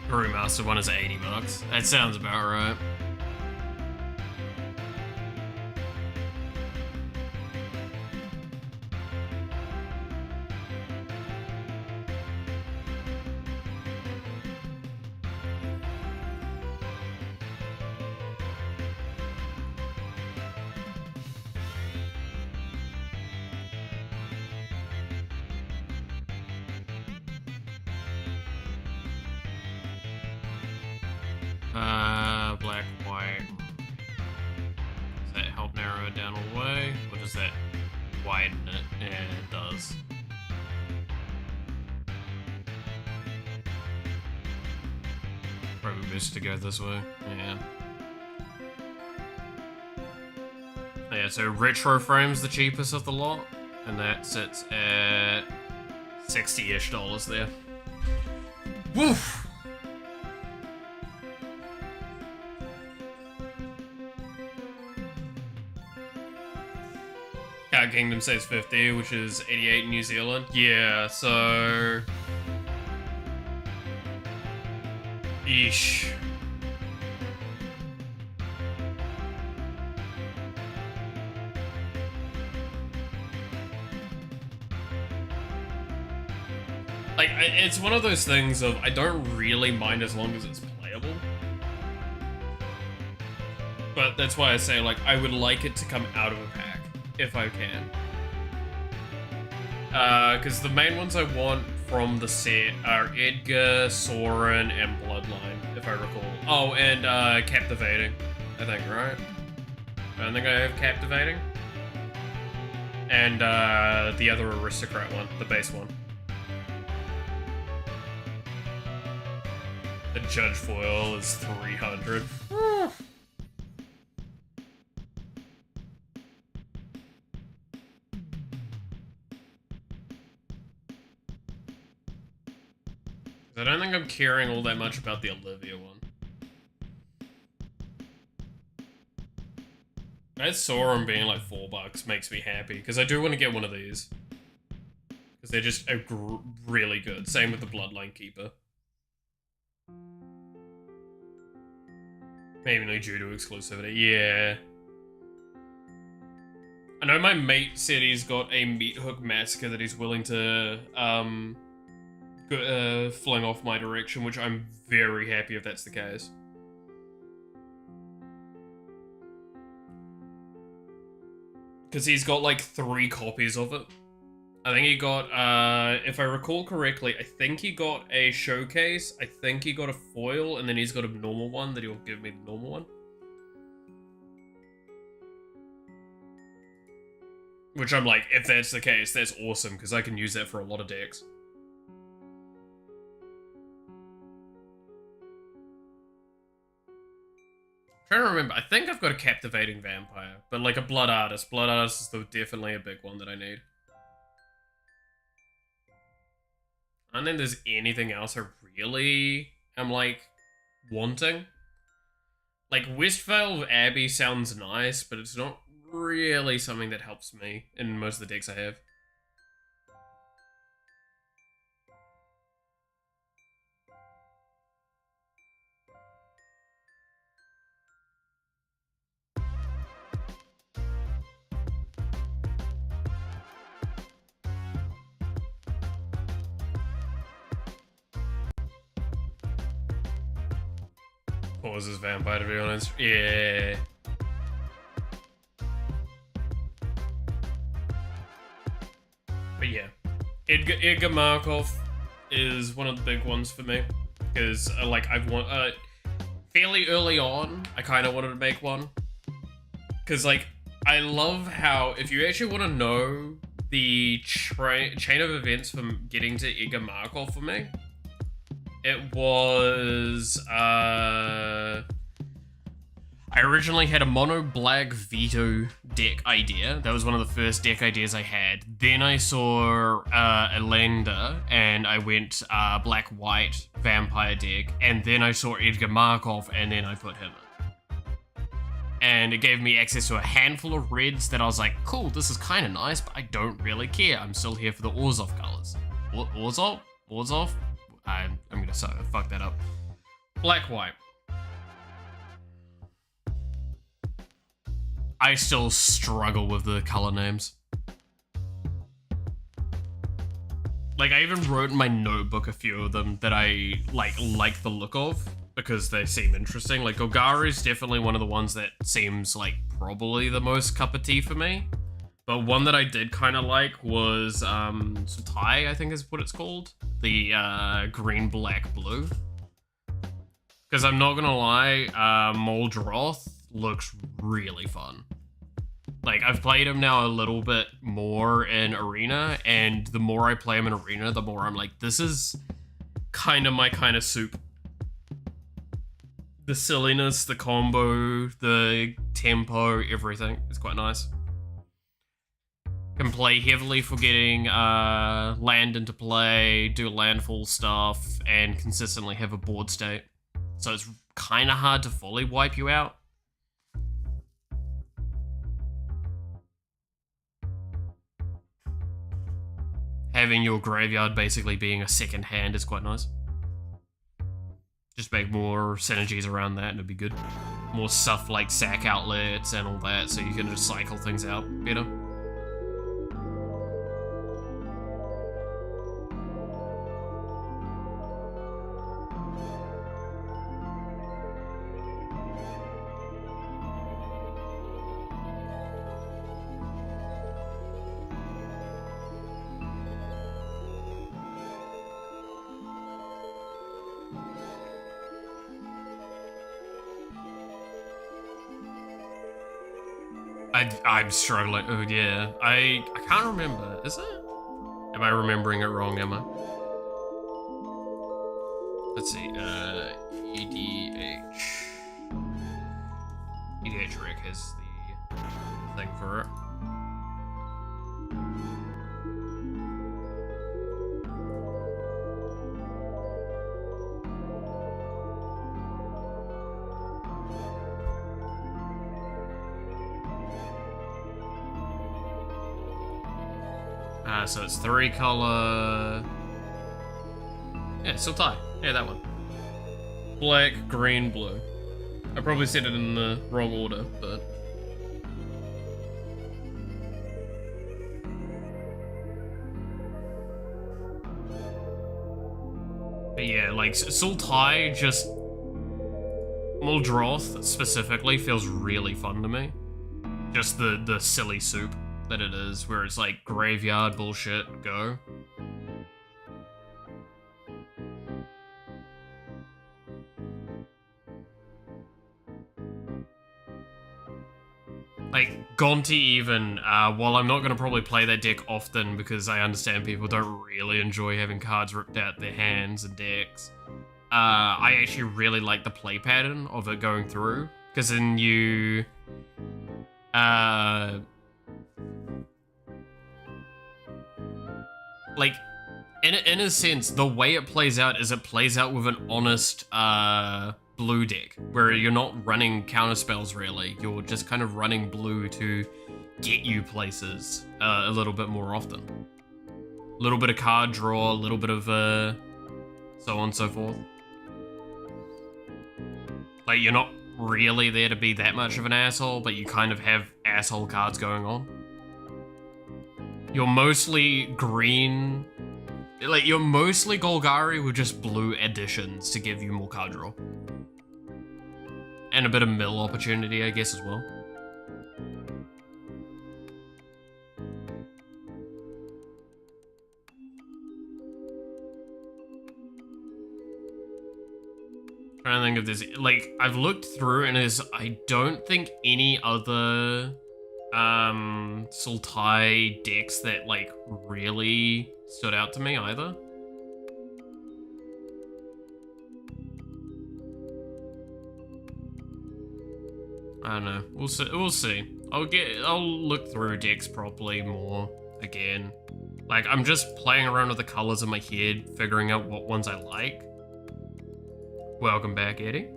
The remastered one is 80 bucks. That sounds about right. Black, white. Does that help narrow it down all the way? Or does that widen it? Yeah, it does. Probably best to go this way. Yeah. Yeah, so retro frame's the cheapest of the lot, and that sits at $60-ish there. Woof! Cat Kingdom says 50, which is 88 in New Zealand. Yeah, so... Eesh. Like, it's one of those things of I don't really mind as long as it's playable. But that's why I say, like, I would like it to come out of a pack, if I can. Because the main ones I want from the set are Edgar, Soren, and Bloodline, if I recall. Oh, and Captivating, I think, right? I don't think I have Captivating. And the other Aristocrat one, the base one. The Judge Foil is 300. I don't think I'm caring all that much about the Olivia one. I saw him being like $4 makes me happy, because I do want to get one of these. Because they're just really good. Same with the Bloodline Keeper. Maybe not due to exclusivity. Yeah. I know my mate said he's got a Meat Hook Massacre that he's willing to fling off my direction, which I'm very happy if that's the case. Because he's got like 3 copies of it. I think he got, if I recall correctly, I think he got a showcase, I think he got a foil, and then he's got a normal one that he'll give me the normal one. Which I'm like, if that's the case, that's awesome, because I can use that for a lot of decks. I'm trying to remember, I think I've got a Captivating Vampire, but like a Blood Artist. Blood Artist is definitely a big one that I need. I don't think there's anything else I really am, like, wanting. Like, Westvale Abbey sounds nice, but it's not really something that helps me in most of the decks I have. Pauses Vampire, to be honest. Yeah. But yeah. Edgar Markov is one of the big ones for me. Because, like, fairly early on, I kind of wanted to make one. Because, like, I love how, if you actually want to know the chain of events from getting to Edgar Markov for me, it was, I originally had a mono black veto deck idea. That was one of the first deck ideas I had. Then I saw Elenda, and I went black-white vampire deck. And then I saw Edgar Markov, and then I put him in. And it gave me access to a handful of reds that I was like, cool, this is kind of nice, but I don't really care. I'm still here for the Orzhov colors. Orzhov? I'm gonna fuck that up. Black-white. I still struggle with the color names. Like, I even wrote in my notebook a few of them that I like the look of, because they seem interesting. Like, Golgari is definitely one of the ones that seems like probably the most cup of tea for me. But one that I did kind of like was Sutai, I think is what it's called. The green, black, blue. Because I'm not gonna lie, Moldroth looks really fun. Like, I've played him now a little bit more in Arena, and the more I play him in Arena, the more I'm like, this is kind of my kind of soup. The silliness, the combo, the tempo, everything is quite nice. Can play heavily for getting land into play, do landfall stuff, and consistently have a board state. So it's kind of hard to fully wipe you out. Having your graveyard basically being a second hand is quite nice. Just make more synergies around that and it'd be good. More stuff like sack outlets and all that, so you can just cycle things out better. I'm struggling. Oh yeah, I can't remember. Is it? Am I remembering it wrong? Am I? Let's see. EDH. EDH Rec has the thing for it. So it's 3 color. Yeah, Sultai. Yeah, that one. Black, green, blue. I probably said it in the wrong order, but. But yeah, like Sultai just. Muldroth specifically feels really fun to me. Just the silly soup that it is, where it's like graveyard bullshit, go. Like, Gonti even, while I'm not going to probably play that deck often because I understand people don't really enjoy having cards ripped out their hands and decks, I actually really like the play pattern of it going through, because then you... like, in a sense, the way it plays out is it plays out with an honest blue deck, where you're not running counterspells really, you're just kind of running blue to get you places a little bit more often. A little bit of card draw, a little bit of so on and so forth. Like, you're not really there to be that much of an asshole, but you kind of have asshole cards going on. You're mostly green. Like, you're mostly Golgari with just blue additions to give you more card draw. And a bit of mill opportunity, I guess, as well. Trying to think of this. Like, I've looked through and I don't think any other Sultai decks that like really stood out to me either. I don't know. We'll see. We'll see. I'll look through decks properly more again. Like, I'm just playing around with the colors in my head, figuring out what ones I like. Welcome back, Eddie.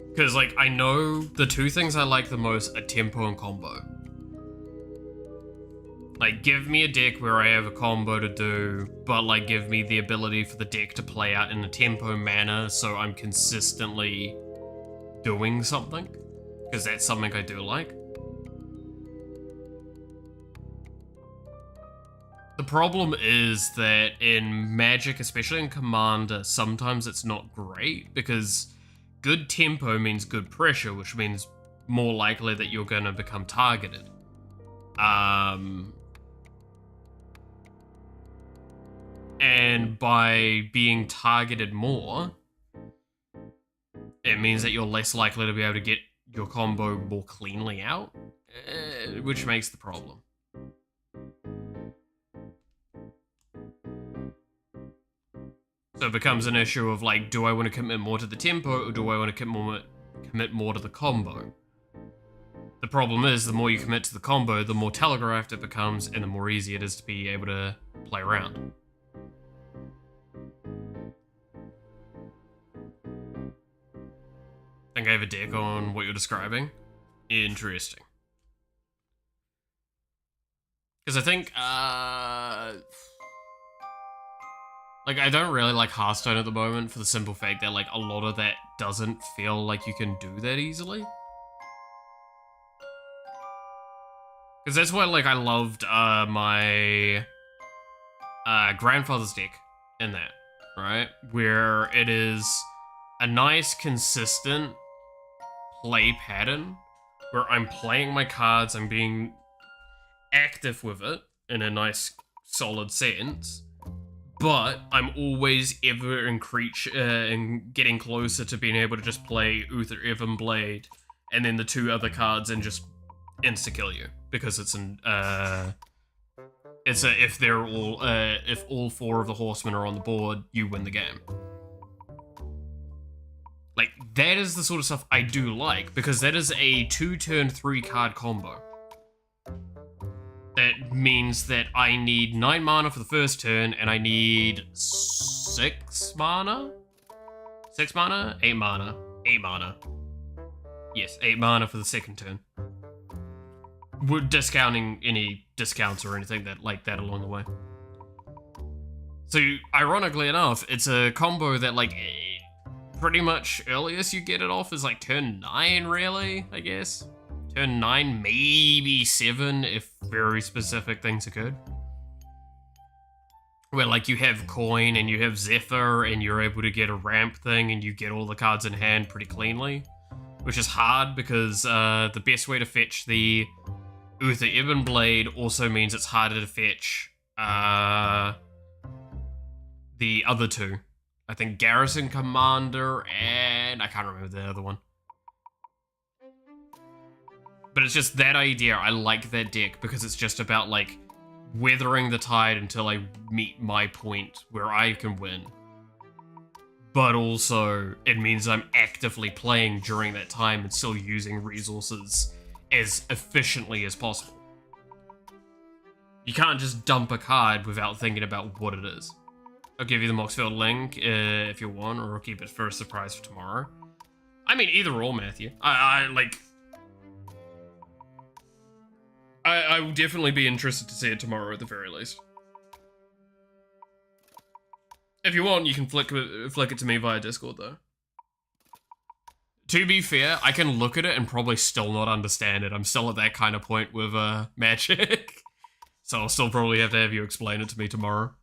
Because, like, I know the 2 things I like the most are tempo and combo. Like, give me a deck where I have a combo to do, but, like, give me the ability for the deck to play out in a tempo manner so I'm consistently doing something. Because that's something I do like. The problem is that in Magic, especially in Commander, sometimes it's not great because good tempo means good pressure, which means more likely that you're going to become targeted. And by being targeted more, it means that you're less likely to be able to get your combo more cleanly out, which makes the problem. So it becomes an issue of like, do I want to commit more to the tempo or do I want to commit more to the combo? The problem is, the more you commit to the combo, the more telegraphed it becomes and the more easy it is to be able to play around. I think I have a deck on what you're describing. Interesting. Because I think, like, I don't really like Hearthstone at the moment for the simple fact that, like, a lot of that doesn't feel like you can do that easily. Because that's why, like, I loved my grandfather's deck in that, right? Where it is a nice, consistent play pattern where I'm playing my cards, I'm being active with it in a nice, solid sense, but I'm always ever getting closer to being able to just play Uther Evan Blade and then the 2 other cards and just insta-kill you, because it's an, if if all 4 of the horsemen are on the board, you win the game. Like, that is the sort of stuff I do like, because that is a 2-turn 3-card combo. That means that I need 9 mana for the first turn, and I need 6 mana? 6 mana? 8 mana. 8 mana. Yes, 8 mana for the second turn. We're discounting any discounts or anything like that along the way. So, ironically enough, it's a combo that, like, pretty much earliest you get it off is like turn 9, really, I guess. Turn 9, maybe 7 if very specific things occurred. Where like you have coin and you have Zephyr and you're able to get a ramp thing and you get all the cards in hand pretty cleanly. Which is hard because the best way to fetch the Uther Ebon Blade also means it's harder to fetch the other 2. I think Garrison Commander and I can't remember the other one. But it's just that idea. I like that deck because it's just about like weathering the tide until I meet my point where I can win. But also it means I'm actively playing during that time and still using resources as efficiently as possible. You can't just dump a card without thinking about what it is. I'll give you the Moxfield link if you want, or I'll keep it for a surprise for tomorrow. I mean, either or, Matthew. I will definitely be interested to see it tomorrow at the very least. If you want, you can flick it to me via Discord, though. To be fair, I can look at it and probably still not understand it. I'm still at that kind of point with Magic. So I'll still probably have to have you explain it to me tomorrow.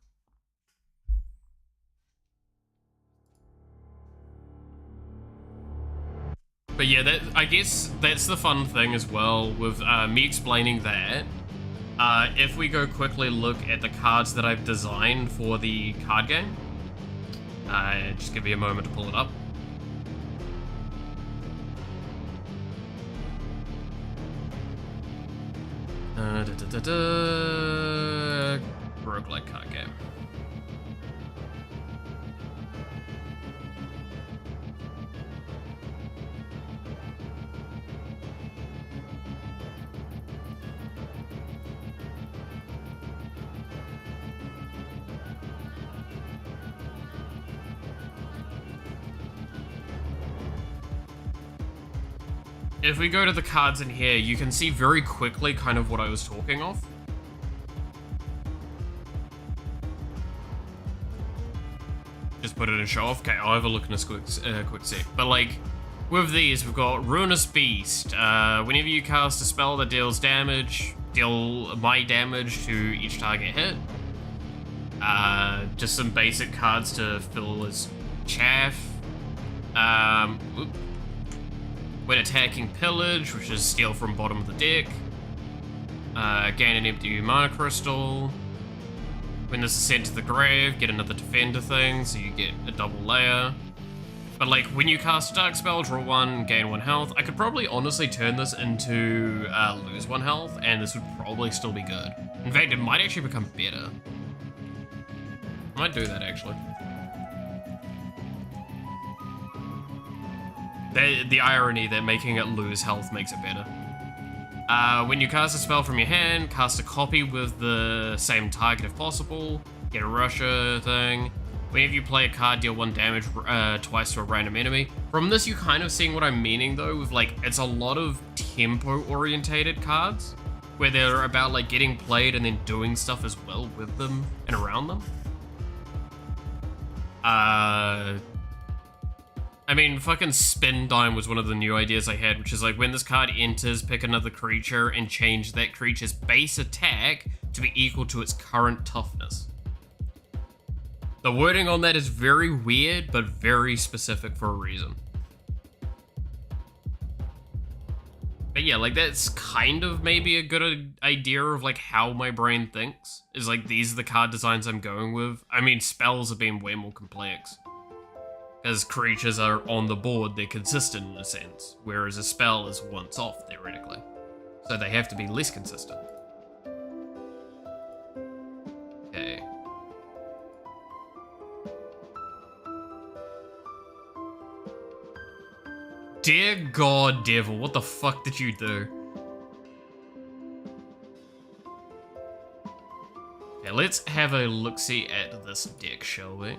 But yeah, I guess that's the fun thing as well with me explaining that. If we go quickly look at the cards that I've designed for the card game. Just give me a moment to pull it up. Roguelike card game. If we go to the cards in here, you can see very quickly kind of what I was talking of. Just put it in show off. Okay, I'll have a look in a quick sec. But like, with these, we've got Ruinous Beast. Whenever you cast a spell that deals damage, deal my damage to each target hit. Just some basic cards to fill as chaff. When attacking Pillage, which is steal from bottom of the deck. Gain an empty mana crystal. When this is sent to the grave, get another defender thing, so you get a double layer. But like, when you cast a dark spell, draw 1, gain 1 health. I could probably honestly turn this into lose 1 health, and this would probably still be good. In fact, it might actually become better. I might do that, actually. The irony that making it lose health makes it better. When you cast a spell from your hand, cast a copy with the same target if possible. Get a Russia thing. Whenever you play a card, deal 1 damage twice to a random enemy. From this, you're kind of seeing what I'm meaning though, with like, it's a lot of tempo-orientated cards, where they're about like getting played and then doing stuff as well with them and around them. I mean, fucking Spin Dime was one of the new ideas I had, which is like when this card enters, pick another creature and change that creature's base attack to be equal to its current toughness. The wording on that is very weird, but very specific for a reason. But yeah, like that's kind of maybe a good idea of like how my brain thinks, is like these are the card designs I'm going with. I mean, spells are being way more complex. As creatures are on the board, they're consistent in a sense, whereas a spell is once off, theoretically. So they have to be less consistent. Okay. Dear God, Devil, what the fuck did you do? Okay, let's have a look-see at this deck, shall we?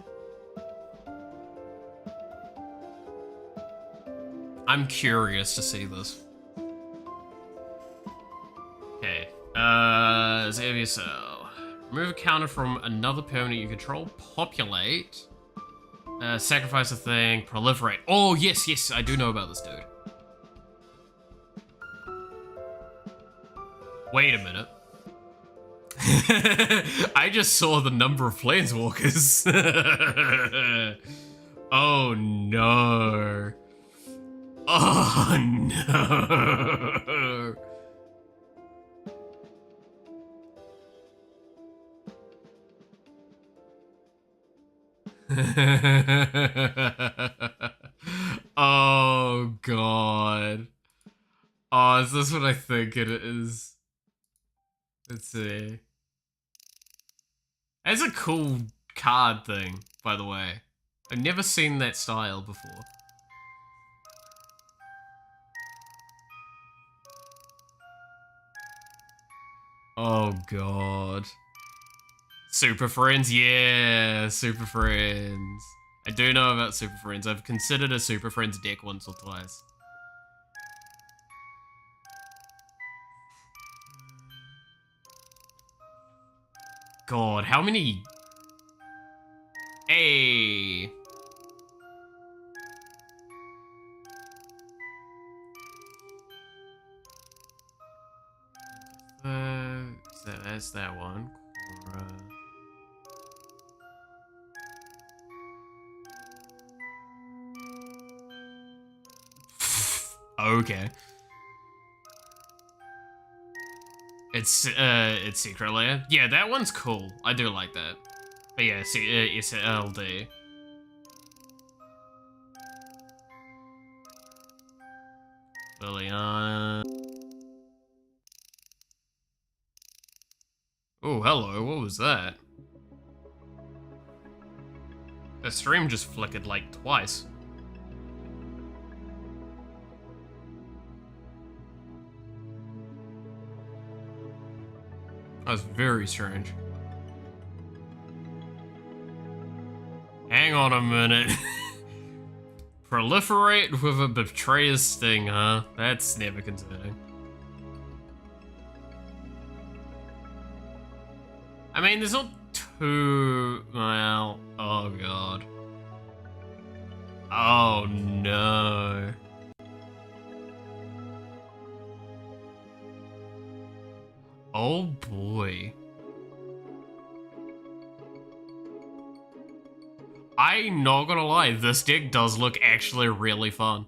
I'm curious to see this. Okay, Xavier Cell. Remove a counter from another permanent you control. Populate. Sacrifice a thing. Proliferate. Oh, yes, yes, I do know about this dude. Wait a minute. I just saw the number of planeswalkers. Oh no. Oh no. Oh god. Oh, is this what I think it is? Let's see. That's a cool card thing, by the way. I've never seen that style before. Oh god. Super Friends, yeah, Super Friends. I do know about Super Friends. I've considered a Super Friends deck once or twice. God, how many... Hey! That's that one. Okay. It's Secret Lair. Yeah, that one's cool. I do like that. But yeah, it's LD. Liliana. Oh, hello. What was that? The stream just flickered like twice. That was very strange. Hang on a minute. Proliferate with a Betrayer's Sting, huh? That's never concerning. I mean, there's not too... Well... Oh, God. Oh, no. Oh, boy. I'm not gonna lie, this deck does look actually really fun.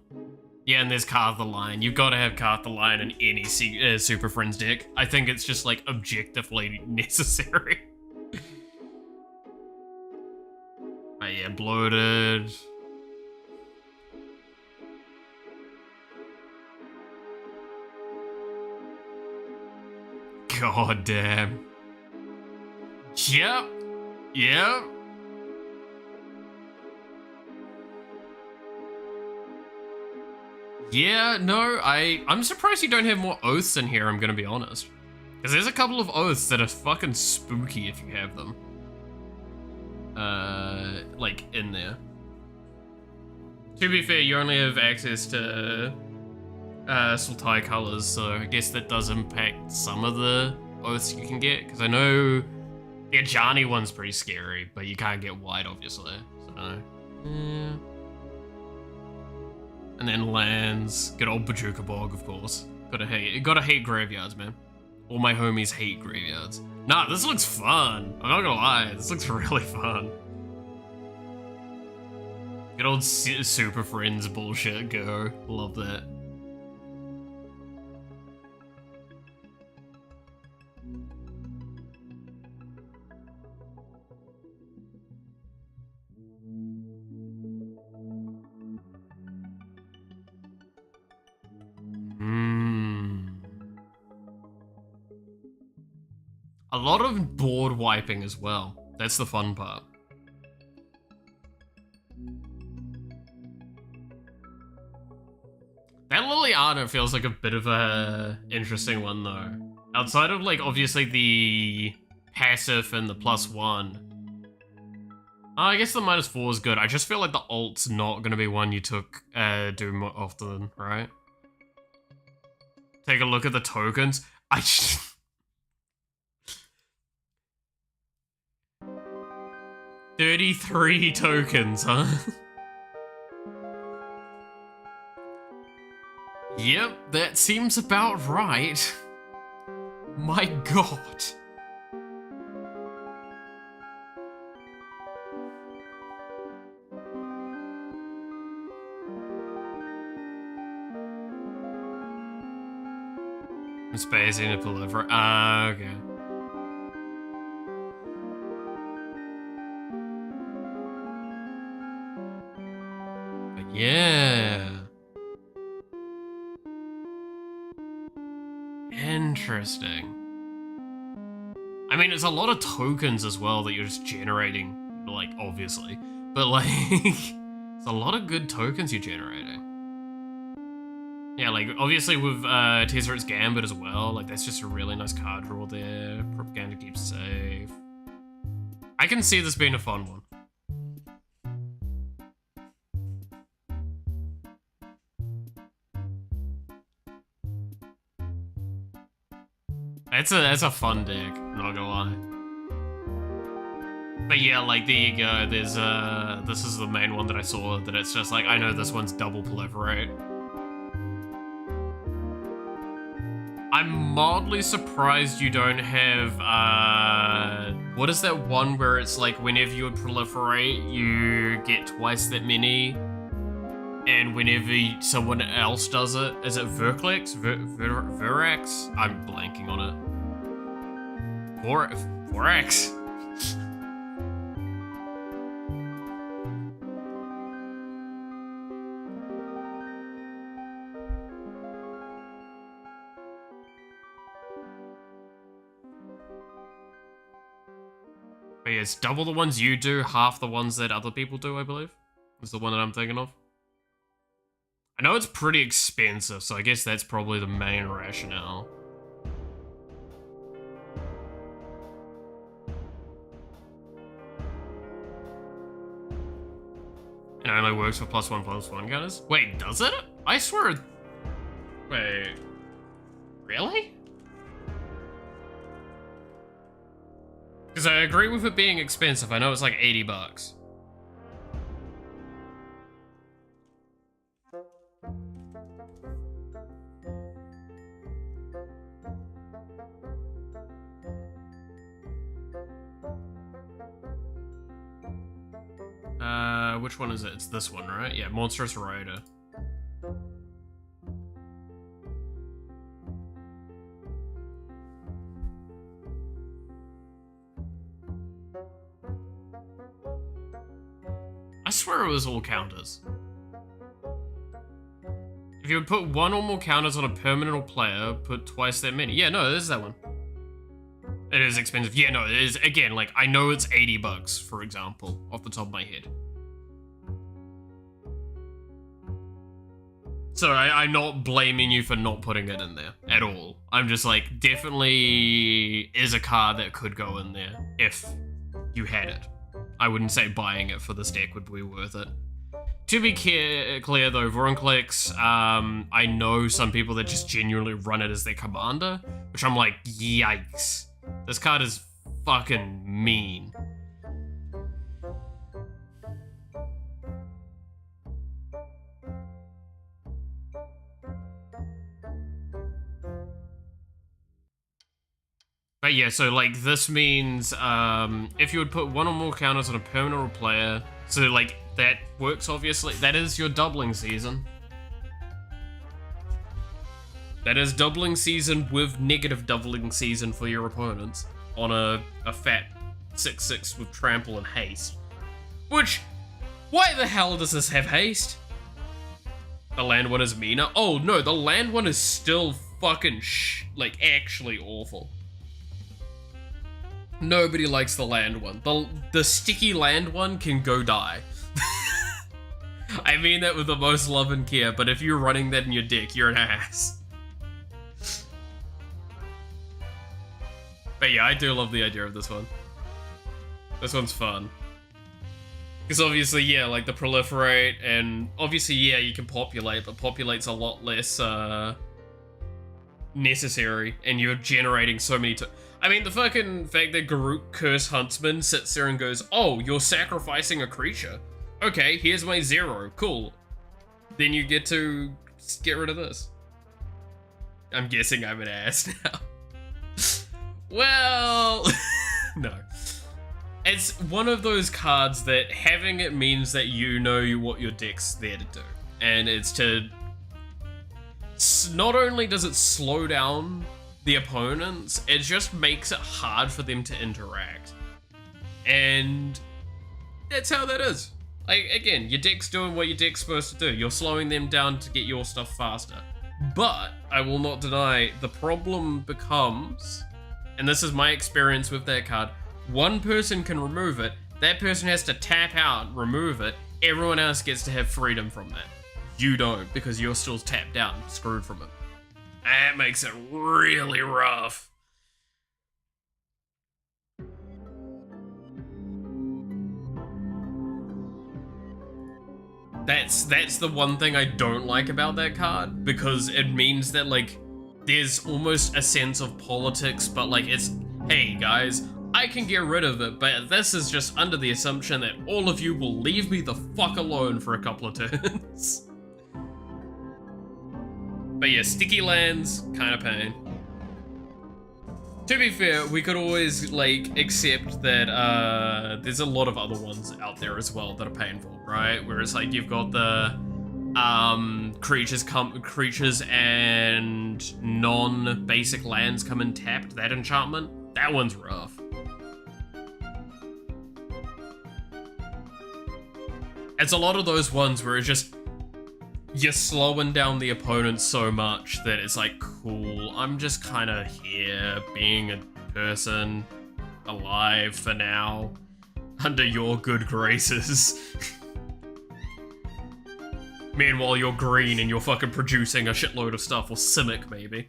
Yeah, and there's Carth the Lion. You've got to have Carth the Lion in any Super Friends deck. I think it's just, like, objectively necessary. Oh, yeah, Bloated. God damn. Yep. Yep. Yeah, no, I'm surprised you don't have more oaths in here, I'm gonna be honest. Because there's a couple of oaths that are fucking spooky if you have them. Like, in there. To be fair, you only have access to Sultai colors, so I guess that does impact some of the oaths you can get. Because I know the Ajani one's pretty scary, but you can't get white, obviously. So, yeah. And then lands, good old Bajuka Bog, of course. Gotta hate graveyards, man. All my homies hate graveyards. Nah, this looks fun. I'm not gonna lie, this looks really fun. Good old Super Friends bullshit, go. Love that. A lot of board wiping as well. That's the fun part. That Liliana feels like a bit of a interesting one though. Outside of like obviously the passive and the +1. I guess the -4 is good. I just feel like the ult's not gonna be one you do more often, right? Take a look at the tokens. 33 tokens, huh? Yep, that seems about right. My god. Space in a pullover. Okay. But yeah. Interesting. I mean, it's a lot of tokens as well that you're just generating, like, obviously. But, like, it's a lot of good tokens you're generating. Yeah, like, obviously with Tezzeret's Gambit as well, like, that's just a really nice card draw there. Propaganda keeps safe. I can see this being a fun one. That's a fun deck, not gonna lie. But yeah, like, there you go, there's, this is the main one that I saw, that it's just like, I know this one's double proliferate. I'm mildly surprised you don't have, what is that one where it's like, whenever you would proliferate, you get twice that many, and whenever someone else does it, is it Verclex? Verax? I'm blanking on it. Vorax? But yeah, it's double the ones you do, half the ones that other people do, I believe. Is the one that I'm thinking of. I know it's pretty expensive, so I guess that's probably the main rationale. It only works for +1/+1 gunners? Wait, does it? I swear... Wait... Really? Because I agree with it being expensive. I know it's like 80 bucks. Which one is it? It's this one, right? Yeah, Monstrous Rider. I swear it was all counters. If you would put one or more counters on a permanent or player, put twice that many. Yeah, no, it is that one. It is expensive. Yeah, no, it is. Again, like, I know it's 80 bucks, for example, off the top of my head. So I'm not blaming you for not putting it in there at all. I'm just like, definitely is a card that could go in there if you had it. I wouldn't say buying it for this deck would be worth it. To be clear though, Voronclex, I know some people that just genuinely run it as their commander, which I'm like, yikes. This card is fucking mean. But yeah, so like this means if you would put one or more counters on a permanent or player, so like that works obviously, that is your doubling season. That is doubling season with negative doubling season for your opponents on a fat 6/6 with trample and haste. Which, why the hell does this have haste? The land one is meaner? Oh no, the land one is still fucking like actually awful. Nobody likes the land one. The sticky land one can go die. I mean that with the most love and care, but if you're running that in your deck, you're an ass. But yeah, I do love the idea of this one. This one's fun. Because obviously, yeah, like the proliferate, and obviously, yeah, you can populate, but populate's a lot less necessary, and you're generating so many I mean, the fucking fact that Garuk Curse Huntsman sits there and goes, oh, you're sacrificing a creature. Okay, here's my 0. Cool. Then you get to get rid of this. I'm guessing I'm an ass now. Well, no. It's one of those cards that having it means that you know what your deck's there to do. And it's to... Not only does it slow down the opponents, it just makes it hard for them to interact. And that's how that is. Like, again, your deck's doing what your deck's supposed to do. You're slowing them down to get your stuff faster. But I will not deny the problem becomes, and this is my experience with that card, one person can remove it, that person has to tap out, remove it, everyone else gets to have freedom from that. You don't, because you're still tapped out and screwed from it. That makes it really rough. That's the one thing I don't like about that card, because it means that, like, there's almost a sense of politics, but, like, it's, hey, guys, I can get rid of it, but this is just under the assumption that all of you will leave me the fuck alone for a couple of turns. But yeah, sticky lands, kind of pain. To be fair, we could always, like, accept that there's a lot of other ones out there as well that are painful, right? Where it's like you've got the creatures and non-basic lands come in tapped, that enchantment. That one's rough. It's a lot of those ones where it's just you're slowing down the opponent so much that it's like, cool, I'm just kind of here being a person alive for now under your good graces. Meanwhile, you're green and you're fucking producing a shitload of stuff, or Simic maybe.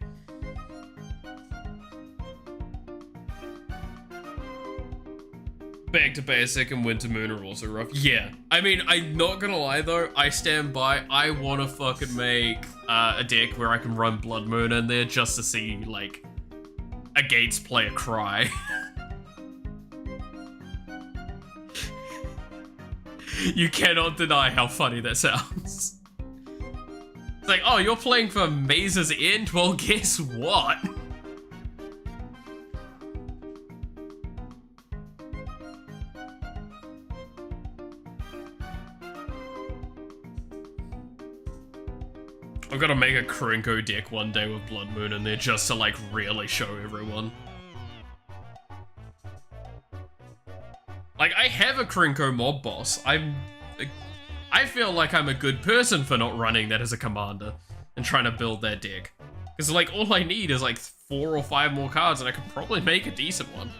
Back to Basic and Winter Moon are also rough. Yeah. I mean, I'm not gonna lie though, I stand by, I wanna fucking make a deck where I can run Blood Moon in there just to see, like, a Gates player cry. You cannot deny how funny that sounds. It's like, oh, you're playing for Maze's End? Well, guess what? I've got to make a Krenko deck one day with Blood Moon in there just to, like, really show everyone. Like, I have a Krenko mob boss. I feel like I'm a good person for not running that as a commander and trying to build that deck. Because, like, all I need is, like, 4 or 5 more cards and I could probably make a decent one.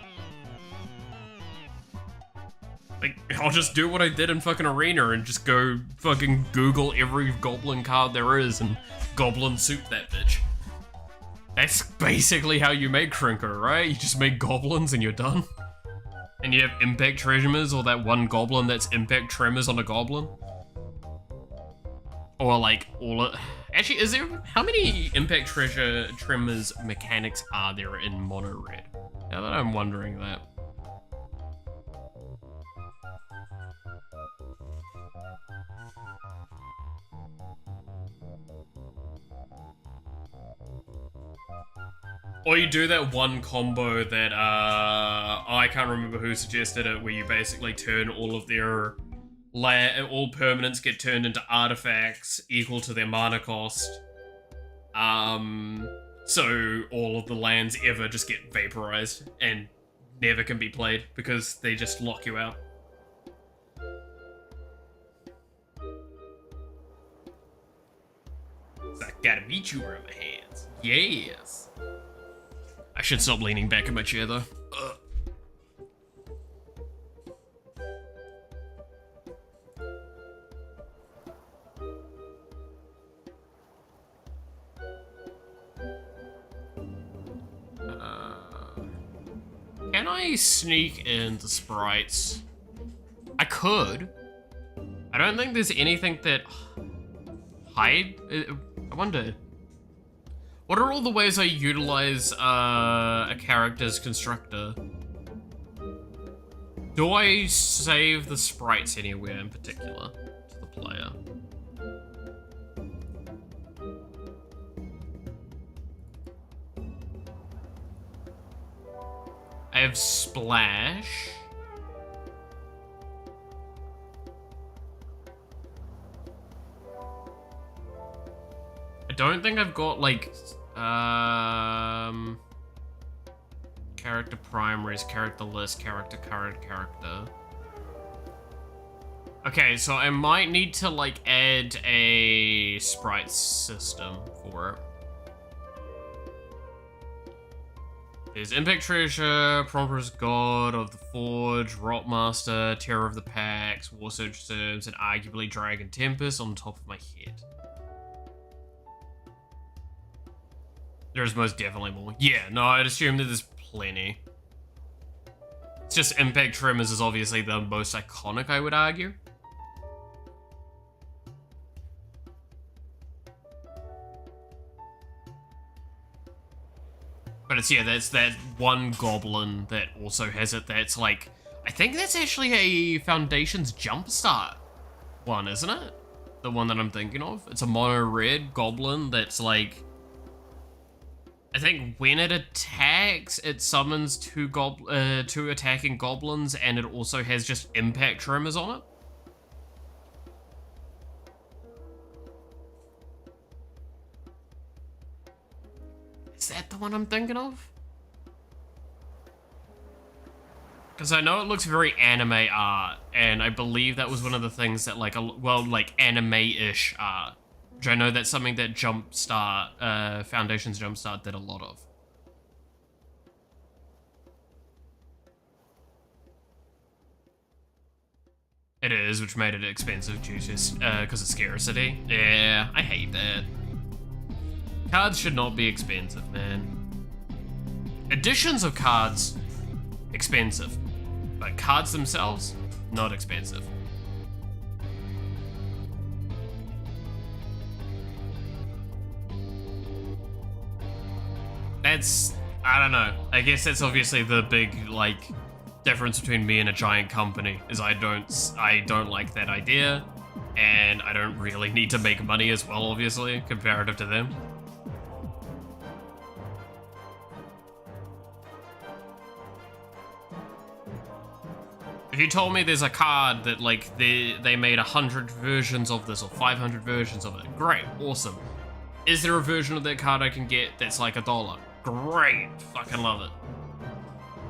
Like, I'll just do what I did in fucking Arena and just go fucking Google every goblin card there is and goblin suit that bitch. That's basically how you make Krenko, right? You just make goblins and you're done. And you have impact tremors, or that one goblin that's impact tremors on a goblin. Or like all it. Actually, is there, how many impact tremors mechanics are there in mono red? Now that I'm wondering that. Or you do that one combo that, I can't remember who suggested it, where you basically turn all of their, all permanents get turned into artifacts equal to their mana cost. So all of the lands ever just get vaporized and never can be played because they just lock you out. So I got a VTuber in my hands. Yes. I should stop leaning back in my chair though. can I sneak into sprites? I could. I don't think there's anything that... Hide? I wonder. What are all the ways I utilize a character's constructor? Do I save the sprites anywhere in particular to the player? I have Splash. I don't think I've got like character primaries, character list, character current character. Okay, so I might need to like add a sprite system for it. There's Impact Treasure, Promper's God of the Forge, Rotmaster, Terror of the Pax, War Surge Sims, and arguably Dragon Tempest on the top of my head. There's most definitely more. Yeah, no, I'd assume that there's plenty. It's just Impact Tremors is obviously the most iconic, I would argue. But it's, yeah, that's that one goblin that also has it that's like, I think that's actually a Foundation's Jumpstart one, isn't it? The one that I'm thinking of. It's a mono red goblin that's like, I think when it attacks, it summons two attacking goblins, and it also has just impact tremors on it. Is that the one I'm thinking of? Because I know it looks very anime art, and I believe that was one of the things that like, well, like anime-ish art. Which I know that's something that Jumpstart, Foundation's Jumpstart did a lot of. It is, which made it expensive due to, because of scarcity. Yeah, I hate that. Cards should not be expensive, man. Editions of cards, expensive. But cards themselves, not expensive. That's, I don't know. I guess that's obviously the big, like, difference between me and a giant company, is I don't like that idea, and I don't really need to make money as well, obviously, comparative to them. If you told me there's a card that, like, they made 100 versions of this, or 500 versions of it, great, awesome. Is there a version of that card I can get that's like $1? Great, fucking love it.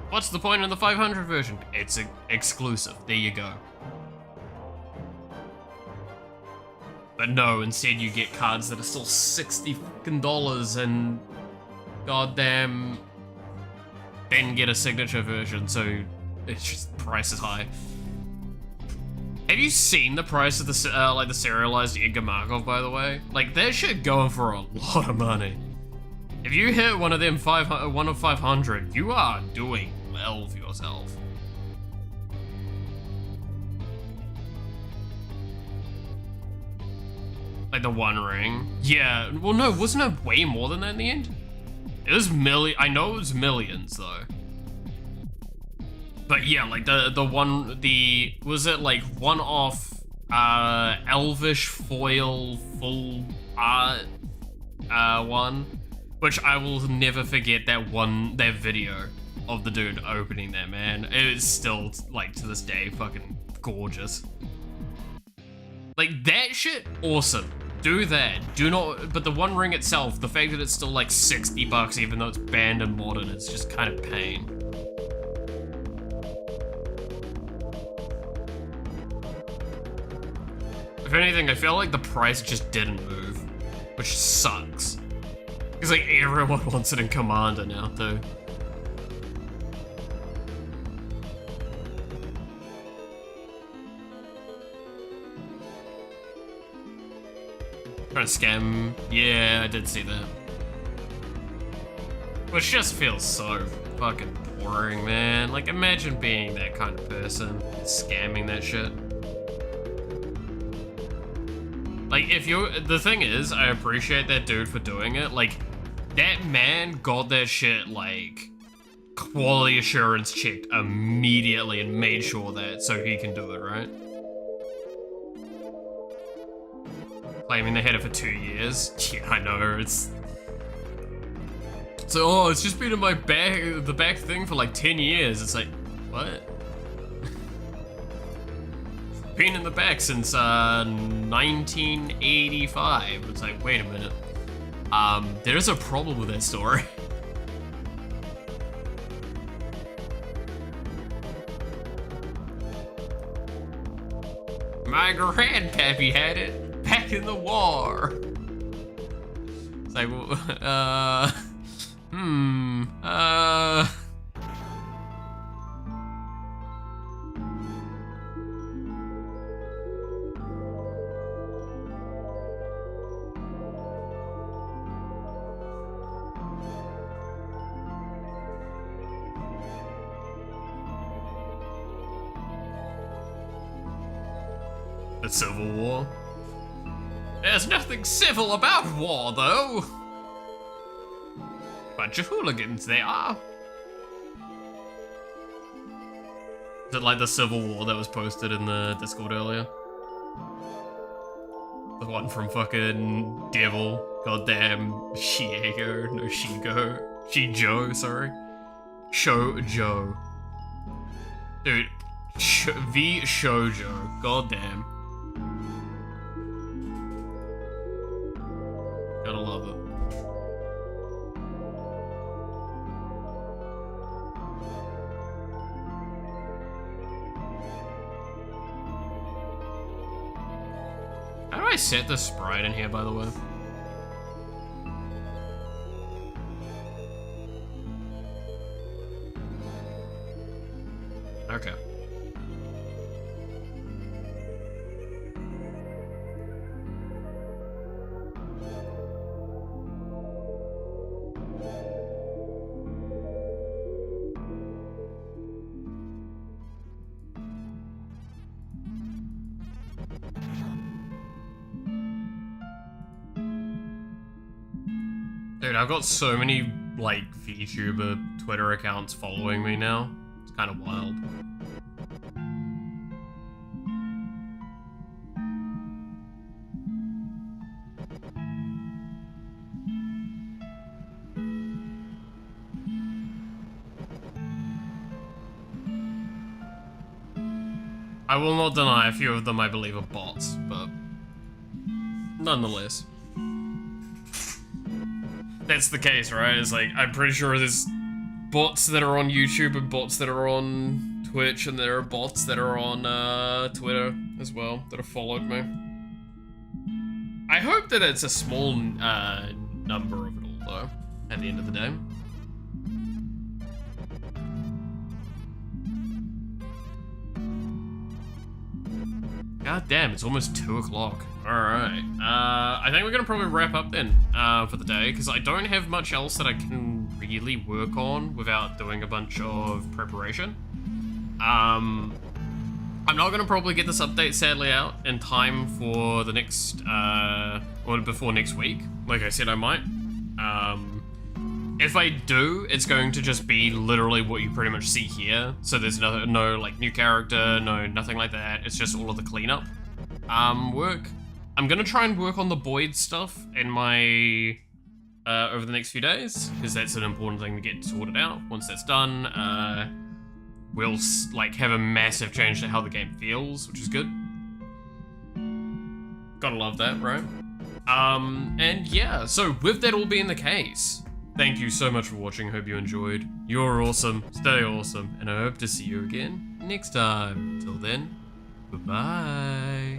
What's the point in the 500 version? It's exclusive, there you go. But no, instead you get cards that are still $60 fucking and goddamn, then get a signature version, so it's just, price is high. Have you seen the price of the like the serialized Edgar Markov, by the way? Like, that shit going for a lot of money. If you hit one of them 1 of 500, you are doing well for yourself. Like the One Ring. Yeah, well no, wasn't it way more than that in the end? It was I know it was millions though. But yeah, like was it like one-off Elvish foil full art one? Which I will never forget that video of the dude opening that, man. It is still, like, to this day, fucking gorgeous. Like, that shit, awesome. Do that. Do not, but the One Ring itself, the fact that it's still like $60 even though it's banned and modern, it's just kind of pain. If anything, I feel like the price just didn't move, which sucks. Because like everyone wants it in Commander now, too. Trying to scam. Yeah, I did see that. Which just feels so fucking boring, man. Like, imagine being that kind of person, scamming that shit. Like, the thing is, I appreciate that dude for doing it. Like, that man got that shit, like, quality assurance checked immediately and made sure that so he can do it, right? Claiming they had it for 2 years. Yeah, I know, it's... So, oh, it's just been in my the back thing for like 10 years. It's like, what? Been in the back since 1985. It's like, wait a minute. There's a problem with that story. My grandpappy had it back in the war. It's like, the Civil War. There's nothing civil about war, though. Bunch of hooligans, they are. Is it like the Civil War that was posted in the Discord earlier? The one from fucking Devil, goddamn Shiego, no Shijo, sorry. Shoujo. Dude, V Shoujo, goddamn. Gotta love it. How do I set the sprite in here, by the way? Okay. Dude, I've got so many, like, VTuber Twitter accounts following me now. It's kind of wild. I will not deny a few of them I believe are bots, but nonetheless. That's the case, right? It's like, I'm pretty sure there's bots that are on YouTube and bots that are on Twitch, and there are bots that are on Twitter as well that have followed me. I hope that it's a small number of it all, though, at the end of the day. God damn, it's almost 2 o'clock. Alright. I think we're gonna probably wrap up then for the day, because I don't have much else that I can really work on without doing a bunch of preparation. I'm not gonna probably get this update sadly out in time for the next, or before next week. Like I said, I might. If I do, it's going to just be literally what you pretty much see here. So there's no like new character, nothing like that. It's just all of the cleanup work. I'm gonna try and work on the Boyd stuff in my over the next few days, because that's an important thing to get sorted out. Once that's done, we'll like have a massive change to how the game feels, which is good. Gotta love that, right? And yeah, so with that all being the case, thank you so much for watching. Hope you enjoyed. You're awesome, stay awesome, and I hope to see you again next time. Till then, goodbye.